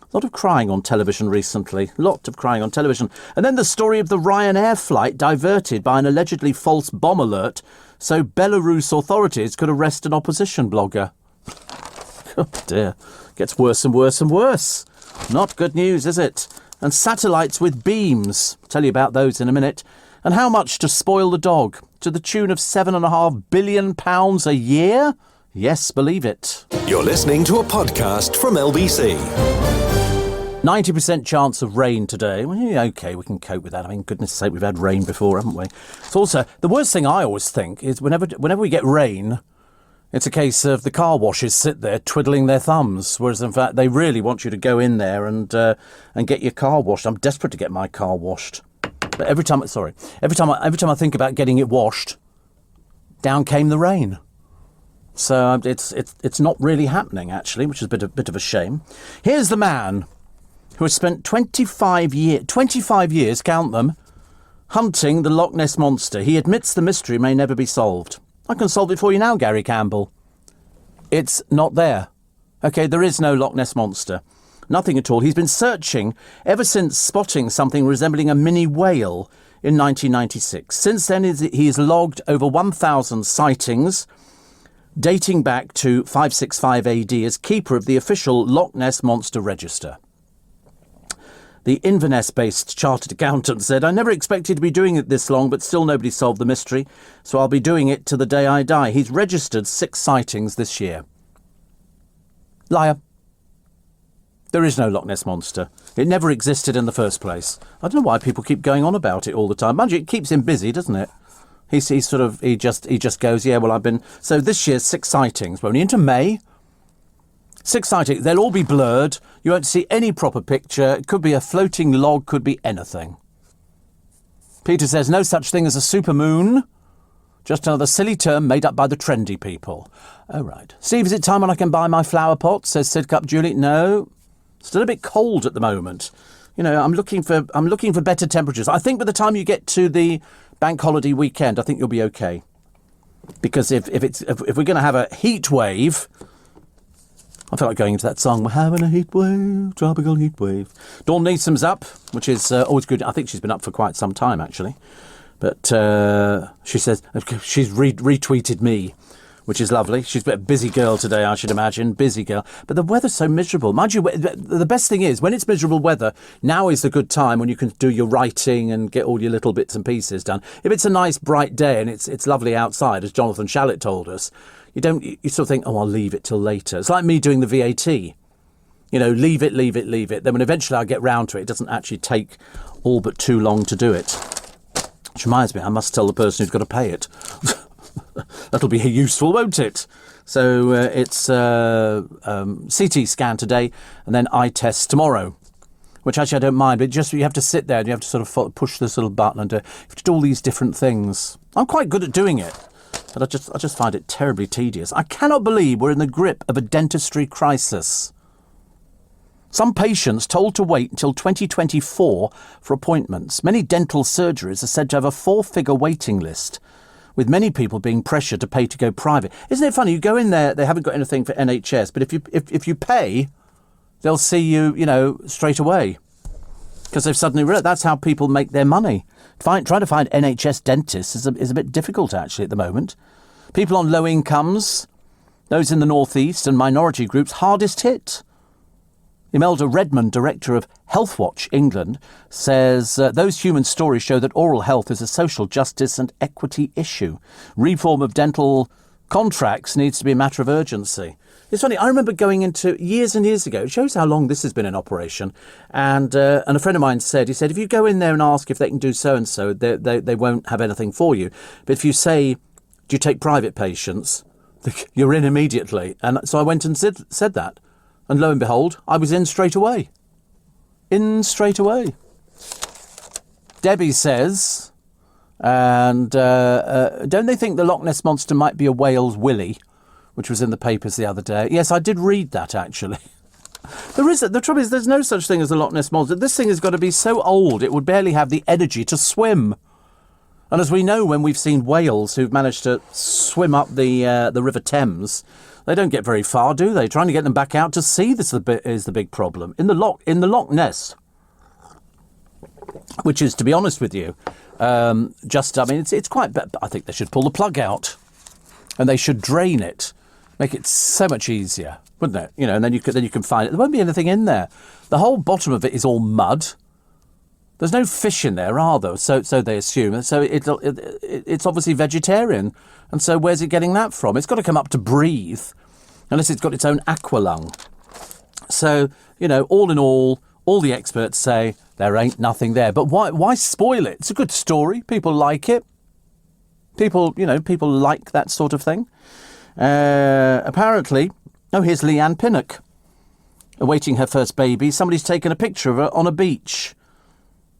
A lot of crying on television recently. A lot of crying on television. And then the story of the Ryanair flight diverted by an allegedly false bomb alert so Belarus authorities could arrest an opposition blogger. Oh dear. Gets worse and worse and worse. Not good news, is it? And satellites with beams. I'll tell you about those in a minute. And how much to spoil the dog? To the tune of £7.5 billion a year? Yes, believe it. You're listening to a podcast from LBC. 90% chance of rain today. Well, yeah, OK, we can cope with that. I mean, goodness sake, we've had rain before, haven't we? It's also, the worst thing I always think is whenever we get rain, it's a case of the car washers sit there twiddling their thumbs, whereas in fact they really want you to go in there and get your car washed. I'm desperate to get my car washed. But every time I think about getting it washed, down came the rain. So it's not really happening, actually, which is a bit of a shame. Here's the man who has spent 25 years, count them, hunting the Loch Ness Monster. He admits the mystery may never be solved. I can solve it for you now, Gary Campbell. It's not there. OK, there is no Loch Ness Monster. Nothing at all. He's been searching ever since spotting something resembling a mini whale in 1996. Since then, he has logged over 1,000 sightings, dating back to 565 AD as keeper of the official Loch Ness Monster Register. The Inverness-based chartered accountant said, I never expected to be doing it this long, but still nobody solved the mystery, so I'll be doing it to the day I die. He's registered 6 sightings this year. Liar. There is no Loch Ness Monster. It never existed in the first place. I don't know why people keep going on about it all the time. Mind you, it keeps him busy, doesn't it? He just goes, yeah, well, I've been... So this year's 6 sightings. We're only into May. 6 sightings. They'll all be blurred. You won't see any proper picture. It could be a floating log, could be anything. Peter says, no such thing as a supermoon. Just another silly term made up by the trendy people. Oh, right. Steve, is it time when I can buy my flower pot? Says Sidcup Julie. No. Still a bit cold at the moment. You know, I'm looking for better temperatures. I think by the time you get to the bank holiday weekend, I think you'll be okay. Because if we're going to have a heat wave, I feel like going into that song. We're having a heat wave, tropical heat wave. Dawn Neesom's up, which is always good. I think she's been up for quite some time actually. But she says she's retweeted me, which is lovely. She's a busy girl today, I should imagine. Busy girl. But the weather's so miserable. Mind you, the best thing is, when it's miserable weather, now is the good time when you can do your writing and get all your little bits and pieces done. If it's a nice, bright day and it's lovely outside, as Jonathan Shallett told us, you sort of think, oh, I'll leave it till later. It's like me doing the VAT. You know, leave it. Then when eventually I get round to it, it doesn't actually take all but too long to do it. Which reminds me, I must tell the person who's got to pay it. That'll be useful, won't it? So it's CT scan today and then eye test tomorrow, which actually I don't mind, but just you have to sit there and you have to sort of push this little button and you have to do all these different things. I'm quite good at doing it, but I just find it terribly tedious. I cannot believe we're in the grip of a dentistry crisis. Some patients told to wait until 2024 for appointments. Many dental surgeries are said to have a 4-figure waiting list, with many people being pressured to pay to go private. Isn't it funny? You go in there, they haven't got anything for NHS, but if you pay, they'll see you, straight away. Because they've suddenly realised that's how people make their money. Trying to find NHS dentists is a bit difficult, actually, at the moment. People on low incomes, those in the North East and minority groups, hardest hit. Imelda Redmond, director of Healthwatch England, says those human stories show that oral health is a social justice and equity issue. Reform of dental contracts needs to be a matter of urgency. It's funny, I remember going into years and years ago, it shows how long this has been in operation, and a friend of mine said, if you go in there and ask if they can do so-and-so, they won't have anything for you. But if you say, do you take private patients, you're in immediately. And so I went and said that. And lo and behold, I was in straight away. Debbie says, and don't they think the Loch Ness Monster might be a whale's willy, which was in the papers the other day? Yes, I did read that, actually. The trouble is, there's no such thing as a Loch Ness Monster. This thing has got to be so old, it would barely have the energy to swim. And as we know, when we've seen whales who've managed to swim up the River Thames, they don't get very far, do they? Trying to get them back out to sea is the big problem. In the Loch Ness, which is, to be honest with you, it's quite bad. I think they should pull the plug out and they should drain it, make it so much easier, wouldn't it? And then you can find it. There won't be anything in there. The whole bottom of it is all mud. There's no fish in there, are there? So they assume. So it's obviously vegetarian. And so where's it getting that from? It's got to come up to breathe, unless it's got its own aqualung. So, all in all the experts say there ain't nothing there. But why spoil it? It's a good story. People like it. People like that sort of thing. Apparently, here's Leanne Pinnock, awaiting her first baby. Somebody's taken a picture of her on a beach.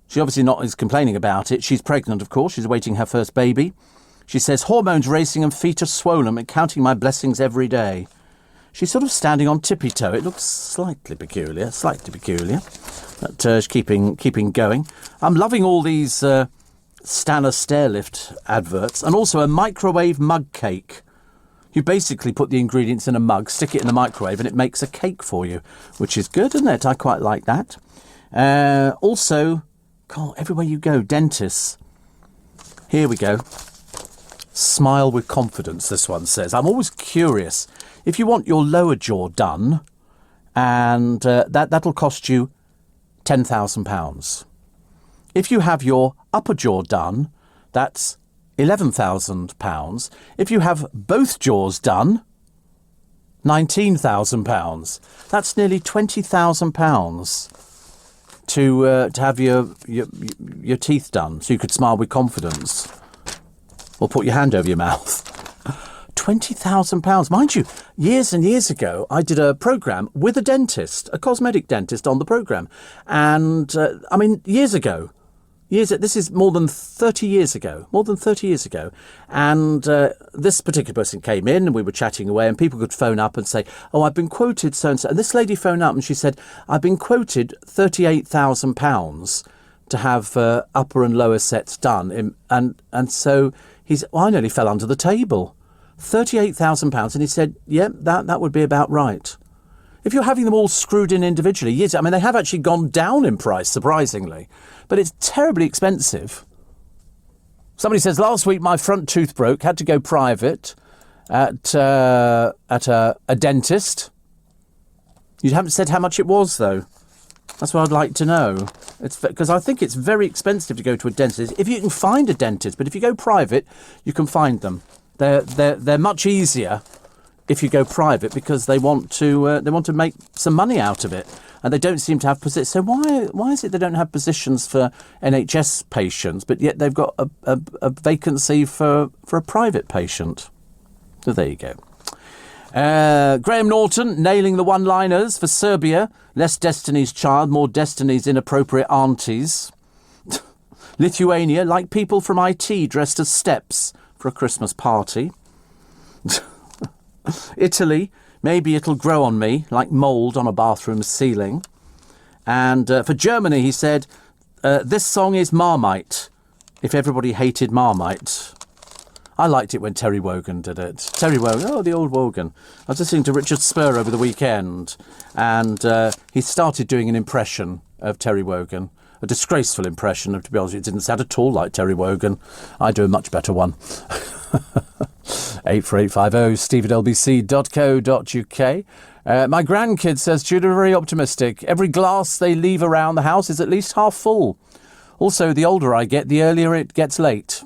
She obviously is complaining about it. She's pregnant, of course. She's awaiting her first baby. She says, hormones racing and feet are swollen and counting my blessings every day. She's sort of standing on tippy-toe. It looks slightly peculiar. But she's keeping going. I'm loving all these Stana Stairlift adverts, and also a microwave mug cake. You basically put the ingredients in a mug, stick it in the microwave, and it makes a cake for you, which is good, isn't it? I quite like that. Also, God, everywhere you go, dentists. Here we go. Smile with confidence, this one says. I'm always curious. If you want your lower jaw done, and that'll cost you £10,000. If you have your upper jaw done, that's £11,000. If you have both jaws done, £19,000. That's nearly £20,000 to have your teeth done, so you could smile with confidence, or put your hand over your mouth. £20,000. Mind you, years and years ago, I did a programme with a dentist, a cosmetic dentist on the programme. And, years ago. This is more than 30 years ago. And this particular person came in and we were chatting away, and people could phone up and say, oh, I've been quoted so-and-so. And this lady phoned up and she said, I've been quoted £38,000 to have upper and lower sets done. And so I nearly fell under the table. £38,000, and he said, yeah, that would be about right. If you're having them all screwed in individually, yes, they have actually gone down in price, surprisingly, but it's terribly expensive. Somebody says, last week my front tooth broke, had to go private at a dentist. You haven't said how much it was, though. That's what I'd like to know. It's because I think it's very expensive to go to a dentist. If you can find a dentist, but if you go private, you can find them. They're much easier if you go private, because they want to make some money out of it, and they don't seem to have positions. So why is it they don't have positions for NHS patients, but yet they've got a vacancy for a private patient? So there you go. Graham Norton nailing the one-liners for Serbia. Less Destiny's Child, more Destiny's inappropriate aunties. Lithuania, like people from IT dressed as steps for a Christmas party. Italy, maybe it'll grow on me like mould on a bathroom ceiling. And for Germany, he said, this song is Marmite, if everybody hated Marmite. I liked it when Terry Wogan did it. Terry Wogan, the old Wogan. I was listening to Richard Spur over the weekend, and he started doing an impression of Terry Wogan. A disgraceful impression, to be honest. It didn't sound at all like Terry Wogan. I do a much better one. 84850 steve@lbc.co.uk. My grandkid says, Judah, very optimistic. Every glass they leave around the house is at least half full. Also, the older I get, the earlier it gets late.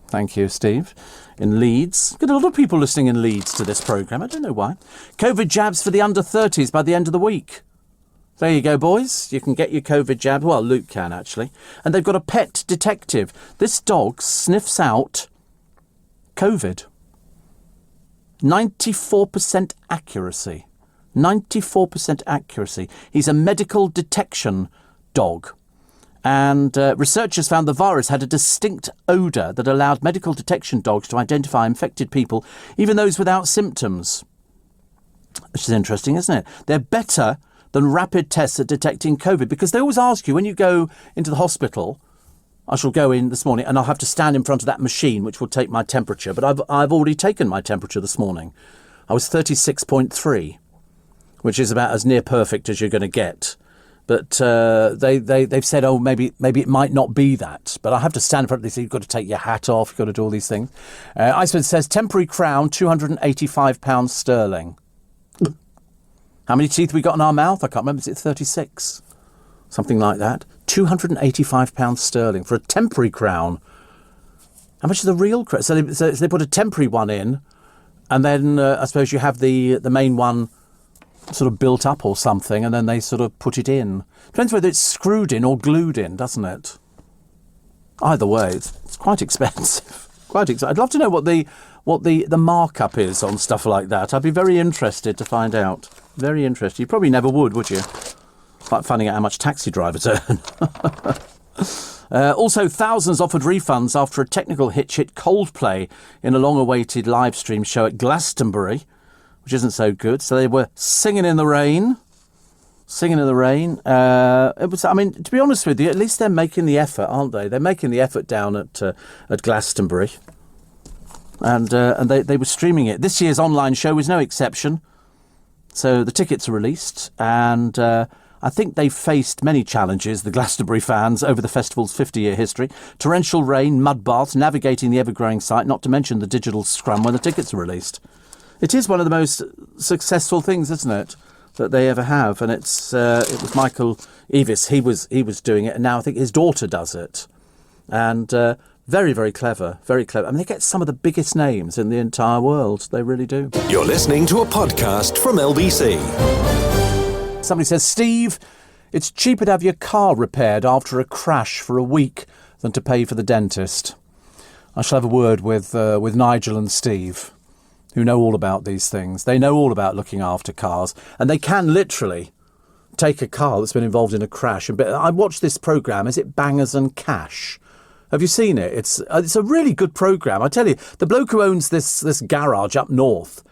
Thank you, Steve. In Leeds. Get a lot of people listening in Leeds to this programme. I don't know why. COVID jabs for the under 30s by the end of the week. There you go, boys. You can get your COVID jab. Well, Luke can, actually. And they've got a pet detective. This dog sniffs out COVID. 94% accuracy. 94% accuracy. He's a medical detection dog. And researchers found the virus had a distinct odour that allowed medical detection dogs to identify infected people, even those without symptoms. Which is interesting, isn't it? They're better than rapid tests at detecting COVID, because they always ask you when you go into the hospital. I shall go in this morning and I'll have to stand in front of that machine which will take my temperature. But I've already taken my temperature this morning. I was 36.3, which is about as near perfect as you're going to get. But they've said, oh, maybe it might not be that. But I have to stand in front of this. You've got to take your hat off. You've got to do all these things. Iceman says, temporary crown, £285 sterling. How many teeth we got in our mouth? I can't remember. Is it 36? Something like that. £285 sterling for a temporary crown. How much is the real crown? So they put a temporary one in, and then I suppose you have the main one sort of built up or something, and then they sort of put it in. Depends whether it's screwed in or glued in, doesn't it? Either way, it's quite expensive. Quite expensive. I'd love to know what the markup is on stuff like that. I'd be very interested to find out. Very interested. You probably never would you? It's like finding out how much taxi drivers earn. Also, thousands offered refunds after a technical hitch hit Coldplay in a long-awaited live stream show at Glastonbury, which isn't so good. So they were singing in the rain. It was. I mean, to be honest with you, at least they're making the effort, aren't they? They're making the effort down at Glastonbury, and they were streaming it. This year's online show was no exception. So the tickets are released, and I think they've faced many challenges, the Glastonbury fans, over the festival's 50-year history. Torrential rain, mud baths, navigating the ever-growing site, not to mention the digital scrum when the tickets are released. It is one of the most successful things, isn't it, that they ever have? And it was Michael Eavis, he was doing it, and now I think his daughter does it. And very, very clever, very clever. I mean, they get some of the biggest names in the entire world. They really do. You're listening to a podcast from LBC. Somebody says, Steve, it's cheaper to have your car repaired after a crash for a week than to pay for the dentist. I shall have a word with Nigel and Steve, who know all about these things. They know all about looking after cars, and they can literally take a car that's been involved in a crash. I watched this programme. Is it Bangers and Cash? Have you seen it? It's a really good programme. I tell you, the bloke who owns this garage up north,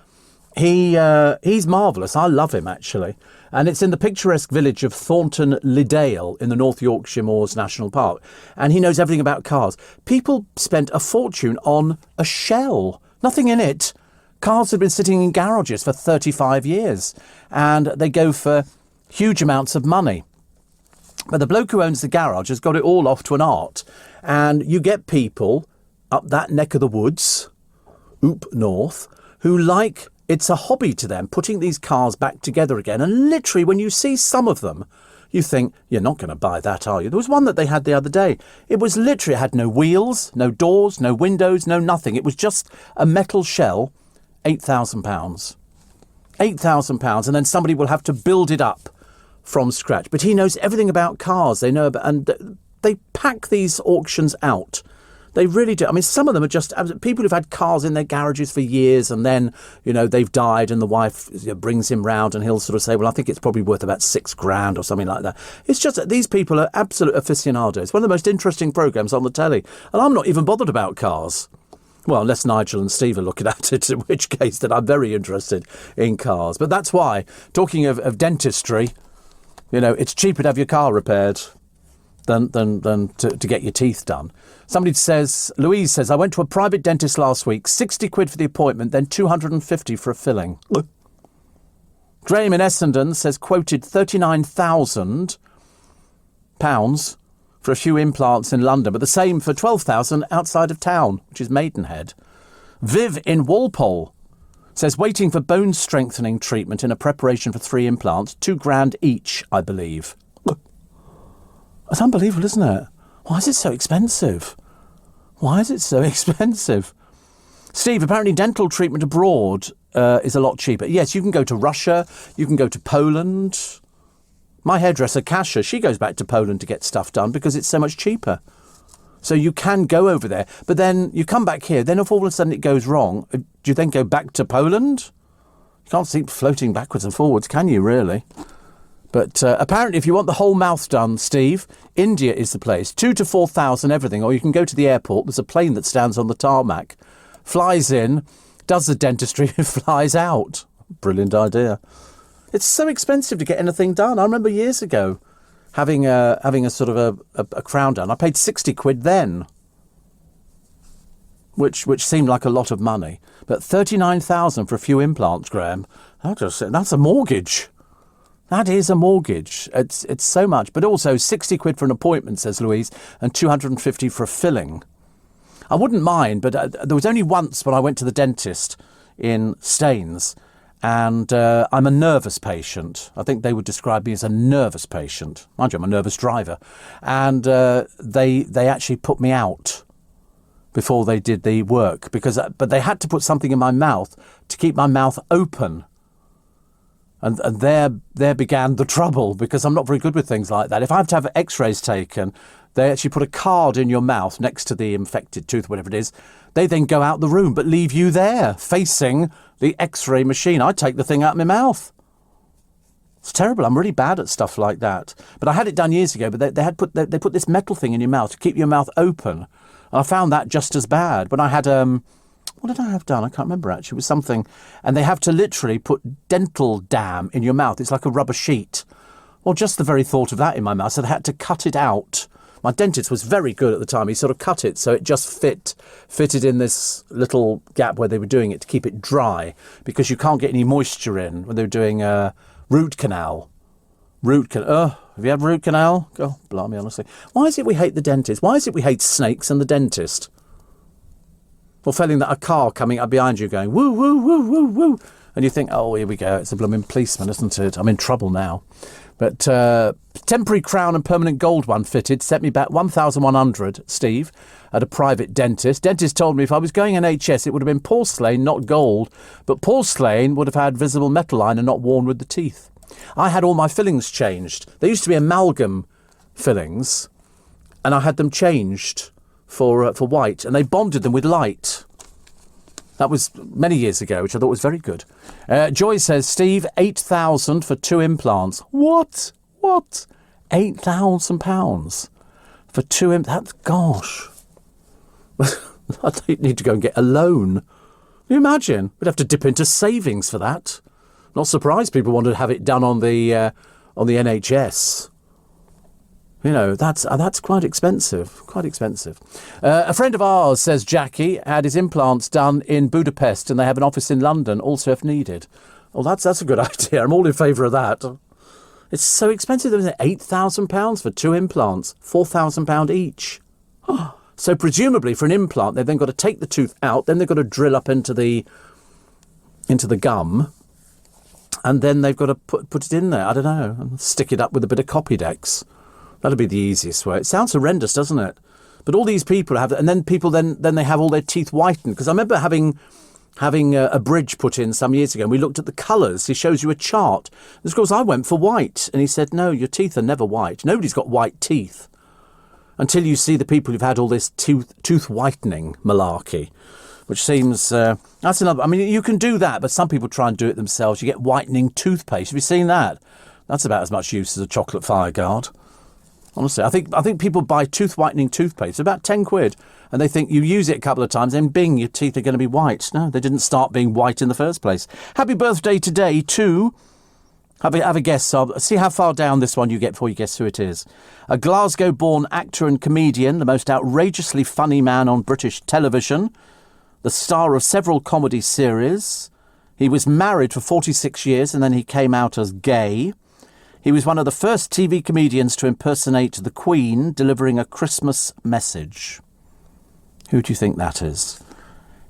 he's marvellous. I love him, actually. And it's in the picturesque village of Thornton Lidale in the North Yorkshire Moors National Park. And he knows everything about cars. People spent a fortune on a shell. Nothing in it. Cars have been sitting in garages for 35 years. And they go for huge amounts of money. But the bloke who owns the garage has got it all off to an art. And you get people up that neck of the woods, north, who like... It's a hobby to them, putting these cars back together again. And literally, when you see some of them, you think, you're not going to buy that, are you? There was one that they had the other day. It was literally, it had no wheels, no doors, no windows, no nothing. It was just a metal shell, £8,000. £8,000, and then somebody will have to build it up from scratch. But he knows everything about cars. They know about, and they pack these auctions out. They really do. I mean, some of them are just people who've had cars in their garages for years, and then, they've died, and the wife brings him round, and he'll sort of say, well, I think it's probably worth about £6,000 or something like that. It's just that these people are absolute aficionados. One of the most interesting programmes on the telly. And I'm not even bothered about cars. Well, unless Nigel and Steve are looking at it, in which case then I'm very interested in cars. But that's why, talking of dentistry, it's cheaper to have your car repaired than to get your teeth done. Somebody says, Louise says, I went to a private dentist last week, 60 quid for the appointment, then 250 for a filling. Graham in Essendon says, quoted £39,000 for a few implants in London, but the same for 12,000 outside of town, which is Maidenhead. Viv in Walpole says, waiting for bone strengthening treatment in a preparation for 3 implants, £2,000 each, I believe. That's unbelievable, isn't it? Why is it so expensive? Steve, apparently dental treatment abroad is a lot cheaper. Yes, you can go to Russia, you can go to Poland. My hairdresser, Kasia, she goes back to Poland to get stuff done because it's so much cheaper. So you can go over there, but then you come back here, then if all of a sudden it goes wrong, do you then go back to Poland? You can't keep floating backwards and forwards, can you, really? But apparently, if you want the whole mouth done, Steve, India is the place. 2,000 to 4,000 everything. Or you can go to the airport. There's a plane that stands on the tarmac, flies in, does the dentistry, flies out. Brilliant idea. It's so expensive to get anything done. I remember years ago having a sort of a crown done. I paid 60 quid then, which seemed like a lot of money. But 39,000 for a few implants, Graham. That's a mortgage. That is a mortgage. It's so much. But also 60 quid for an appointment, says Louise, and 250 for a filling. I wouldn't mind, but there was only once when I went to the dentist in Staines, and I'm a nervous patient. I think they would describe me as a nervous patient. Mind you, I'm a nervous driver. And they actually put me out before they did the work, but they had to put something in my mouth to keep my mouth open. And there began the trouble, because I'm not very good with things like that. If I have to have x-rays taken, they actually put a card in your mouth next to the infected tooth, whatever it is. They then go out the room, but leave you there, facing the x-ray machine. I take the thing out of my mouth. It's terrible. I'm really bad at stuff like that. But I had it done years ago, but they put this metal thing in your mouth to keep your mouth open. And I found that just as bad. When I had, what did I have done? I can't remember actually. It was something. And they have to literally put dental dam in your mouth. It's like a rubber sheet. Well, just the very thought of that in my mouth. So they had to cut it out. My dentist was very good at the time. He sort of cut it so it just fitted in this little gap where they were doing it to keep it dry, because you can't get any moisture in when they were doing a root canal. Have you had root canal? Oh, blimey, honestly. Why is it we hate the dentist? Why is it we hate snakes and the dentist? Or failing that a car coming up behind you going, woo, woo, woo, woo, woo. And you think, oh, here we go. It's a blooming policeman, isn't it? I'm in trouble now. But temporary crown and permanent gold one fitted set me back 1,100, Steve, at a private dentist. Dentist told me if I was going NHS, it would have been porcelain, not gold. But porcelain would have had visible metal line and not worn with the teeth. I had all my fillings changed. They used to be amalgam fillings, and I had them changed for white, and they bonded them with light. That was many years ago, which I thought was very good. Joy says, Steve, 8,000 for 2 implants. What? £8,000 for 2 implants? Gosh. I need to go and get a loan. Can you imagine? We'd have to dip into savings for that. Not surprised people wanted to have it done on the NHS. You know, that's quite expensive. A friend of ours, says Jackie, had his implants done in Budapest, and they have an office in London, also if needed. Well, that's a good idea. I'm all in favour of that. It's so expensive, isn't it? £8,000 for 2 implants, £4,000 each. So presumably for an implant, they've then got to take the tooth out, then they've got to drill up into the gum, and then they've got to put it in there. I don't know, and stick it up with a bit of Copydex. That'd be the easiest way. It sounds horrendous, doesn't it? But all these people have, and then people then they have all their teeth whitened. Because I remember having a bridge put in some years ago, and we looked at the colours. He shows you a chart. And of course, I went for white, and he said, "No, your teeth are never white. Nobody's got white teeth until you see the people who've had all this tooth whitening malarkey." Which seems that's another. I mean, you can do that, but some people try and do it themselves. You get whitening toothpaste. Have you seen that? That's about as much use as a chocolate Fireguard. Honestly, I think people buy tooth whitening toothpaste, about 10 quid, and they think you use it a couple of times, then bing, your teeth are going to be white. No, they didn't start being white in the first place. Happy birthday today to, have a guess, so see how far down this one you get before you guess who it is. A Glasgow-born actor and comedian, the most outrageously funny man on British television, the star of several comedy series. He was married for 46 years and then he came out as gay. He was one of the first TV comedians to impersonate the Queen, delivering a Christmas message. Who do you think that is?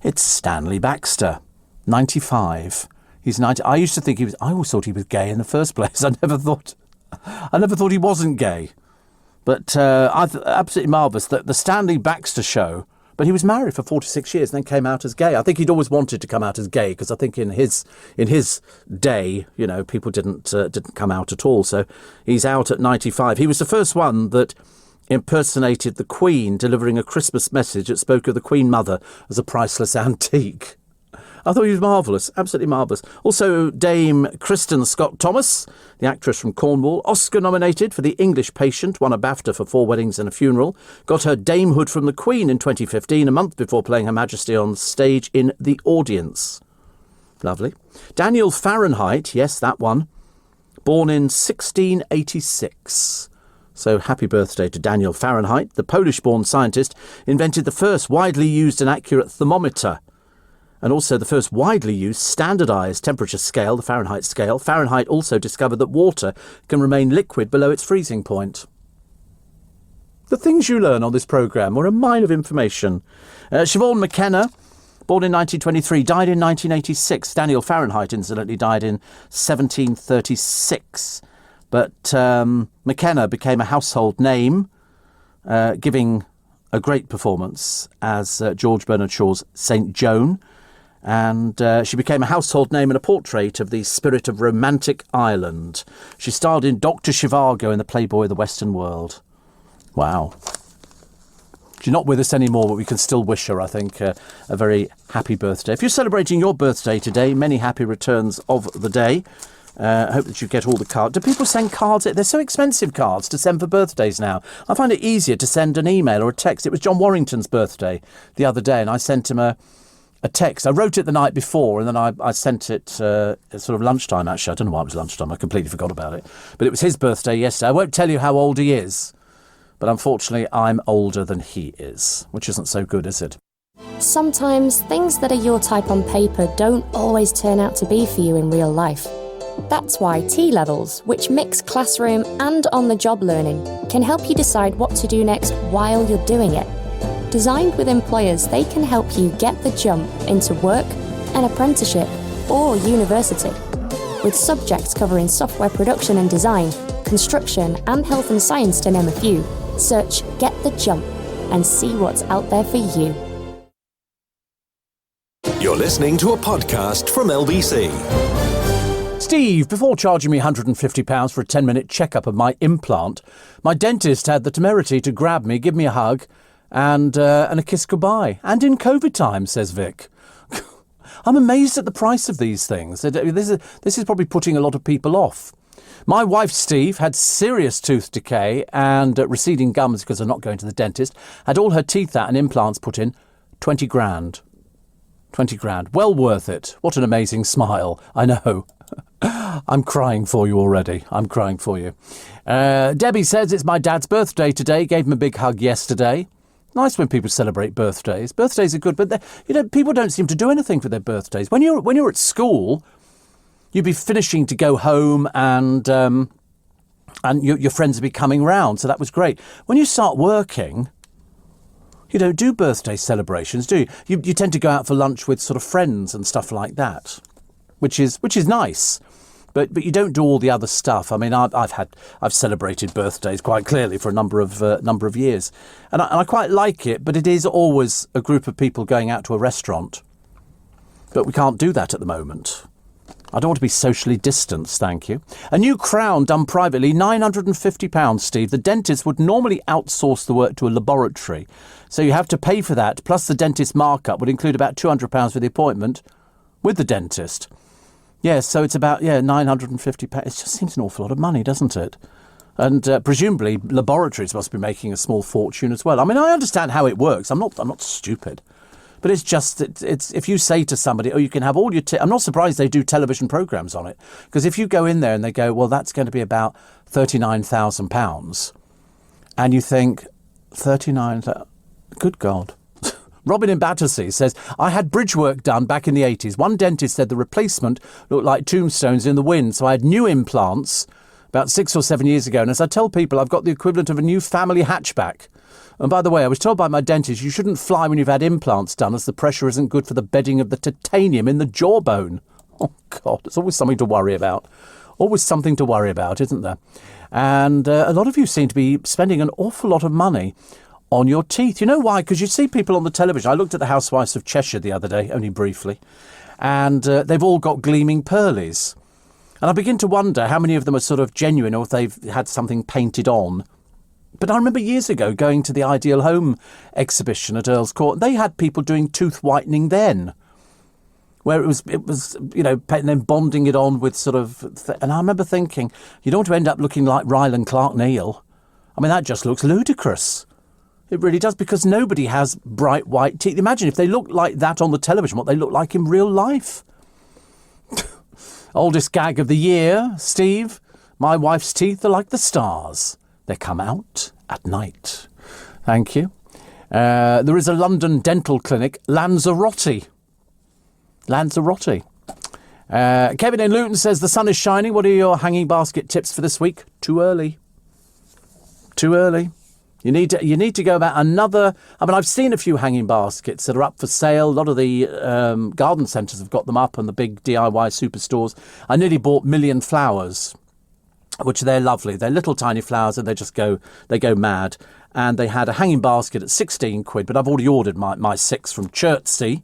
It's Stanley Baxter, 95. He's 90. I used to think I always thought he was gay in the first place. I never thought he wasn't gay. But absolutely marvellous. The Stanley Baxter Show. But he was married for 46 years and then came out as gay. I think he'd always wanted to come out as gay, because I think in his day, you know, people didn't come out at all. So he's out at 95. He was the first one that impersonated the Queen, delivering a Christmas message that spoke of the Queen Mother as a priceless antique. I thought he was marvellous, absolutely marvellous. Also, Dame Kristen Scott Thomas, the actress from Cornwall, Oscar-nominated for The English Patient, won a BAFTA for 4 Weddings and a Funeral, got her damehood from the Queen in 2015, a month before playing Her Majesty on stage in The Audience. Lovely. Daniel Fahrenheit, yes, that one, born in 1686. So happy birthday to Daniel Fahrenheit. The Polish-born scientist invented the first widely used and accurate thermometer, and also the first widely used standardised temperature scale, the Fahrenheit scale. Fahrenheit also discovered that water can remain liquid below its freezing point. The things you learn on this programme are a mine of information. Siobhan McKenna, born in 1923, died in 1986. Daniel Fahrenheit, incidentally, died in 1736. But McKenna became a household name, giving a great performance as George Bernard Shaw's St. Joan. And she became a household name in a portrait of the spirit of romantic Ireland. She starred in Dr. Zhivago in The Playboy of the Western World. Wow. She's not with us anymore, but we can still wish her, I think, a very happy birthday. If you're celebrating your birthday today, many happy returns of the day. I hope that you get all the cards. Do people send cards? They're so expensive, cards to send for birthdays now. I find it easier to send an email or a text. It was John Warrington's birthday the other day, and I sent him a text. I wrote it the night before, and then I sent it at sort of lunchtime, actually. I don't know why it was lunchtime. I completely forgot about it. But it was his birthday yesterday. I won't tell you how old he is, but unfortunately I'm older than he is, which isn't so good, is it? Sometimes things that are your type on paper don't always turn out to be for you in real life. That's why T-Levels, which mix classroom and on-the-job learning, can help you decide what to do next while you're doing it. Designed with employers, they can help you get the jump into work, an apprenticeship, or university. With subjects covering software production and design, construction, and health and science, to name a few, search Get the Jump and see what's out there for you. You're listening to a podcast from LBC. Steve, before charging me £150 for a 10-minute checkup of my implant, my dentist had the temerity to grab me, give me a hug, and a kiss goodbye. And in COVID time, says Vic. I'm amazed at the price of these things. This is probably putting a lot of people off. My wife, Steve, had serious tooth decay and receding gums because of not going to the dentist. Had all her teeth out and implants put in. 20 grand. 20 grand. Well worth it. What an amazing smile. I know. I'm crying for you already. I'm crying for you. Debbie says it's my dad's birthday today. Gave him a big hug yesterday. Nice when people celebrate birthdays. Birthdays are good, but people don't seem to do anything for their birthdays. When you're at school, you'd be finishing to go home, and your friends would be coming round. So that was great. When you start working, you don't do birthday celebrations, do you? You tend to go out for lunch with sort of friends and stuff like that, which is nice. But you don't do all the other stuff. I mean, I've celebrated birthdays quite clearly for a number of years, and I quite like it. But it is always a group of people going out to a restaurant. But we can't do that at the moment. I don't want to be socially distanced, thank you. A new crown done privately, £950, Steve. The dentist would normally outsource the work to a laboratory, so you have to pay for that. Plus, the dentist markup would include about £200 for the appointment with the dentist. Yes, so it's about, £950. It just seems an awful lot of money, doesn't it? And presumably laboratories must be making a small fortune as well. I mean, I understand how it works. I'm not stupid. But it's just, it's if you say to somebody, you can have all your... I'm not surprised they do television programmes on it. Because if you go in there and they go, well, that's going to be about £39,000. And you think, 39,000... Good God. Robin in Battersea says, I had bridge work done back in the 80s. One dentist said the replacement looked like tombstones in the wind. So I had new implants about 6 or 7 years ago. And as I tell people, I've got the equivalent of a new family hatchback. And by the way, I was told by my dentist, you shouldn't fly when you've had implants done, as the pressure isn't good for the bedding of the titanium in the jawbone. Oh, God, there's always something to worry about. Always something to worry about, isn't there? And a lot of you seem to be spending an awful lot of money on your teeth. You know why? Because you see people on the television. I looked at the Housewives of Cheshire the other day, only briefly, and they've all got gleaming pearlies. And I begin to wonder how many of them are sort of genuine or if they've had something painted on. But I remember years ago going to the Ideal Home exhibition at Earl's Court. They had people doing tooth whitening then, where it was and then bonding it on with sort of... and I remember thinking, you don't want to end up looking like Ryland Clark Neal. I mean, that just looks ludicrous. It really does, because nobody has bright white teeth. Imagine if they look like that on the television, what they look like in real life. Oldest gag of the year, Steve. My wife's teeth are like the stars. They come out at night. Thank you. There is a London dental clinic, Lanzarote. Lanzarote. Kevin in Luton says, the sun is shining. What are your hanging basket tips for this week? Too early. Too early. You need to go about another... I mean, I've seen a few hanging baskets that are up for sale. A lot of the garden centres have got them up, and the big DIY superstores. I nearly bought Million Flowers, which they're lovely. They're little tiny flowers, and they go mad. And they had a hanging basket at 16 quid, but I've already ordered my 6 from Chertsey,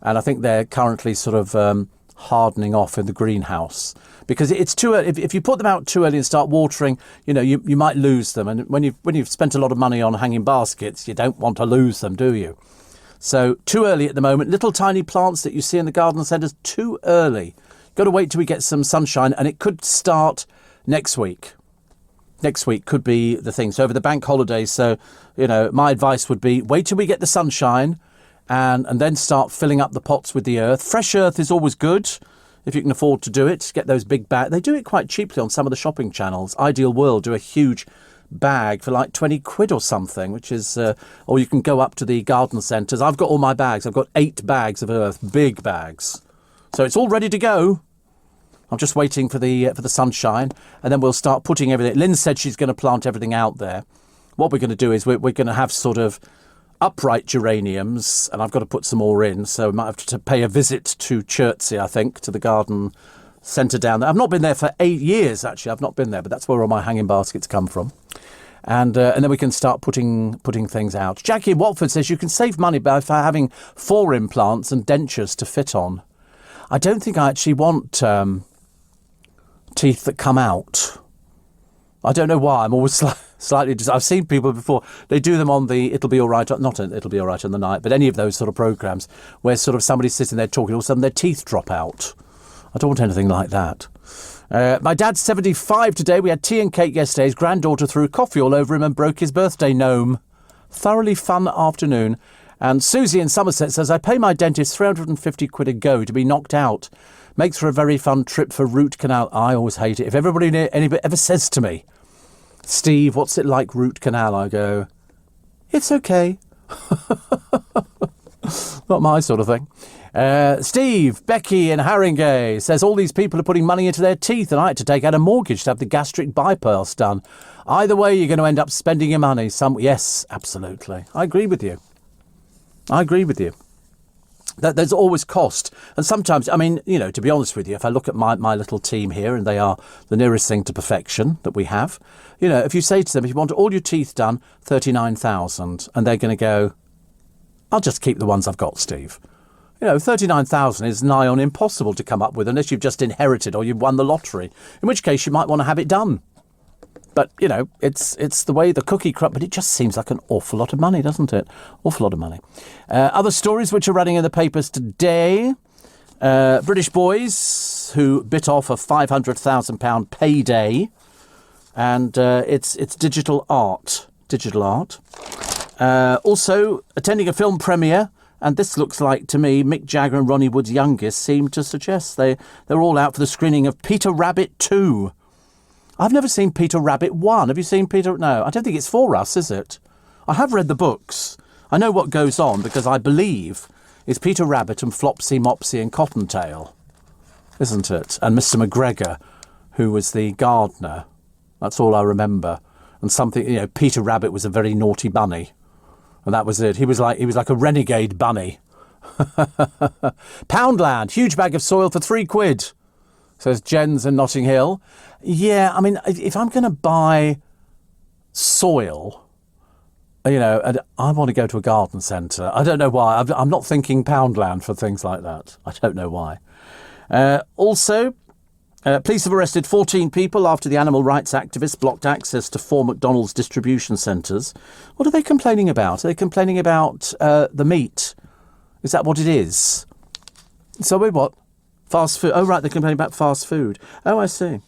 and I think they're currently sort of hardening off in the greenhouse. Because it's too early. If you put them out too early and start watering, you might lose them. And when you've spent a lot of money on hanging baskets, you don't want to lose them, do you? So too early at the moment. Little tiny plants that you see in the garden centres, too early. Got to wait till we get some sunshine, and it could start next week. Next week could be the thing. So over the bank holidays, so, my advice would be wait till we get the sunshine and then start filling up the pots with the earth. Fresh earth is always good if you can afford to do it. Get those big bags. They do it quite cheaply on some of the shopping channels. Ideal World do a huge bag for like 20 quid or something, which is, or you can go up to the garden centres. I've got all my bags. I've got 8 bags of earth, big bags. So it's all ready to go. I'm just waiting for the sunshine, and then we'll start putting everything. Lynn said she's going to plant everything out there. What we're going to do is we're going to have sort of upright geraniums, and I've got to put some more in, so I might have to pay a visit to Chertsey, I think, to the garden centre down there. I've not been there for 8 years, actually. I've not been there, but that's where all my hanging baskets come from. And then we can start putting things out. Jackie in Watford says you can save money by having 4 implants and dentures to fit on. I don't think I actually want teeth that come out. I don't know why. I'm always slightly... I've seen people before. They do them on the It'll Be All Right... Not It'll Be All Right on the Night, but any of those sort of programmes where sort of somebody's sitting there talking, all of a sudden their teeth drop out. I don't want anything like that. My dad's 75 today. We had tea and cake yesterday. His granddaughter threw coffee all over him and broke his birthday gnome. Thoroughly fun afternoon. And Susie in Somerset says, I pay my dentist 350 quid a go to be knocked out. Makes for a very fun trip for root canal. I always hate it. If anybody ever says to me, Steve, what's it like root canal? I go, it's okay. Not my sort of thing. Steve, Becky in Haringey says all these people are putting money into their teeth and I had to take out a mortgage to have the gastric bypass done. Either way, you're going to end up spending your money. Yes, absolutely. I agree with you. There's always cost. And sometimes, I mean, to be honest with you, if I look at my little team here, and they are the nearest thing to perfection that we have, if you say to them, if you want all your teeth done, 39,000, and they're going to go, I'll just keep the ones I've got, Steve. 39,000 is nigh on impossible to come up with unless you've just inherited or you've won the lottery, in which case you might want to have it done. But, it's the way the cookie crumb, but it just seems like an awful lot of money, doesn't it? Awful lot of money. Other stories which are running in the papers today. British boys who bit off a £500,000 payday. And it's digital art. Also, attending a film premiere. And this looks like, to me, Mick Jagger and Ronnie Wood's youngest seem to suggest they're all out for the screening of Peter Rabbit 2. I've never seen Peter Rabbit 1. Have you seen Peter? No, I don't think it's for us, is it? I have read the books. I know what goes on because I believe it's Peter Rabbit and Flopsy, Mopsy and Cottontail, isn't it? And Mr. McGregor, who was the gardener. That's all I remember. And something, Peter Rabbit was a very naughty bunny. And that was it. He was like a renegade bunny. Poundland, huge bag of soil for £3, says Jens in Notting Hill. Yeah, I mean, if I'm going to buy soil, and I want to go to a garden centre. I don't know why. I'm not thinking Poundland for things like that. I don't know why. Also, police have arrested 14 people after the animal rights activists blocked access to 4 McDonald's distribution centres. What are they complaining about? Are they complaining about the meat? Is that what it is? So what? Fast food. Oh, right, they're complaining about fast food. Oh, I see.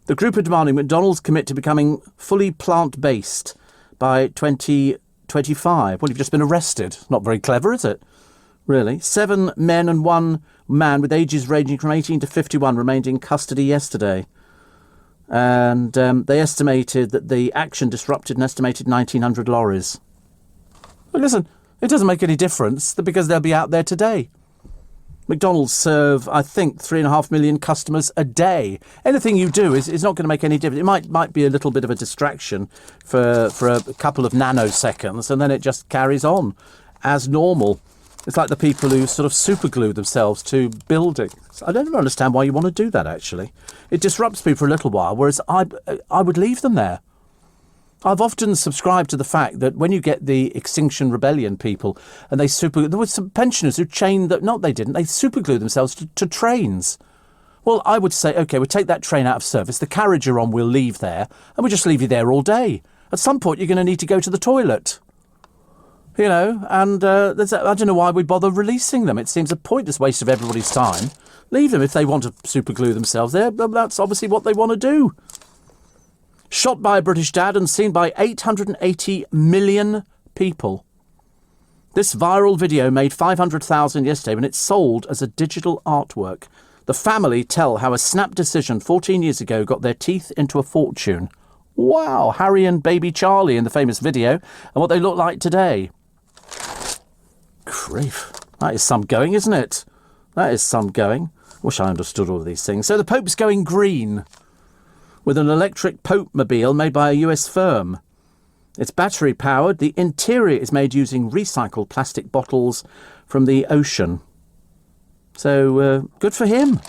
The group are demanding McDonald's commit to becoming fully plant-based by 2025. Well, you've just been arrested. Not very clever, is it? Really? 7 men and 1 man with ages ranging from 18 to 51 remained in custody yesterday. And they estimated that the action disrupted an estimated 1,900 lorries. Well, listen, it doesn't make any difference because they'll be out there today. McDonald's serve, I think, 3.5 million customers a day. Anything you do is not going to make any difference. It might be a little bit of a distraction for a couple of nanoseconds, and then it just carries on as normal. It's like the people who sort of superglue themselves to buildings. I don't understand why you want to do that, actually. It disrupts people for a little while, whereas I would leave them there. I've often subscribed to the fact that when you get the Extinction Rebellion people and there were some pensioners who chained that, no, they didn't, they superglued themselves to trains. Well, I would say, OK, we'll take that train out of service, the carriage you're on we'll leave there, and we'll just leave you there all day. At some point, you're going to need to go to the toilet. You know, and I don't know why we bother releasing them. It seems a pointless waste of everybody's time. Leave them if they want to superglue themselves there. That's obviously what they want to do. Shot by a British dad and seen by 880 million people. This viral video made 500,000 yesterday when it sold as a digital artwork. The family tell how a snap decision 14 years ago got their teeth into a fortune. Wow, Harry and baby Charlie in the famous video, and what they look like today. Grief. That is some going, isn't it? That is some going. Wish I understood all of these things. So the Pope's going green with an electric Pope-mobile made by a US firm. It's battery-powered. The interior is made using recycled plastic bottles from the ocean. So good for him.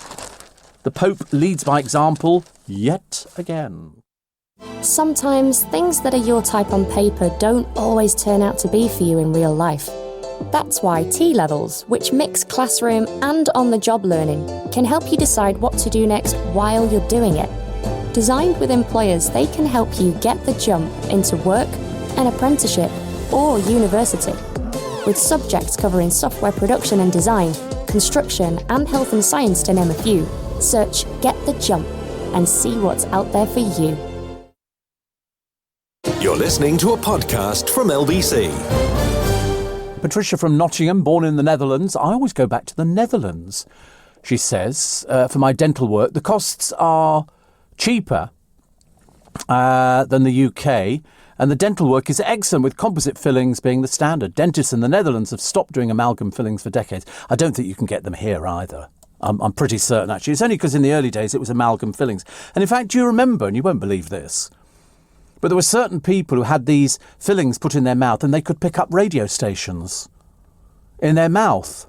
The Pope leads by example yet again. Sometimes things that are your type on paper don't always turn out to be for you in real life. That's why T-Levels, which mix classroom and on-the-job learning, can help you decide what to do next while you're doing it. Designed with employers, they can help you get the jump into work, an apprenticeship, or university. With subjects covering software production and design, construction, and health and science, to name a few, search Get the Jump and see what's out there for you. You're listening to a podcast from LBC. Patricia from Nottingham, born in the Netherlands. I always go back to the Netherlands. She says, for my dental work, the costs are cheaper than the UK, and the dental work is excellent, with composite fillings being the standard. Dentists in the Netherlands have stopped doing amalgam fillings for decades. I don't think you can get them here either. I'm pretty certain, actually. It's only because in the early days it was amalgam fillings. And in fact, do you remember, and you won't believe this, but there were certain people who had these fillings put in their mouth and they could pick up radio stations in their mouth.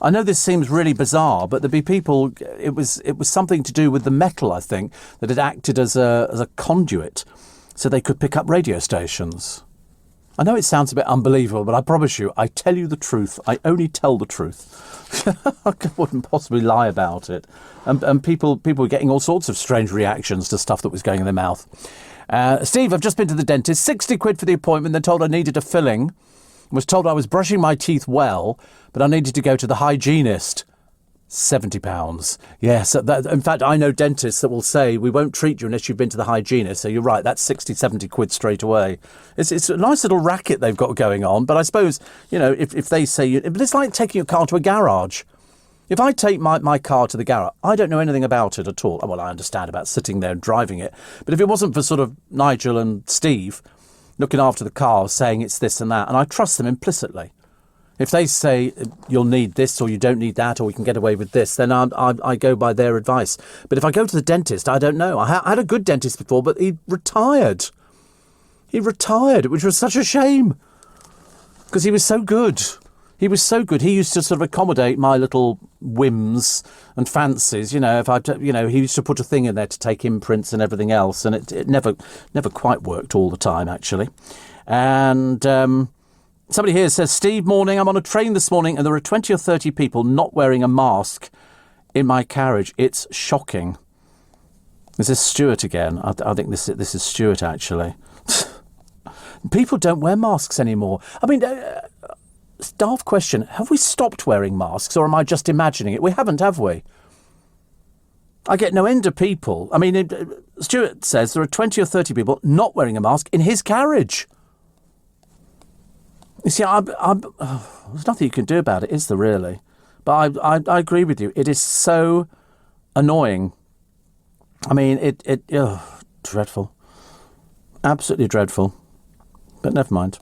I know this seems really bizarre, but there'd be people, it was something to do with the metal, I think, that had acted as a conduit so they could pick up radio stations. I know it sounds a bit unbelievable, but I promise you, I tell you the truth. I only tell the truth. I wouldn't possibly lie about it. And people were getting all sorts of strange reactions to stuff that was going in their mouth. Steve, I've just been to the dentist. 60 quid for the appointment. Then told I needed a filling. Was told I was brushing my teeth well, but I needed to go to the hygienist. £70. Yes, in fact, I know dentists that will say, we won't treat you unless you've been to the hygienist. So you're right, that's 60, 70 quid straight away. It's a nice little racket they've got going on. But I suppose, you know, if they say, but it's like taking your car to a garage. If I take my car to the garage, I don't know anything about it at all. Well, I understand about sitting there and driving it. But if it wasn't for sort of Nigel and Steve looking after the car, saying it's this and that, and I trust them implicitly. If they say you'll need this or you don't need that or we can get away with this, then I go by their advice. But if I go to the dentist, I don't know. I had a good dentist before, but he retired. Which was such a shame because he was so good. He was so good. He used to sort of accommodate my little whims and fancies. You know, he used to put a thing in there to take imprints and everything else, and it never quite worked all the time, actually. And somebody here says, Steve, morning. I'm on a train this morning, and there are 20 or 30 people not wearing a mask in my carriage. It's shocking. Is this Stuart again? I think this is Stuart, actually. People don't wear masks anymore. I mean. Daft question, have we stopped wearing masks or am I just imagining it? We haven't, have we? I get no end of people. I mean, Stuart says there are 20 or 30 people not wearing a mask in his carriage. You see, there's nothing you can do about it, is there really? But I agree with you. It is so annoying. I mean, dreadful. Absolutely dreadful. But never mind.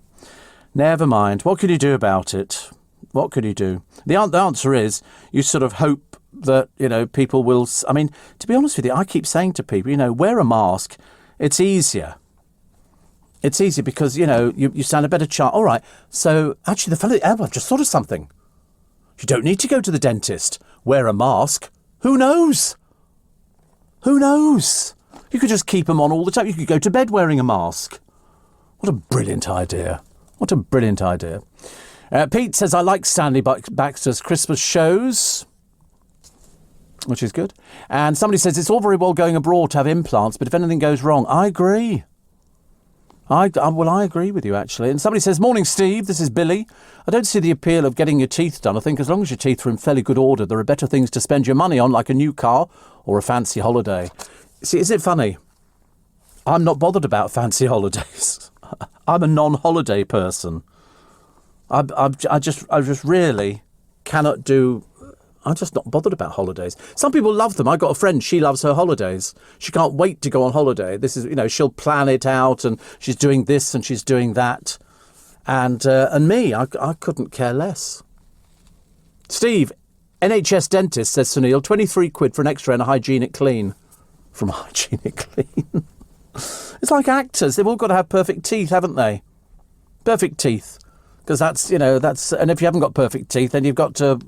Never mind. What can you do about it? What can you do? The answer is you sort of hope that, you know, people will... I mean, to be honest with you, I keep saying to people, you know, wear a mask. It's easier. It's easier because, you know, you stand a better chance. All right. So actually, the fellow... I've just thought of something. You don't need to go to the dentist. Wear a mask. Who knows? Who knows? You could just keep them on all the time. You could go to bed wearing a mask. What a brilliant idea. What a brilliant idea. Pete says, I like Stanley Baxter's Christmas shows, which is good. And somebody says, it's all very well going abroad to have implants, but if anything goes wrong, I agree. I agree with you, actually. And somebody says, morning, Steve, this is Billy. I don't see the appeal of getting your teeth done. I think as long as your teeth are in fairly good order, there are better things to spend your money on, like a new car or a fancy holiday. See, is it funny? I'm not bothered about fancy holidays. I'm a non-holiday person. I just really cannot do... I'm just not bothered about holidays. Some people love them. I got a friend, she loves her holidays. She can't wait to go on holiday. This is, she'll plan it out and she's doing this and she's doing that. And me, I couldn't care less. Steve, NHS dentist, says Sunil, 23 quid for an X-ray and a hygienic clean. From hygienic clean. It's like actors. They've all got to have perfect teeth, haven't they? Perfect teeth. Because that's, and if you haven't got perfect teeth, then you've got to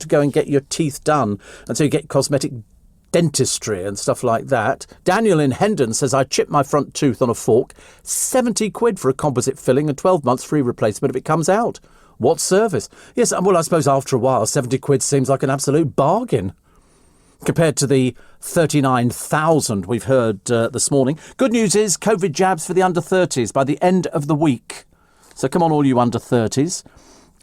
go and get your teeth done. And so you get cosmetic dentistry and stuff like that. Daniel in Hendon says, I chipped my front tooth on a fork. 70 quid for a composite filling and 12 months free replacement if it comes out. What service? Yes, well, I suppose after a while, 70 quid seems like an absolute bargain compared to the 39,000 we've heard this morning. Good news is COVID jabs for the under 30s by the end of the week. So come on, all you under 30s.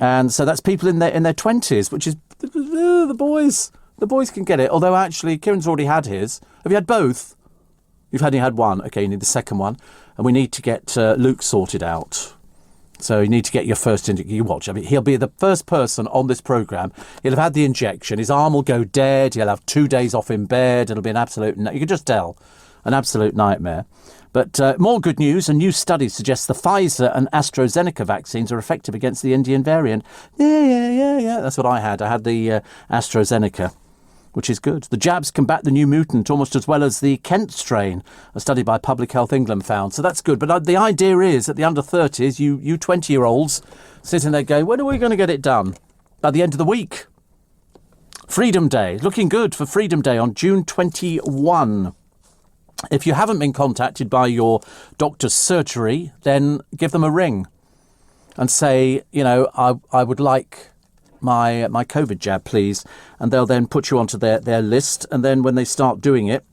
And so that's people in their 20s, which is the boys. The boys can get it. Although, actually, Kieran's already had his. Have you had both? You've only had one. OK, you need the second one. And we need to get Luke sorted out. So you need to get your first injection. You watch. I mean, he'll be the first person on this programme. He'll have had the injection. His arm will go dead. He'll have 2 days off in bed. It'll be an absolute... You can just tell. An absolute nightmare. But more good news. A new study suggests the Pfizer and AstraZeneca vaccines are effective against the Indian variant. Yeah. That's what I had. I had the AstraZeneca, which is good. The jabs combat the new mutant almost as well as the Kent strain, a study by Public Health England found. So that's good. But the idea is that the under 30s, you 20-year-olds, sitting there going, when are we going to get it done? By the end of the week. Freedom Day. Looking good for Freedom Day on June 21. If you haven't been contacted by your doctor's surgery, then give them a ring and say, I would like my COVID jab, please. And they'll then put you onto their list. And then when they start doing it,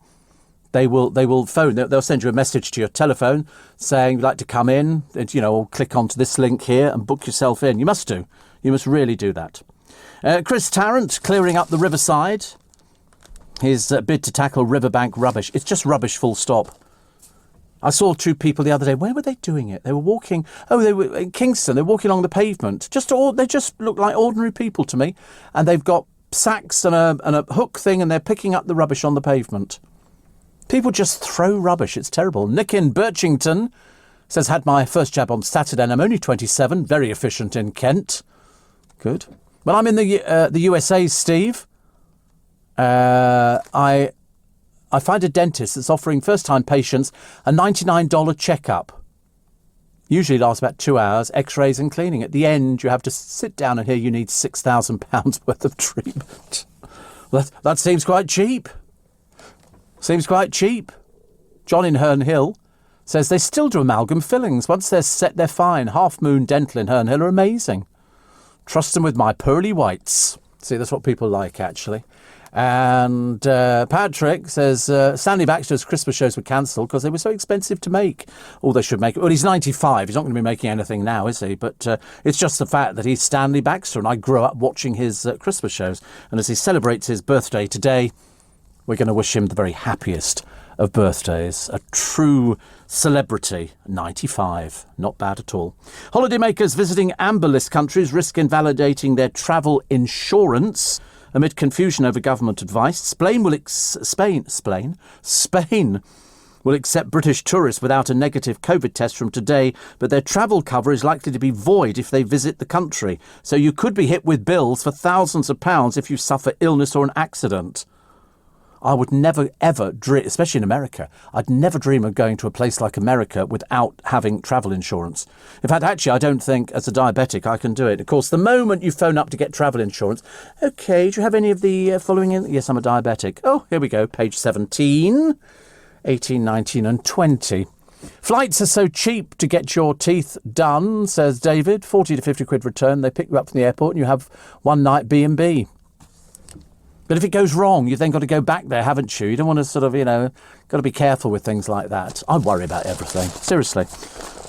they will phone. They'll send you a message to your telephone saying you'd like to come in, or click onto this link here and book yourself in. You must do. You must really do that. Chris Tarrant clearing up the riverside. His bid to tackle riverbank rubbish. It's just rubbish, full stop. I saw 2 people the other day. Where were they doing it? They were walking. Oh, they were in Kingston. They're walking along the pavement. They just look like ordinary people to me. And they've got sacks and a hook thing, and they're picking up the rubbish on the pavement. People just throw rubbish. It's terrible. Nick in Birchington says, had my first jab on Saturday and I'm only 27. Very efficient in Kent. Good. Well, I'm in the USA, Steve. I find a dentist that's offering first-time patients a $99 checkup. Usually lasts about 2 hours, x-rays and cleaning. At the end, you have to sit down and hear you need £6,000 worth of treatment. Well, that seems quite cheap. Seems quite cheap. John in Herne Hill says they still do amalgam fillings. Once they're set, they're fine. Half Moon Dental in Herne Hill are amazing. Trust them with my pearly whites. See, that's what people like, actually. And Patrick says Stanley Baxter's Christmas shows were cancelled because they were so expensive to make. Oh, they should make it. Well, he's 95. He's not going to be making anything now, is he? But it's just the fact that he's Stanley Baxter, and I grew up watching his Christmas shows. And as he celebrates his birthday today, we're going to wish him the very happiest of birthdays. A true celebrity, 95. Not bad at all. Holidaymakers visiting amber list countries risk invalidating their travel insurance. Amid confusion over government advice, Spain will accept British tourists without a negative COVID test from today, but their travel cover is likely to be void if they visit the country. So you could be hit with bills for thousands of pounds if you suffer illness or an accident. I would never, ever dream, especially in America, I'd never dream of going to a place like America without having travel insurance. In fact, actually, I don't think as a diabetic I can do it. Of course, the moment you phone up to get travel insurance, OK, do you have any of the following in? Yes, I'm a diabetic. Oh, here we go, page 17, 18, 19 and 20. Flights are so cheap to get your teeth done, says David. 40 to 50 quid return. They pick you up from the airport and you have one night B&B. But if it goes wrong, you've then got to go back there, haven't you? You don't want to sort of, got to be careful with things like that. I worry about everything. Seriously.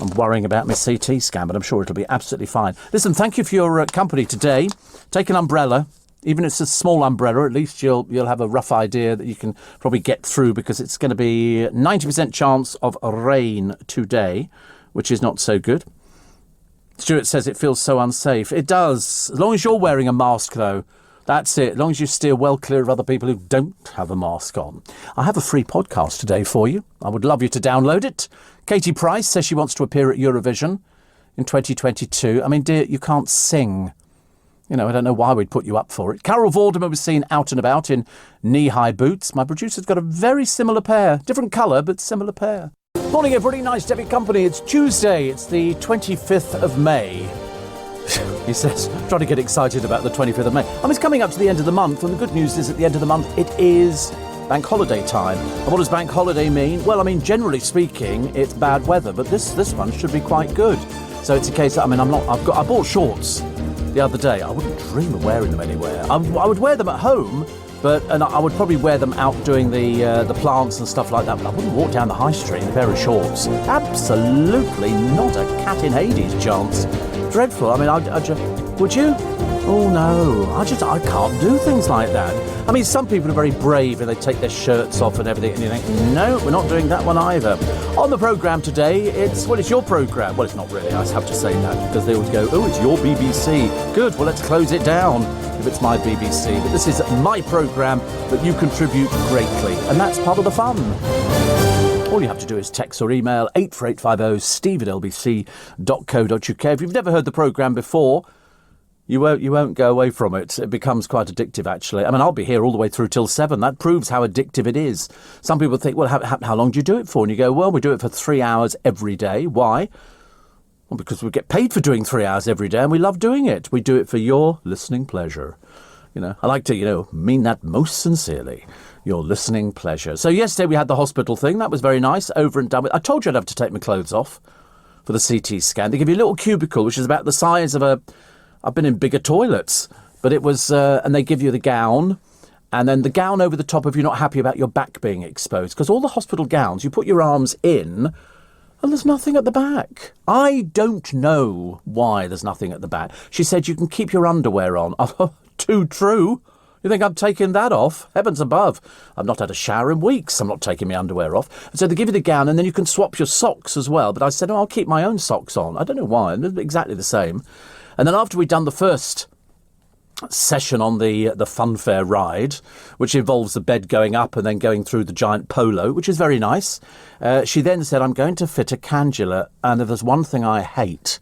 I'm worrying about my CT scan, but I'm sure it'll be absolutely fine. Listen, thank you for your company today. Take an umbrella. Even if it's a small umbrella, at least you'll have a rough idea that you can probably get through, because it's going to be 90% chance of rain today, which is not so good. Stuart says it feels so unsafe. It does. As long as you're wearing a mask, though. That's it. As long as you steer well clear of other people who don't have a mask on. I have a free podcast today for you. I would love you to download it. Katie Price says she wants to appear at Eurovision in 2022. I mean, dear, you can't sing. I don't know why we'd put you up for it. Carol Vorderman was seen out and about in knee-high boots. My producer's got a very similar pair. Different colour, but similar pair. Morning, everybody. Nice to have your company. It's Tuesday. It's the 25th of May. He says, trying to get excited about the 25th of May. It's coming up to the end of the month, and the good news is at the end of the month, it is bank holiday time. And what does bank holiday mean? Well, generally speaking, it's bad weather, but this one should be quite good. So it's a case that, I bought shorts the other day. I wouldn't dream of wearing them anywhere. I would wear them at home, and I would probably wear them out doing the plants and stuff like that, but I wouldn't walk down the high street in a pair of shorts. Absolutely not a cat in Hades chance. Dreadful. Would you? Oh no, I can't do things like that. Some people are very brave and they take their shirts off and everything, and you think, no, we're not doing that one either. On the programme today, it's your programme. Well, it's not really, I have to say that, because they always go, oh, it's your BBC. Good, well, let's close it down if it's my BBC. But this is my programme that you contribute greatly, and that's part of the fun. All you have to do is text or email 84850 steve@lbc.co.uk. If you've never heard the programme before, you won't go away from it. It becomes quite addictive, actually. I'll be here all the way through till 7. That proves how addictive it is. Some people think, well, how long do you do it for? And you go, well, we do it for 3 hours every day. Why? Well, because we get paid for doing 3 hours every day, and we love doing it. We do it for your listening pleasure. I like to, mean that most sincerely. Your listening pleasure. So yesterday we had the hospital thing. That was very nice. Over and done with. I told you I'd have to take my clothes off for the CT scan. They give you a little cubicle, which is about the size of I've been in bigger toilets, but it was, and they give you the gown, and then the gown over the top if you're not happy about your back being exposed. Because all the hospital gowns, you put your arms in, and there's nothing at the back. I don't know why there's nothing at the back. She said you can keep your underwear on. Oh, too true. You think I'm taking that off? Heavens above. I've not had a shower in weeks. I'm not taking my underwear off. And so they give you the gown, and then you can swap your socks as well. But I said, I'll keep my own socks on. I don't know why. They're exactly the same. And then after we'd done the first session on the funfair ride, which involves the bed going up and then going through the giant polo, which is very nice, she then said, I'm going to fit a cannula. And if there's one thing I hate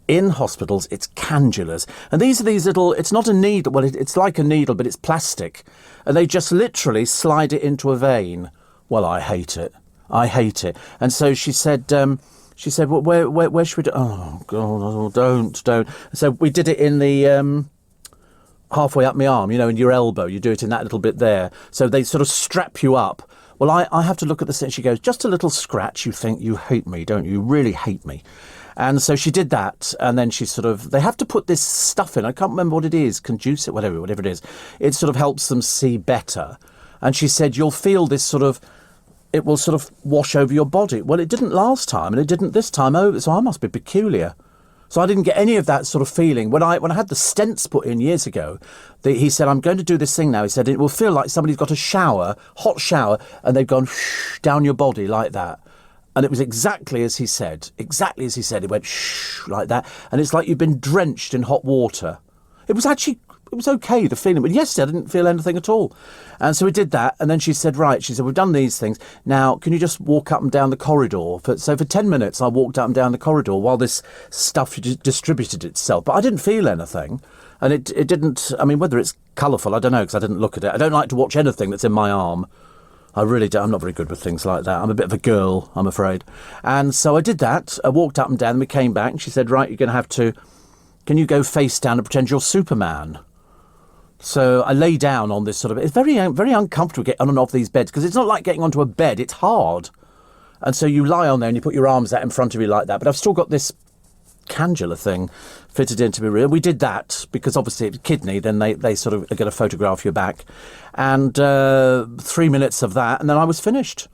in hospitals, it's cannulas. And these are these little, it's not a needle, well, it's like a needle, but it's plastic. And they just literally slide it into a vein. Well, I hate it. I hate it. And so she said, well, where should we do? Oh, God, don't. So we did it in the halfway up my arm, in your elbow. You do it in that little bit there. So they sort of strap you up. Well, I have to look at this, and she goes, just a little scratch. You think you hate me, don't you? You really hate me. And so she did that, and then she they have to put this stuff in. I can't remember what it is, conducive, whatever it is. It sort of helps them see better. And she said, you'll feel this it will sort of wash over your body. Well, it didn't last time, and it didn't this time over, so I must be peculiar. So I didn't get any of that sort of feeling. When I had the stents put in years ago, he said, I'm going to do this thing now. He said, it will feel like somebody's got a hot shower, and they've gone down your body like that. And it was exactly as he said. It went shh like that. And it's like you've been drenched in hot water. It was okay, the feeling. But yesterday I didn't feel anything at all. And so we did that. And then she said, we've done these things. Now, can you just walk up and down the corridor? So for 10 minutes, I walked up and down the corridor while this stuff distributed itself. But I didn't feel anything. And it didn't, whether it's colourful, I don't know, because I didn't look at it. I don't like to watch anything that's in my arm. I really don't. I'm not very good with things like that. I'm a bit of a girl, I'm afraid. And so I did that. I walked up and down, and we came back, and she said, right, you're going to have to, can you go face down and pretend you're Superman? So I lay down on this it's very, very uncomfortable to get on and off these beds, because it's not like getting onto a bed, it's hard. And so you lie on there and you put your arms out in front of you like that. But I've still got this cannula thing fitted into me. We did that because obviously it's kidney, then they sort of are going to photograph your back. And 3 minutes of that, and then I was finished.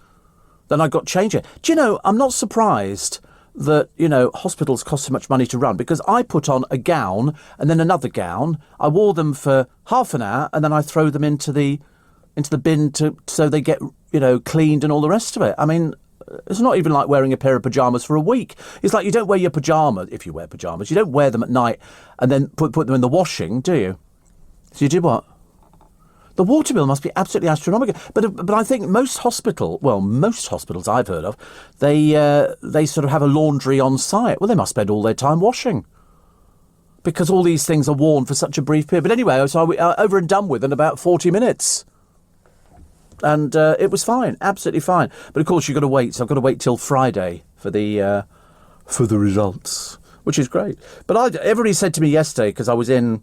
Then I got changed. Do you know, I'm not surprised that, you know, hospitals cost so much money to run, because I put on a gown and then another gown. I wore them for half an hour and then I throw them into the bin so they get, you know, cleaned and all the rest of it. I mean, it's not even like wearing a pair of pyjamas for a week. It's like you don't wear your pyjamas, if you wear pyjamas, you don't wear them at night and then put them in the washing, do you? So you do what? The water bill must be absolutely astronomical. But I think most hospitals I've heard of, they sort of have a laundry on site. Well, they must spend all their time washing, because all these things are worn for such a brief period. But anyway, so over and done with in about 40 minutes. And it was fine, absolutely fine. But of course, you've got to wait. So I've got to wait till Friday for the results, which is great. But everybody said to me yesterday, because I was in...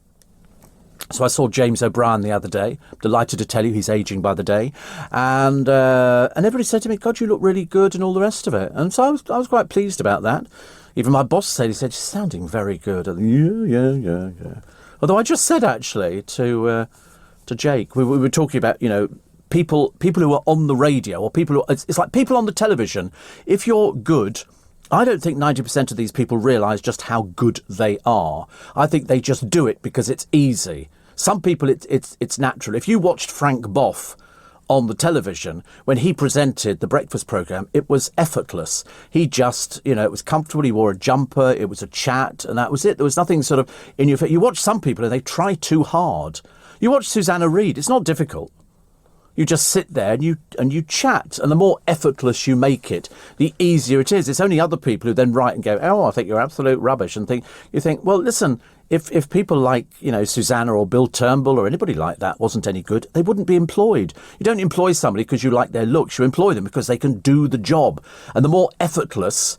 So I saw James O'Brien the other day. Delighted to tell you he's ageing by the day. And everybody said to me, God, you look really good and all the rest of it. And so I was quite pleased about that. Even my boss said, she's sounding very good. Yeah. Although I just said, actually, to Jake, we were talking about, you know, people who are on the radio, or people who... It's like people on the television. If you're good... I don't think 90% of these people realise just how good they are. I think they just do it because it's easy. Some people, it's natural. If you watched Frank Boff on the television, when he presented the breakfast programme, it was effortless. He just, you know, it was comfortable. He wore a jumper. It was a chat, and that was it. There was nothing sort of in your face. You watch some people and they try too hard. You watch Susanna Reid. It's not difficult. You just sit there and you chat, and the more effortless you make it, the easier it is. It's only other people who then write and go, oh, I think you're absolute rubbish, and you think, well, listen, if people like, you know, Susanna or Bill Turnbull or anybody like that wasn't any good, they wouldn't be employed. You don't employ somebody because you like their looks. You employ them because they can do the job. And the more effortless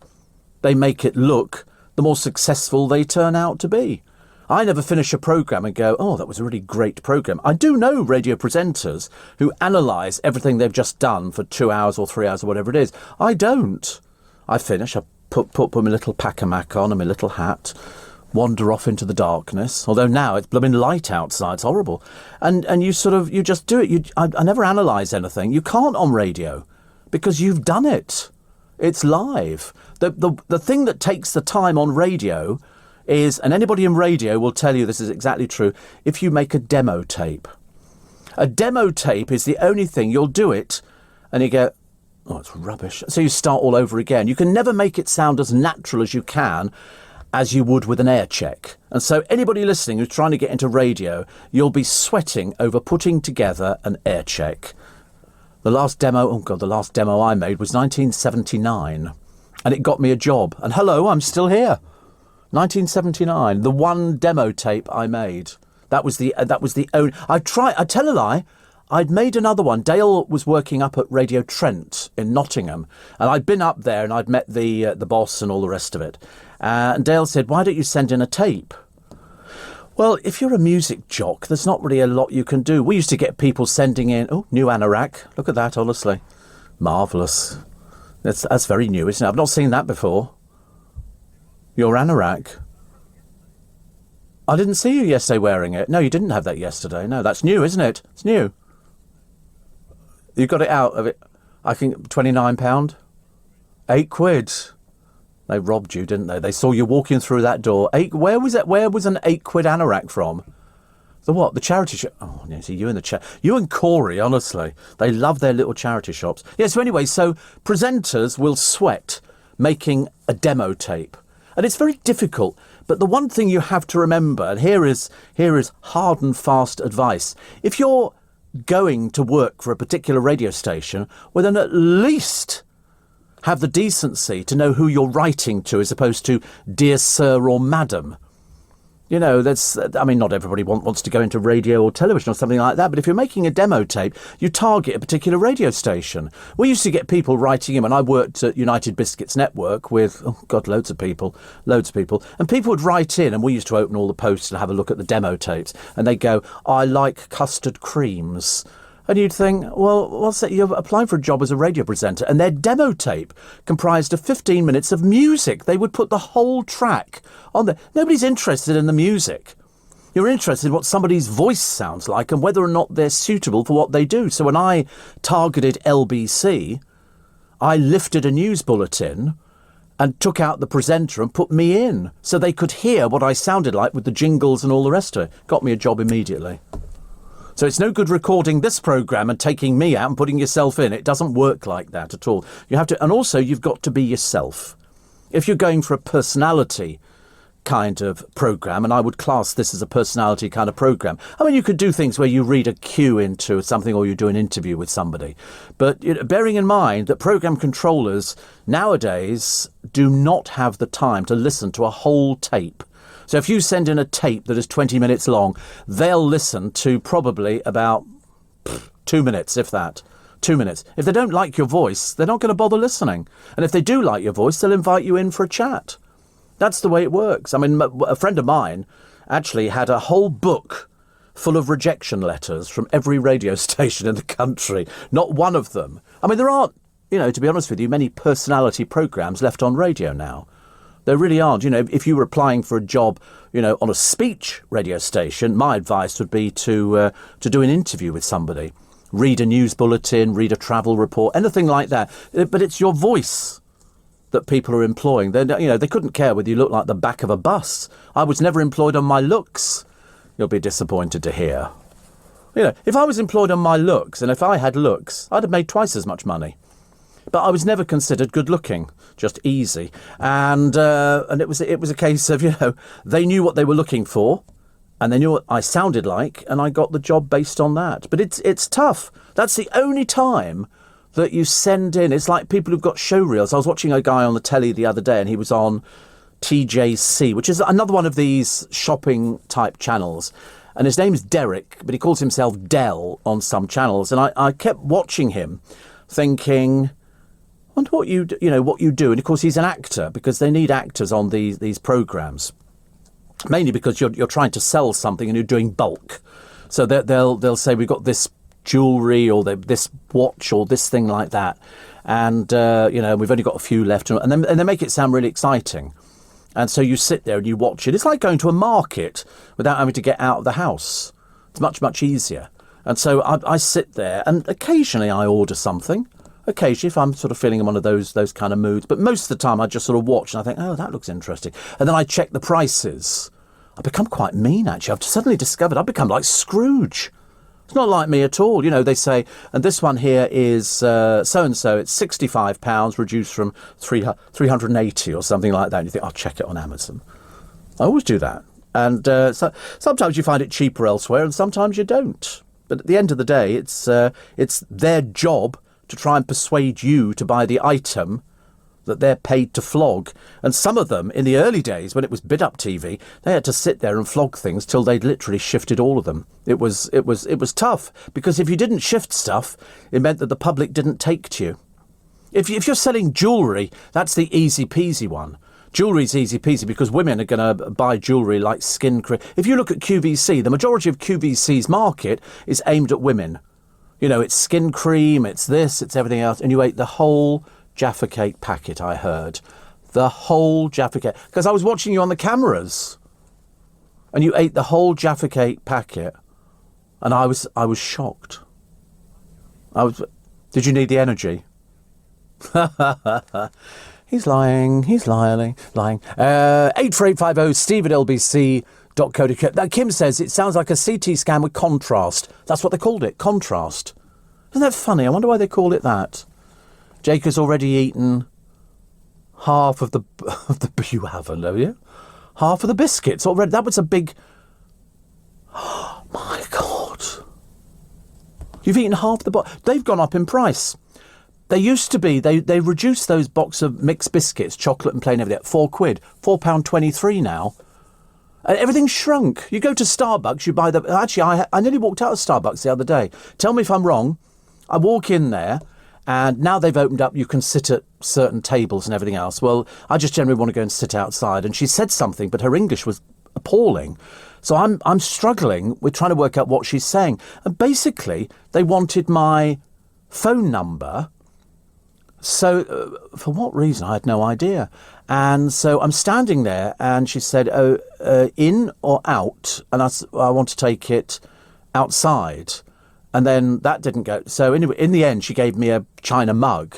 they make it look, the more successful they turn out to be. I never finish a programme and go, oh, that was a really great programme. I do know radio presenters who analyse everything they've just done for 2 hours or 3 hours or whatever it is. I don't. I finish, I put my little pack-a-mac on and my little hat, wander off into the darkness, although now it's blooming light outside, it's horrible. And you just do it. I never analyse anything. You can't on radio because you've done it. It's live. The thing that takes the time on radio is, and anybody in radio will tell you this is exactly true, if you make a demo tape. A demo tape is the only thing, you'll do it and you go, oh, it's rubbish. So you start all over again. You can never make it sound as natural as you can as you would with an air check. And so anybody listening who's trying to get into radio, you'll be sweating over putting together an air check. The last demo I made was 1979, and it got me a job. And hello, I'm still here. 1979, the one demo tape I made. That was the only. I tell a lie. I'd made another one. Dale was working up at Radio Trent in Nottingham, and I'd been up there and I'd met the boss and all the rest of it. And Dale said, "Why don't you send in a tape?" Well, if you're a music jock, there's not really a lot you can do. We used to get people sending in, oh, new anorak. Look at that, honestly, marvellous. That's very new, isn't it? I've not seen that before. Your anorak. I didn't see you yesterday wearing it. No, you didn't have that yesterday. No, that's new, isn't it? It's new. You got it out of it, I think, £29. £8. They robbed you, didn't they? They saw you walking through that door. Where was it? Where was an £8 anorak from? The what? The charity shop? Oh, no, see, you and Corey, honestly. They love their little charity shops. Yeah, so anyway, so presenters will sweat making a demo tape. And it's very difficult. But the one thing you have to remember, and here is hard and fast advice. If you're going to work for a particular radio station, well, then at least have the decency to know who you're writing to as opposed to dear sir or madam. You know, not everybody wants to go into radio or television or something like that, but if you're making a demo tape, you target a particular radio station. We used to get people writing in when I worked at United Biscuits Network with, loads of people, and people would write in, and we used to open all the posts and have a look at the demo tapes, and they'd go, I like custard creams. And you'd think, well, what's that? You're applying for a job as a radio presenter, and their demo tape comprised of 15 minutes of music. They would put the whole track on there. Nobody's interested in the music. You're interested in what somebody's voice sounds like and whether or not they're suitable for what they do. So when I targeted LBC, I lifted a news bulletin and took out the presenter and put me in so they could hear what I sounded like with the jingles and all the rest of it. Got me a job immediately. So it's no good recording this programme and taking me out and putting yourself in. It doesn't work like that at all. You have to, and also you've got to be yourself. If you're going for a personality kind of programme, and I would class this as a personality kind of programme. I mean, you could do things where you read a cue into something or you do an interview with somebody. But bearing in mind that programme controllers nowadays do not have the time to listen to a whole tape. So if you send in a tape that is 20 minutes long, they'll listen to probably about 2 minutes, if that. 2 minutes. If they don't like your voice, they're not going to bother listening. And if they do like your voice, they'll invite you in for a chat. That's the way it works. I mean, a friend of mine actually had a whole book full of rejection letters from every radio station in the country. Not one of them. I mean, there aren't, to be honest with you, many personality programmes left on radio now. There really aren't. If you were applying for a job, on a speech radio station, my advice would be to do an interview with somebody. Read a news bulletin, read a travel report, anything like that. But it's your voice that people are employing. They couldn't care whether you look like the back of a bus. I was never employed on my looks. You'll be disappointed to hear. If I was employed on my looks, and if I had looks, I'd have made twice as much money. But I was never considered good looking, just easy. And it was a case of, they knew what they were looking for, and they knew what I sounded like, and I got the job based on that. But it's tough. That's the only time that you send in. It's like people who've got show reels. I was watching a guy on the telly the other day, and he was on TJC, which is another one of these shopping type channels. And his name's Derek, but he calls himself Del on some channels. And I kept watching him thinking, I wonder what you do. And of course, he's an actor, because they need actors on these programmes. Mainly because you're trying to sell something and you're doing bulk. So they'll say, we've got this jewellery or this watch or this thing like that, and we've only got a few left, and they make it sound really exciting, and so you sit there and you watch it. It's like going to a market without having to get out of the house. It's much easier. And so I sit there, and occasionally I order something, if I'm sort of feeling in one of those kind of moods, but most of the time I just sort of watch and I think, oh, that looks interesting, and then I check the prices. I become quite mean, actually. I've suddenly discovered I've become like Scrooge. It's not like me at all. They say, and this one here is so-and-so, it's £65, reduced from 380 or something like that. And you think, I'll check it on Amazon. I always do that. And so sometimes you find it cheaper elsewhere and sometimes you don't. But at the end of the day, it's their job to try and persuade you to buy the item that they're paid to flog. And some of them, in the early days, when it was bid up TV, they had to sit there and flog things till they'd literally shifted all of them. It was tough, because if you didn't shift stuff, it meant that the public didn't take to you. If you're selling jewellery, that's the easy peasy one. Jewellery's easy peasy because women are going to buy jewellery like skin cream. If you look at QVC, the majority of QVC's market is aimed at women. It's skin cream, it's this, it's everything else, and you ate the whole Jaffa Cake packet, I heard. The whole Jaffa Cake. Because I was watching you on the cameras. And you ate the whole Jaffa Cake packet. And I was shocked. Did you need the energy? He's lying. 84850 steve@lbc.co.uk. Now, Kim says it sounds like a CT scan with contrast. That's what they called it, contrast. Isn't that funny? I wonder why they call it that. Jake has already eaten half of the you haven't, have you? Half of the biscuits already. That was a big. Oh my God! You've eaten half the box. They've gone up in price. They used to be. They reduced those box of mixed biscuits, chocolate and plain, everything at £4, £4.23 now. And everything's shrunk. You go to Starbucks, you buy the. Actually, I nearly walked out of Starbucks the other day. Tell me if I'm wrong. I walk in there. And now they've opened up, you can sit at certain tables and everything else. Well, I just generally want to go and sit outside. And she said something, but her English was appalling. So I'm struggling with trying to work out what she's saying. And basically, they wanted my phone number. So for what reason? I had no idea. And so I'm standing there and she said, in or out? And I want to take it outside. And then that didn't go. So anyway, in the end, she gave me a china mug.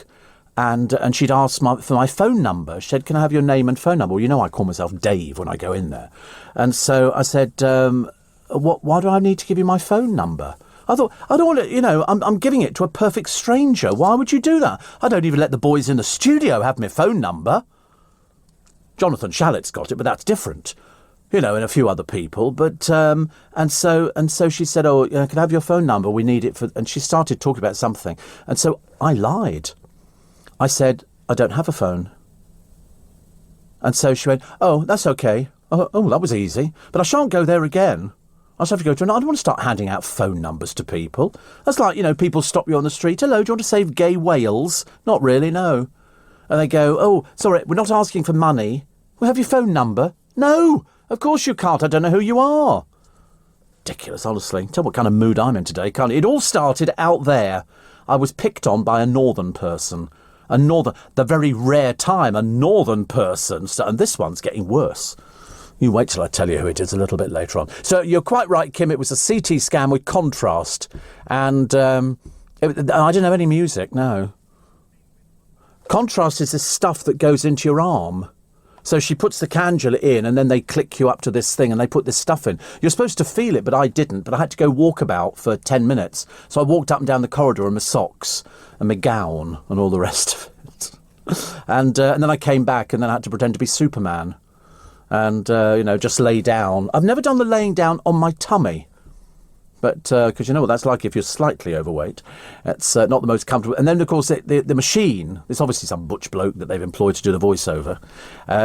And she'd asked for my phone number. She said, can I have your name and phone number? Well, you know I call myself Dave when I go in there. And so I said, why do I need to give you my phone number? I thought, I don't want to, I'm giving it to a perfect stranger. Why would you do that? I don't even let the boys in the studio have my phone number. Jonathan Shallett's got it, but that's different. And a few other people. But, and so she said, can I have your phone number? We need it for, and she started talking about something. And so I lied. I said, I don't have a phone. And so she went, oh, that's okay. Oh, that was easy. But I shan't go there again. I just have to go to, I don't want to start handing out phone numbers to people. That's like, people stop you on the street. Hello, do you want to save gay whales? Not really, no. And they go, oh, sorry, we're not asking for money. We have your phone number. No, of course you can't. I don't know who you are. Ridiculous, honestly. Tell what kind of mood I'm in today, can't you? It all started out there. I was picked on by a northern person. The very rare time a northern person, and this one's getting worse. You wait till I tell you who it is a little bit later on. So you're quite right, Kim, it was a CT scan with contrast, and I didn't have any music, no. Contrast is this stuff that goes into your arm. So she puts the cannula in and then they click you up to this thing and they put this stuff in. You're supposed to feel it, but I didn't. But I had to go walk about for 10 minutes. So I walked up and down the corridor in my socks and my gown and all the rest of it. And then I came back and then I had to pretend to be Superman and, just lay down. I've never done the laying down on my tummy. But, because you know what that's like if you're slightly overweight. It's not the most comfortable. And then, of course, the machine, it's obviously some butch bloke that they've employed to do the voiceover,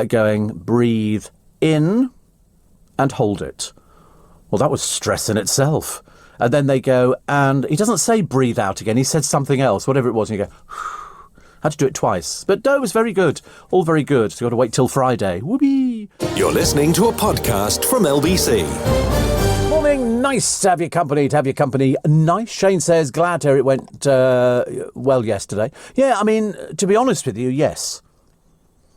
going, breathe in and hold it. Well, that was stress in itself. And then they go, and he doesn't say breathe out again. He said something else, whatever it was. And you go, had to do it twice. But no, it was very good. All very good. So you've got to wait till Friday. Whoopee. You're listening to a podcast from LBC. Morning, nice to have your company, nice. Shane says, glad to hear it went well yesterday. Yeah, I mean, to be honest with you, yes.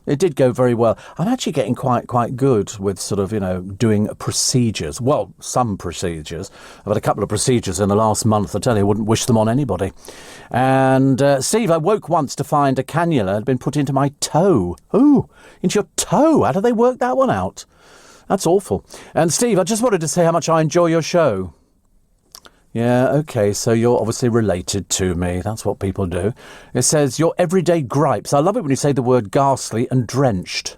It did go very well. I'm actually getting quite good with sort of, doing procedures. Well, some procedures. I've had a couple of procedures in the last month. I tell you, I wouldn't wish them on anybody. And, Steve, I woke once to find a cannula had been put into my toe. Ooh, into your toe? How do they work that one out? That's awful. And Steve, I just wanted to say how much I enjoy your show. Yeah, OK, so you're obviously related to me. That's what people do. It says, your everyday gripes. I love it when you say the word ghastly and drenched,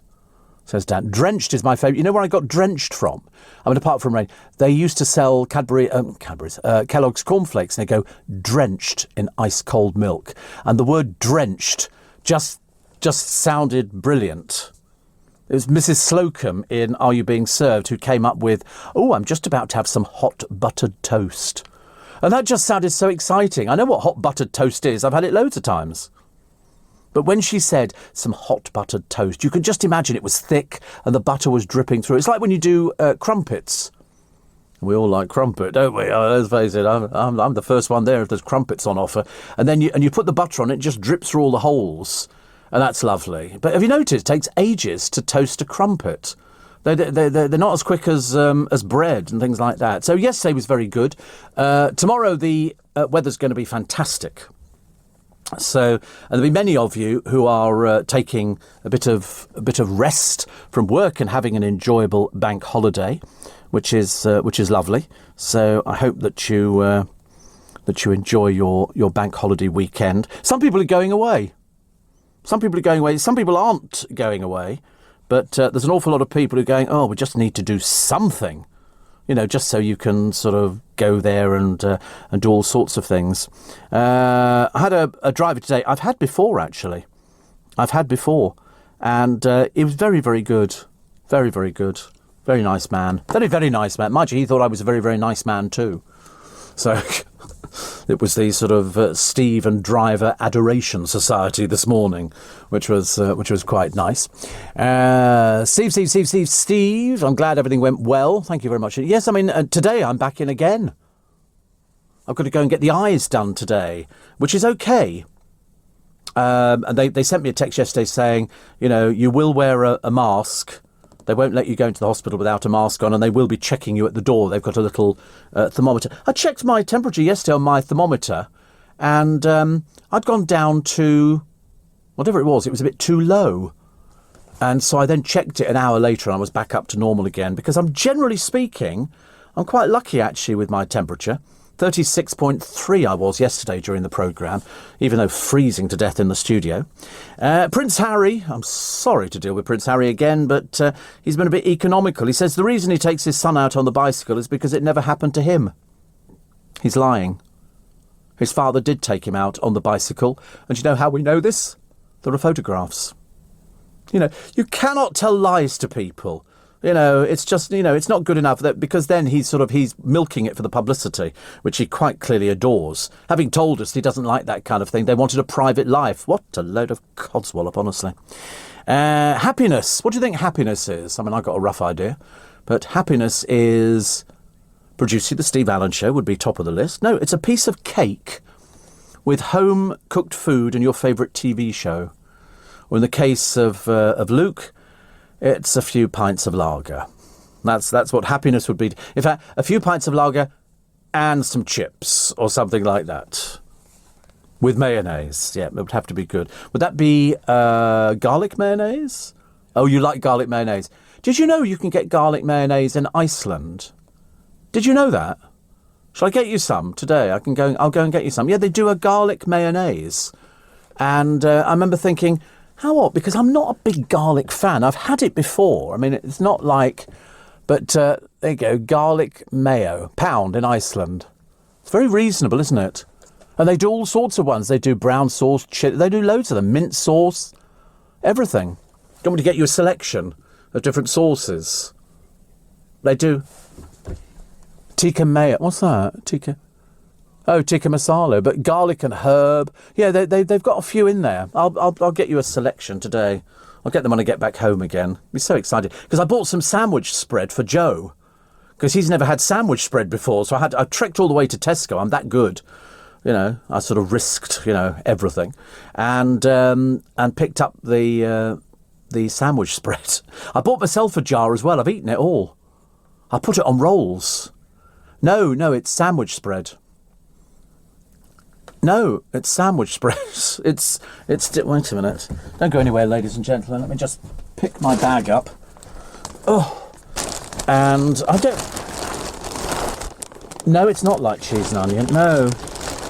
says Dan. Drenched is my favourite. You know where I got drenched from? I mean, apart from rain, they used to sell Kellogg's cornflakes, and they go drenched in ice-cold milk. And the word drenched just sounded brilliant. It was Mrs. Slocum in Are You Being Served who came up with, I'm just about to have some hot buttered toast. And that just sounded so exciting. I know what hot buttered toast is. I've had it loads of times. But when she said some hot buttered toast, you could just imagine it was thick and the butter was dripping through. It's like when you do crumpets. We all like crumpet, don't we? Let's face it, I'm the first one there if there's crumpets on offer. And then you put the butter on it, just drips through all the holes. And that's lovely. But have you noticed it takes ages to toast a crumpet? They're not as quick as bread and things like that. So yesterday was very good. Tomorrow the weather's going to be fantastic. So, and there'll be many of you who are taking a bit of rest from work and having an enjoyable bank holiday, which is lovely. So I hope that you enjoy your bank holiday weekend. Some people are going away. Some people are going away. Some people aren't going away. But there's an awful lot of people who are going, we just need to do something, just so you can sort of go there and do all sorts of things. I had a driver today. I've had before, actually. And it was very, very good. Very, very good. Very nice man. Very, very nice man. Mind you, he thought I was a very, very nice man too. So it was the sort of Steve and Driver Adoration Society this morning, which was quite nice. Steve, I'm glad everything went well. Thank you very much. Yes, I mean, today I'm back in again. I've got to go and get the eyes done today, which is okay. And they sent me a text yesterday saying, you will wear a mask. They won't let you go into the hospital without a mask on, and they will be checking you at the door. They've got a little thermometer. I checked my temperature yesterday on my thermometer, and I'd gone down to whatever it was. It was a bit too low. And so I then checked it an hour later, and I was back up to normal again, because generally speaking, I'm quite lucky, actually, with my temperature. 36.3 I was yesterday during the programme, even though freezing to death in the studio. Prince Harry, I'm sorry to deal with Prince Harry again, but he's been a bit economical. He says the reason he takes his son out on the bicycle is because it never happened to him. He's lying. His father did take him out on the bicycle, and you know how we know this? There are photographs. You cannot tell lies to people. It's just, it's not good enough because then he's milking it for the publicity, which he quite clearly adores. Having told us he doesn't like that kind of thing, they wanted a private life. What a load of codswallop, honestly. Happiness. What do you think happiness is? I mean, I've got a rough idea, but happiness is producing the Steve Allen Show would be top of the list. No, it's a piece of cake with home-cooked food and your favourite TV show. Or in the case of Luke, it's a few pints of lager. That's what happiness would be. In fact, a few pints of lager and some chips or something like that. With mayonnaise. Yeah, it would have to be good. Would that be garlic mayonnaise? Oh, you like garlic mayonnaise. Did you know you can get garlic mayonnaise in Iceland? Did you know that? Shall I get you some today? I'll go and get you some. Yeah, they do a garlic mayonnaise. And I remember thinking, how odd? Because I'm not a big garlic fan. I've had it before. I mean, it's not like... But there you go, garlic mayo, £1 in Iceland. It's very reasonable, isn't it? And they do all sorts of ones. They do brown sauce, chili. They do loads of them. Mint sauce, everything. Do you want me to get you a selection of different sauces? They do. Tikka mayo. What's that? Tikka? Oh, tikka masala, but garlic and herb. Yeah, they've got a few in there. I'll get you a selection today. I'll get them when I get back home again. I'll be so excited. Because I bought some sandwich spread for Joe. Because he's never had sandwich spread before. So I trekked all the way to Tesco. I'm that good. I sort of risked, everything. And picked up the sandwich spread. I bought myself a jar as well. I've eaten it all. I put it on rolls. No, it's sandwich spread. No, it's sandwich spread. It's. Wait a minute. Don't go anywhere, ladies and gentlemen. Let me just pick my bag up. Oh, and I don't. No, it's not like cheese and onion. No,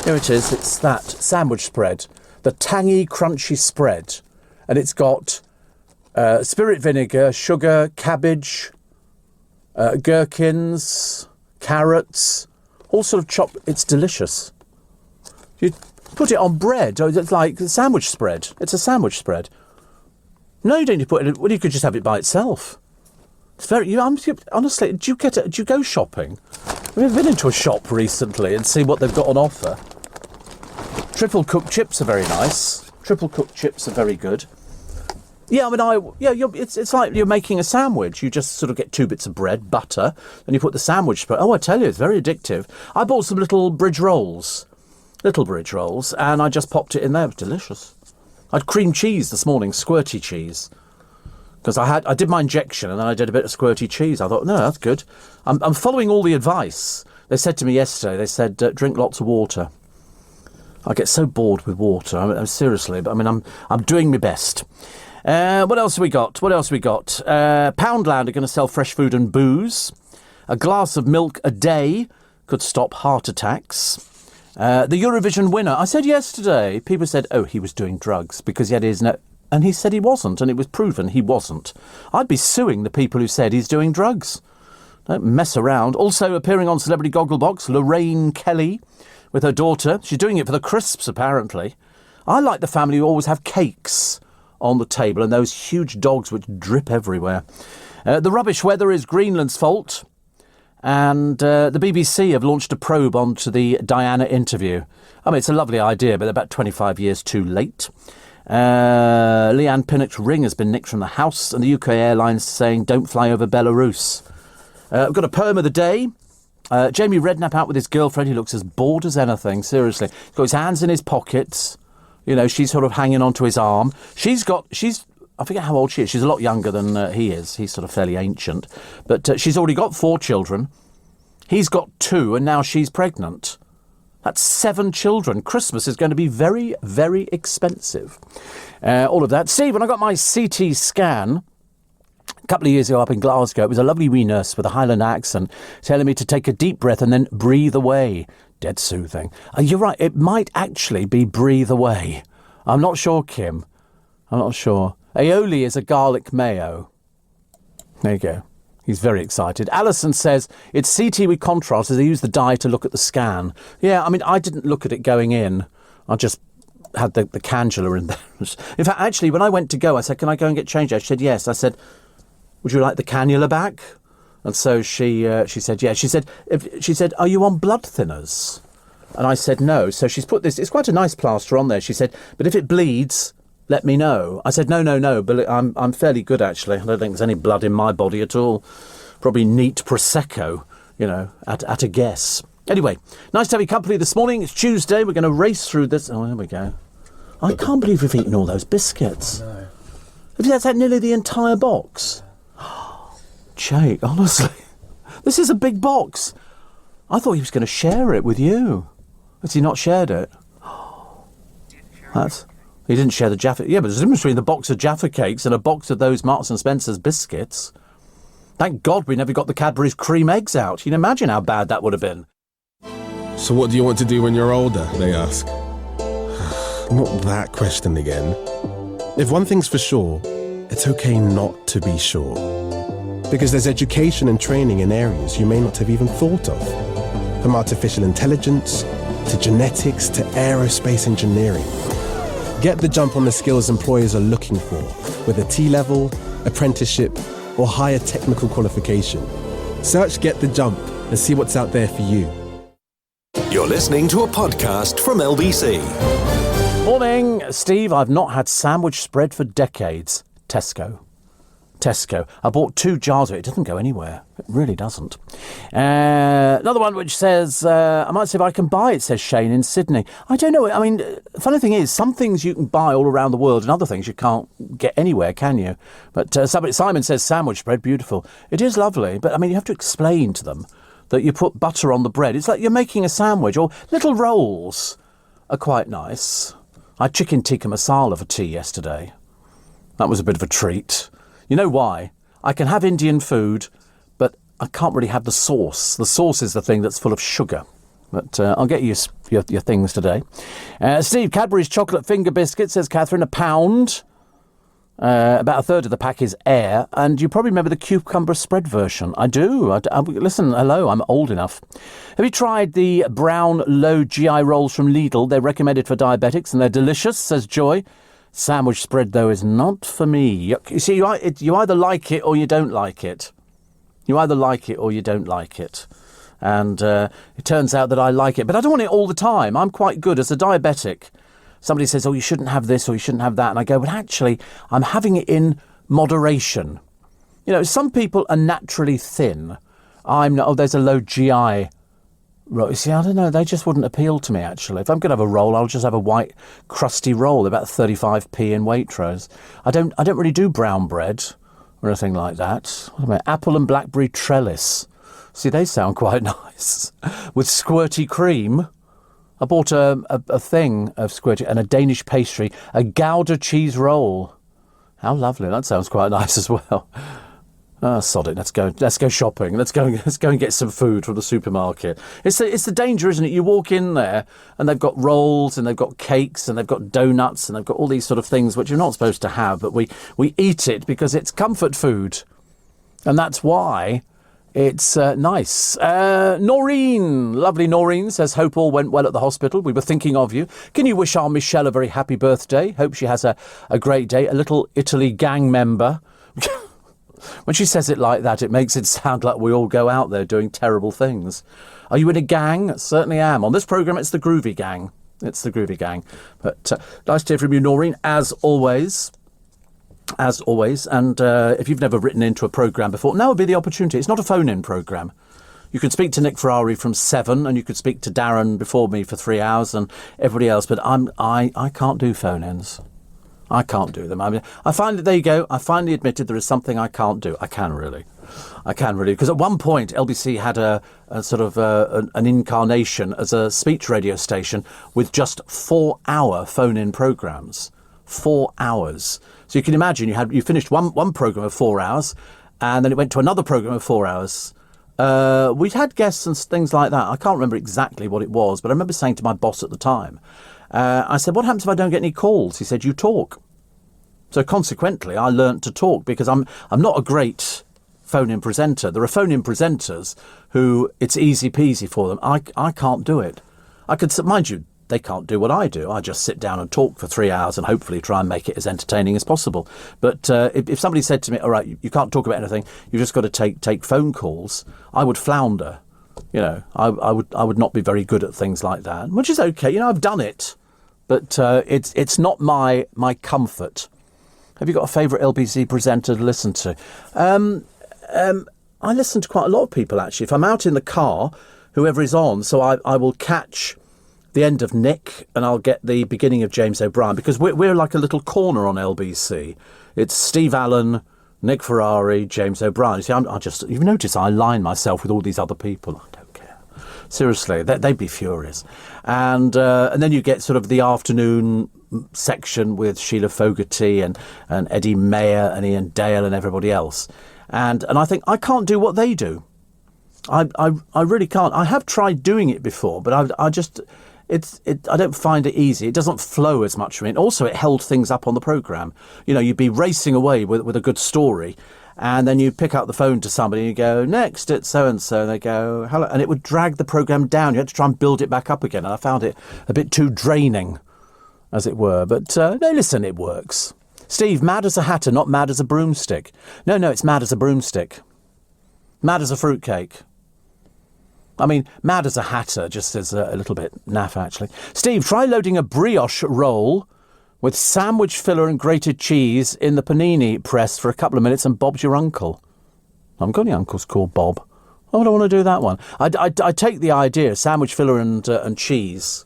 here it is. It's that sandwich spread, the tangy, crunchy spread, and it's got spirit vinegar, sugar, cabbage, gherkins, carrots, all sort of chopped. It's delicious. You put it on bread. It's like a sandwich spread. It's a sandwich spread. No, you don't need to put it. Well, you could just have it by itself. It's very. Honestly, do you go shopping? We've been into a shop recently and see what they've got on offer. Triple cooked chips are very nice. Triple cooked chips are very good. Yeah, I mean, it's like you're making a sandwich. You just sort of get 2 bits of bread, butter, and you put the sandwich spread. Oh, I tell you, it's very addictive. I bought some little bridge rolls. And I just popped it in there. It was delicious. I had cream cheese this morning, squirty cheese. Because I did my injection and then I did a bit of squirty cheese. I thought, no, that's good. I'm following all the advice. They said to me yesterday, drink lots of water. I get so bored with water. Seriously, but I'm doing my best. What else have we got? Poundland are going to sell fresh food and booze. A glass of milk a day could stop heart attacks. The Eurovision winner, I said yesterday, people said, oh, he was doing drugs because he had his... And he said he wasn't, and it was proven he wasn't. I'd be suing the people who said he's doing drugs. Don't mess around. Also appearing on Celebrity Gogglebox, Lorraine Kelly with her daughter. She's doing it for the crisps, apparently. I like the family who always have cakes on the table and those huge dogs which drip everywhere. The rubbish weather is Greenland's fault. And the BBC have launched a probe onto the Diana interview. I mean, it's a lovely idea, but they're about 25 years too late. Leanne Pinnock's ring has been nicked from the house, and the UK Airlines saying don't fly over Belarus. We've got a poem of the day. Jamie Redknapp out with his girlfriend. He looks as bored as anything, seriously. He's got his hands in his pockets. You know, she's sort of hanging onto his arm. She's I forget how old she is. She's a lot younger than he is. He's sort of fairly ancient. But she's already got 4 children. He's got 2, and now she's pregnant. That's 7 children. Christmas is going to be very, very expensive. All of that. Steve, when I got my CT scan a couple of years ago up in Glasgow, it was a lovely wee nurse with a Highland accent telling me to take a deep breath and then breathe away. Dead soothing. You're right, it might actually be breathe away. I'm not sure, Kim. I'm not sure. Aioli is a garlic mayo. There you go. He's very excited. Alison says, it's CT with contrast as they use the dye to look at the scan. Yeah, I mean, I didn't look at it going in. I just had the cannula in there. In fact, actually, when I went to go, I said, can I go and get changed? She said, yes. I said, would you like the cannula back? And so she said, yeah. She said, are you on blood thinners? And I said, no. So she's put this, it's quite a nice plaster on there. She said, but if it bleeds, let me know. I said, no, but I'm fairly good, actually. I don't think there's any blood in my body at all. Probably neat Prosecco, you know, at a guess. Anyway, nice to have your company this morning. It's Tuesday. We're going to race through this. Oh, there we go. I can't believe we've eaten all those biscuits. No. That's nearly the entire box. Jake, honestly, this is a big box. I thought he was going to share it with you. Has he not shared it? He didn't share the Jaffa. Yeah, but there's a difference between the box of Jaffa cakes and a box of those Marks and Spencer's biscuits. Thank God we never got the Cadbury's cream eggs out. You can imagine how bad that would have been. So what do you want to do when you're older, they ask. Not that question again. If one thing's for sure, it's okay not to be sure. Because there's education and training in areas you may not have even thought of. From artificial intelligence, to genetics, to aerospace engineering. Get the jump on the skills employers are looking for with a T-level, apprenticeship, or higher technical qualification. Search Get the Jump and see what's out there for you. You're listening to a podcast from LBC. Morning, Steve. I've not had sandwich spread for decades. Tesco. I bought 2 jars of it. It doesn't go anywhere. It really doesn't. Another one which says, I might see if I can buy it, says Shane in Sydney. I don't know. I mean, the funny thing is, some things you can buy all around the world and other things you can't get anywhere, can you? But Simon says sandwich spread, beautiful. It is lovely, but I mean, you have to explain to them that you put butter on the bread. It's like you're making a sandwich, or little rolls are quite nice. I had chicken tikka masala for tea yesterday. That was a bit of a treat. You know why? I can have Indian food, but I can't really have the sauce. The sauce is the thing that's full of sugar. But I'll get you your things today. Steve, Cadbury's chocolate finger biscuit, says Catherine, £1. About a third of the pack is air. And you probably remember the cucumber spread version. I do. Listen, hello, I'm old enough. Have you tried the brown low GI rolls from Lidl? They're recommended for diabetics and they're delicious, says Joy. Sandwich spread, though, is not for me. You see, you either like it or you don't like it. You either like it or you don't like it. And it turns out that I like it. But I don't want it all the time. I'm quite good. As a diabetic, somebody says, oh, you shouldn't have this or you shouldn't have that. And I go, but actually, I'm having it in moderation. You know, some people are naturally thin. I'm not, there's a low GI. Right, see, I don't know, they just wouldn't appeal to me, actually. If I'm going to have a roll, I'll just have a white, crusty roll, about 35p in Waitrose. I don't really do brown bread or anything like that. What about apple and blackberry trellis? See, they sound quite nice. With squirty cream. I bought a thing of squirty and a Danish pastry, a Gouda cheese roll. How lovely, that sounds quite nice as well. Oh, sod it. Let's go shopping. Let's go and get some food from the supermarket. It's the danger, isn't it? You walk in there and they've got rolls and they've got cakes and they've got donuts and they've got all these sort of things which you're not supposed to have, but we eat it because it's comfort food. And that's why it's nice. Noreen, lovely Noreen, says, hope all went well at the hospital. We were thinking of you. Can you wish our Michelle a very happy birthday? Hope she has a great day. A little Italy gang member. When she says it like that, it makes it sound like we all go out there doing terrible things. Are you in a gang? Certainly am. On this programme, it's the Groovy Gang. It's the Groovy Gang. But nice to hear from you, Noreen, as always. As always. And if you've never written into a programme before, now would be the opportunity. It's not a phone-in programme. You can speak to Nick Ferrari from 7, and you could speak to Darren before me for 3 hours and everybody else. But I can't do phone-ins. I can't do them. I mean, I find that, there you go, I finally admitted there is something I can't do. I can really. Because at one point, LBC had a sort of an incarnation as a speech radio station with just 4-hour phone-in programmes. 4 hours. So you can imagine you finished one programme of 4 hours, and then it went to another programme of 4 hours. We'd had guests and things like that. I can't remember exactly what it was, but I remember saying to my boss at the time, I said, what happens if I don't get any calls? He said, you talk. So consequently, I learnt to talk because I'm not a great phone-in presenter. There are phone-in presenters who it's easy peasy for them. I can't do it. I could, mind you, they can't do what I do. I just sit down and talk for 3 hours and hopefully try and make it as entertaining as possible. But if somebody said to me, all right, you can't talk about anything, you've just got to take phone calls, I would flounder. You know, I would not be very good at things like that, which is okay. You know, I've done it, but it's not my comfort. Have you got a favourite LBC presenter to listen to? I listen to quite a lot of people, actually. If I'm out in the car, whoever is on, so I will catch the end of Nick and I'll get the beginning of James O'Brien, because we're like a little corner on LBC. It's Steve Allen, Nick Ferrari, James O'Brien. You see, you've noticed I align myself with all these other people. I don't care. Seriously, they'd be furious. And then you get sort of the afternoon section with Sheila Fogarty and Eddie Mayer and Ian Dale and everybody else. And I think I can't do what they do. I really can't. I have tried doing it before, but I don't find it easy. It doesn't flow as much for me. And also, it held things up on the programme. You know, you'd be racing away with a good story, and then you pick up the phone to somebody and you go, next, it's so-and-so, and they go, hello, and it would drag the programme down. You had to try and build it back up again, and I found it a bit too draining, as it were. But, no, listen, it works. Steve, mad as a hatter, not mad as a broomstick. No, it's mad as a broomstick. Mad as a fruitcake. I mean, mad as a hatter just is a little bit naff, actually. Steve, try loading a brioche roll with sandwich filler and grated cheese in the panini press for a couple of minutes, and Bob's your uncle. I haven't got any uncles called Bob. I don't want to do that one. I take the idea, sandwich filler and cheese.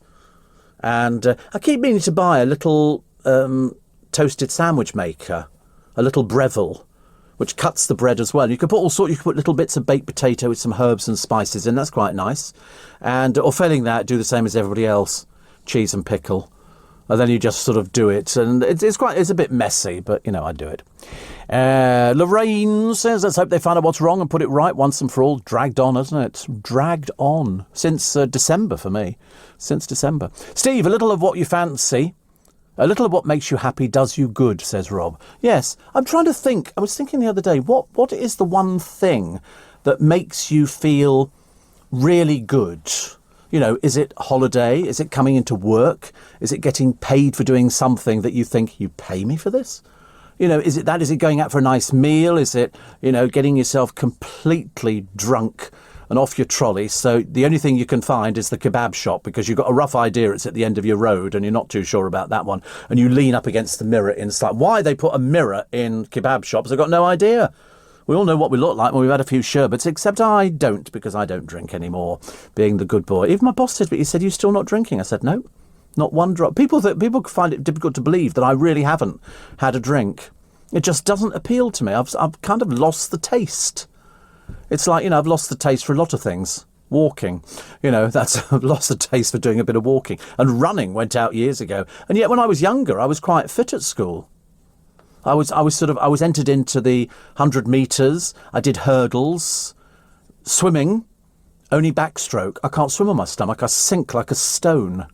And I keep meaning to buy a little toasted sandwich maker, a little Breville, which cuts the bread as well. You can put you can put little bits of baked potato with some herbs and spices in. That's quite nice. And, or failing that, do the same as everybody else. Cheese and pickle. And then you just sort of do it. And it's a bit messy, but, you know, I do it. Lorraine says, let's hope they find out what's wrong and put it right once and for all. Dragged on, hasn't it? Dragged on. Since December for me. Since December. Steve, a little of what you fancy. A little of what makes you happy does you good, says Rob. Yes, I'm trying to think. I was thinking the other day, what is the one thing that makes you feel really good? You know, is it holiday? Is it coming into work? Is it getting paid for doing something that you think, you pay me for this? You know, is it that? Is it going out for a nice meal? Is it, you know, getting yourself completely drunk and off your trolley? So the only thing you can find is the kebab shop, because you've got a rough idea it's at the end of your road and you're not too sure about that one. And you lean up against the mirror inside. Why they put a mirror in kebab shops, I've got no idea. We all know what we look like when we've had a few sherbets, except I don't, because I don't drink anymore, being the good boy. Even my boss said, but he said, you're still not drinking? I said, no, not one drop. People find it difficult to believe that I really haven't had a drink. It just doesn't appeal to me. I've kind of lost the taste. It's like, you know, I've lost the taste for a lot of things. Walking, you know, I've lost the taste for doing a bit of walking. And running went out years ago. And yet when I was younger, I was quite fit at school. I was entered into the 100 metres. I did hurdles, swimming, only backstroke. I can't swim on my stomach. I sink like a stone.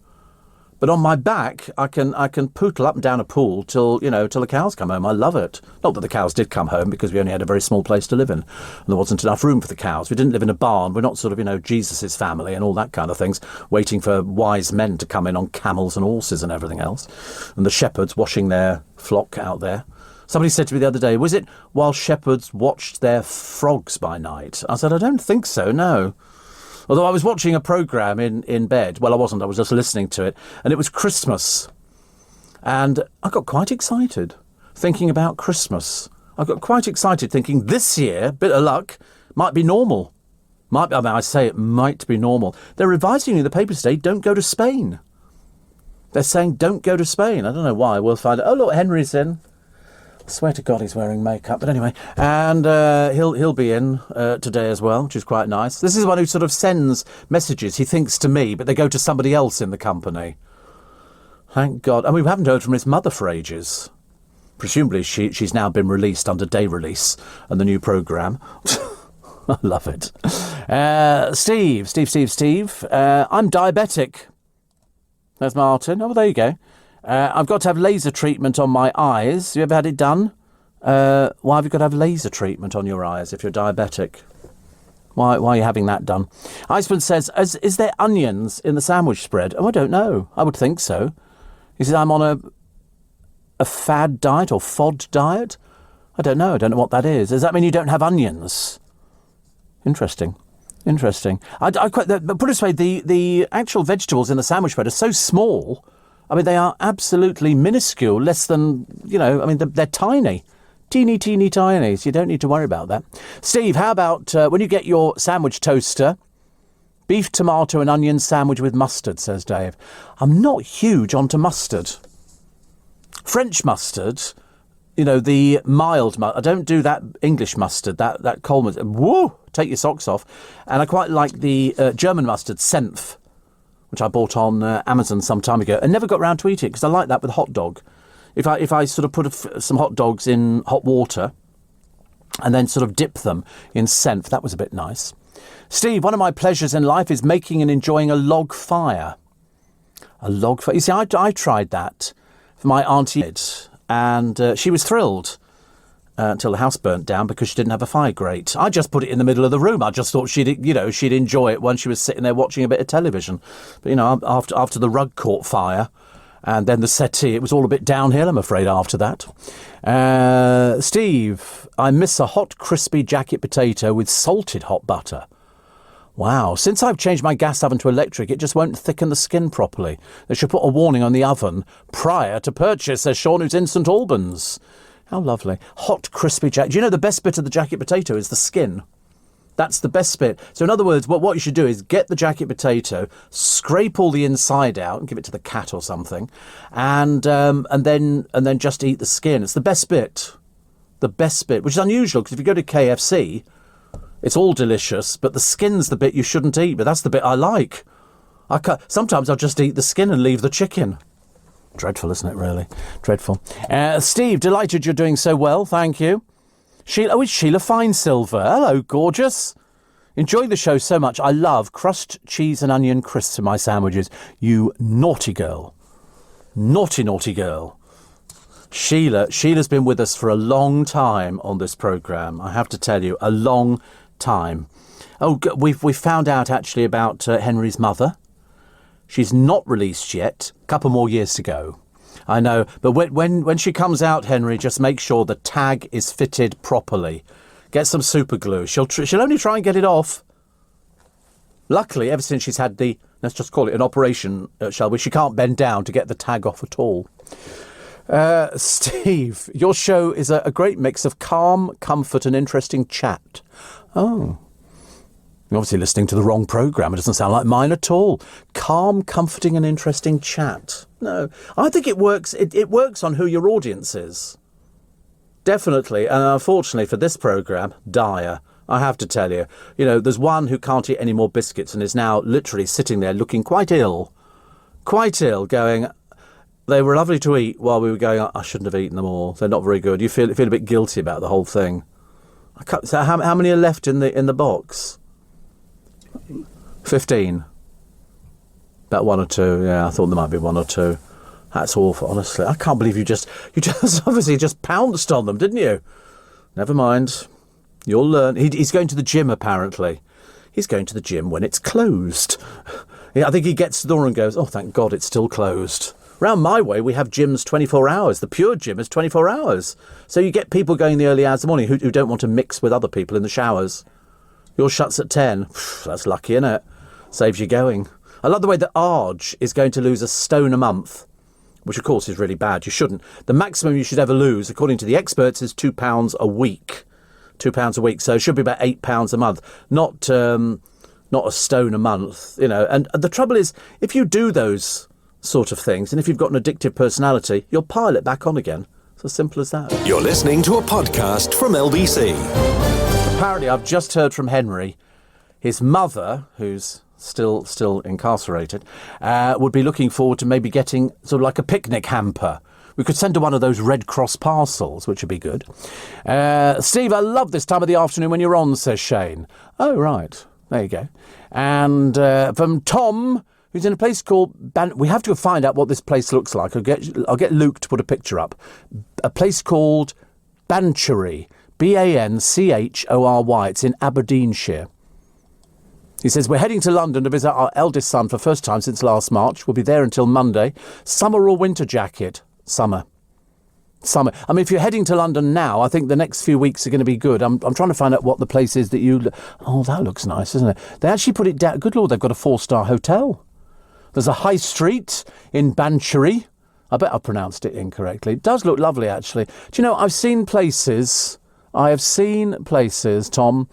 But on my back, I can pootle up and down a pool till the cows come home. I love it. Not that the cows did come home, because we only had a very small place to live in. And there wasn't enough room for the cows. We didn't live in a barn. We're not sort of, you know, Jesus's family and all that kind of things, waiting for wise men to come in on camels and horses and everything else. And the shepherds washing their flock out there. Somebody said to me the other day, was it while shepherds watched their frogs by night? I said, I don't think so, no. Although I was watching a programme in bed. Well, I wasn't. I was just listening to it. And it was Christmas. And I got quite excited thinking about Christmas. I got quite excited thinking this year, bit of luck, might be normal. I say it might be normal. They're revising in the paper today, don't go to Spain. They're saying don't go to Spain. I don't know why. We'll find out. Oh, look, Henry's in. I swear to God he's wearing makeup. But anyway, and he'll be in today as well, which is quite nice. This is one who sort of sends messages, he thinks, to me, but they go to somebody else in the company. Thank God. And we haven't heard from his mother for ages. Presumably she's now been released under day release and the new programme. I love it. Steve. I'm diabetic. There's Martin. Oh, well, there you go. I've got to have laser treatment on my eyes. You ever had it done? Why have you got to have laser treatment on your eyes if you're diabetic? Why are you having that done? Iceman says, is there onions in the sandwich spread? Oh, I don't know. I would think so. He says, I'm on a fad diet or FOD diet? I don't know. I don't know what that is. Does that mean you don't have onions? Interesting. I quite, but put it this way, the actual vegetables in the sandwich spread are so small. I mean, they are absolutely minuscule, less than, they're tiny. Teeny tiny, so you don't need to worry about that. Steve, how about when you get your sandwich toaster, beef, tomato and onion sandwich with mustard, says Dave. I'm not huge onto mustard. French mustard, the mild mustard. I don't do that English mustard, that cold mustard. Woo! Take your socks off. And I quite like the German mustard, Senf, which I bought on Amazon some time ago and never got round to eat it because I like that with a hot dog. If I sort of put some hot dogs in hot water and then sort of dip them in Senf, that was a bit nice. Steve, one of my pleasures in life is making and enjoying a log fire. A log fire. You see, I tried that for my auntie and she was thrilled until the house burnt down because she didn't have a fire grate. I just put it in the middle of the room. I just thought she'd enjoy it when she was sitting there watching a bit of television. But, after the rug caught fire and then the settee, it was all a bit downhill, I'm afraid, after that. Steve, I miss a hot, crispy jacket potato with salted hot butter. Wow. Since I've changed my gas oven to electric, it just won't thicken the skin properly. They should put a warning on the oven prior to purchase, says Sean, who's in St Albans. How lovely. Hot, crispy jacket. Do you know the best bit of the jacket potato is the skin? That's the best bit. So in other words, what you should do is get the jacket potato, scrape all the inside out and give it to the cat or something, and then just eat the skin. It's the best bit. The best bit, which is unusual because if you go to KFC, it's all delicious, but the skin's the bit you shouldn't eat. But that's the bit I like. Sometimes I'll just eat the skin and leave the chicken. Dreadful, isn't it, really? Dreadful. Steve, delighted you're doing so well. Thank you. Sheila, it's Sheila Finesilver. Hello, gorgeous. Enjoy the show so much. I love crushed cheese and onion crisps in my sandwiches. You naughty girl. Naughty girl. Sheila's been with us for a long time on this programme. I have to tell you, a long time. Oh, we've found out actually about Henry's mother. She's not released yet. A couple more years to go. I know, but when she comes out, Henry, just make sure the tag is fitted properly. Get some super glue. She'll only try and get it off. Luckily, ever since she's had let's just call it an operation, shall we? She can't bend down to get the tag off at all. Steve, your show is a great mix of calm, comfort and interesting chat. Oh. You're obviously listening to the wrong programme. It doesn't sound like mine at all. Calm, comforting and interesting chat. No, I think it works. It works on who your audience is. Definitely. And unfortunately for this programme, dire. I have to tell you. There's one who can't eat any more biscuits and is now literally sitting there looking quite ill. Quite ill, going, they were lovely to eat while we were going, I shouldn't have eaten them all. They're not very good. You feel a bit guilty about the whole thing. So how many are left in the box? 15. About 1 or 2. Yeah, I thought there might be 1 or 2. That's awful, honestly. I can't believe you just obviously just pounced on them, didn't you? Never mind. You'll learn. He's going to the gym, apparently. He's going to the gym when it's closed. I think he gets to the door and goes, oh, thank God it's still closed. Round my way, we have gyms 24 hours. The Pure Gym is 24 hours. So you get people going in the early hours of the morning who don't want to mix with other people in the showers. Yours shuts at 10. That's lucky, isn't it? Saves you going. I love the way that Arge is going to lose a stone a month, which of course is really bad. You shouldn't. The maximum you should ever lose, according to the experts, is £2 a week. £2 a week. So it should be about £8 a month. Not a stone a month, you know. And the trouble is, if you do those sort of things, and if you've got an addictive personality, you'll pile it back on again. It's as simple as that. You're listening to a podcast from LBC. Apparently, I've just heard from Henry. His mother, who's still incarcerated, would be looking forward to maybe getting sort of like a picnic hamper. We could send her one of those Red Cross parcels, which would be good. Steve, I love this time of the afternoon when you're on, says Shane. Oh, right. There you go. And from Tom, who's in a place called... we have to find out what this place looks like. I'll get Luke to put a picture up. A place called Banchory. Banchory. It's in Aberdeenshire. He says, we're heading to London to visit our eldest son for the first time since last March. We'll be there until Monday. Summer or winter jacket? Summer. I mean, if you're heading to London now, I think the next few weeks are going to be good. I'm trying to find out what the place is that you... Oh, that looks nice, isn't it? They actually put it down... Good Lord, they've got a 4-star hotel. There's a high street in Banchory. I bet I pronounced it incorrectly. It does look lovely, actually. Do you know, I have seen places, Tom,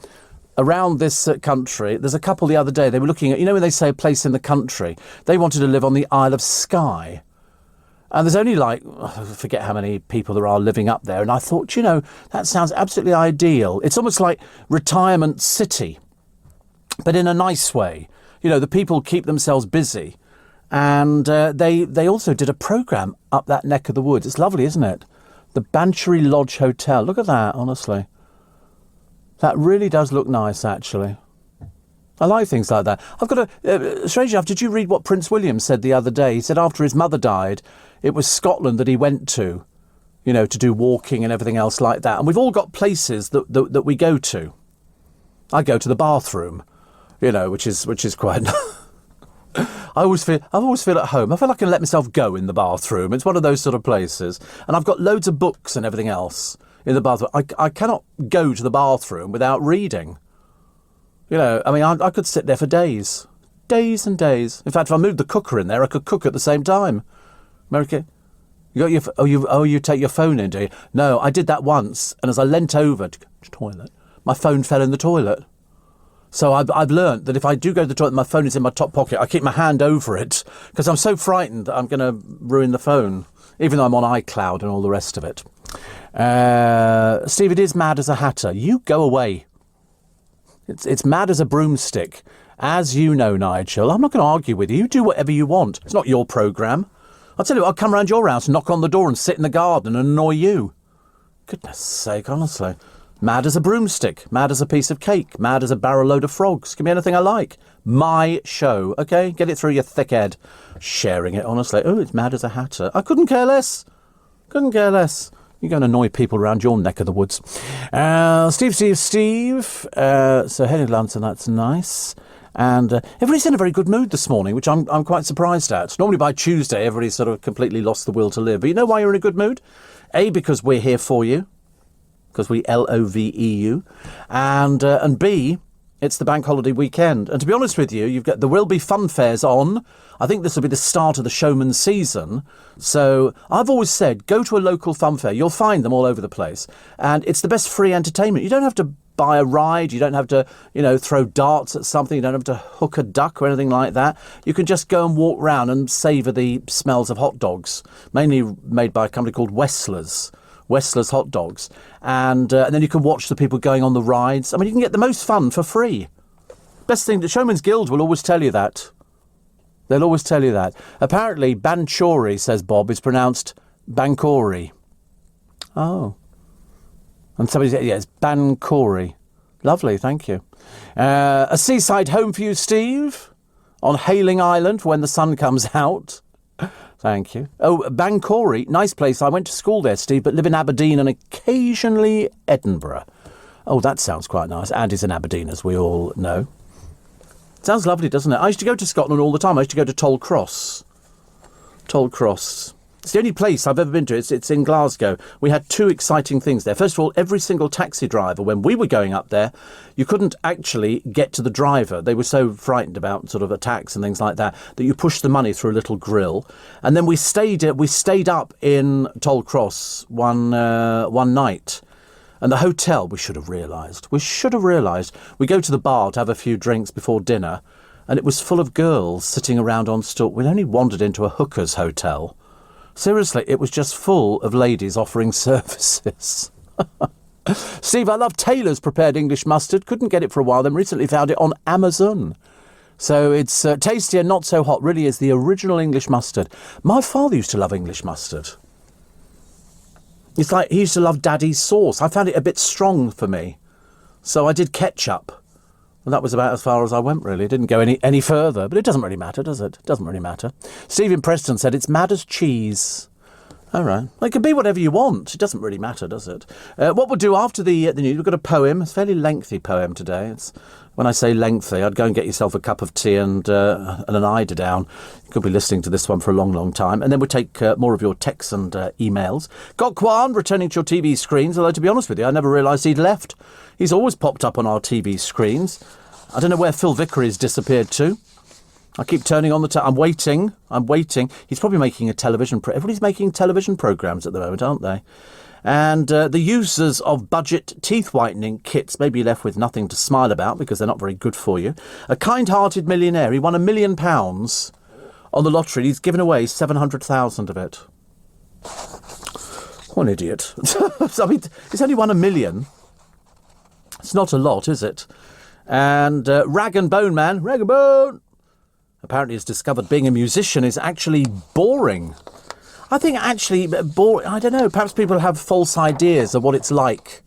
around this country. There's a couple the other day. They were looking at... You know when they say a place in the country? They wanted to live on the Isle of Skye. And there's only I forget how many people there are living up there. And I thought, you know, that sounds absolutely ideal. It's almost like retirement city, but in a nice way. You know, the people keep themselves busy. And they also did a programme up that neck of the woods. It's lovely, isn't it? The Banchory Lodge Hotel. Look at that, honestly. That really does look nice, actually. I like things like that. I've got strange enough, did you read what Prince William said the other day? He said after his mother died, it was Scotland that he went to, you know, to do walking and everything else like that. And we've all got places that we go to. I go to the bathroom, you know, which is quite... I always feel at home. I feel like I can let myself go in the bathroom. It's one of those sort of places. And I've got loads of books and everything else in the bathroom. I cannot go to the bathroom without reading. You know, I mean, I could sit there for days. Days and days. In fact, if I moved the cooker in there, I could cook at the same time. America, you got you take your phone in, do you? No, I did that once, and as I leant over to the toilet, my phone fell in the toilet. So I've learnt that if I do go to the toilet, my phone is in my top pocket. I keep my hand over it because I'm so frightened that I'm going to ruin the phone, even though I'm on iCloud and all the rest of it. Steve, it is mad as a hatter. You go away. It's mad as a broomstick. As you know, Nigel, I'm not going to argue with you. You do whatever you want. It's not your programme. I'll tell you what, I'll come round your house, knock on the door and sit in the garden and annoy you. Goodness sake, honestly. Mad as a broomstick. Mad as a piece of cake. Mad as a barrel load of frogs. Give me anything I like. My show, OK? Get it through your thick head. Sharing it, honestly. Oh, it's mad as a hatter. I couldn't care less. Couldn't care less. You're going to annoy people around your neck of the woods. Steve. So heading to London, that's nice. And everybody's in a very good mood this morning, which I'm quite surprised at. Normally by Tuesday, everybody's sort of completely lost the will to live. But you know why you're in a good mood? A, because we're here for you. Because we LOVE you. And B, it's the bank holiday weekend. And to be honest with you, there will be fun fairs on. I think this will be the start of the showman's season. So I've always said, go to a local fun fair. You'll find them all over the place. And it's the best free entertainment. You don't have to buy a ride. You don't have to, you know, throw darts at something. You don't have to hook a duck or anything like that. You can just go and walk around and savour the smells of hot dogs, mainly made by a company called Westler's hot dogs. And then you can watch the people going on the rides. I mean, you can get the most fun for free. Best thing, the Showman's Guild will always tell you that. They'll always tell you that. Apparently, Banchory, says Bob, is pronounced Banchory. Oh. And somebody said, yeah, it's Banchory. Lovely, thank you. A seaside home for you, Steve, on Hayling Island when the sun comes out. Thank you. Oh, Banchory, nice place. I went to school there, Steve, but live in Aberdeen and occasionally Edinburgh. Oh, that sounds quite nice. Andy's in Aberdeen, as we all know. Sounds lovely, doesn't it? I used to go to Scotland all the time. I used to go to Toll Cross. Tollcross. It's the only place I've ever been to. It's in Glasgow. We had two exciting things there. First of all, every single taxi driver, when we were going up there, you couldn't actually get to the driver. They were so frightened about sort of attacks and things like that you pushed the money through a little grill. And then we stayed up in Tollcross one night. And the hotel, we should have realised. We go to the bar to have a few drinks before dinner, and it was full of girls sitting around on stool. We'd only wandered into a hooker's hotel. Seriously, it was just full of ladies offering services. Steve, I love Taylor's prepared English mustard. Couldn't get it for a while, then recently found it on Amazon. So it's tasty and not so hot. Really is the original English mustard. My father used to love English mustard. It's like he used to love Daddy's sauce. I found it a bit strong for me. So I did ketchup. And that was about as far as I went, really. It didn't go any further. But it doesn't really matter, does it? It doesn't really matter. Stephen Preston said it's mad as cheese. All right. Well, it can be whatever you want. It doesn't really matter, does it? What we'll do after the news, we've got a poem. It's a fairly lengthy poem today. It's when I say lengthy, I'd go and get yourself a cup of tea and an eider down. You could be listening to this one for a long, long time. And then we'll take more of your texts and emails. Got Kwan returning to your TV screens, although to be honest with you, I never realised he'd left. He's always popped up on our TV screens. I don't know where Phil Vickery's disappeared to. I keep turning on the I'm waiting. He's probably making a television... Everybody's making television programmes at the moment, aren't they? And the users of budget teeth whitening kits may be left with nothing to smile about because they're not very good for you. A kind-hearted millionaire, he won £1 million on the lottery. He's given away 700,000 of it. What an idiot. I mean, he's only won £1 million. It's not a lot, is it? And Rag and Bone Man, Rag and Bone, apparently has discovered being a musician is actually boring. I think actually boring. I don't know. Perhaps people have false ideas of what it's like,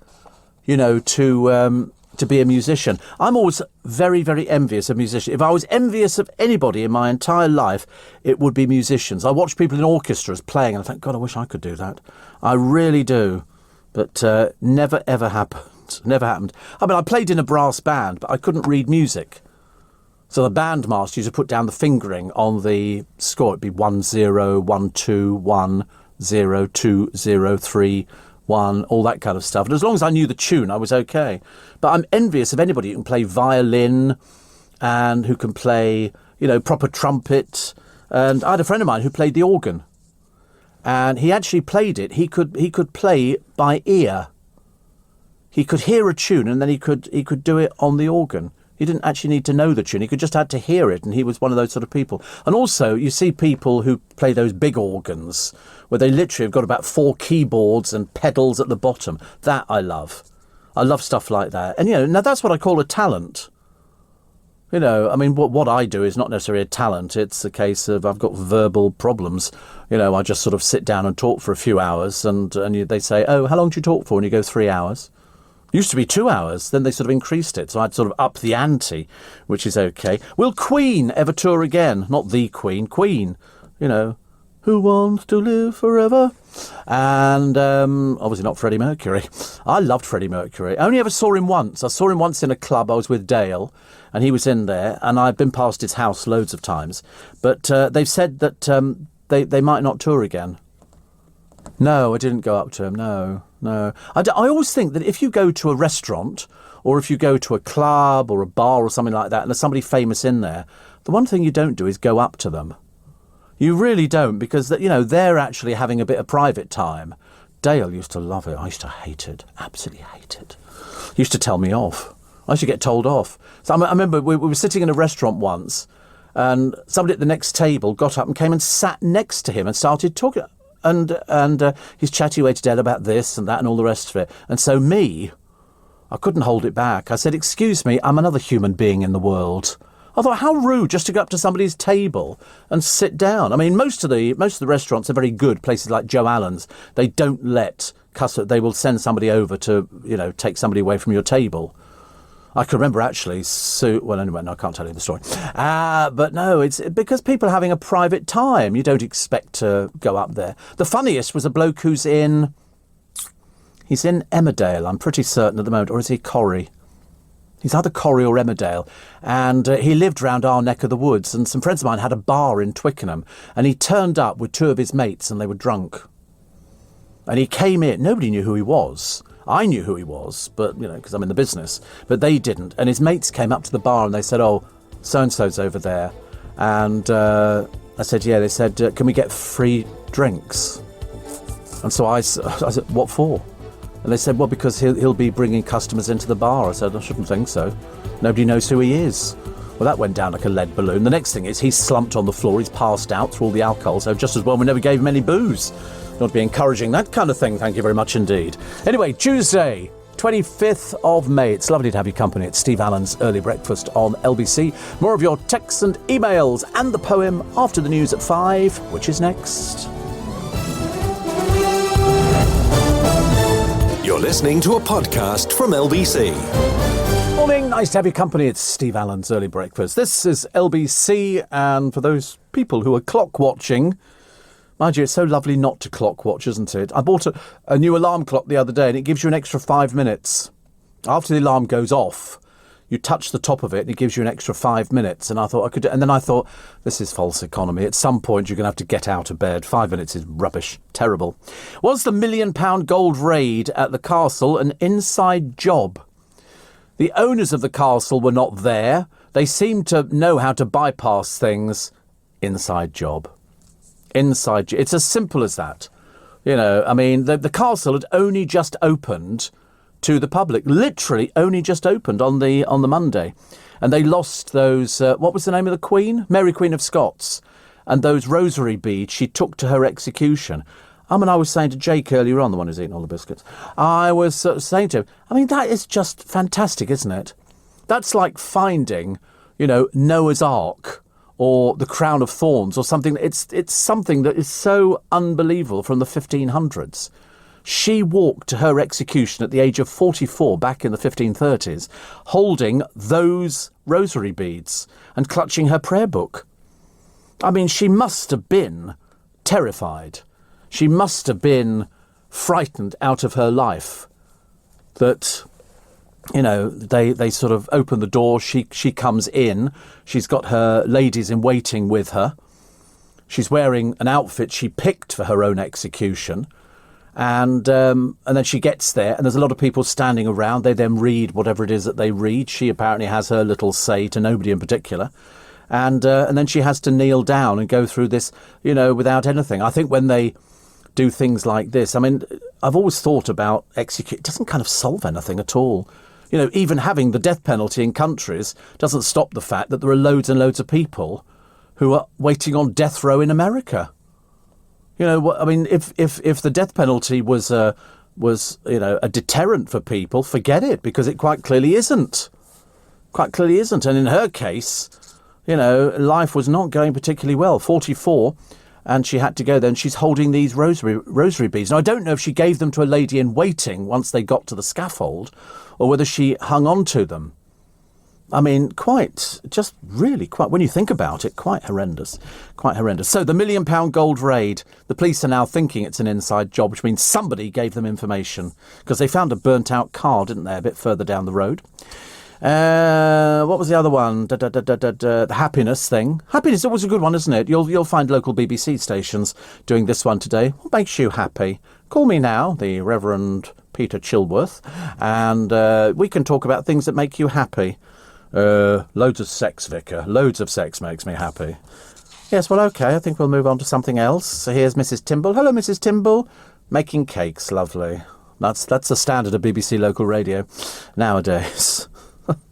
you know, to be a musician. I'm always very, very envious of musicians. If I was envious of anybody in my entire life, it would be musicians. I watch people in orchestras playing, and I think, God, I wish I could do that. I really do, but never ever happened. Never happened. I mean, I played in a brass band, but I couldn't read music. So the bandmaster used to put down the fingering on the score. It'd be 1 0, 1 2, 1 0, 2 0, 3 1, all that kind of stuff. And as long as I knew the tune, I was okay. But I'm envious of anybody who can play violin and who can play, you know, proper trumpet. And I had a friend of mine who played the organ, and he actually played it. He could play by ear. He could hear a tune and then he could do it on the organ. He didn't actually need to know the tune. He could just had to hear it, and he was one of those sort of people. And also, you see people who play those big organs where they literally have got about 4 keyboards and pedals at the bottom. That I love. I love stuff like that. And, you know, now that's what I call a talent. You know, I mean, what I do is not necessarily a talent. It's a case of I've got verbal problems. You know, I just sort of sit down and talk for a few hours, and they say, oh, how long do you talk for? And you go 3 hours. Used to be 2 hours, then they sort of increased it, so I'd sort of up the ante, which is okay. Will Queen ever tour again? Not the Queen, Queen. You know, who wants to live forever? And obviously not Freddie Mercury. I loved Freddie Mercury. I only ever saw him once. I saw him once in a club. I was with Dale, and he was in there, and I'd been past his house loads of times. But they've said that they might not tour again. No, I didn't go up to him, no. I always think that if you go to a restaurant or if you go to a club or a bar or something like that and there's somebody famous in there, the one thing you don't do is go up to them. You really don't, because, you know, they're actually having a bit of private time. Dale used to love it. I used to hate it. Absolutely hate it. He used to tell me off. I used to get told off. So I remember we were sitting in a restaurant once and somebody at the next table got up and came and sat next to him and started talking. And he's chatty away to Dale about this and that and all the rest of it. And so I couldn't hold it back. I said, excuse me, I'm another human being in the world. I thought, how rude just to go up to somebody's table and sit down. I mean, most of the restaurants are very good, places like Joe Allen's. They don't let they will send somebody over to, you know, take somebody away from your table. I can remember actually, well, anyway, no, I can't tell you the story. But no, it's because people are having a private time. You don't expect to go up there. The funniest was a bloke he's in Emmerdale, I'm pretty certain at the moment, or is he Corrie? He's either Corrie or Emmerdale, and he lived round our neck of the woods, and some friends of mine had a bar in Twickenham, and he turned up with two of his mates, and they were drunk. And he came in, nobody knew who he was. I knew who he was, but, because I'm in the business, but they didn't. And his mates came up to the bar and they said, "Oh, so-and-so's over there." And I said, "Yeah." They said, "Can we get free drinks?" And so I said, "What for?" And they said, "Well, because he'll be bringing customers into the bar." I said, "I shouldn't think so. Nobody knows who he is." Well, that went down like a lead balloon. The next thing is he's slumped on the floor. He's passed out through all the alcohol. So just as well we never gave him any booze. Not to be encouraging that kind of thing. Thank you very much indeed. Anyway, Tuesday, 25th of May. It's lovely to have your company at Steve Allen's Early Breakfast on LBC. More of your texts and emails and the poem after the news at 5, which is next. You're listening to a podcast from LBC. Morning, nice to have your company. It's Steve Allen's Early Breakfast. This is LBC, and for those people who are clock watching, mind you, it's so lovely not to clock watch, isn't it? I bought a new alarm clock the other day, and it gives you an extra 5 minutes. After the alarm goes off, you touch the top of it, and it gives you an extra 5 minutes. And I thought and then I thought, this is false economy. At some point, you're going to have to get out of bed. 5 minutes is rubbish. Terrible. Was the £1 million gold raid at the castle an inside job? The owners of the castle were not there. They seemed to know how to bypass things. Inside job. It's as simple as that. The castle had only just opened to the public. Literally only just opened on the Monday. And they lost those, what was the name of the Queen? Mary Queen of Scots. And those rosary beads she took to her execution. I was saying to Jake earlier on, the one who's eating all the biscuits, I was saying to him, that is just fantastic, isn't it? That's like finding, Noah's Ark or the Crown of Thorns or something. It's something that is so unbelievable from the 1500s. She walked to her execution at the age of 44 back in the 1530s, holding those rosary beads and clutching her prayer book. She must have been terrified. She must have been frightened out of her life that, they sort of open the door. She comes in. She's got her ladies in waiting with her. She's wearing an outfit she picked for her own execution. And then she gets there and there's a lot of people standing around. They then read whatever it is that they read. She apparently has her little say to nobody in particular. And then she has to kneel down and go through this, without anything. I think when they do things like this, I've always thought about execute. It doesn't kind of solve anything at all. Even having the death penalty in countries doesn't stop the fact that there are loads and loads of people who are waiting on death row in America. If the death penalty was a deterrent for people, forget it, because it quite clearly isn't. Quite clearly isn't. And in her case, life was not going particularly well. 44. And she had to go there, and she's holding these rosary beads. Now, I don't know if she gave them to a lady in waiting once they got to the scaffold, or whether she hung on to them. When you think about it, quite horrendous. Quite horrendous. So the £1 million gold raid, the police are now thinking it's an inside job, which means somebody gave them information, because they found a burnt out car, didn't they, a bit further down the road. What was the other one? The happiness thing. Happiness is always a good one, isn't it? You'll find local BBC stations doing this one today. What makes you happy? Call me now, the Reverend Peter Chilworth, and we can talk about things that make you happy. Loads of sex, Vicar. Loads of sex makes me happy. Yes, well, OK, I think we'll move on to something else. So here's Mrs. Timble. Hello, Mrs. Timble. Making cakes, lovely. That's the standard of BBC local radio nowadays.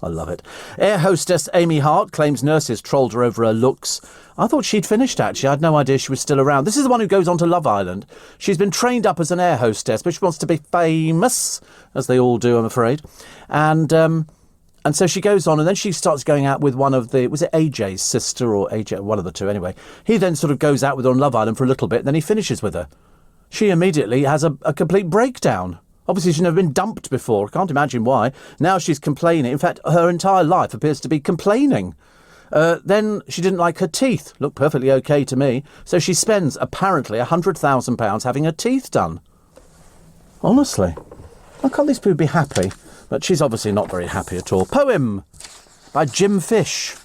I love it. Air hostess Amy Hart claims nurses trolled her over her looks. I thought she'd finished, actually. I had no idea she was still around. This is the one who goes on to Love Island. She's been trained up as an air hostess, but she wants to be famous, as they all do, I'm afraid. And so she goes on, and then she starts going out with one of was it AJ's sister or AJ, one of the two anyway. He then sort of goes out with her on Love Island for a little bit, and then he finishes with her. She immediately has a complete breakdown. Obviously, she's never been dumped before. I can't imagine why. Now she's complaining. In fact, her entire life appears to be complaining. Then she didn't like her teeth. Looked perfectly OK to me. So she spends, apparently, £100,000 having her teeth done. Honestly. Why can't these people be happy? But she's obviously not very happy at all. Poem by Jim Fish.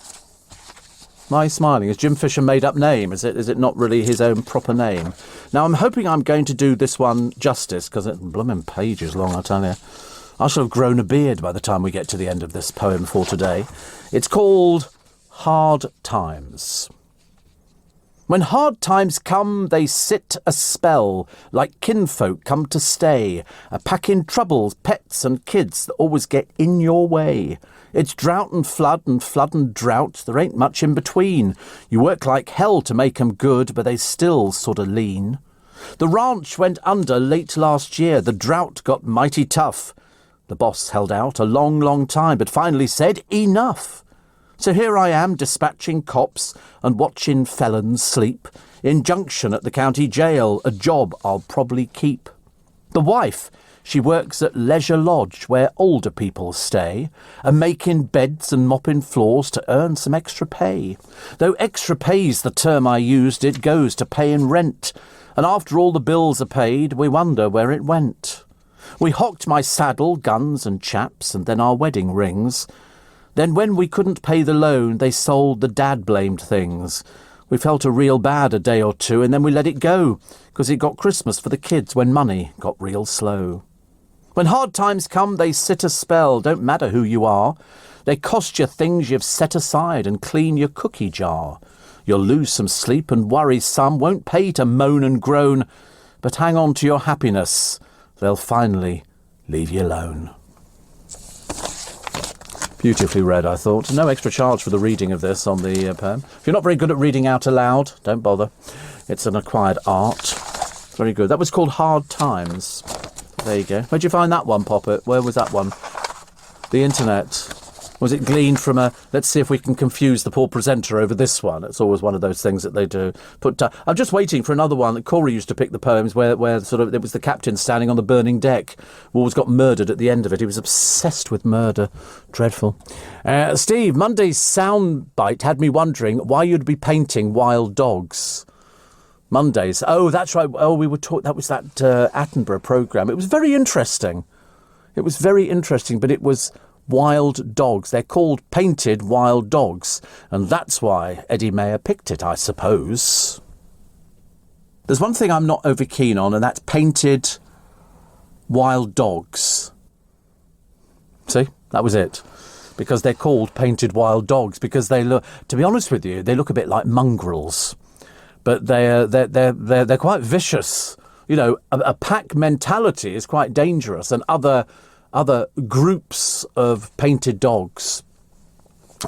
Why are you smiling? Is Jim Fish a made-up name? Is it not really his own proper name? Now, I'm hoping I'm going to do this one justice, because it's blooming pages long, I tell you. I shall have grown a beard by the time we get to the end of this poem for today. It's called Hard Times. When hard times come, they sit a spell, like kinfolk come to stay, a packing troubles, pets and kids that always get in your way. It's drought and flood and drought, there ain't much in between. You work like hell to make 'em good, but they still sort of lean. The ranch went under late last year, the drought got mighty tough. The boss held out a long, long time, but finally said, enough. So here I am dispatching cops and watching felons sleep. Injunction at the county jail, a job I'll probably keep. The wife, she works at Leisure Lodge where older people stay, and making beds and mopping floors to earn some extra pay. Though extra pay's the term I used, it goes to paying rent. And after all the bills are paid, we wonder where it went. We hocked my saddle, guns and chaps, and then our wedding rings. Then when we couldn't pay the loan, they sold the dad-blamed things. We felt a real bad a day or two, and then we let it go, 'cause it got Christmas for the kids when money got real slow. When hard times come, they sit a spell, don't matter who you are. They cost you things you've set aside and clean your cookie jar. You'll lose some sleep and worry some, won't pay to moan and groan, but hang on to your happiness, they'll finally leave you alone. Beautifully read, I thought. No extra charge for the reading of this on the poem. If you're not very good at reading out aloud, don't bother. It's an acquired art. Very good. That was called Hard Times. There you go. Where'd you find that one, Poppet? Where was that one? The internet. Was it gleaned from a... Let's see if we can confuse the poor presenter over this one. It's always one of those things that they do. I'm just waiting for another one that Corey used to pick the poems where sort of it was the captain standing on the burning deck who always got murdered at the end of it. He was obsessed with murder. Dreadful. Steve, Monday's soundbite had me wondering why you'd be painting wild dogs. Mondays. Oh, that's right. Oh, we were talking... That was that Attenborough programme. It was very interesting. It was very interesting, but it was... wild dogs. They're called painted wild dogs, and that's why Eddie Mayer picked it, I suppose. There's one thing I'm not over keen on, and that's painted wild dogs. See? That was it. Because they're called painted wild dogs, because they look, to be honest with you, they look a bit like mongrels. But they're quite vicious. You know, a pack mentality is quite dangerous, and other groups of painted dogs.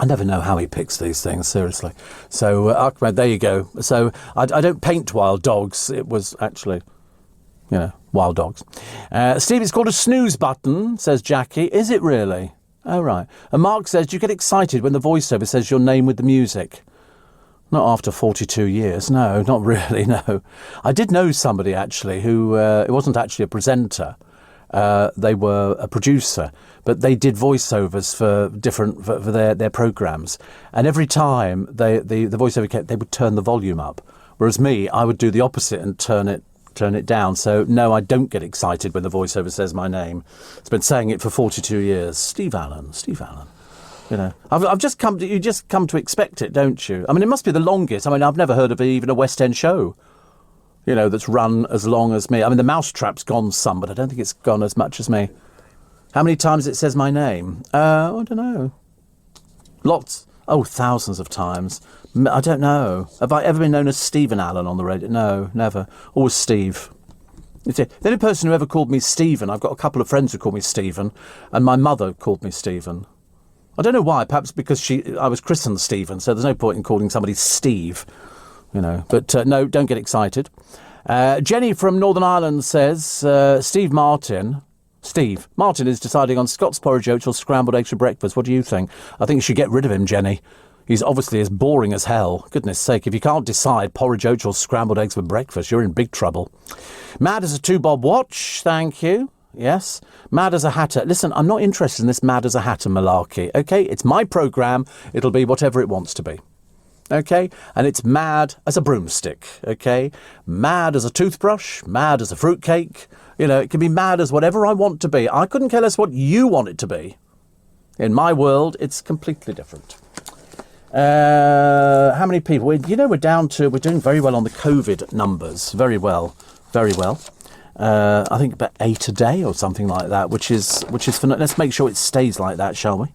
I never know how he picks these things, seriously. So, Ahmed, there you go. So, I don't paint wild dogs. It was actually, wild dogs. Steve, it's called a snooze button, says Jackie. Is it really? Oh, right. And Mark says, do you get excited when the voiceover says your name with the music? Not after 42 years. No, not really, no. I did know somebody, actually, who... it wasn't actually a presenter. They were a producer, but they did voiceovers for their programs, and every time the voiceover they would turn the volume up, whereas me, I would do the opposite and turn it down. So no, I don't get excited when the voiceover says my name. It's been saying it for 42 years. Steve Allen. I've just come to you just come to expect it, don't you? I mean, it must be the longest. I mean, I've never heard of even a West End show that's run as long as me. I mean, the Mousetrap's gone some, but I don't think it's gone as much as me. How many times it says my name? I don't know. Lots. Oh, thousands of times. I don't know. Have I ever been known as Stephen Allen on the radio? No, never. Always Steve. The only person who ever called me Stephen, I've got a couple of friends who call me Stephen, and my mother called me Stephen. I don't know why, perhaps because I was christened Stephen, so there's no point in calling somebody Steve. But no, don't get excited. Jenny from Northern Ireland says, Steve Martin is deciding on Scott's porridge oats or scrambled eggs for breakfast. What do you think? I think you should get rid of him, Jenny. He's obviously as boring as hell. Goodness sake, if you can't decide porridge oats or scrambled eggs for breakfast, you're in big trouble. Mad as a 2-bob watch, thank you. Yes. Mad as a Hatter. Listen, I'm not interested in this Mad as a Hatter malarkey, OK? It's my programme. It'll be whatever it wants to be. Okay? And it's mad as a broomstick. Okay? Mad as a toothbrush, mad as a fruitcake. You know, it can be mad as whatever I want to be. I couldn't care less what you want it to be. In my world, it's completely different. How many people? We're doing very well on the COVID numbers. Very well. Very well. I think about 8 a day or something like that, which is let's make sure it stays like that, shall we?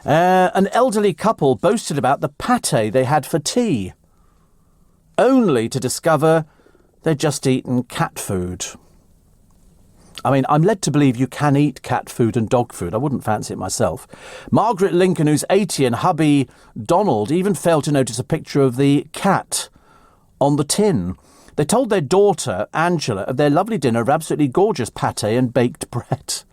An elderly couple boasted about the pâté they had for tea, only to discover they'd just eaten cat food. I mean, I'm led to believe you can eat cat food and dog food. I wouldn't fancy it myself. Margaret Lincoln, who's 80, and hubby Donald even failed to notice a picture of the cat on the tin. They told their daughter, Angela, of their lovely dinner of absolutely gorgeous pâté and baked bread.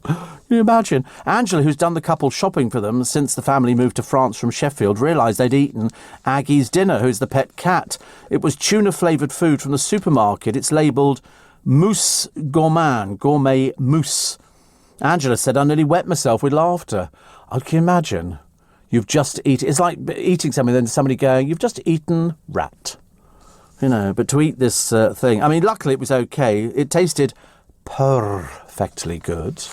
Can you imagine? Angela, who's done the couple shopping for them since the family moved to France from Sheffield, realised they'd eaten Aggie's dinner, who's the pet cat. It was tuna-flavoured food from the supermarket. It's labelled Mousse Gourmand, gourmet mousse. Angela said, I nearly wet myself with laughter. I can imagine. You've just eaten. It's like eating something, then somebody going, you've just eaten rat. You know, but to eat this thing. I mean, luckily it was okay. It tasted perfectly good.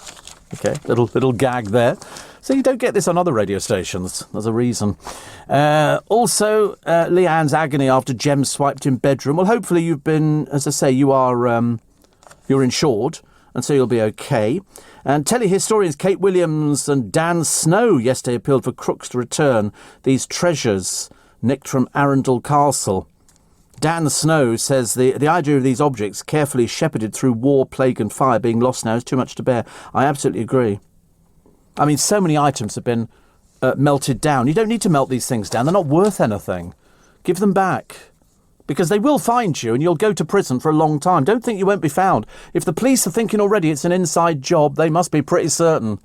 Okay, little gag there. So you don't get this on other radio stations. There's a reason. Also, Leanne's agony after Jem swiped in bedroom. Well, hopefully you've been, as I say, you're insured, and so you'll be okay. And telehistorians Kate Williams and Dan Snow yesterday appealed for crooks to return these treasures nicked from Arundel Castle. Dan Snow says the idea of these objects carefully shepherded through war, plague and fire being lost now is too much to bear. I absolutely agree. I mean, so many items have been melted down. You don't need to melt these things down. They're not worth anything. Give them back. Because they will find you and you'll go to prison for a long time. Don't think you won't be found. If the police are thinking already it's an inside job, they must be pretty certain.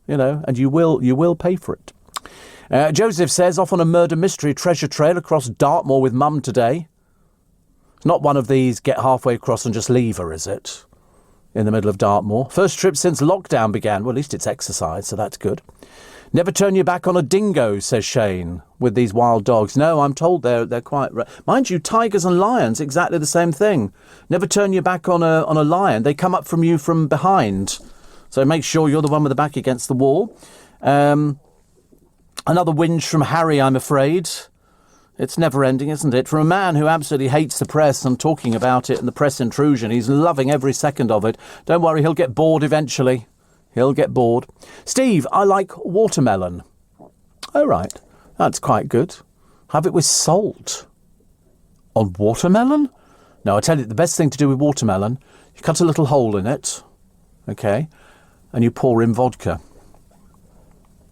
You know, and you will pay for it. Joseph says, off on a murder mystery treasure trail across Dartmoor with Mum today. It's not one of these get halfway across and just leave her, is it? In the middle of Dartmoor. First trip since lockdown began. Well, at least it's exercise, so that's good. Never turn your back on a dingo, says Shane, with these wild dogs. No, I'm told they're quite... Mind you, tigers and lions, exactly the same thing. Never turn your back on a lion. They come up from you from behind. So make sure you're the one with the back against the wall. Another whinge from Harry, I'm afraid. It's never-ending, isn't it? From a man who absolutely hates the press and talking about it and the press intrusion. He's loving every second of it. Don't worry, he'll get bored eventually. He'll get bored. Steve, I like watermelon. Oh, right. That's quite good. Have it with salt. On watermelon? No, I tell you, the best thing to do with watermelon, you cut a little hole in it, okay, and you pour in vodka.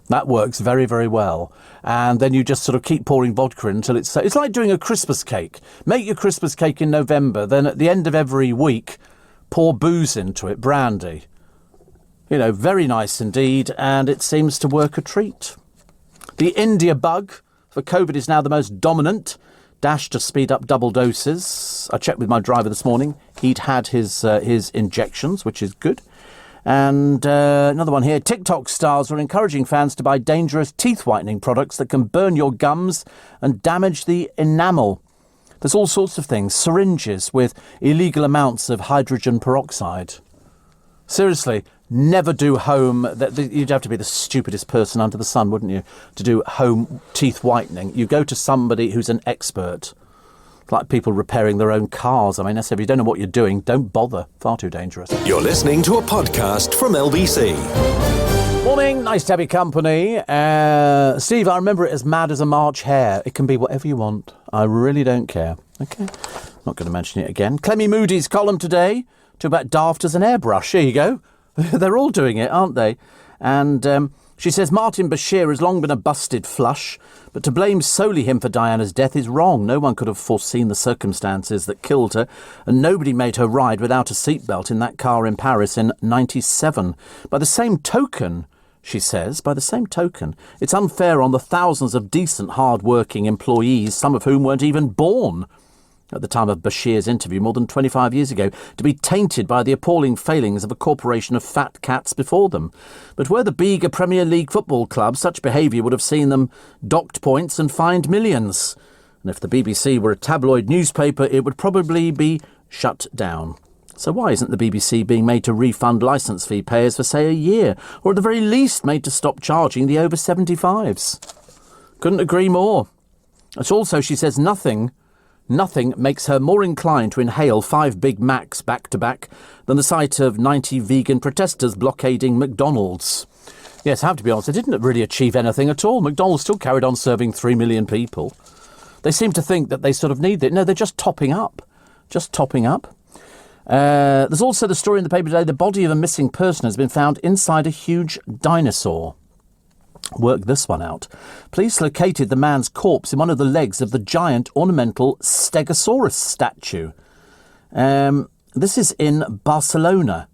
That works very, very well. And then you just sort of keep pouring vodka in until it's like doing a Christmas cake. Make your Christmas cake in November. Then at the end of every week, pour booze into it, brandy. You know, very nice indeed. And it seems to work a treat. The India bug for COVID is now the most dominant. Dash to speed up double doses. I checked with my driver this morning. He'd had his injections, which is good. And another one here. TikTok stars are encouraging fans to buy dangerous teeth whitening products that can burn your gums and damage the enamel. There's all sorts of things. Syringes with illegal amounts of hydrogen peroxide. Seriously, never do home... You'd have to be the stupidest person under the sun, wouldn't you, to do home teeth whitening. You go to somebody who's an expert. Like people repairing their own cars. I mean, if you don't know what you're doing, don't bother. Far too dangerous. You're listening to a podcast from LBC. Morning, nice to have your company. Steve, I remember it as mad as a March hare. It can be whatever you want. I really don't care. Okay, not going to mention it again. Clemmy Moody's column today, talk about daft as an airbrush. Here you go. They're all doing it, aren't they? And she says Martin Bashir has long been a busted flush, but to blame solely him for Diana's death is wrong. No one could have foreseen the circumstances that killed her, and nobody made her ride without a seatbelt in that car in Paris in '97. By the same token, she says, it's unfair on the thousands of decent, hard-working employees, some of whom weren't even born at the time of Bashir's interview more than 25 years ago, to be tainted by the appalling failings of a corporation of fat cats before them. But were the Bega Premier League football club, such behaviour would have seen them docked points and fined millions. And if the BBC were a tabloid newspaper, it would probably be shut down. So why isn't the BBC being made to refund licence fee payers for, say, a year? Or at the very least made to stop charging the over 75s? Couldn't agree more. It's also, she says, nothing makes her more inclined to inhale 5 Big Macs back-to-back than the sight of 90 vegan protesters blockading McDonald's. Yes, I have to be honest, they didn't really achieve anything at all. McDonald's still carried on serving 3 million people. They seem to think that they sort of need it. No, they're just topping up. Just topping up. There's also the story in the paper today, the body of a missing person has been found inside a huge dinosaur. Work this one out. Police located the man's corpse in one of the legs of the giant ornamental Stegosaurus statue. This is in Barcelona.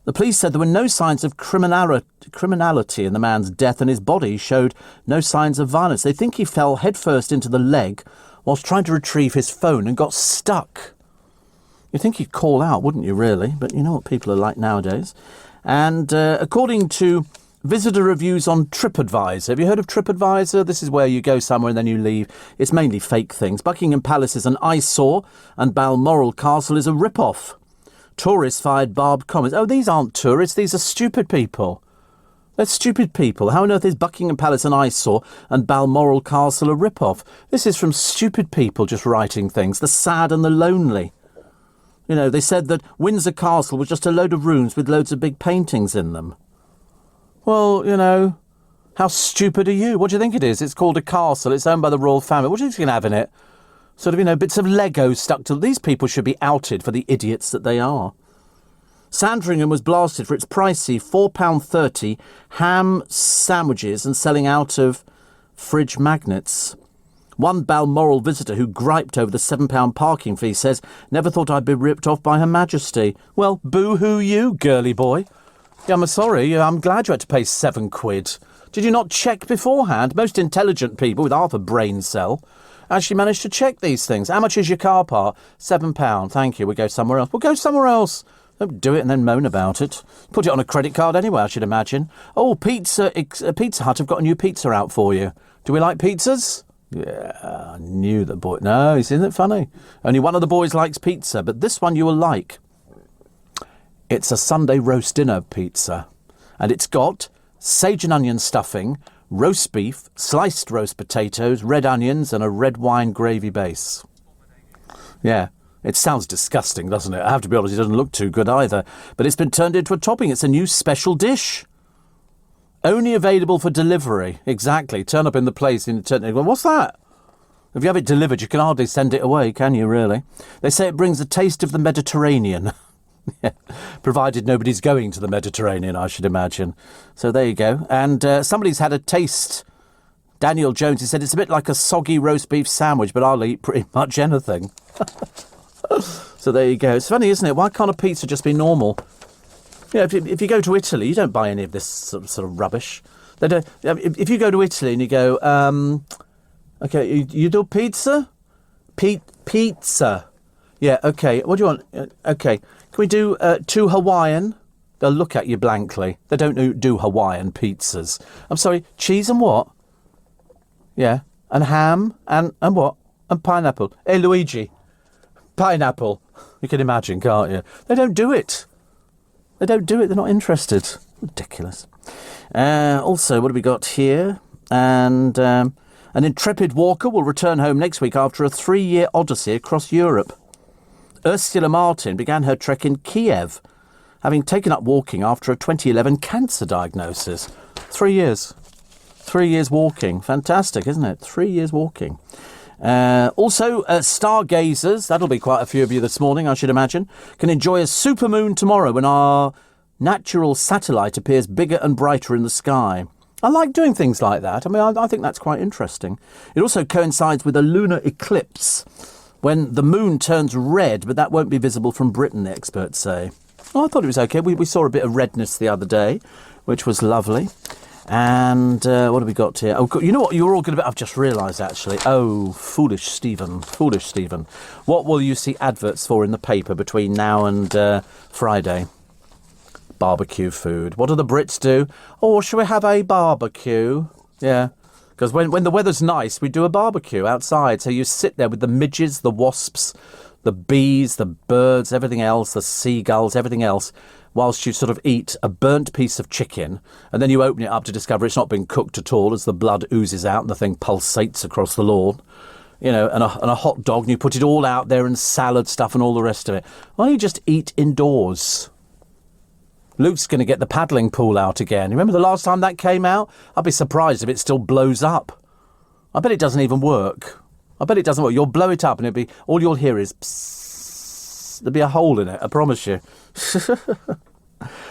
The police said there were no signs of criminality in the man's death, and his body showed no signs of violence. They think he fell headfirst into the leg whilst trying to retrieve his phone and got stuck. You'd think he'd call out, wouldn't you, really? But you know what people are like nowadays. And according to visitor reviews on TripAdvisor. Have you heard of TripAdvisor? This is where you go somewhere and then you leave. It's mainly fake things. Buckingham Palace is an eyesore and Balmoral Castle is a rip-off. Tourists fired barbed comments. Oh, these aren't tourists. These are stupid people. They're stupid people. How on earth is Buckingham Palace an eyesore and Balmoral Castle a rip-off? This is from stupid people just writing things. The sad and the lonely. You know, they said that Windsor Castle was just a load of rooms with loads of big paintings in them. Well, you know, how stupid are you? What do you think it is? It's called a castle. It's owned by the royal family. What do you think you can have in it? Sort of, you know, bits of Lego stuck to... These people should be outed for the idiots that they are. Sandringham was blasted for its pricey £4.30 ham sandwiches and selling out of fridge magnets. One Balmoral visitor who griped over the £7 parking fee says, "Never thought I'd be ripped off by Her Majesty." Well, boo-hoo you, girly boy. Yeah, I'm sorry, I'm glad you had to pay £7. Did you not check beforehand? Most intelligent people with half a brain cell actually managed to check these things. How much is your car park? £7. Thank you, we'll go somewhere else. We'll go somewhere else. Don't do it and then moan about it. Put it on a credit card anyway, I should imagine. Oh, Pizza Hut have got a new pizza out for you. Do we like pizzas? Yeah, I knew the boy. No, isn't it funny? Only one of the boys likes pizza, but this one you will like. It's a Sunday roast dinner pizza, and it's got sage and onion stuffing, roast beef, sliced roast potatoes, red onions, and a red wine gravy base. Yeah, it sounds disgusting, doesn't it? I have to be honest, it doesn't look too good either. But it's been turned into a topping. It's a new special dish. Only available for delivery. Exactly. Turn up in the place and well, what's that? If you have it delivered, you can hardly send it away, can you, really? They say it brings a taste of the Mediterranean. Yeah, provided nobody's going to the Mediterranean, I should imagine. So there you go. And somebody's had a taste. Daniel Jones, he said, it's a bit like a soggy roast beef sandwich, but I'll eat pretty much anything. So there you go. It's funny, isn't it? Why can't a pizza just be normal? You know, if you go to Italy, you don't buy any of this sort of rubbish. They don't, if you go to Italy and you go, okay, you do pizza? Pizza. Yeah, okay. What do you want? Okay. Can we do 2 Hawaiian? They'll look at you blankly. They don't do Hawaiian pizzas. I'm sorry, cheese and what? Yeah, and ham and what? And pineapple. Hey, Luigi. Pineapple. You can imagine, can't you? They don't do it. They don't do it. They're not interested. Ridiculous. Also, what have we got here? And an intrepid walker will return home next week after a 3-year odyssey across Europe. Ursula Martin began her trek in Kiev, having taken up walking after a 2011 cancer diagnosis. 3 years. 3 years walking. Fantastic, isn't it? 3 years walking. Also, stargazers, that'll be quite a few of you this morning, I should imagine, can enjoy a supermoon tomorrow when our natural satellite appears bigger and brighter in the sky. I like doing things like that. I mean, I think that's quite interesting. It also coincides with a lunar eclipse, when the moon turns red, but that won't be visible from Britain, the experts say. Oh, I thought it was okay. We saw a bit of redness the other day, which was lovely. And what have we got here? Oh, you know what? You're all going to be... I've just realised, actually. Oh, foolish Stephen. Foolish Stephen. What will you see adverts for in the paper between now and Friday? Barbecue food. What do the Brits do? Oh, shall we have a barbecue? Yeah. Because when the weather's nice, we do a barbecue outside. So you sit there with the midges, the wasps, the bees, the birds, everything else, the seagulls, everything else, whilst you sort of eat a burnt piece of chicken, and then you open it up to discover it's not been cooked at all as the blood oozes out and the thing pulsates across the lawn. You know, and a hot dog, and you put it all out there, and salad stuff and all the rest of it. Why don't you just eat indoors? Luke's going to get the paddling pool out again. Remember the last time that came out? I'd be surprised if it still blows up. I bet it doesn't even work. I bet it doesn't work. You'll blow it up and it'll be... all you'll hear is... psst. There'll be a hole in it, I promise you.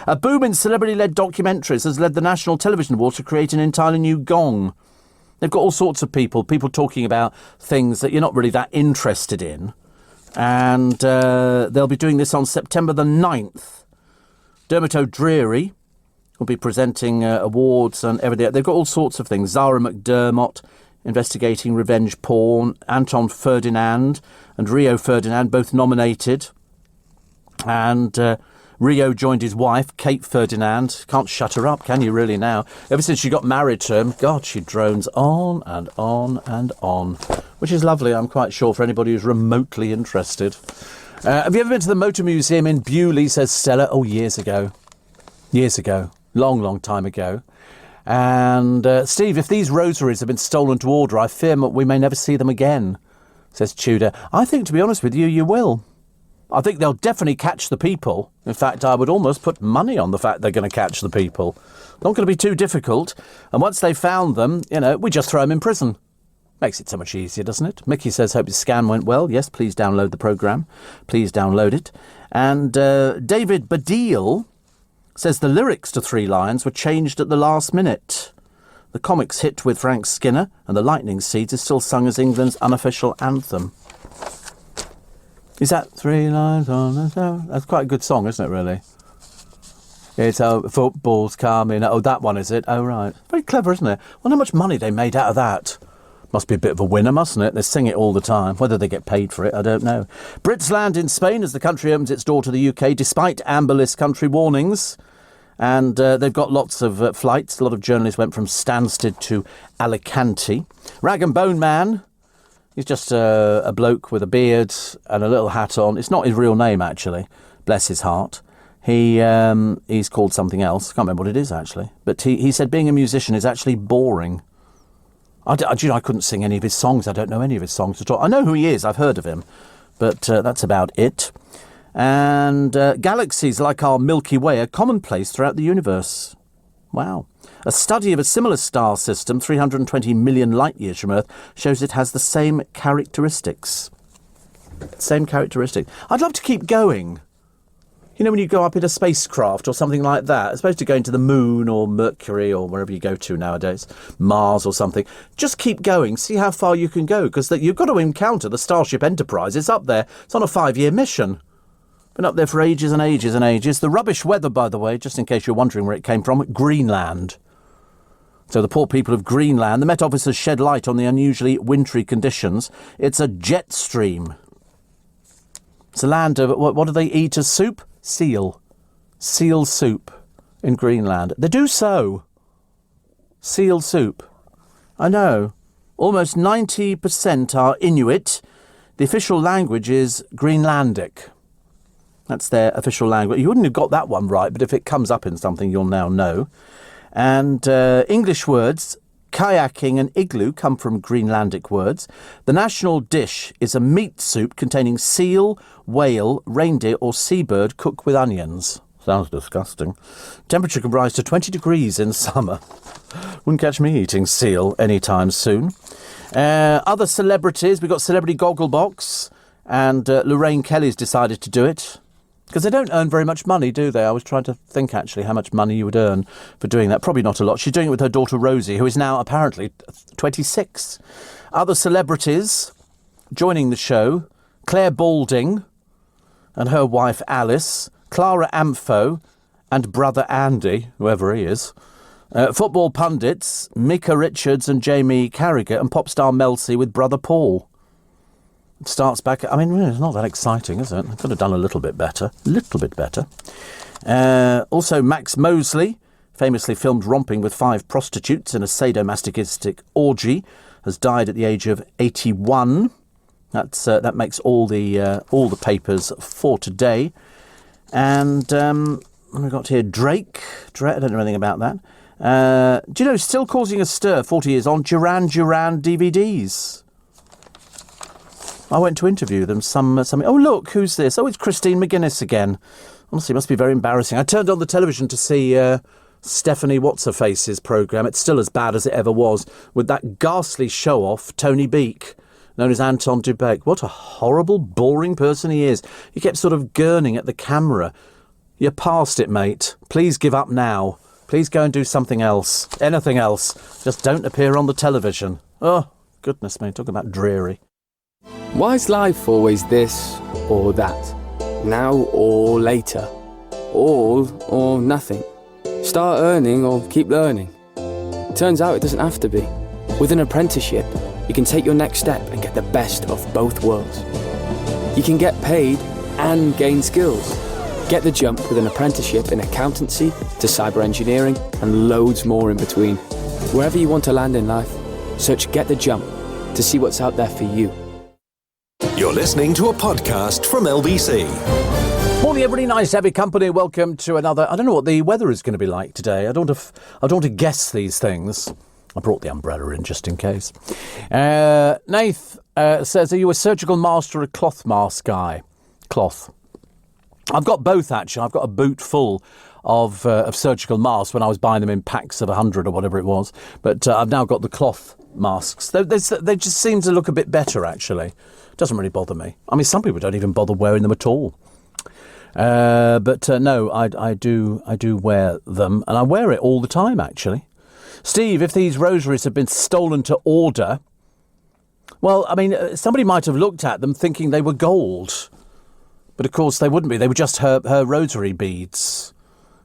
A boom in celebrity-led documentaries has led the National Television Board to create an entirely new gong. They've got all sorts of people talking about things that you're not really that interested in. And they'll be doing this on September the 9th. Dermot O'Dreary will be presenting awards and everything. They've got all sorts of things. Zara McDermott investigating revenge porn. Anton Ferdinand and Rio Ferdinand both nominated. And Rio joined his wife, Kate Ferdinand. Can't shut her up, can you really now? Ever since she got married to him, God, she drones on and on and on. Which is lovely, I'm quite sure, for anybody who's remotely interested. Have you ever been to the Motor Museum in Bewley, says Stella? Oh, years ago. Years ago. Long, long time ago. And, Steve, if these rosaries have been stolen to order, I fear we may never see them again, says Tudor. I think, to be honest with you, you will. I think they'll definitely catch the people. In fact, I would almost put money on the fact they're going to catch the people. Not going to be too difficult. And once they've found them, we just throw them in prison. Makes it so much easier, doesn't it? Mickey says, hope your scan went well. Yes, please download the programme. Please download it. And David Baddiel says the lyrics to Three Lions were changed at the last minute. The comics hit with Frank Skinner and the Lightning Seeds is still sung as England's unofficial anthem. Is that Three Lions on the Tower? That's quite a good song, isn't it, really? It's football's coming. Oh, that one, is it? Oh, right. Very clever, isn't it? I wonder how much money they made out of that. Must be a bit of a winner, mustn't it? They sing it all the time. Whether they get paid for it, I don't know. Brits land in Spain as the country opens its door to the UK, despite Amber List country warnings. And they've got lots of flights. A lot of journalists went from Stansted to Alicante. Rag and Bone Man. He's just a bloke with a beard and a little hat on. It's not his real name, actually. Bless his heart. He's called something else. I can't remember what it is, actually. But he said being a musician is actually boring. I couldn't sing any of his songs. I don't know any of his songs at all. I know who he is. I've heard of him. But that's about it. And galaxies like our Milky Way are commonplace throughout the universe. Wow. A study of a similar star system, 320 million light-years from Earth, shows it has the same characteristics. Same characteristic. I'd love to keep going. You know, when you go up in a spacecraft or something like that, as opposed to going to the moon or Mercury or wherever you go to nowadays, Mars or something, just keep going, see how far you can go, because you've got to encounter the Starship Enterprise. It's up there. It's on a 5-year mission. Been up there for ages and ages and ages. The rubbish weather, by the way, just in case you're wondering where it came from, Greenland. So the poor people of Greenland, the Met Office has shed light on the unusually wintry conditions. It's a jet stream. It's a land of, what do they eat as soup? Seal. Seal soup in Greenland. They do so. Seal soup. I know. Almost 90% are Inuit. The official language is Greenlandic. That's their official language. You wouldn't have got that one right, but if it comes up in something, you'll now know. And English words, kayaking and igloo, come from Greenlandic words. The national dish is a meat soup containing seal, whale, reindeer or seabird cooked with onions. Sounds disgusting. Temperature can rise to 20 degrees in summer. Wouldn't catch me eating seal anytime soon. Other celebrities, we've got Celebrity Gogglebox, and Lorraine Kelly's decided to do it. Because they don't earn very much money, do they? I was trying to think, actually, how much money you would earn for doing that. Probably not a lot. She's doing it with her daughter, Rosie, who is now apparently 26. Other celebrities joining the show, Claire Balding and her wife, Alice, Clara Ampho and brother Andy, whoever he is. Football pundits, Micah Richards and Jamie Carragher, and pop star Mel C with brother Paul. It starts back... I mean, it's not that exciting, is it? I could have done a little bit better. Also, Max Mosley, famously filmed romping with 5 prostitutes in a sadomasochistic orgy, has died at the age of 81. That makes all the papers for today. And what have we got here? Drake. I don't know anything about that. Do you know, still causing a stir 40 years on, Duran Duran DVDs. I went to interview them. Oh, look, who's this? Oh, it's Christine McGuinness again. Honestly, it must be very embarrassing. I turned on the television to see Stephanie What's-Her-Face's programme. It's still as bad as it ever was, with that ghastly show-off, Tony Beak, known as Anton Dubek. What a horrible, boring person he is. He kept sort of gurning at the camera. You're past it, mate. Please give up now. Please go and do something else. Anything else. Just don't appear on the television. Oh, goodness me, talk about dreary. Why is life always this or that? Now or later? All or nothing? Start earning or keep learning? Turns out it doesn't have to be. With an apprenticeship, you can take your next step and get the best of both worlds. You can get paid and gain skills. Get the jump with an apprenticeship in accountancy to cyber engineering and loads more in between. Wherever you want to land in life, search Get the Jump to see what's out there for you. You're listening to a podcast from LBC. Morning, everybody. Nice to have your company. Welcome to another... I don't know what the weather is going to be like today. I don't want to guess these things. I brought the umbrella in just in case. Nath says, are you a surgical mask or a cloth mask guy? Cloth. I've got both, actually. I've got a boot full of surgical masks when I was buying them in packs of 100 or whatever it was. But I've now got the cloth masks. They just seem to look a bit better, actually. Doesn't really bother me. I mean, some people don't even bother wearing them at all. But no, I do wear them, and I wear it all the time, actually. Steve, if these rosaries have been stolen to order, well, I mean, somebody might have looked at them thinking they were gold. But of course they wouldn't be. They were just her rosary beads.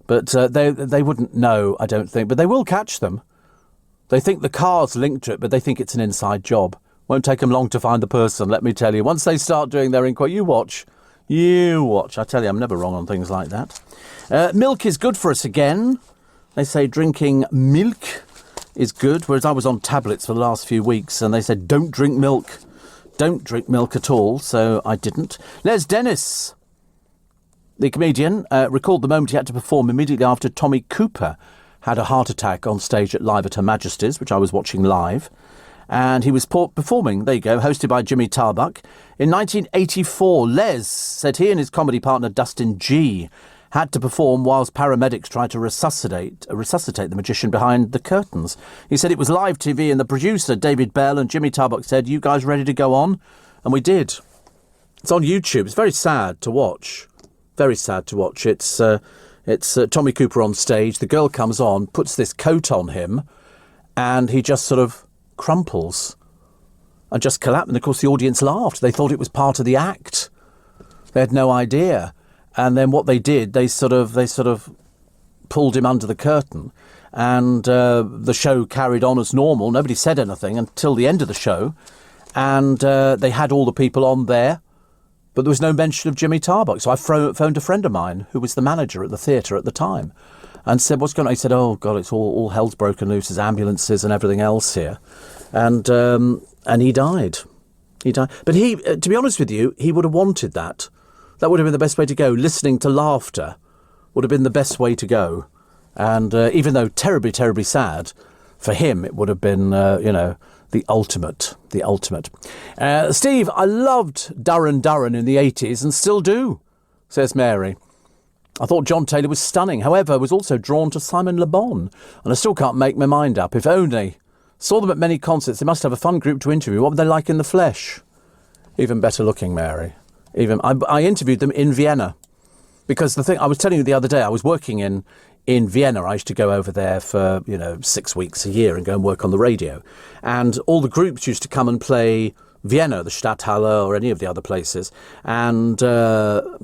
But they wouldn't know, I don't think. But they will catch them. They think the car's linked to it, but they think it's an inside job. Won't take them long to find the person, let me tell you. Once they start doing their inquiry, you watch. I tell you, I'm never wrong on things like that. Milk is good for us again. They say drinking milk is good, whereas I was on tablets for the last few weeks, and they said don't drink milk. Don't drink milk at all, so I didn't. Les Dennis, the comedian, recalled the moment he had to perform immediately after Tommy Cooper had a heart attack on stage at Live at Her Majesty's, which I was watching live. And he was performing, there you go, hosted by Jimmy Tarbuck. In 1984, Les said he and his comedy partner Dustin G had to perform whilst paramedics tried to resuscitate the magician behind the curtains. He said it was live TV, and the producer, David Bell, and Jimmy Tarbuck said, you guys ready to go on? And we did. It's on YouTube. It's very sad to watch. Very sad to watch. It's Tommy Cooper on stage. The girl comes on, puts this coat on him, and he just sort of crumples and just collapsed. And of course the audience laughed. They thought it was part of the act. They had no idea. And then what they did, they sort of pulled him under the curtain, and the show carried on as normal. Nobody said anything until the end of the show, and they had all the people on there, but there was no mention of Jimmy Tarbuck. So I phoned a friend of mine who was the manager at the theatre at the time, and said, what's going on? He said, oh God, it's all hell's broken loose. There's ambulances and everything else here. And he died. But he, to be honest with you, he would have wanted that. That would have been the best way to go. Listening to laughter would have been the best way to go. And even though terribly, terribly sad, for him it would have been, the ultimate. Steve, I loved Duran Duran in the 80s and still do, says Mary. I thought John Taylor was stunning. However, I was also drawn to Simon Le Bon, and I still can't make my mind up. If only. Saw them at many concerts. They must have a fun group to interview. What were they like in the flesh? Even better looking, Mary. I interviewed them in Vienna, because the thing I was telling you the other day, I was working in Vienna. I used to go over there for 6 weeks a year and go and work on the radio, and all the groups used to come and play Vienna, the Stadthalle, or any of the other places. And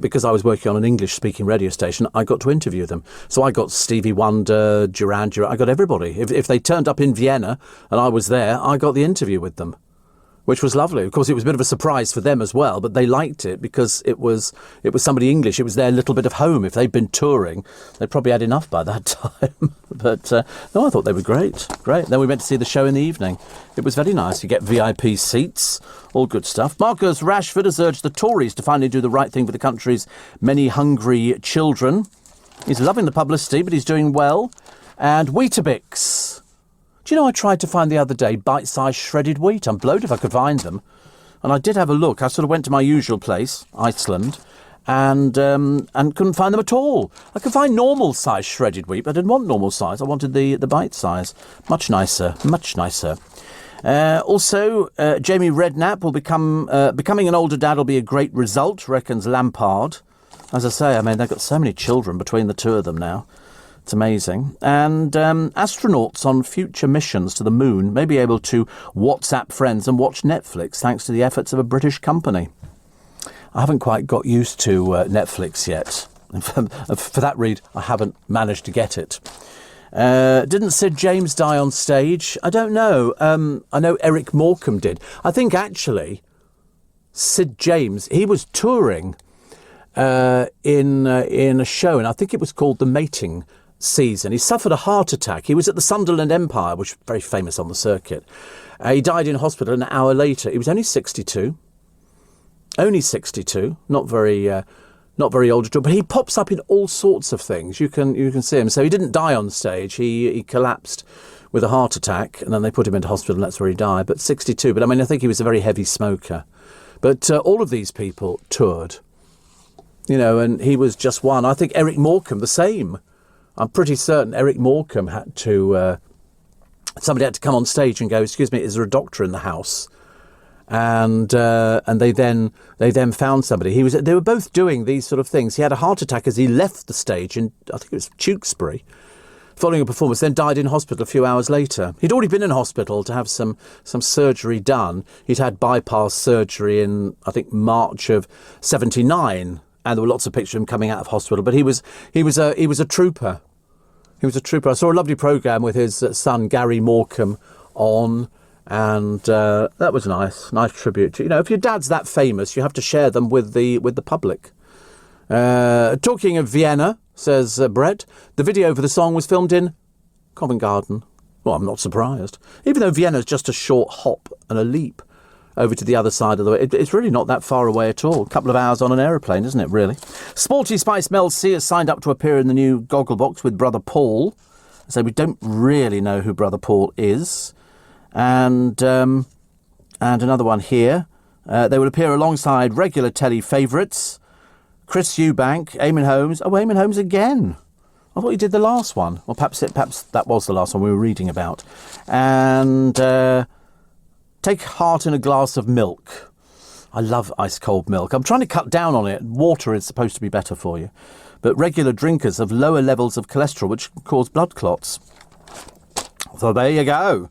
because I was working on an English-speaking radio station, I got to interview them. So I got Stevie Wonder, Duran Duran, I got everybody. If they turned up in Vienna and I was there, I got the interview with them, which was lovely. Of course, it was a bit of a surprise for them as well, but they liked it because it was somebody English. It was their little bit of home. If they'd been touring, they'd probably had enough by that time. But no, I thought they were great. Great. Then we went to see the show in the evening. It was very nice. You get VIP seats, all good stuff. Marcus Rashford has urged the Tories to finally do the right thing for the country's many hungry children. He's loving the publicity, but he's doing well. And Weetabix. Do you know, I tried to find the other day bite-sized shredded wheat. I'm blowed if I could find them. And I did have a look. I sort of went to my usual place, Iceland, and couldn't find them at all. I could find normal-sized shredded wheat, but I didn't want normal size. I wanted the bite-size. Much nicer, much nicer. Also, Jamie Redknapp will becoming an older dad will be a great result, reckons Lampard. As I say, I mean, they've got so many children between the two of them now. It's amazing. And astronauts on future missions to the moon may be able to WhatsApp friends and watch Netflix thanks to the efforts of a British company. I haven't quite got used to Netflix yet. For that reason, I haven't managed to get it. Didn't Sid James die on stage? I don't know. I know Eric Morecambe did. I think actually Sid James, he was touring in a show, and I think it was called The Mating Season. He suffered a heart attack. He was at the Sunderland Empire, which is very famous on the circuit. He died in hospital an hour later. He was only 62. Only 62. Not very old at all. But he pops up in all sorts of things. You can see him. So he didn't die on stage. He collapsed with a heart attack, and then they put him into hospital, and that's where he died. But 62. But I mean, I think he was a very heavy smoker. But all of these people toured. You know, and he was just one. I think Eric Morecambe, the same. I'm pretty certain Eric Morecambe had to... somebody had to come on stage and go, "Excuse me, is there a doctor in the house?" And they then found somebody. They were both doing these sort of things. He had a heart attack as he left the stage in, I think it was Tewkesbury, following a performance, then died in hospital a few hours later. He'd already been in hospital to have some surgery done. He'd had bypass surgery in, I think, March of '79. And there were lots of pictures of him coming out of hospital. But he was a trooper. He was a trooper. I saw a lovely programme with his son, Gary Morecambe, on. And that was nice. Nice tribute. You know, if your dad's that famous, you have to share them with the public. Talking of Vienna, says Brett, the video for the song was filmed in Covent Garden. Well, I'm not surprised. Even though Vienna's just a short hop and a leap over to the other side of the way. It's really not that far away at all. A couple of hours on an aeroplane, isn't it, really? Sporty Spice Mel C has signed up to appear in the new Gogglebox with Brother Paul. So we don't really know who Brother Paul is. And another one here. They will appear alongside regular telly favourites. Chris Eubank, Eamon Holmes. Oh, Eamon Holmes again. I thought he did the last one. Or perhaps that was the last one we were reading about. And... take heart in a glass of milk. I love ice cold milk. I'm trying to cut down on it. Water is supposed to be better for you. But regular drinkers have lower levels of cholesterol, which cause blood clots. So there you go.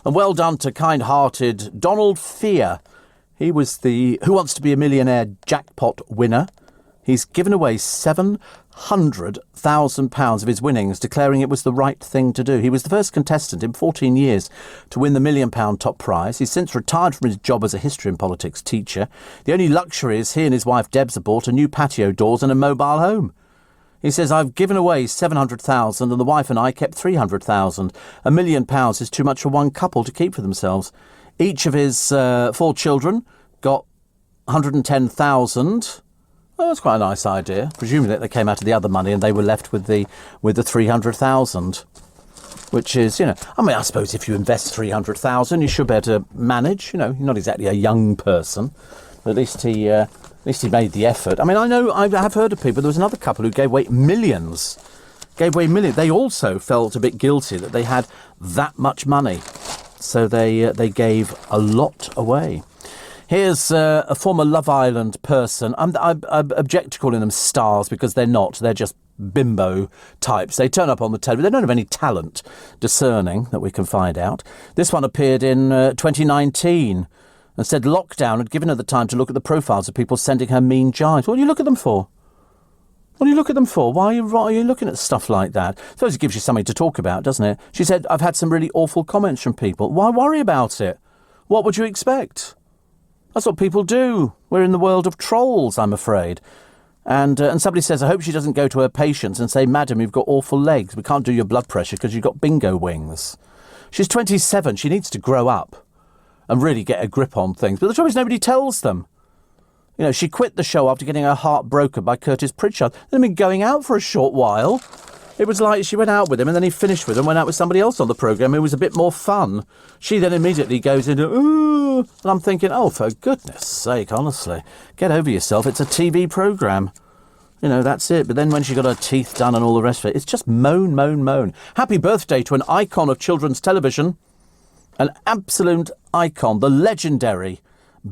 And well done to kind-hearted Donald Fear. He was the Who Wants to Be a Millionaire jackpot winner. He's given away £700,000 of his winnings, declaring it was the right thing to do. He was the first contestant in 14 years to win the £1 million top prize. He's since retired from his job as a history and politics teacher. The only luxury is he and his wife Debs have bought a new patio doors and a mobile home. He says, "I've given away £700,000 and the wife and I kept £300,000. £1 million is too much for one couple to keep for themselves. Each of his 4 children got £110,000. Oh, that's quite a nice idea. Presumably they came out of the other money and they were left with the 300,000, which is, you know, I mean, I suppose if you invest 300,000, you should be able to manage. You know, you're not exactly a young person, but at least he made the effort. I mean, I have heard of people. There was another couple who gave away millions. They also felt a bit guilty that they had that much money, so they gave a lot away. Here's a former Love Island person. I object to calling them stars because they're not. They're just bimbo types. They turn up on the television. They don't have any talent discerning that we can find out. This one appeared in 2019. and said lockdown had given her the time to look at the profiles of people sending her mean jibes. What do you look at them for? What do you look at them for? Why are you looking at stuff like that? I suppose it gives you something to talk about, doesn't it? She said, I've had some really awful comments from people. Why worry about it? What would you expect? That's what people do. We're in the world of trolls, I'm afraid. And somebody says, I hope she doesn't go to her patients and say, Madam, you've got awful legs. We can't do your blood pressure because you've got bingo wings. She's 27. She needs to grow up and really get a grip on things. But the trouble is nobody tells them. You know, she quit the show after getting her heart broken by Curtis Pritchard. They'd been going out for a short while. It was like she went out with him and then he finished with her and went out with somebody else on the programme who was a bit more fun. She then immediately goes into, ooh, and I'm thinking, oh, for goodness sake, honestly, get over yourself. It's a TV programme. You know, that's it. But then when she got her teeth done and all the rest of it, it's just moan, moan, moan. Happy birthday to an icon of children's television. An absolute icon, the legendary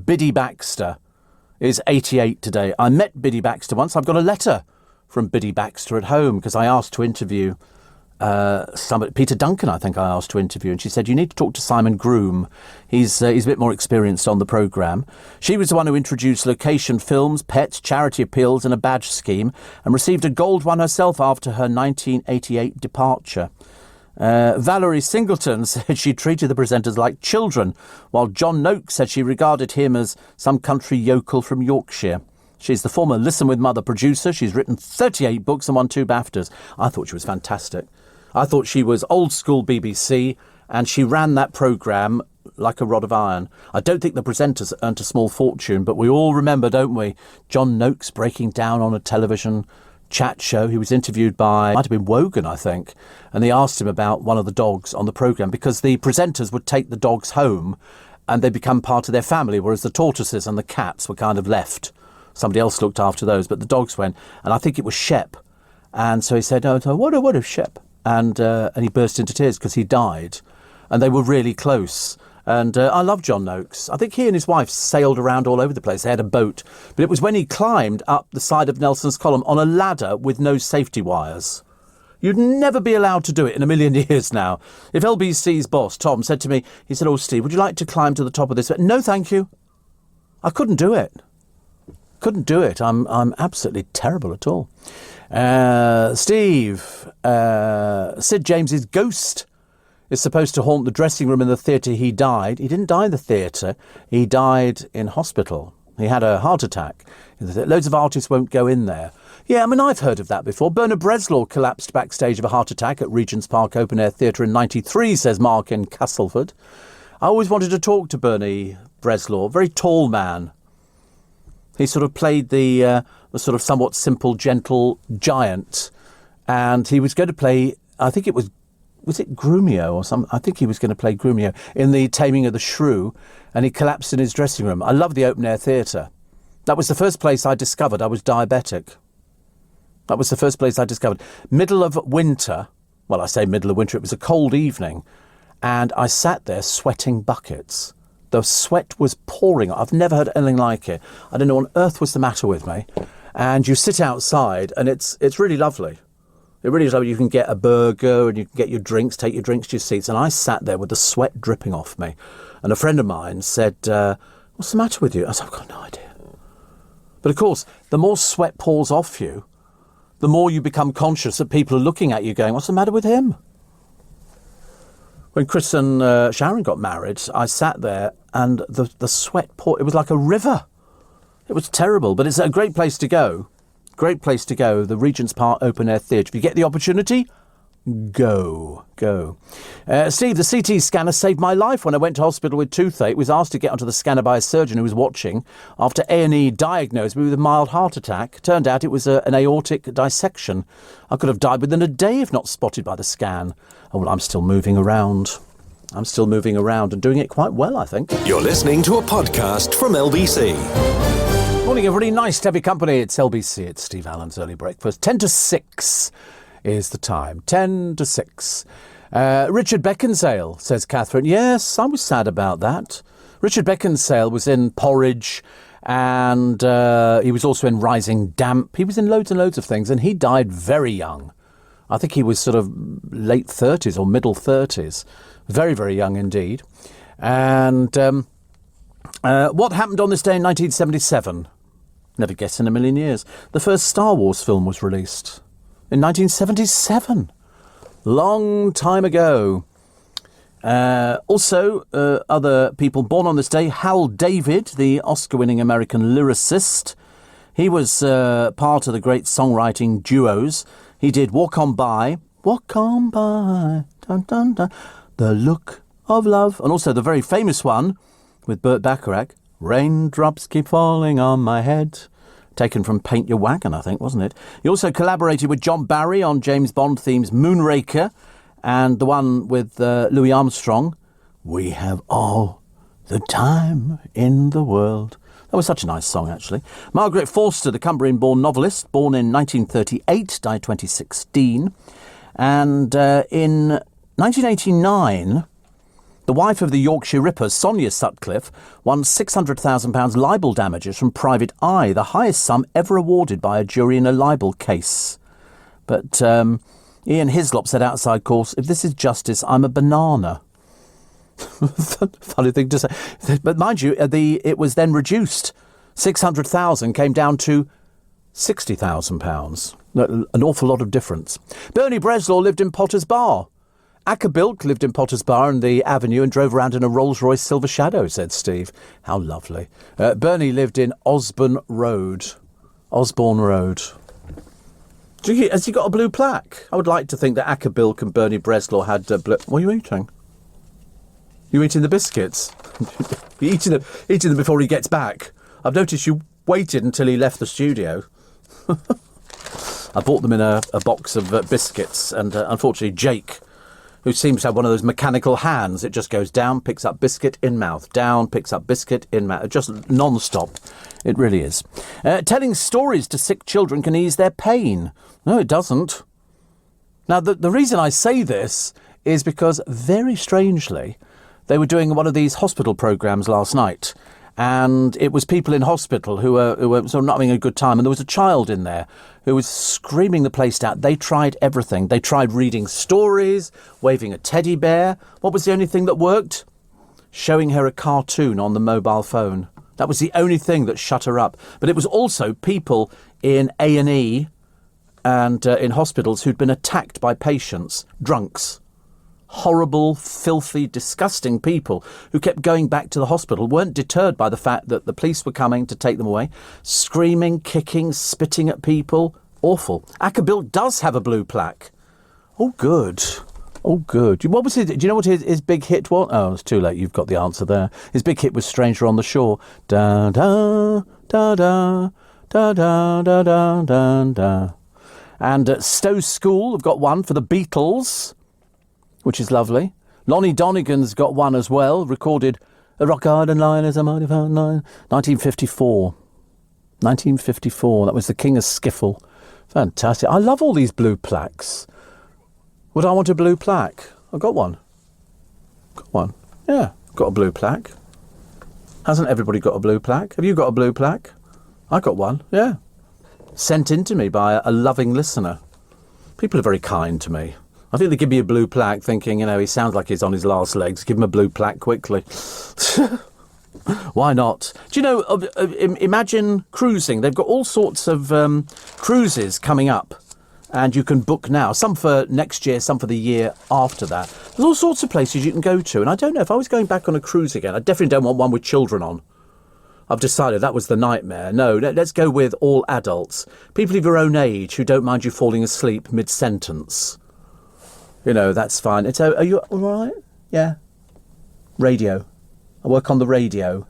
Biddy Baxter is 88 today. I met Biddy Baxter once. I've got a letter from Biddy Baxter at home because I asked to interview somebody, Peter Duncan, I think I asked to interview, and she said, you need to talk to Simon Groom. He's a bit more experienced on the programme. She was the one who introduced location films, pets, charity appeals and a badge scheme, and received a gold one herself after her 1988 departure. Valerie Singleton said she treated the presenters like children, while John Noakes said she regarded him as some country yokel from Yorkshire. She's the former Listen With Mother producer. She's written 38 books and won 2 BAFTAs. I thought she was fantastic. I thought she was old school BBC, and she ran that programme like a rod of iron. I don't think the presenters earned a small fortune, but we all remember, don't we, John Noakes breaking down on a television chat show. He was interviewed by, might have been Wogan, I think, and they asked him about one of the dogs on the programme because the presenters would take the dogs home and they become part of their family, whereas the tortoises and the cats were kind of left. Somebody else looked after those, but the dogs went, and I think it was Shep. And so he said, oh, what if Shep? And he burst into tears because he died, and they were really close. And I love John Noakes. I think he and his wife sailed around all over the place. They had a boat. But it was when he climbed up the side of Nelson's Column on a ladder with no safety wires. You'd never be allowed to do it in a million years now. If LBC's boss, Tom, said to me, he said, oh, Steve, would you like to climb to the top of this? No, thank you. I couldn't do it. Couldn't do it. I'm absolutely terrible at all. Steve, Sid James's ghost is supposed to haunt the dressing room in the theatre he died. He didn't die in the theatre. He died in hospital. He had a heart attack. Loads of artists won't go in there. Yeah, I mean, I've heard of that before. Bernard Bresslaw collapsed backstage of a heart attack at Regent's Park Open Air Theatre in '93, says Mark in Castleford. I always wanted to talk to Bernie Bresslaw, very tall man. He sort of played the sort of somewhat simple, gentle giant. And he was going to play, I think it was it Grumio or something? I think he was going to play Grumio in The Taming of the Shrew, and he collapsed in his dressing room. I love the open air theatre. That was the first place I discovered I was diabetic. That was the first place I discovered. Middle of winter, well, I say middle of winter, it was a cold evening, and I sat there sweating buckets. The sweat was pouring. I've never heard anything like it. I don't know what on earth was the matter with me. And you sit outside, and it's really lovely. It really is lovely. You can get a burger and you can get your drinks, take your drinks to your seats. And I sat there with the sweat dripping off me. And a friend of mine said, what's the matter with you? I said, I've got no idea. But of course, the more sweat pours off you, the more you become conscious that people are looking at you going, what's the matter with him? When Chris and Sharon got married, I sat there and the sweat poured. It was like a river. It was terrible, but it's a great place to go. Great place to go, the Regent's Park Open Air Theatre. If you get the opportunity, go. Steve, the CT scanner saved my life when I went to hospital with toothache. Was asked to get onto the scanner by a surgeon who was watching. After A&E diagnosed me with a mild heart attack. Turned out it was an aortic dissection. I could have died within a day if not spotted by the scan. Oh, well, I'm still moving around. I'm still moving around and doing it quite well, I think. You're listening to a podcast from LBC. Morning, everybody. Nice to have your company. It's LBC. It's Steve Allen's Early Breakfast. 10 to 6 is the time. 10 to 6. Richard Beckinsale, says Catherine. Yes, I was sad about that. Richard Beckinsale was in Porridge, and he was also in Rising Damp. He was in loads and loads of things, and he died very young. I think he was sort of late 30s or middle 30s. Very, very young indeed. And What happened on this day in 1977? Never guess in a million years. The first Star Wars film was released in 1977. Long time ago. Also, other people born on this day, Hal David, the Oscar-winning American lyricist. He was part of the great songwriting duos. He did Walk On By, dun, dun, dun, The Look of Love, and also the very famous one with Burt Bacharach, Raindrops Keep Falling on My Head, taken from Paint Your Wagon, I think, wasn't it? He also collaborated with John Barry on James Bond themes Moonraker, and the one with Louis Armstrong, We Have All the Time in the World. That was such a nice song, actually. Margaret Forster, the Cumbrian-born novelist, born in 1938, died 2016. And in 1989, the wife of the Yorkshire Ripper, Sonia Sutcliffe, won £600,000 libel damages from Private Eye, the highest sum ever awarded by a jury in a libel case. But Ian Hislop said outside course, if this is justice, I'm a banana. Funny thing to say. But mind you, it was then reduced. 600,000 came down to £60,000. An awful lot of difference. Bernie Breslaw lived in Potter's Bar. Acker Bilk lived in Potter's Bar in the Avenue and drove around in a Rolls-Royce Silver Shadow, said Steve. How lovely. Bernie lived in Osborne Road. Has he got a blue plaque? I would like to think that Acker Bilk and Bernie Breslaw had blue... What are you eating? You eating the biscuits? You're eating them before he gets back. I've noticed you waited until he left the studio. I bought them in a box of biscuits, and unfortunately Jake, who seems to have one of those mechanical hands, it just goes down, picks up biscuit, in mouth, down, picks up biscuit, in mouth, just non-stop. It really is. Telling stories to sick children can ease their pain. No, it doesn't. Now, the reason I say this is because, very strangely, they were doing one of these hospital programmes last night, and it was people in hospital who were sort of not having a good time, and there was a child in there who was screaming the place out. They tried everything. They tried reading stories, waving a teddy bear. What was the only thing that worked? Showing her a cartoon on the mobile phone. That was the only thing that shut her up. But it was also people in A&E and in hospitals who'd been attacked by patients, drunks. Horrible, filthy, disgusting people who kept going back to the hospital, weren't deterred by the fact that the police were coming to take them away, screaming, kicking, spitting at people. Awful. Acker Bilk does have a blue plaque. Oh, good. Oh, good. What was it? Do you know what his big hit was? Oh, it's too late. You've got the answer there. His big hit was Stranger on the Shore. Da da da da da da da da da da. And Stowe School have got one for the Beatles, which is lovely. Lonnie Donegan's got one as well, recorded A Rock Island Line is a Mighty Fine Line, 1954. 1954, that was the King of Skiffle. Fantastic. I love all these blue plaques. Would I want a blue plaque? I've got one. Got one. Yeah, got a blue plaque. Hasn't everybody got a blue plaque? Have you got a blue plaque? I got one, yeah. Sent in to me by a loving listener. People are very kind to me. I think they give me a blue plaque thinking, he sounds like he's on his last legs. Give him a blue plaque quickly. Why not? Do you know, imagine cruising. They've got all sorts of cruises coming up, and you can book now. Some for next year, some for the year after that. There's all sorts of places you can go to, and I don't know, if I was going back on a cruise again, I definitely don't want one with children on. I've decided that was the nightmare. No, let's go with all adults. People of your own age who don't mind you falling asleep mid-sentence. That's fine. Are you all right? Yeah. Radio. I work on the radio.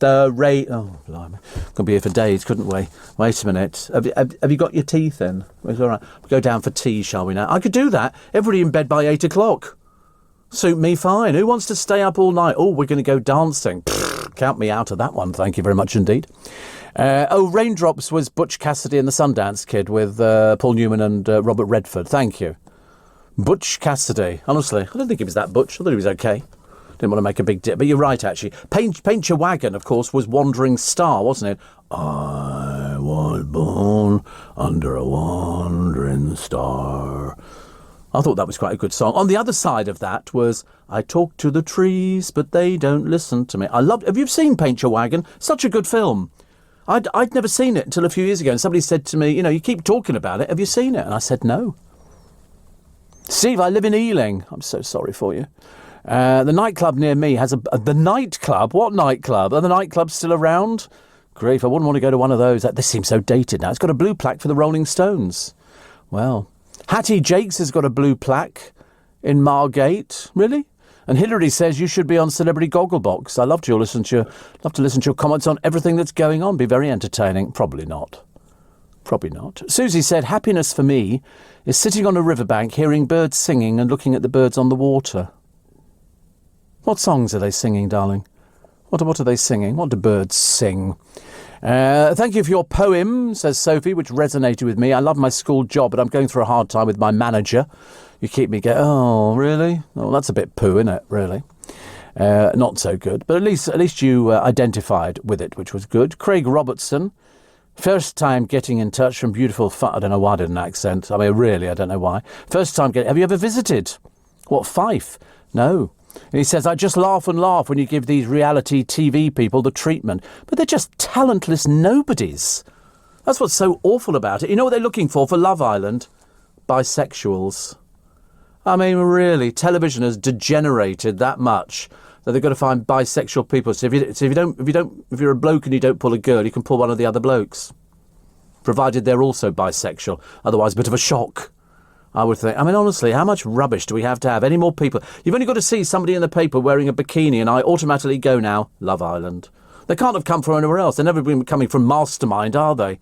Oh, blimey. Could be here for days, couldn't we? Wait a minute. Have you got your teeth in? It's all right. We'll go down for tea, shall we now? I could do that. Everybody in bed by 8 o'clock. Suit me fine. Who wants to stay up all night? Oh, we're going to go dancing. Count me out of that one. Thank you very much indeed. Raindrops was Butch Cassidy and the Sundance Kid with Paul Newman and Robert Redford. Thank you. Butch Cassidy. Honestly, I don't think he was that butch. I thought he was okay. Didn't want to make a big dip. But you're right, actually. Paint Your Wagon, of course, was Wandering Star, wasn't it? I was born under a wandering star. I thought that was quite a good song. On the other side of that was, I talk to the trees, but they don't listen to me. Have you seen Paint Your Wagon? Such a good film. I'd never seen it until a few years ago, and somebody said to me, you keep talking about it. Have you seen it? And I said, no. Steve, I live in Ealing. I'm so sorry for you. The nightclub near me has the nightclub? What nightclub? Are the nightclubs still around? Grief, I wouldn't want to go to one of those. This seems so dated now. It's got a blue plaque for the Rolling Stones. Well, Hattie Jakes has got a blue plaque in Margate. Really? And Hillary says you should be on Celebrity Gogglebox. I love to listen to your comments on everything that's going on. Be very entertaining. Probably not. Probably not. Susie said, happiness for me is sitting on a riverbank, hearing birds singing and looking at the birds on the water. What songs are they singing, darling? What are they singing? What do birds sing? Thank you for your poem, says Sophie, which resonated with me. I love my school job, but I'm going through a hard time with my manager. You keep me going, oh, really? Oh, that's a bit poo, isn't it, really? Not so good. But at least you identified with it, which was good. Craig Robertson, first time getting in touch from beautiful... I don't know why I did an accent. I mean, really, I don't know why. First time getting... Have you ever visited? What, Fife? No. And he says, I just laugh and laugh when you give these reality TV people the treatment. But they're just talentless nobodies. That's what's so awful about it. You know what they're looking for Love Island? Bisexuals. I mean, really, television has degenerated that much that they've got to find bisexual people. So if you're a bloke and you don't pull a girl, you can pull one of the other blokes, provided they're also bisexual. Otherwise, a bit of a shock, I would think. I mean, honestly, how much rubbish do we have to have? Any more people? You've only got to see somebody in the paper wearing a bikini, and I automatically go now, Love Island. They can't have come from anywhere else. They've never been coming from Mastermind, are they?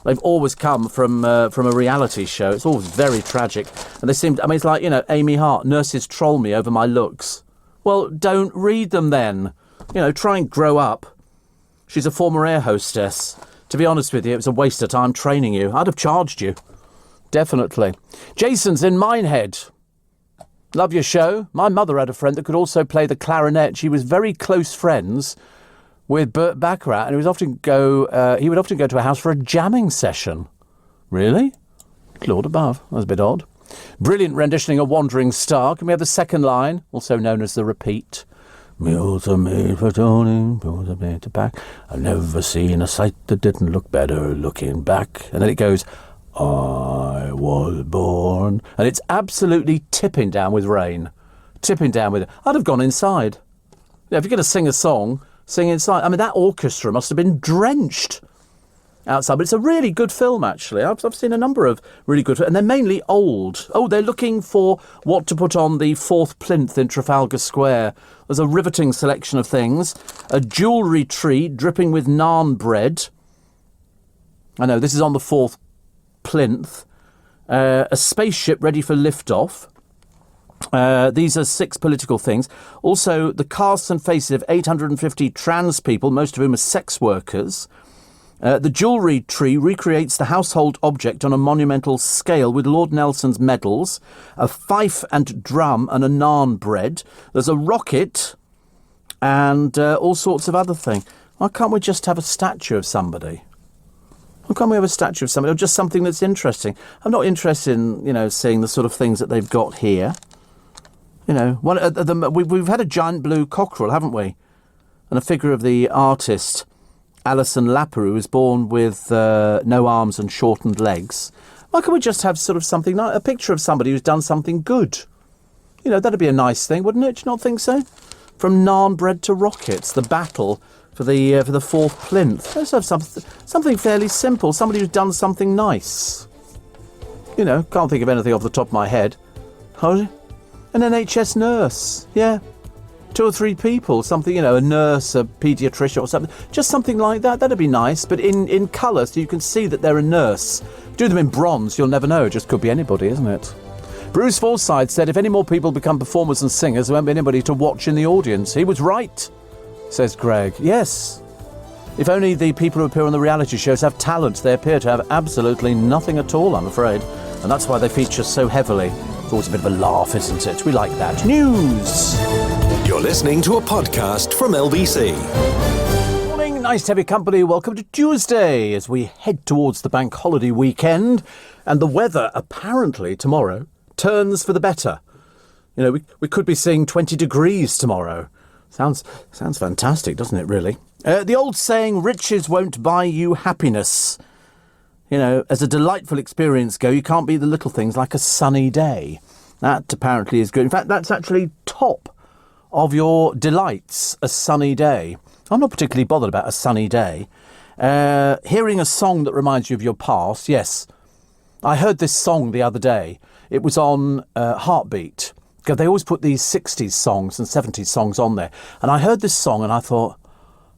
They've always come from a reality show. It's always very tragic. And they seem... I mean, it's like, Amy Hart, nurses troll me over my looks. Well, don't read them then. Try and grow up. She's a former air hostess. To be honest with you, it was a waste of time training you. I'd have charged you. Definitely. Jason's in Minehead. Love your show. My mother had a friend that could also play the clarinet. She was very close friends with Burt Bacharach, and he would often go to a house for a jamming session. Really? Lord above. That was a bit odd. Brilliant renditioning of Wandering Star. Can we have the second line, also known as the repeat? Mules are made for toning, mules are made to back. I've never seen a sight that didn't look better looking back. And then it goes, I was born. And it's absolutely tipping down with rain. Tipping down with it. I'd have gone inside. Yeah, if you're going to sing a song, sing inside. I mean, that orchestra must have been drenched outside. But it's a really good film, actually. I've seen a number of really good... And they're mainly old. Oh, they're looking for what to put on the fourth plinth in Trafalgar Square. There's a riveting selection of things. A jewellery tree dripping with naan bread. I know, this is on the fourth plinth. A spaceship ready for liftoff. These are 6 political things. Also, the casts and faces of 850 trans people, most of whom are sex workers. The jewellery tree recreates the household object on a monumental scale with Lord Nelson's medals, a fife and drum and a naan bread. There's a rocket and all sorts of other things. Why can't we just have a statue of somebody? Why can't we have a statue of somebody or just something that's interesting? I'm not interested in, seeing the sort of things that they've got here. We've had a giant blue cockerel, haven't we? And a figure of the artist Alison Lapper, who was born with no arms and shortened legs. Why can't we just have sort of something, a picture of somebody who's done something good? That'd be a nice thing, wouldn't it? Do you not think so? From naan bread to rockets, the battle for the fourth plinth. Let's have something fairly simple, somebody who's done something nice. Can't think of anything off the top of my head. An NHS nurse, yeah. 2 or 3 people, something, a nurse, a paediatrician or something. Just something like that, that'd be nice, but in colour so you can see that they're a nurse. Do them in bronze, you'll never know, it just could be anybody, isn't it? Bruce Forsyth said, if any more people become performers and singers, there won't be anybody to watch in the audience. He was right, says Greg. Yes. If only the people who appear on the reality shows have talent, they appear to have absolutely nothing at all, I'm afraid. And that's why they feature so heavily. It's always a bit of a laugh, isn't it? We like that. News! You're listening to a podcast from LBC. Morning, nice to have your company. Welcome to Tuesday as we head towards the bank holiday weekend. And the weather, apparently, tomorrow, turns for the better. You know, we could be seeing 20 degrees tomorrow. Sounds fantastic, doesn't it, really? The old saying, riches won't buy you happiness. You know, as a delightful experience go, you can't beat the little things like a sunny day. That apparently is good. In fact, that's actually top of your delights, a sunny day. I'm not particularly bothered about a sunny day. Hearing a song that reminds you of your past, yes. I heard this song the other day. It was on Heartbeat. Because they always put these 60s songs and 70s songs on there. And I heard this song and I thought,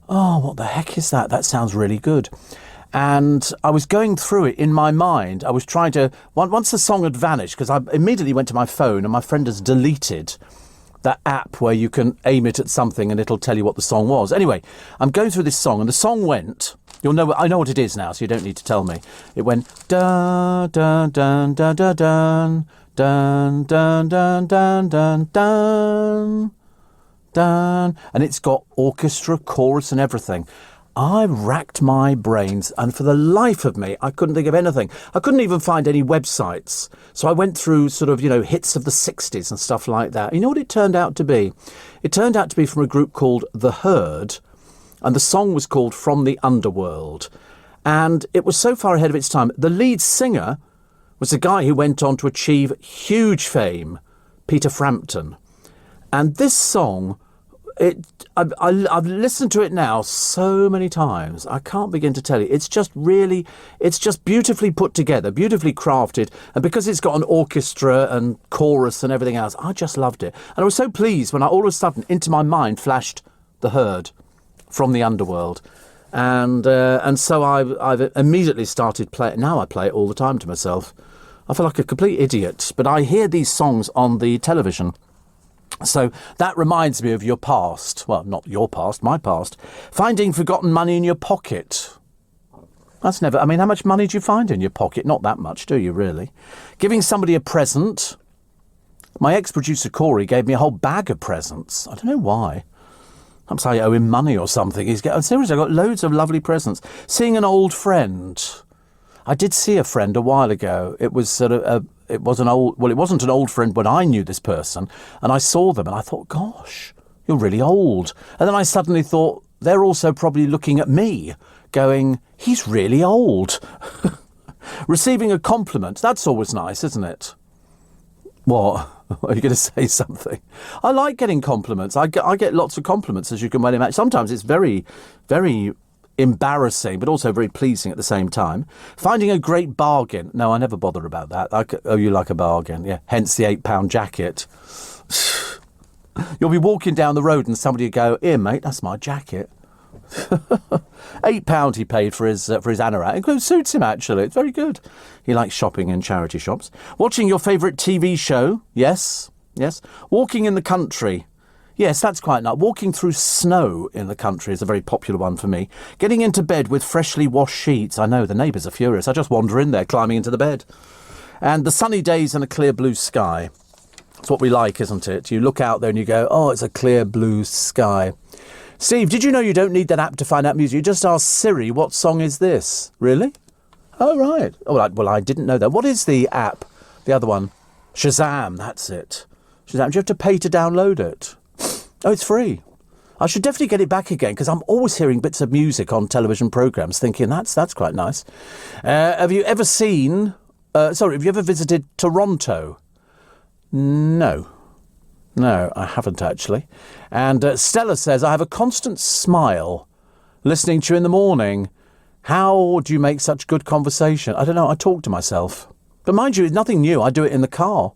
oh, what the heck is that? That sounds really good. And I was going through it in my mind. I was trying to... Once the song had vanished, because I immediately went to my phone and my friend has deleted that app where you can aim it at something and it'll tell you what the song was. Anyway, I'm going through this song and the song went... I know what it is now, so you don't need to tell me. It went... Dun, dun, dun, dun, dun, dun. Dun, dun, dun, dun, dun, dun, dun. And it's got orchestra, chorus and everything. I racked my brains and for the life of me, I couldn't think of anything. I couldn't even find any websites. So I went through sort of, hits of the 60s and stuff like that. You know what it turned out to be? It turned out to be from a group called The Herd, and the song was called From the Underworld. And it was so far ahead of its time. The lead singer was a guy who went on to achieve huge fame, Peter Frampton. And this song, I've listened to it now so many times, I can't begin to tell you. It's just beautifully put together, beautifully crafted. And because it's got an orchestra and chorus and everything else, I just loved it. And I was so pleased when all of a sudden into my mind flashed The Herd, From the Underworld. And so I've immediately started playing. Now I play it all the time to myself. I feel like a complete idiot, but I hear these songs on the television. So that reminds me of your past. Well, not your past, my past. Finding forgotten money in your pocket. That's never... I mean, how much money do you find in your pocket? Not that much, do you, really? Giving somebody a present. My ex-producer, Corey, gave me a whole bag of presents. I don't know why. Perhaps I owe him money or something. Seriously, I got loads of lovely presents. Seeing an old friend. I did see a friend a while ago. It was it wasn't an old friend when I knew this person. And I saw them and I thought, gosh, you're really old. And then I suddenly thought, they're also probably looking at me going, he's really old. Receiving a compliment, that's always nice, isn't it? What? Are you going to say something? I like getting compliments. I get lots of compliments, as you can well imagine. Sometimes it's very, very embarrassing, but also very pleasing at the same time. Finding a great bargain. No, I never bother about that. You like a bargain. Yeah. Hence the £8 jacket. You'll be walking down the road and somebody will go, here, mate, that's my jacket. £8 he paid for his anorak. It suits him, actually. It's very good. He likes shopping in charity shops. Watching your favourite TV show. Yes. Walking in the country. Yes, that's quite nice. Walking through snow in the country is a very popular one for me. Getting into bed with freshly washed sheets. I know, the neighbours are furious. I just wander in there, climbing into the bed. And the sunny days and a clear blue sky. It's what we like, isn't it? You look out there and you go, oh, it's a clear blue sky. Steve, did you know you don't need that app to find out music? You just ask Siri, what song is this? Really? Oh, right. Oh, well, I didn't know that. What is the app? The other one? Shazam, that's it. Shazam, do you have to pay to download it? Oh, it's free. I should definitely get it back again because I'm always hearing bits of music on television programmes thinking that's quite nice. Have you ever visited Toronto? No, I haven't actually. And Stella says, I have a constant smile listening to you in the morning. How do you make such good conversation? I don't know, I talk to myself. But mind you, it's nothing new. I do it in the car.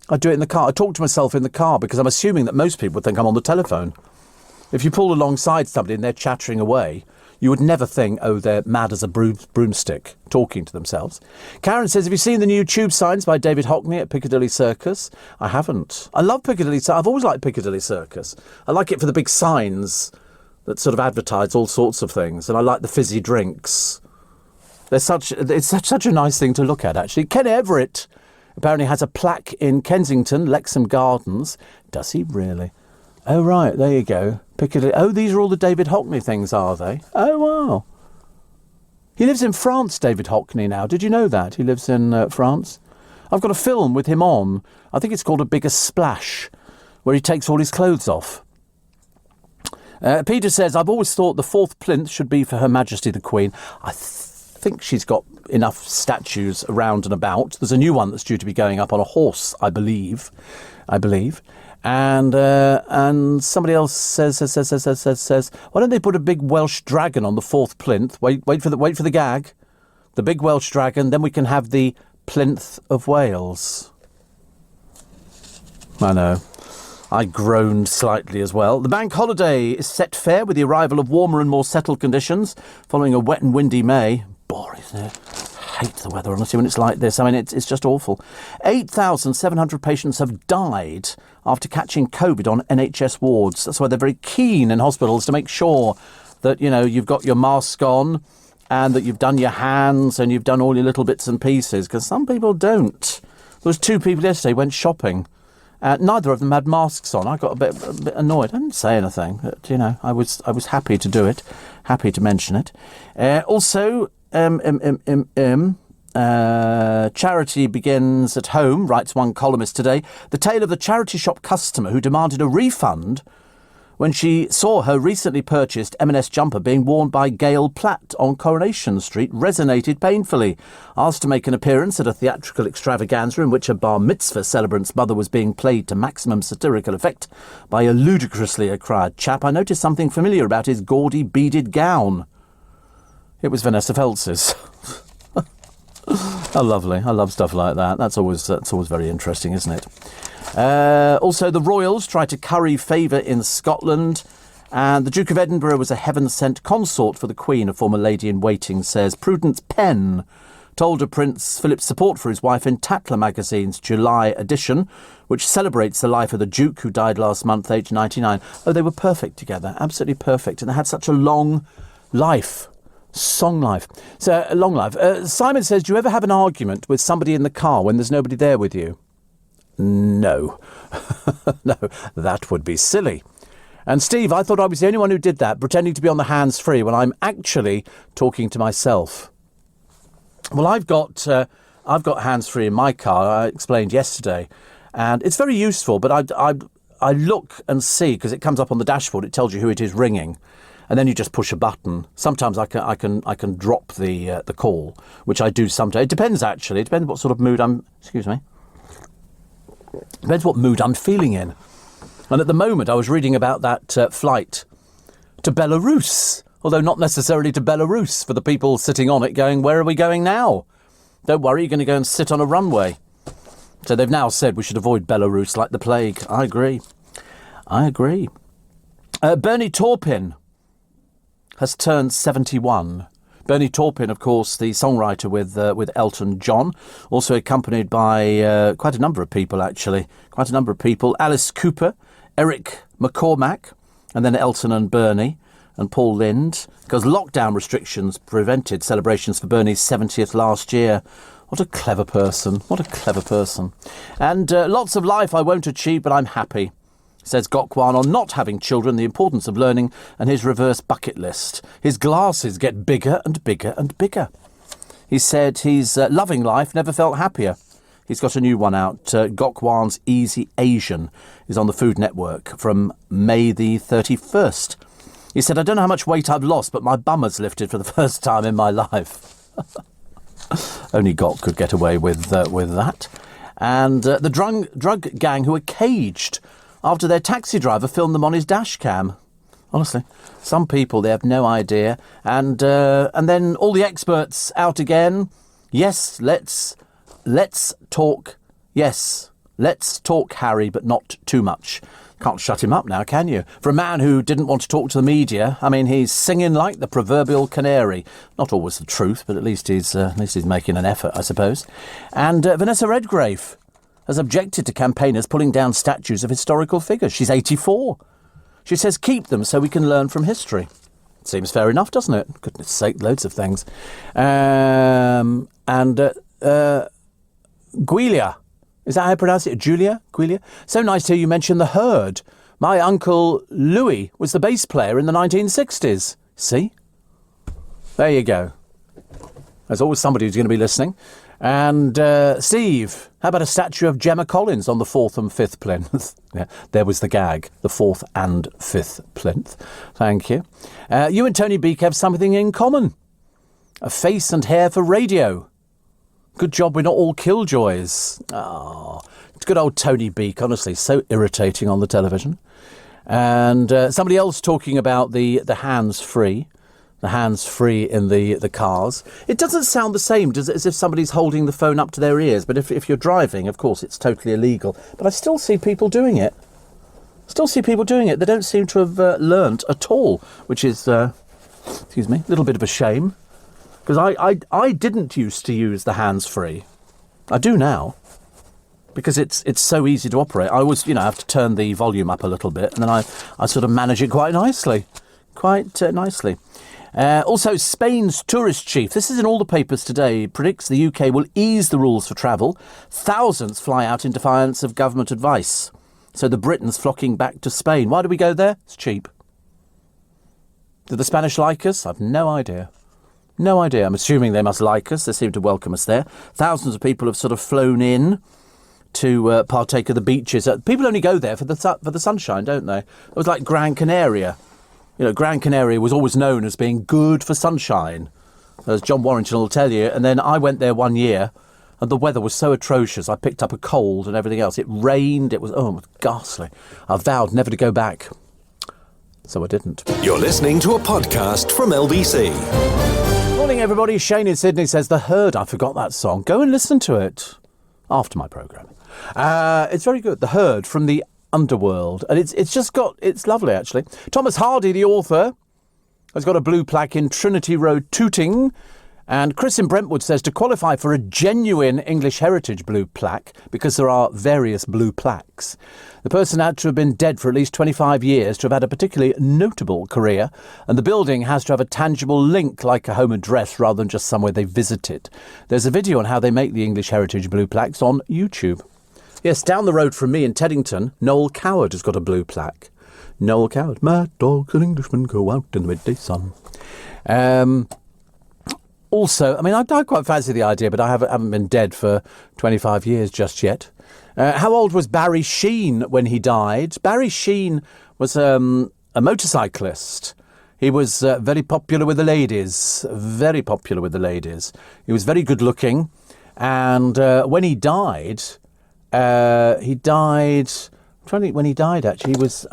I talk to myself in the car because I'm assuming that most people would think I'm on the telephone. If you pull alongside somebody and they're chattering away, you would never think, oh, they're mad as a broomstick, talking to themselves. Karen says, have you seen the new tube signs by David Hockney at Piccadilly Circus? I haven't. I love Piccadilly Circus. I've always liked Piccadilly Circus. I like it for the big signs that sort of advertise all sorts of things. And I like the fizzy drinks. It's such a nice thing to look at, actually. Ken Everett apparently has a plaque in Kensington, Lexham Gardens. Does he really? Oh, right, there you go. Piccadilly. Oh, these are all the David Hockney things, are they? Oh, wow. He lives in France, David Hockney, now. Did you know that? He lives in France. I've got a film with him on. I think it's called A Bigger Splash, where he takes all his clothes off. Peter says, I've always thought the 4th plinth should be for Her Majesty the Queen. I think she's got enough statues around and about. There's a new one that's due to be going up on a horse, I believe. And somebody else says, why don't they put a big Welsh dragon on the 4th plinth? Wait for the gag. The big Welsh dragon, then we can have the plinth of Wales. I know. I groaned slightly as well. The bank holiday is set fair with the arrival of warmer and more settled conditions following a wet and windy May. Boring, isn't it? I hate the weather, honestly, when it's like this. I mean, it's just awful. 8,700 patients have died after catching COVID on NHS wards. That's why they're very keen in hospitals to make sure that, you've got your mask on and that you've done your hands and you've done all your little bits and pieces, because some people don't. There was 2 people yesterday went shopping. Neither of them had masks on. I got a bit annoyed. I didn't say anything, but, I was happy to do it, happy to mention it. Also, charity begins at home, writes one columnist today. The tale of the charity shop customer who demanded a refund when she saw her recently purchased M&S jumper being worn by Gail Platt on Coronation Street resonated painfully. Asked to make an appearance at a theatrical extravaganza in which a bar mitzvah celebrant's mother was being played to maximum satirical effect by a ludicrously acquired chap, I noticed something familiar about his gaudy beaded gown. It was Vanessa Feltz's. Oh, lovely. I love stuff like that. That's always very interesting, isn't it? Also, the Royals tried to curry favour in Scotland, and the Duke of Edinburgh was a heaven-sent consort for the Queen, a former lady-in-waiting says. Prudence Penn told of Prince Philip's support for his wife in Tatler magazine's July edition, which celebrates the life of the Duke, who died last month, aged 99. Oh, they were perfect together, absolutely perfect, and they had such a long life. Song life. So, a long life. Simon says, do you ever have an argument with somebody in the car when there's nobody there with you? No. No, that would be silly. And Steve, I thought I was the only one who did that, pretending to be on the hands-free when I'm actually talking to myself. Well, I've got hands-free in my car, I explained yesterday, and it's very useful, but I look and see, because it comes up on the dashboard, it tells you who it is ringing. And then you just push a button. Sometimes I can drop the call, which I do sometimes. It depends, actually. It depends what sort of mood Depends what mood I'm feeling in. And at the moment, I was reading about that flight to Belarus, although not necessarily to Belarus, for the people sitting on it going, where are we going now? Don't worry, you're going to go and sit on a runway. So they've now said we should avoid Belarus like the plague. I agree. Bernie Taupin has turned 71. Bernie Taupin, of course, the songwriter with Elton John, also accompanied by quite a number of people, actually. Quite a number of people. Alice Cooper, Eric McCormack, and then Elton and Bernie and Paul Lind, because lockdown restrictions prevented celebrations for Bernie's 70th last year. What a clever person. And lots of life I won't achieve, but I'm happy, says Gokwan on not having children, the importance of learning, and his reverse bucket list. His glasses get bigger and bigger and bigger. He said he's loving life, never felt happier. He's got a new one out. Gokwan's Easy Asian is on the Food Network from May the 31st. He said, I don't know how much weight I've lost, but my bum has lifted for the first time in my life. Only Gok could get away with that. And the drug gang who were caged after their taxi driver filmed them on his dash cam. Honestly, some people, they have no idea. And then all the experts out again. Yes, let's talk. Yes, let's talk, Harry, but not too much. Can't shut him up now, can you? For a man who didn't want to talk to the media, I mean, he's singing like the proverbial canary. Not always the truth, but at least he's making an effort, I suppose. And Vanessa Redgrave has objected to campaigners pulling down statues of historical figures. She's 84. She says keep them so we can learn from history. Seems fair enough, doesn't it? Goodness sake, loads of things. Guilia. Is that how you pronounce it? Julia? Guilia? So nice to hear you mention The Herd. My uncle Louis was the bass player in the 1960s. See? There you go. There's always somebody who's going to be listening. And Steve, how about a statue of Gemma Collins on the 4th and 5th plinth? Yeah, there was the gag, the 4th and 5th plinth. Thank you. You and Tony Beak have something in common. A face and hair for radio. Good job we're not all killjoys. Oh, it's good old Tony Beak, honestly, so irritating on the television. And somebody else talking about the hands-free. The hands-free in the cars. It doesn't sound the same as if somebody's holding the phone up to their ears. But if you're driving, of course, it's totally illegal. But I still see people doing it. They don't seem to have learnt at all, which is, excuse me, a little bit of a shame. Because I didn't used to use the hands-free. I do now. Because it's so easy to operate. I always, have to turn the volume up a little bit. And then I sort of manage it quite nicely. Nicely. Also, Spain's tourist chief, this is in all the papers today, predicts the UK will ease the rules for travel. Thousands fly out in defiance of government advice. So the Britons flocking back to Spain. Why do we go there? It's cheap. Do the Spanish like us? I've no idea. No idea. I'm assuming they must like us. They seem to welcome us there. Thousands of people have sort of flown in to partake of the beaches. People only go there for the sunshine, don't they? It was like Gran Canaria. Gran Canaria was always known as being good for sunshine, as John Warrington will tell you. And then I went there one year, and the weather was so atrocious. I picked up a cold and everything else. It rained. It was ghastly. I vowed never to go back. So I didn't. You're listening to a podcast from LBC. Morning, everybody. Shane in Sydney says, The Herd. I forgot that song. Go and listen to it after my programme. It's very good. The Herd from the Underworld, and it's lovely, actually. Thomas Hardy, the author, has got a blue plaque in Trinity Road, Tooting. And Chris in Brentwood says to qualify for a genuine English heritage blue plaque, because there are various blue plaques, the person had to have been dead for at least 25 years to have had a particularly notable career, and the building has to have a tangible link, like a home address, rather than just somewhere they visited. There's a video on how they make the English heritage blue plaques on YouTube. Yes, down the road from me in Teddington, Noel Coward has got a blue plaque. Noel Coward. Mad dogs and Englishmen go out in the midday sun. Also, I quite fancy the idea, but I haven't been dead for 25 years just yet. How old was Barry Sheen when he died? Barry Sheen was a motorcyclist. He was very popular with the ladies. Very popular with the ladies. He was very good looking. And when he died... when he died, actually, he was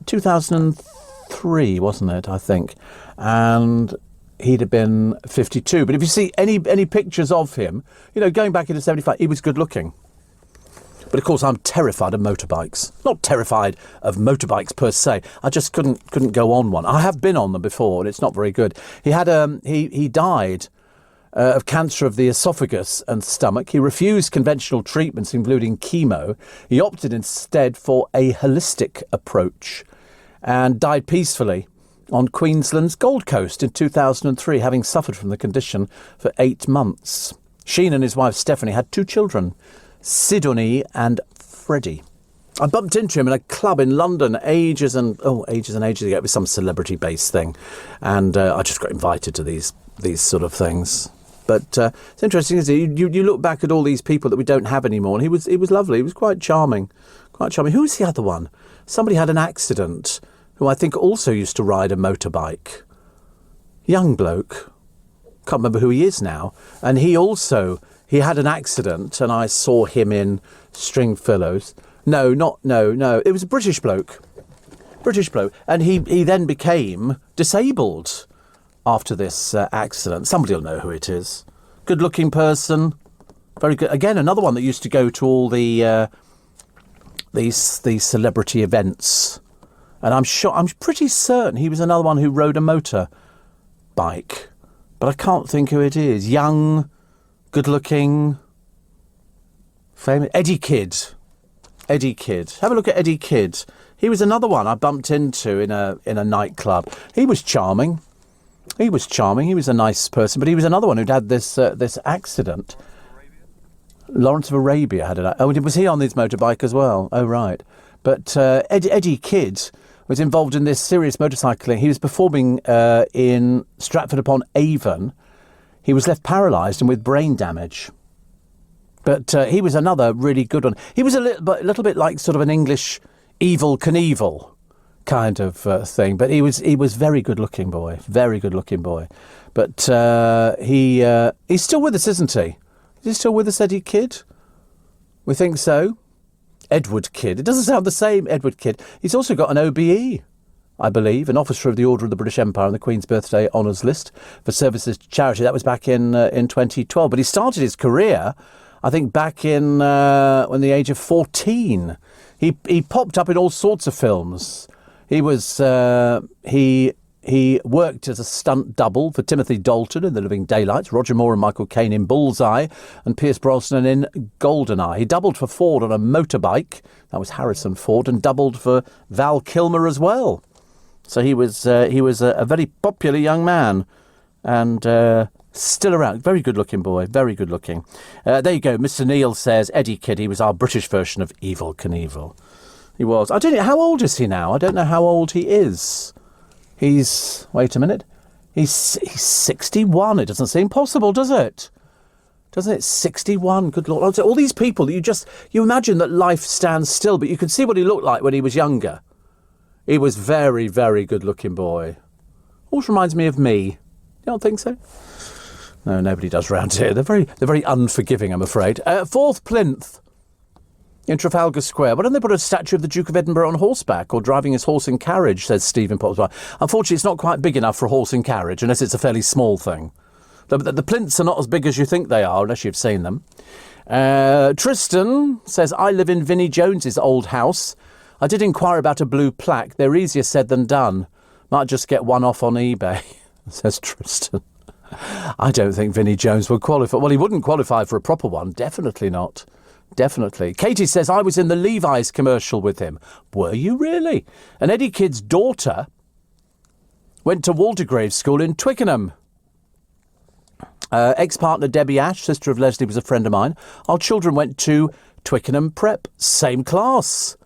2003, wasn't it, I think? And he'd have been 52. But if you see any pictures of him, going back into 75, he was good looking. But of course, I'm terrified of motorbikes. Not terrified of motorbikes per se. I just couldn't go on one. I have been on them before, and it's not very good. He had he died of cancer of the esophagus and stomach. He refused conventional treatments, including chemo. He opted instead for a holistic approach and died peacefully on Queensland's Gold Coast in 2003, having suffered from the condition for 8 months. Sheen and his wife Stephanie had 2 children, Sidonie and Freddie. I bumped into him in a club in London ages and ages ago. It was some celebrity-based thing, and I just got invited to these sort of things. But it's interesting, isn't it? You look back at all these people that we don't have anymore, and he was lovely. He was quite charming. Who was the other one? Somebody had an accident who I think also used to ride a motorbike. Young bloke. Can't remember who he is now. And he had an accident, and I saw him in Stringfellows. No. It was a British bloke. And he then became disabled after this accident. Somebody will know who it is. Good-looking person. Very good. Again, another one that used to go to all these celebrity events. And I'm pretty certain he was another one who rode a motorbike. But I can't think who it is. Young, good-looking, famous. Eddie Kidd. Have a look at Eddie Kidd. He was another one I bumped into in a nightclub. He was charming. He was a nice person, but he was another one who'd had this accident. Lawrence of Arabia had it. Oh, was he on his motorbike as well? Oh, right. But Eddie Kidd was involved in this serious motorcycling. He was performing in Stratford-upon-Avon. He was left paralysed and with brain damage. But he was another really good one. He was a little bit like sort of an English Evel Knievel kind of thing. But he was very good looking boy, very good looking boy. But he's still with us, isn't he? Is he still with us, Eddie Kidd? We think so. Edward Kidd. It doesn't sound the same, Edward Kidd. He's also got an OBE, I believe, an Officer of the Order of the British Empire on the Queen's Birthday Honours List for services to charity. That was back in 2012. But he started his career, I think, back in when the age of 14. He popped up in all sorts of films. He was he worked as a stunt double for Timothy Dalton in The Living Daylights, Roger Moore and Michael Caine in Bullseye, and Pierce Brosnan in Goldeneye. He doubled for Ford on a motorbike. That was Harrison Ford, and doubled for Val Kilmer as well. So he was a very popular young man, and still around. Very good-looking boy. Very good-looking. There you go. Mr. Neil says Eddie Kidd. He was our British version of Evel Knievel. He was. I don't know. How old is he now? I don't know how old he is. Wait a minute. He's 61. It doesn't seem possible, does it? Doesn't it? 61. Good Lord. All these people that you imagine that life stands still, but you can see what he looked like when he was younger. He was very, very good-looking boy. Also reminds me of me. You don't think so? No, nobody does round here. They're very unforgiving, I'm afraid. 4th Plinth in Trafalgar Square. Why don't they put a statue of the Duke of Edinburgh on horseback or driving his horse and carriage, says Stephen Pottswell. Unfortunately, it's not quite big enough for a horse and carriage, unless it's a fairly small thing. The plinths are not as big as you think they are, unless you've seen them. Tristan says, I live in Vinnie Jones's old house. I did inquire about a blue plaque. They're easier said than done. Might just get one off on eBay, says Tristan. I don't think Vinnie Jones would qualify. Well, he wouldn't qualify for a proper one. Definitely not. Definitely. Katie says, I was in the Levi's commercial with him. Were you really? And Eddie Kidd's daughter went to Waldegrave School in Twickenham. Ex-partner Debbie Ash, sister of Leslie, was a friend of mine. Our children went to Twickenham Prep. Same class.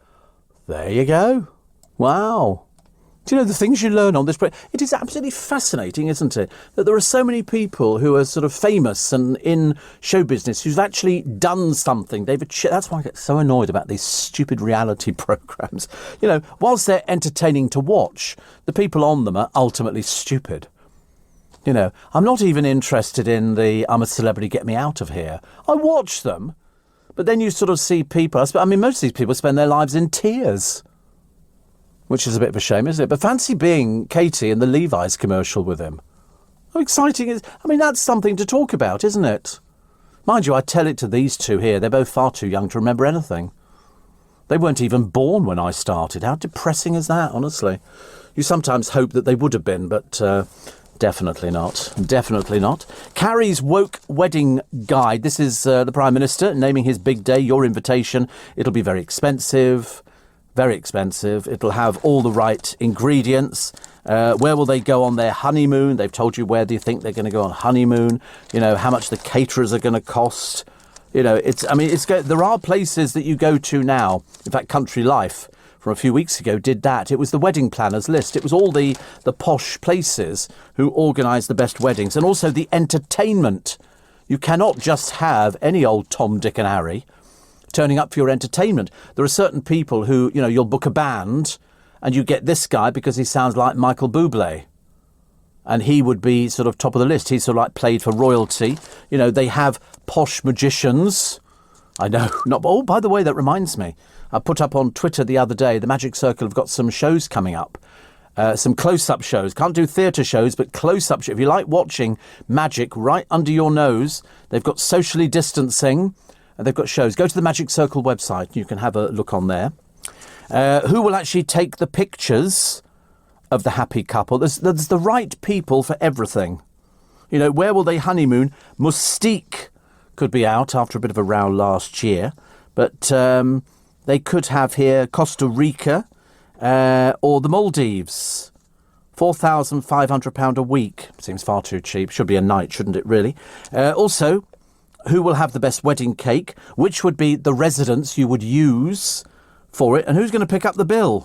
There you go. Wow. Do you know the things you learn on this? It is absolutely fascinating, isn't it? That there are so many people who are sort of famous and in show business who've actually done something. That's why I get so annoyed about these stupid reality programmes. You know, whilst they're entertaining to watch, the people on them are ultimately stupid. You know, I'm not even interested in the I'm a celebrity, get me out of here. I watch them, but then you sort of see people. I mean, most of these people spend their lives in tears. Which is a bit of a shame, isn't it? But fancy being Katie in the Levi's commercial with him. How exciting is... I mean, that's something to talk about, isn't it? Mind you, I tell it to these two here. They're both far too young to remember anything. They weren't even born when I started. How depressing is that, honestly? You sometimes hope that they would have been, but definitely not. Definitely not. Carrie's Woke Wedding Guide. This is the Prime Minister naming his big day, your invitation. It'll be very expensive. Very expensive. It'll have all the right ingredients. Where will they go on their honeymoon? They've told you where do you think they're going to go on honeymoon. You know, how much the caterers are going to cost. You know, there are places that you go to now. In fact, Country Life from a few weeks ago did that. It was the wedding planners list. It was all the posh places who organise the best weddings. And also the entertainment. You cannot just have any old Tom, Dick and Harry turning up for your entertainment. There are certain people who, you know, you'll book a band and you get this guy because he sounds like Michael Bublé. And he would be sort of top of the list. He's sort of like played for royalty. You know, they have posh magicians. I know. Oh, by the way, that reminds me. I put up on Twitter the other day, the Magic Circle have got some shows coming up. Some close-up shows. Can't do theatre shows, but close-up shows. If you like watching magic right under your nose, they've got socially distancing. They've got shows. Go to the Magic Circle website. You can have a look on there. Who will actually take the pictures of the happy couple? There's the right people for everything. You know, where will they honeymoon? Mustique could be out after a bit of a row last year. But they could have here Costa Rica or the Maldives. £4,500 a week. Seems far too cheap. Should be a night, shouldn't it, really? Also... who will have the best wedding cake, which would be the residence you would use for it, and who's going to pick up the bill?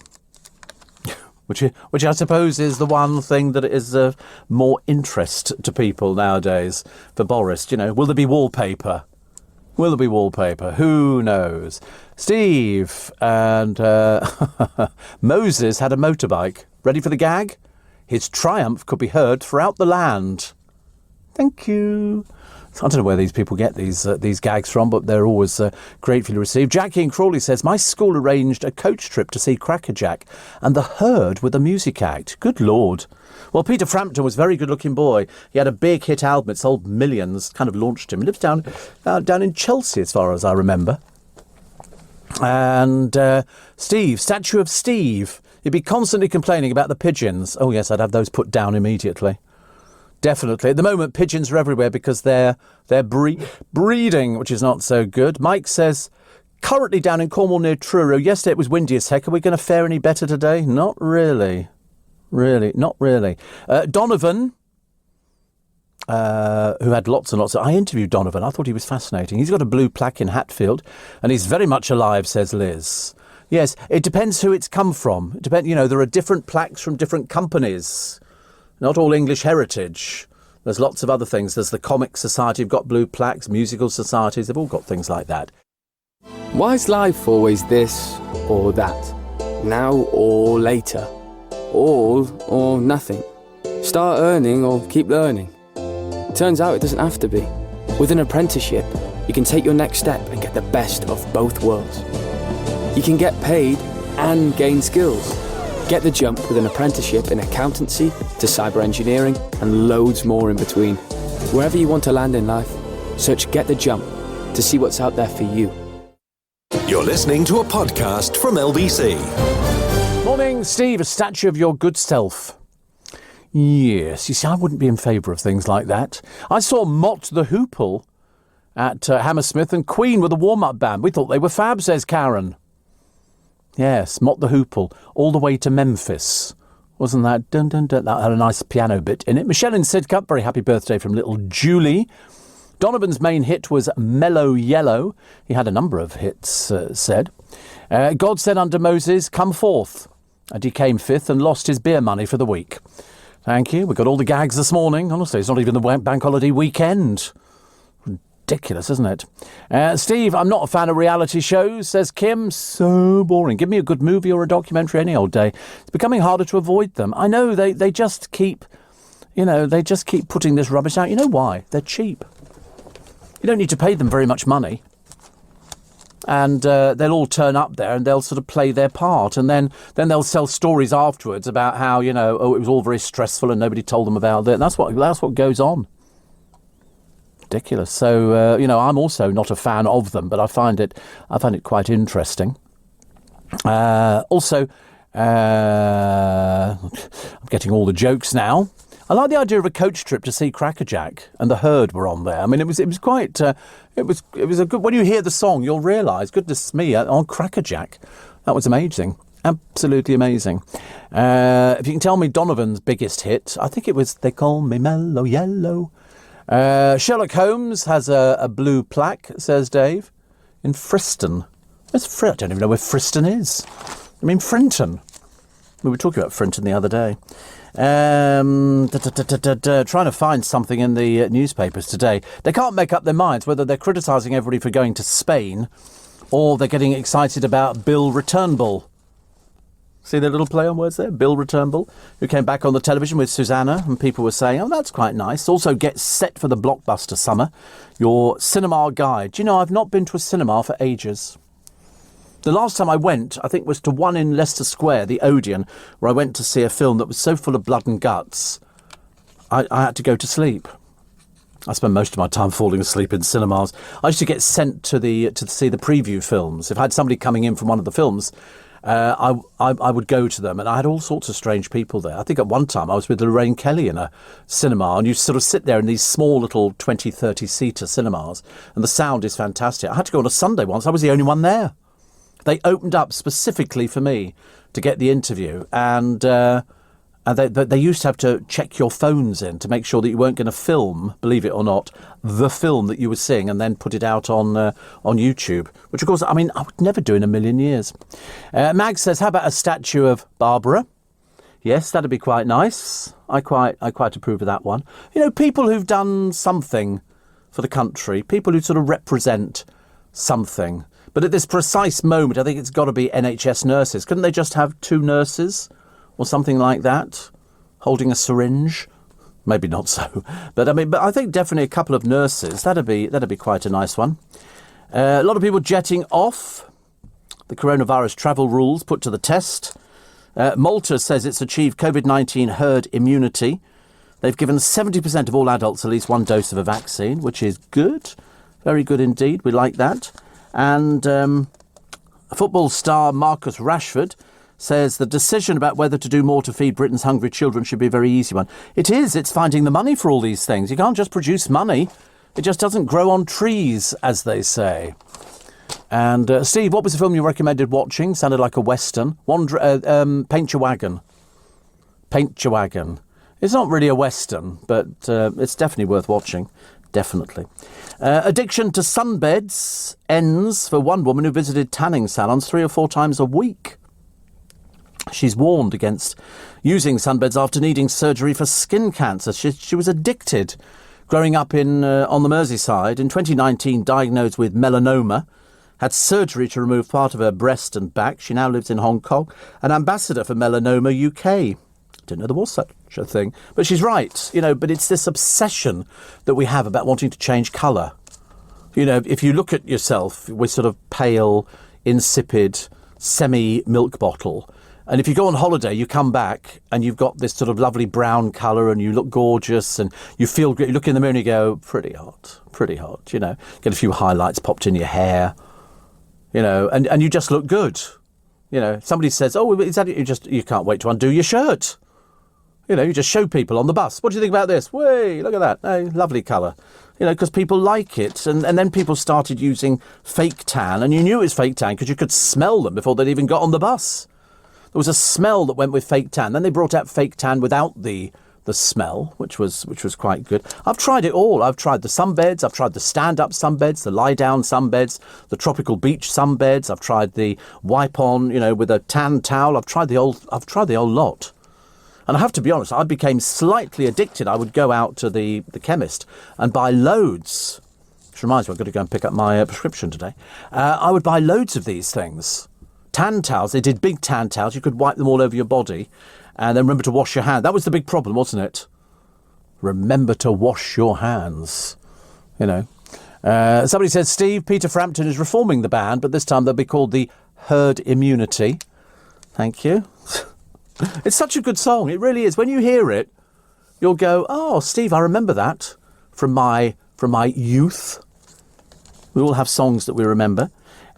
which I suppose is the one thing that is of more interest to people nowadays for Boris. You know, will there be wallpaper? Will there be wallpaper? Who knows? Steve and Moses had a motorbike. Ready for the gag? His triumph could be heard throughout the land. Thank you. I don't know where these people get these gags from, but they're always gratefully received. Jackie in Crawley says, my school arranged a coach trip to see Crackerjack and the Herd with a music act. Good Lord. Well, Peter Frampton was a very good-looking boy. He had a big hit album. It sold millions, kind of launched him. He lives down in Chelsea, as far as I remember. And Steve, statue of Steve. He'd be constantly complaining about the pigeons. Oh, yes, I'd have those put down immediately. Definitely. At the moment, pigeons are everywhere because they're breeding, which is not so good. Mike says, currently down in Cornwall near Truro. Yesterday it was windy as heck. Are we going to fare any better today? Not really. Really, not really. Donovan, who had lots and lots of... I interviewed Donovan. I thought he was fascinating. He's got a blue plaque in Hatfield, and he's very much alive, says Liz. Yes, it depends who it's come from. It depends, there are different plaques from different companies. Not all English heritage. There's lots of other things. There's the Comic Society, have got blue plaques, musical societies, they've all got things like that. Why is life always this or that? Now or later? All or nothing? Start earning or keep learning? Turns out it doesn't have to be. With an apprenticeship, you can take your next step and get the best of both worlds. You can get paid and gain skills. Get the jump with an apprenticeship in accountancy to cyber engineering and loads more in between. Wherever you want to land in life, search Get the Jump to see what's out there for you. You're listening to a podcast from LBC. Morning, Steve, a statue of your good self. Yes, you see, I wouldn't be in favour of things like that. I saw Mott the Hoople at Hammersmith and Queen with a warm-up band. We thought they were fab, says Karen. Yes, Mott the Hoople, all the way to Memphis. Wasn't that? Dun, dun, dun, that had a nice piano bit in it. Michelle in Sidcup, very happy birthday from little Julie. Donovan's main hit was Mellow Yellow. He had a number of hits, said. God said unto Moses, come forth. And he came fifth and lost his beer money for the week. Thank you. We got all the gags this morning. Honestly, it's not even the bank holiday weekend. Ridiculous, isn't it? Steve, I'm not a fan of reality shows, says Kim. So boring. Give me a good movie or a documentary any old day. It's becoming harder to avoid them. I know they just keep, they just keep putting this rubbish out. You know why? They're cheap. You don't need to pay them very much money. And they'll all turn up there and they'll sort of play their part. And then they'll sell stories afterwards about how, it was all very stressful and nobody told them about it. And that's what goes on. Ridiculous. So, I'm also not a fan of them, but I find it quite interesting. Also, I'm getting all the jokes now. I like the idea of a coach trip to see Crackerjack, and the Herd were on there. I mean, it was quite, it was a good. When you hear the song, you'll realise, goodness me, on Crackerjack, that was amazing, absolutely amazing. If you can tell me Donovan's biggest hit, I think it was "They Call Me Mellow Yellow." Sherlock Holmes has a blue plaque, says Dave, in Friston. I don't even know where Friston is. I mean, Frinton. We were talking about Frinton the other day. Trying to find something in the newspapers today. They can't make up their minds whether they're criticising everybody for going to Spain or they're getting excited about Bill Returnbull. See the little play on words there? Bill Returnbull, who came back on the television with Susanna, and people were saying, oh, that's quite nice. Also, get set for the blockbuster summer. Your cinema guide. Do you know, I've not been to a cinema for ages. The last time I went, I think, was to one in Leicester Square, the Odeon, where I went to see a film that was so full of blood and guts, I had to go to sleep. I spend most of my time falling asleep in cinemas. I used to get sent to see the preview films. If I had somebody coming in from one of the films, I would go to them, and I had all sorts of strange people there. I think at one time I was with Lorraine Kelly in a cinema, and you sort of sit there in these small little 20, 30-seater cinemas, and the sound is fantastic. I had to go on a Sunday once. I was the only one there. They opened up specifically for me to get the interview, and they used to have to check your phones in to make sure that you weren't going to film, believe it or not, the film that you were seeing and then put it out on YouTube, which, of course, I mean, I would never do in a million years. Mag says, how about a statue of Barbara? Yes, that'd be quite nice. I quite approve of that one. People who've done something for the country, people who sort of represent something. But at this precise moment, I think it's got to be NHS nurses. Couldn't they just have 2 nurses or something like that, holding a syringe? Maybe not so. But I think definitely a couple of nurses. That'd be quite a nice one. A lot of people jetting off. The coronavirus travel rules put to the test. Malta says it's achieved COVID-19 herd immunity. They've given 70% of all adults at least 1 dose of a vaccine, which is good. Very good indeed. We like that. And football star Marcus Rashford says the decision about whether to do more to feed Britain's hungry children should be a very easy one. It is. It's finding the money for all these things. You can't just produce money. It just doesn't grow on trees, as they say. And Steve, what was the film you recommended watching? Sounded like a Western. Paint Your Wagon. Paint Your Wagon. It's not really a Western, but it's definitely worth watching. Definitely. Addiction to sunbeds ends for one woman who visited tanning salons 3 or 4 times a week. She's warned against using sunbeds after needing surgery for skin cancer. She was addicted growing up on the Merseyside. In 2019, diagnosed with melanoma, had surgery to remove part of her breast and back. She now lives in Hong Kong, an ambassador for Melanoma UK. Didn't know there was such a thing. But she's right, but it's this obsession that we have about wanting to change colour. If you look at yourself, we're sort of pale, insipid, semi-milk bottle. And if you go on holiday, you come back and you've got this sort of lovely brown colour and you look gorgeous and you feel great. You look in the mirror and you go, pretty hot, Get a few highlights popped in your hair, and you just look good. Somebody says, oh, is that it? You can't wait to undo your shirt. You just show people on the bus. What do you think about this? Way, look at that. Oh, lovely colour. Because people like it. And then people started using fake tan. And you knew it was fake tan because you could smell them before they'd even got on the bus. There was a smell that went with fake tan. Then they brought out fake tan without the smell, which was quite good. I've tried it all. I've tried the sunbeds. I've tried the stand-up sunbeds, the lie-down sunbeds, the tropical beach sunbeds. I've tried the wipe-on, with a tan towel. I've tried the old lot. And I have to be honest, I became slightly addicted. I would go out to the chemist and buy loads. Which reminds me, I've got to go and pick up my prescription today. I would buy loads of these things. Tan towels. They did big tan towels. You could wipe them all over your body. And then remember to wash your hands. That was the big problem, wasn't it? Remember to wash your hands. Somebody said, Steve, Peter Frampton is reforming the band, but this time they'll be called the Herd Immunity. Thank you. It's such a good song. It really is. When you hear it, you'll go, oh, Steve, I remember that from my youth. We all have songs that we remember.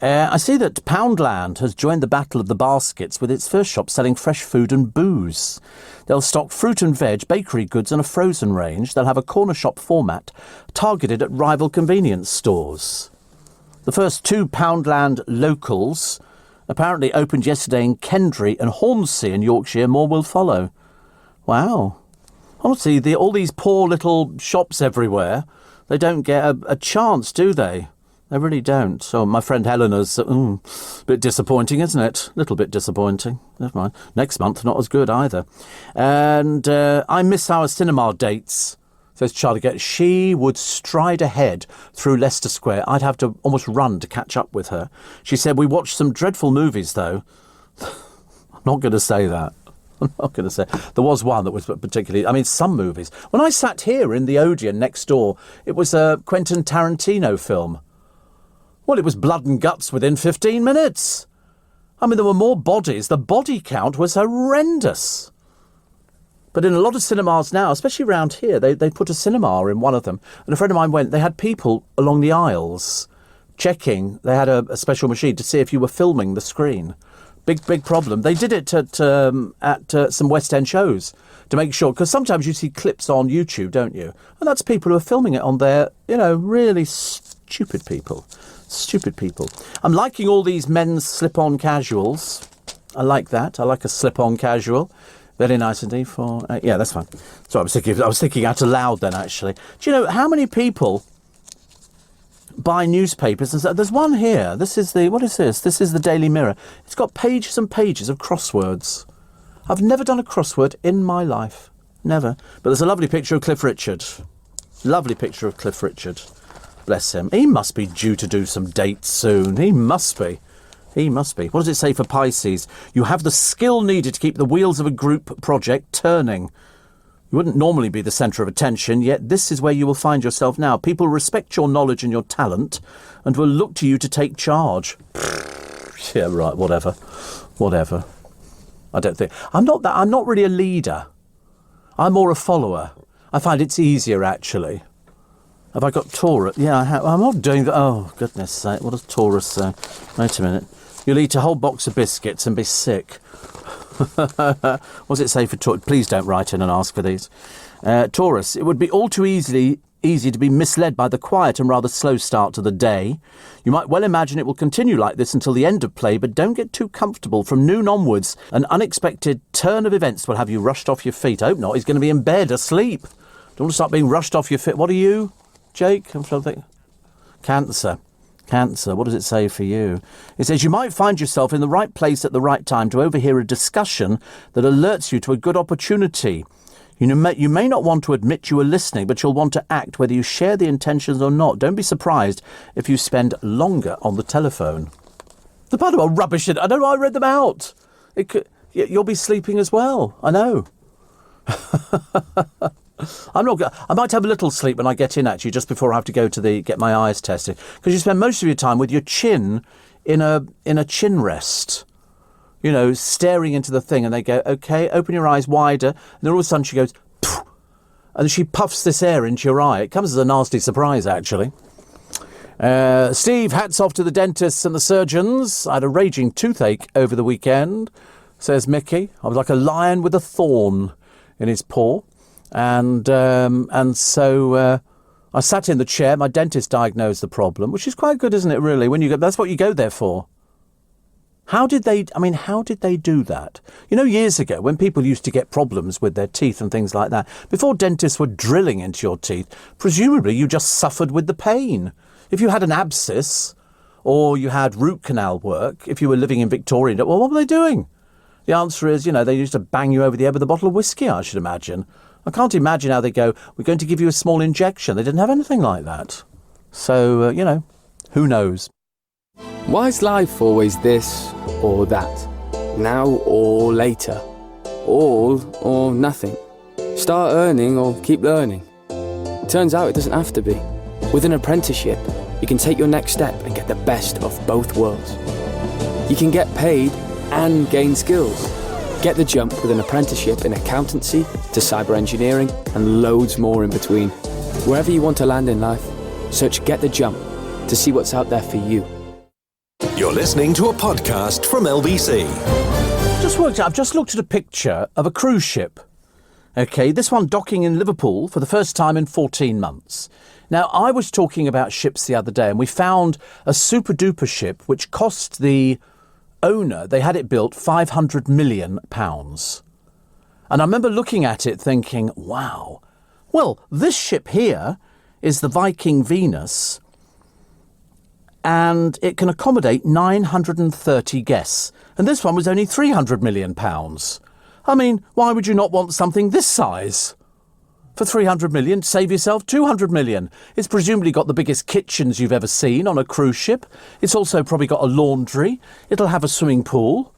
I see that Poundland has joined the Battle of the Baskets with its first shop selling fresh food and booze. They'll stock fruit and veg, bakery goods and a frozen range. They'll have a corner shop format targeted at rival convenience stores. The first 2 Poundland locals apparently opened yesterday in Kendry and Hornsey in Yorkshire. More will follow. Wow. Honestly, all these poor little shops everywhere, they don't get a chance, do they? They really don't. So my friend Helena's a bit disappointing, isn't it? A little bit disappointing. Never mind. Next month, not as good either. And I miss our cinema dates, says Charlie Gate. She would stride ahead through Leicester Square. I'd have to almost run to catch up with her. She said, we watched some dreadful movies, though. I'm not going to say that. I'm not going to say. There was one that was particularly... some movies. When I sat here in the Odeon next door, it was a Quentin Tarantino film. Well, it was blood and guts within 15 minutes. There were more bodies. The body count was horrendous. But in a lot of cinemas now, especially around here, they put a cinema in one of them. And a friend of mine went, they had people along the aisles checking. They had a special machine to see if you were filming the screen. Big problem. They did it at some West End shows to make sure, because sometimes you see clips on YouTube, don't you? And that's people who are filming it on their, really stupid people. Stupid people. I'm liking all these men's slip-on casuals. I like that. I like a slip-on casual. Very nice indeed for... yeah, that's fine. So I was thinking out aloud then, actually. Do you know how many people buy newspapers? And there's one here. This is the... What is this? This is the Daily Mirror. It's got pages and pages of crosswords. I've never done a crossword in my life. Never. But there's a lovely picture of Cliff Richard. Lovely picture of Cliff Richard. Bless him. He must be due to do some dates soon. He must be. He must be. What does it say for Pisces? You have the skill needed to keep the wheels of a group project turning. You wouldn't normally be the centre of attention, yet this is where you will find yourself now. People respect your knowledge and your talent and will look to you to take charge. Yeah, right, whatever. I don't think... I'm not really a leader. I'm more a follower. I find it's easier, actually. Have I got Taurus? Yeah, I have. I'm not doing that. Oh, goodness sake. What does Taurus say? Wait a minute. You'll eat a whole box of biscuits and be sick. What does it say for Taurus? Please don't write in and ask for these. Taurus, it would be all too easy to be misled by the quiet and rather slow start to the day. You might well imagine it will continue like this until the end of play, but don't get too comfortable. From noon onwards, an unexpected turn of events will have you rushed off your feet. I hope not. He's going to be in bed, asleep. Don't want to start being rushed off your feet. What are you, Jake? I'm trying to think. Cancer. What does it say for you? It says you might find yourself in the right place at the right time to overhear a discussion that alerts you to a good opportunity. You may not want to admit you are listening, but you'll want to act whether you share the intentions or not. Don't be surprised if you spend longer on the telephone. The part about rubbish, I don't know, I read them out. You'll be sleeping as well, I know. I might have a little sleep when I get in, actually, just before I have to go to get my eyes tested. Because you spend most of your time with your chin in a chin rest. You know, staring into the thing, and they go, OK, open your eyes wider. And then all of a sudden she goes, poof, and she puffs this air into your eye. It comes as a nasty surprise, actually. Steve, hats off to the dentists and the surgeons. I had a raging toothache over the weekend, says Mickey. I was like a lion with a thorn in his paw. And so I sat in the chair. My dentist diagnosed the problem, which is quite good, isn't it, really? That's what you go there for. How did they do that? You know, years ago, when people used to get problems with their teeth and things like that, before dentists were drilling into your teeth, presumably you just suffered with the pain. If you had an abscess or you had root canal work, if you were living in Victoria, well, what were they doing? The answer is, they used to bang you over the head with a bottle of whiskey, I should imagine. I can't imagine how they go, we're going to give you a small injection. They didn't have anything like that. So, who knows? Why is life always this or that? Now or later? All or nothing? Start earning or keep learning? Turns out it doesn't have to be. With an apprenticeship, you can take your next step and get the best of both worlds. You can get paid and gain skills. Get the jump with an apprenticeship in accountancy to cyber engineering and loads more in between. Wherever you want to land in life, search Get the Jump to see what's out there for you. You're listening to a podcast from LBC. I've just looked at a picture of a cruise ship. OK, this one docking in Liverpool for the first time in 14 months. Now, I was talking about ships the other day, and we found a super-duper ship which cost the owner, they had it built, £500 million. And I remember looking at it thinking, wow. Well, this ship here is the Viking Venus, and it can accommodate 930 guests. And this one was only £300 million. I mean, why would you not want something this size? For 300 million, save yourself 200 million. It's presumably got the biggest kitchens you've ever seen on a cruise ship. It's also probably got a laundry. It'll have a swimming pool.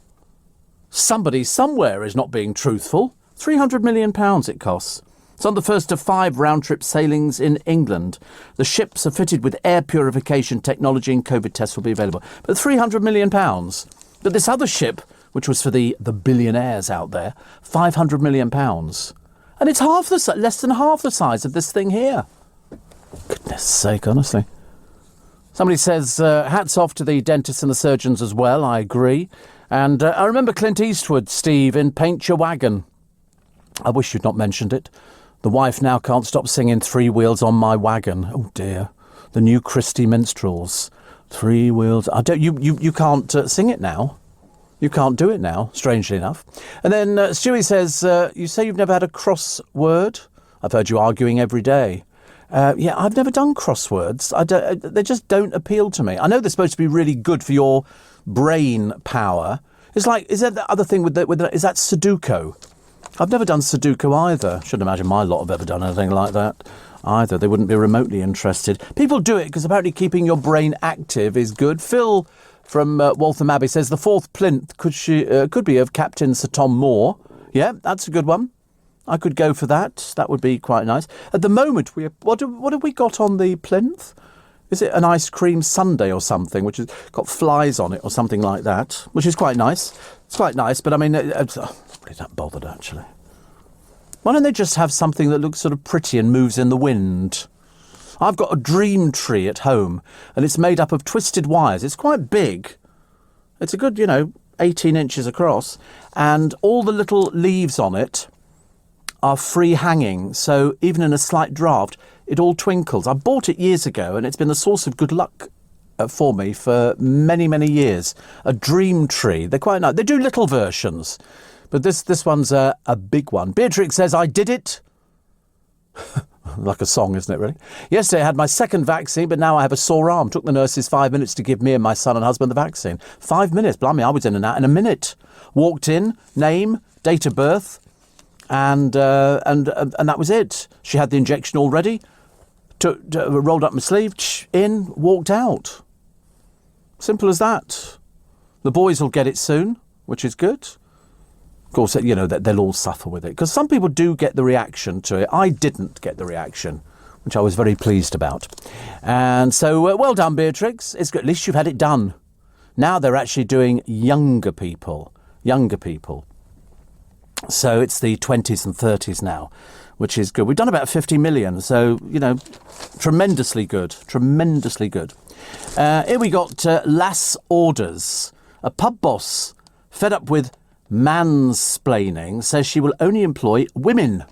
Somebody somewhere is not being truthful. £300 million it costs. It's on the first of 5 round-trip sailings in England. The ships are fitted with air purification technology and COVID tests will be available. But £300 million. But this other ship, which was for the billionaires out there, £500 million. And it's less than half the size of this thing here. Goodness sake, honestly. Somebody says, hats off to the dentists and the surgeons as well, I agree. And I remember Clint Eastwood, Steve, in Paint Your Wagon. I wish you'd not mentioned it. The wife now can't stop singing 3 Wheels on My Wagon. Oh dear. The new Christie Minstrels. 3 Wheels. You can't sing it now. You can't do it now, strangely enough. And then Stewie says, you say you've never had a crossword? I've heard you arguing every day. Yeah, I've never done crosswords. They just don't appeal to me. I know they're supposed to be really good for your brain power. It's like, is that the other thing is that Sudoku? I've never done Sudoku either. Shouldn't imagine my lot have ever done anything like that. either. They wouldn't be remotely interested. People do it because apparently keeping your brain active is good. Phil from Waltham Abbey says the fourth plinth could be of Captain Sir Tom Moore. Yeah, that's a good one. I could go for that. That would be quite nice. At the moment, what have we got on the plinth? Is it an ice cream sundae or something, which has got flies on it or something like that, which is quite nice. It's quite nice, but I mean, I'm really not bothered, actually. Why don't they just have something that looks sort of pretty and moves in the wind? I've got a dream tree at home, and it's made up of twisted wires. It's quite big. It's a good, 18 inches across, and all the little leaves on it are free hanging, so even in a slight draft, it all twinkles. I bought it years ago, and it's been a source of good luck for me for many, many years. A dream tree. They're quite nice. They do little versions, but this one's a big one. Beatrix says, I did it. Like a song, isn't it, really? Yesterday I had my second vaccine, but now I have a sore arm. Took the nurses 5 minutes to give me and my son and husband the vaccine. 5 minutes? Blimey, I was in and out in a minute. Walked in, name, date of birth, and that was it. She had the injection already. Rolled up my sleeve, in, walked out. Simple as that. The boys will get it soon, which is good. Of course, they'll all suffer with it, because some people do get the reaction to it. I didn't get the reaction, which I was very pleased about. And so, well done, Beatrix. It's good. At least you've had it done. Now they're actually doing younger people. So it's the 20s and 30s now, which is good. We've done about 50 million, so, tremendously good. Here we got Lass Orders. A pub boss fed up with mansplaining says she will only employ women.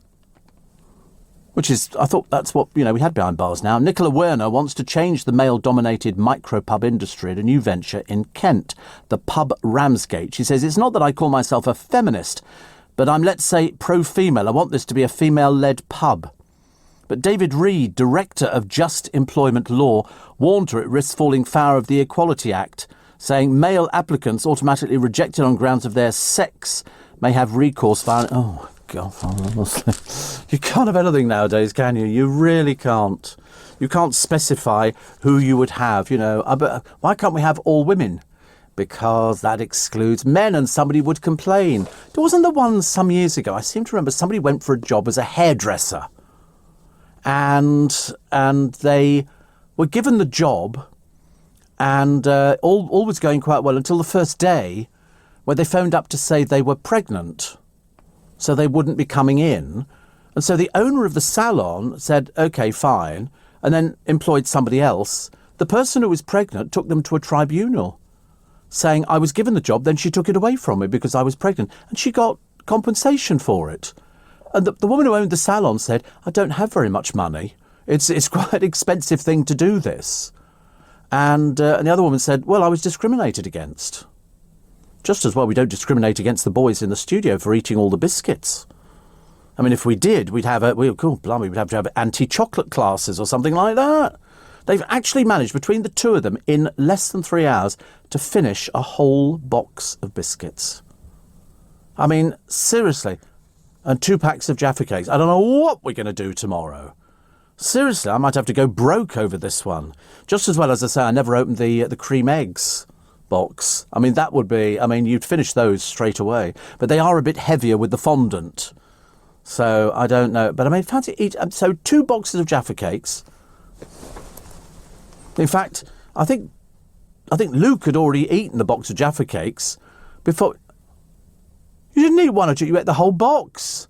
Which is, I thought that's what, we had behind bars now. Nicola Werner wants to change the male-dominated micropub industry at a new venture in Kent, the pub Ramsgate. She says, it's not that I call myself a feminist, but I'm, let's say, pro-female. I want this to be a female-led pub. But David Reed, director of Just Employment Law, warned her it risks falling foul of the Equality Act, saying male applicants automatically rejected on grounds of their sex may have recourse via... Oh, God, honestly. You can't have anything nowadays, can you? You really can't. You can't specify who you would have, Why can't we have all women? Because that excludes men, and somebody would complain. There wasn't the one some years ago, I seem to remember somebody went for a job as a hairdresser. And they were given the job, and all was going quite well until the first day where they phoned up to say they were pregnant, so they wouldn't be coming in. And so the owner of the salon said, OK, fine, and then employed somebody else. The person who was pregnant took them to a tribunal, saying I was given the job, then she took it away from me because I was pregnant, and she got compensation for it. And the woman who owned the salon said, I don't have very much money. It's quite an expensive thing to do this. And the other woman said, well, I was discriminated against. Just as well we don't discriminate against the boys in the studio for eating all the biscuits. I mean, if we did, we'd have to have anti-chocolate classes or something like that. They've actually managed, between the two of them, in less than 3 hours, to finish a whole box of biscuits. I mean, seriously. And 2 packs of Jaffa Cakes. I don't know what we're going to do tomorrow. Seriously, I might have to go broke over this one. Just as well as I say, I never opened the cream eggs box. I mean, that would be... I mean, you'd finish those straight away. But they are a bit heavier with the fondant. So, I don't know. But I mean, fancy eat... So, 2 boxes of Jaffa Cakes... In fact, I think Luke had already eaten the box of Jaffa Cakes before... You didn't eat one or two, you ate the whole box.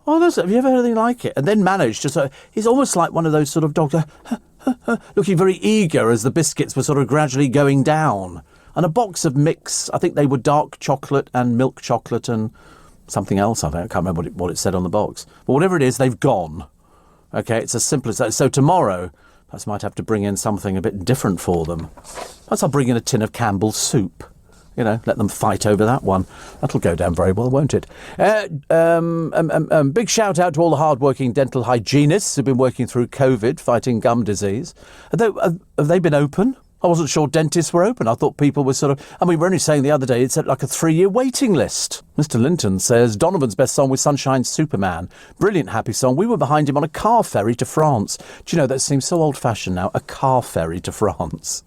Oh, have you ever heard anything like it? And then managed to... he's almost like one of those sort of dogs, looking very eager as the biscuits were sort of gradually going down. And a box of mix, I think they were dark chocolate and milk chocolate and something else, I can't remember what it said on the box. But whatever it is, they've gone. OK, it's as simple as that. So tomorrow... Perhaps I might have to bring in something a bit different for them. Perhaps I'll bring in a tin of Campbell's soup. Let them fight over that one. That'll go down very well, won't it? Big shout out to all the hard-working dental hygienists who've been working through COVID, fighting gum disease. Have they been open? I wasn't sure dentists were open. I thought people were sort of... And we were only saying the other day it's at like a 3-year waiting list. Mr. Linton says, Donovan's best song was Sunshine Superman. Brilliant, happy song. We were behind him on a car ferry to France. Do you know, that seems so old-fashioned now, a car ferry to France.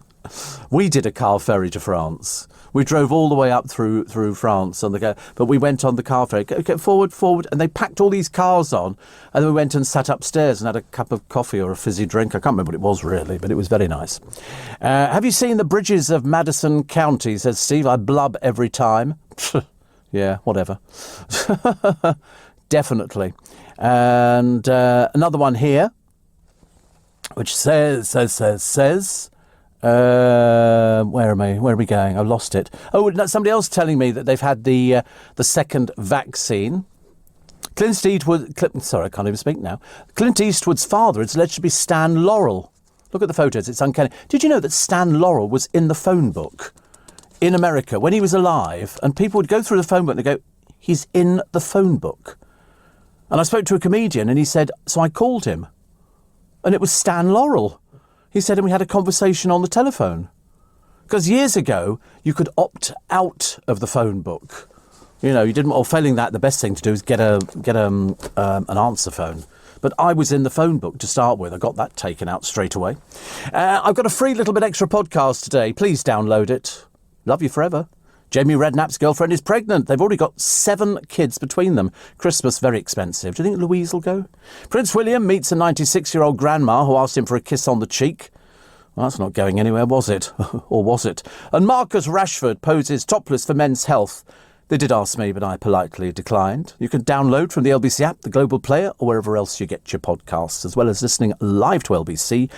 We did a car ferry to France. We drove all the way up through France on the go, but we went on the car ferry. Go forward, and they packed all these cars on, and then we went and sat upstairs and had a cup of coffee or a fizzy drink. I can't remember what it was really, but it was very nice. Have you seen the bridges of Madison County? Says Steve. I blub every time. Yeah, whatever. Definitely. And another one here, which says. Where am I? Where are we going? I lost it. Oh, somebody else telling me that they've had the second vaccine. Clint Eastwood. Sorry, I can't even speak now. Clint Eastwood's father is alleged to be Stan Laurel. Look at the photos. It's uncanny. Did you know that Stan Laurel was in the phone book in America when he was alive? And people would go through the phone book and they go, "He's in the phone book." And I spoke to a comedian and he said, so I called him, and it was Stan Laurel. He said, and we had a conversation on the telephone. Because years ago, you could opt out of the phone book. You know, you didn't. Or failing that, the best thing to do is get an answer phone. But I was in the phone book to start with. I got that taken out straight away. I've got a free little bit extra podcast today. Please download it. Love you forever. Jamie Redknapp's girlfriend is pregnant. They've already got 7 kids between them. Christmas, very expensive. Do you think Louise will go? Prince William meets a 96-year-old grandma who asked him for a kiss on the cheek. Well, that's not going anywhere, was it? Or was it? And Marcus Rashford poses topless for Men's Health. They did ask me, but I politely declined. You can download from the LBC app, the Global Player, or wherever else you get your podcasts, as well as listening live to LBC.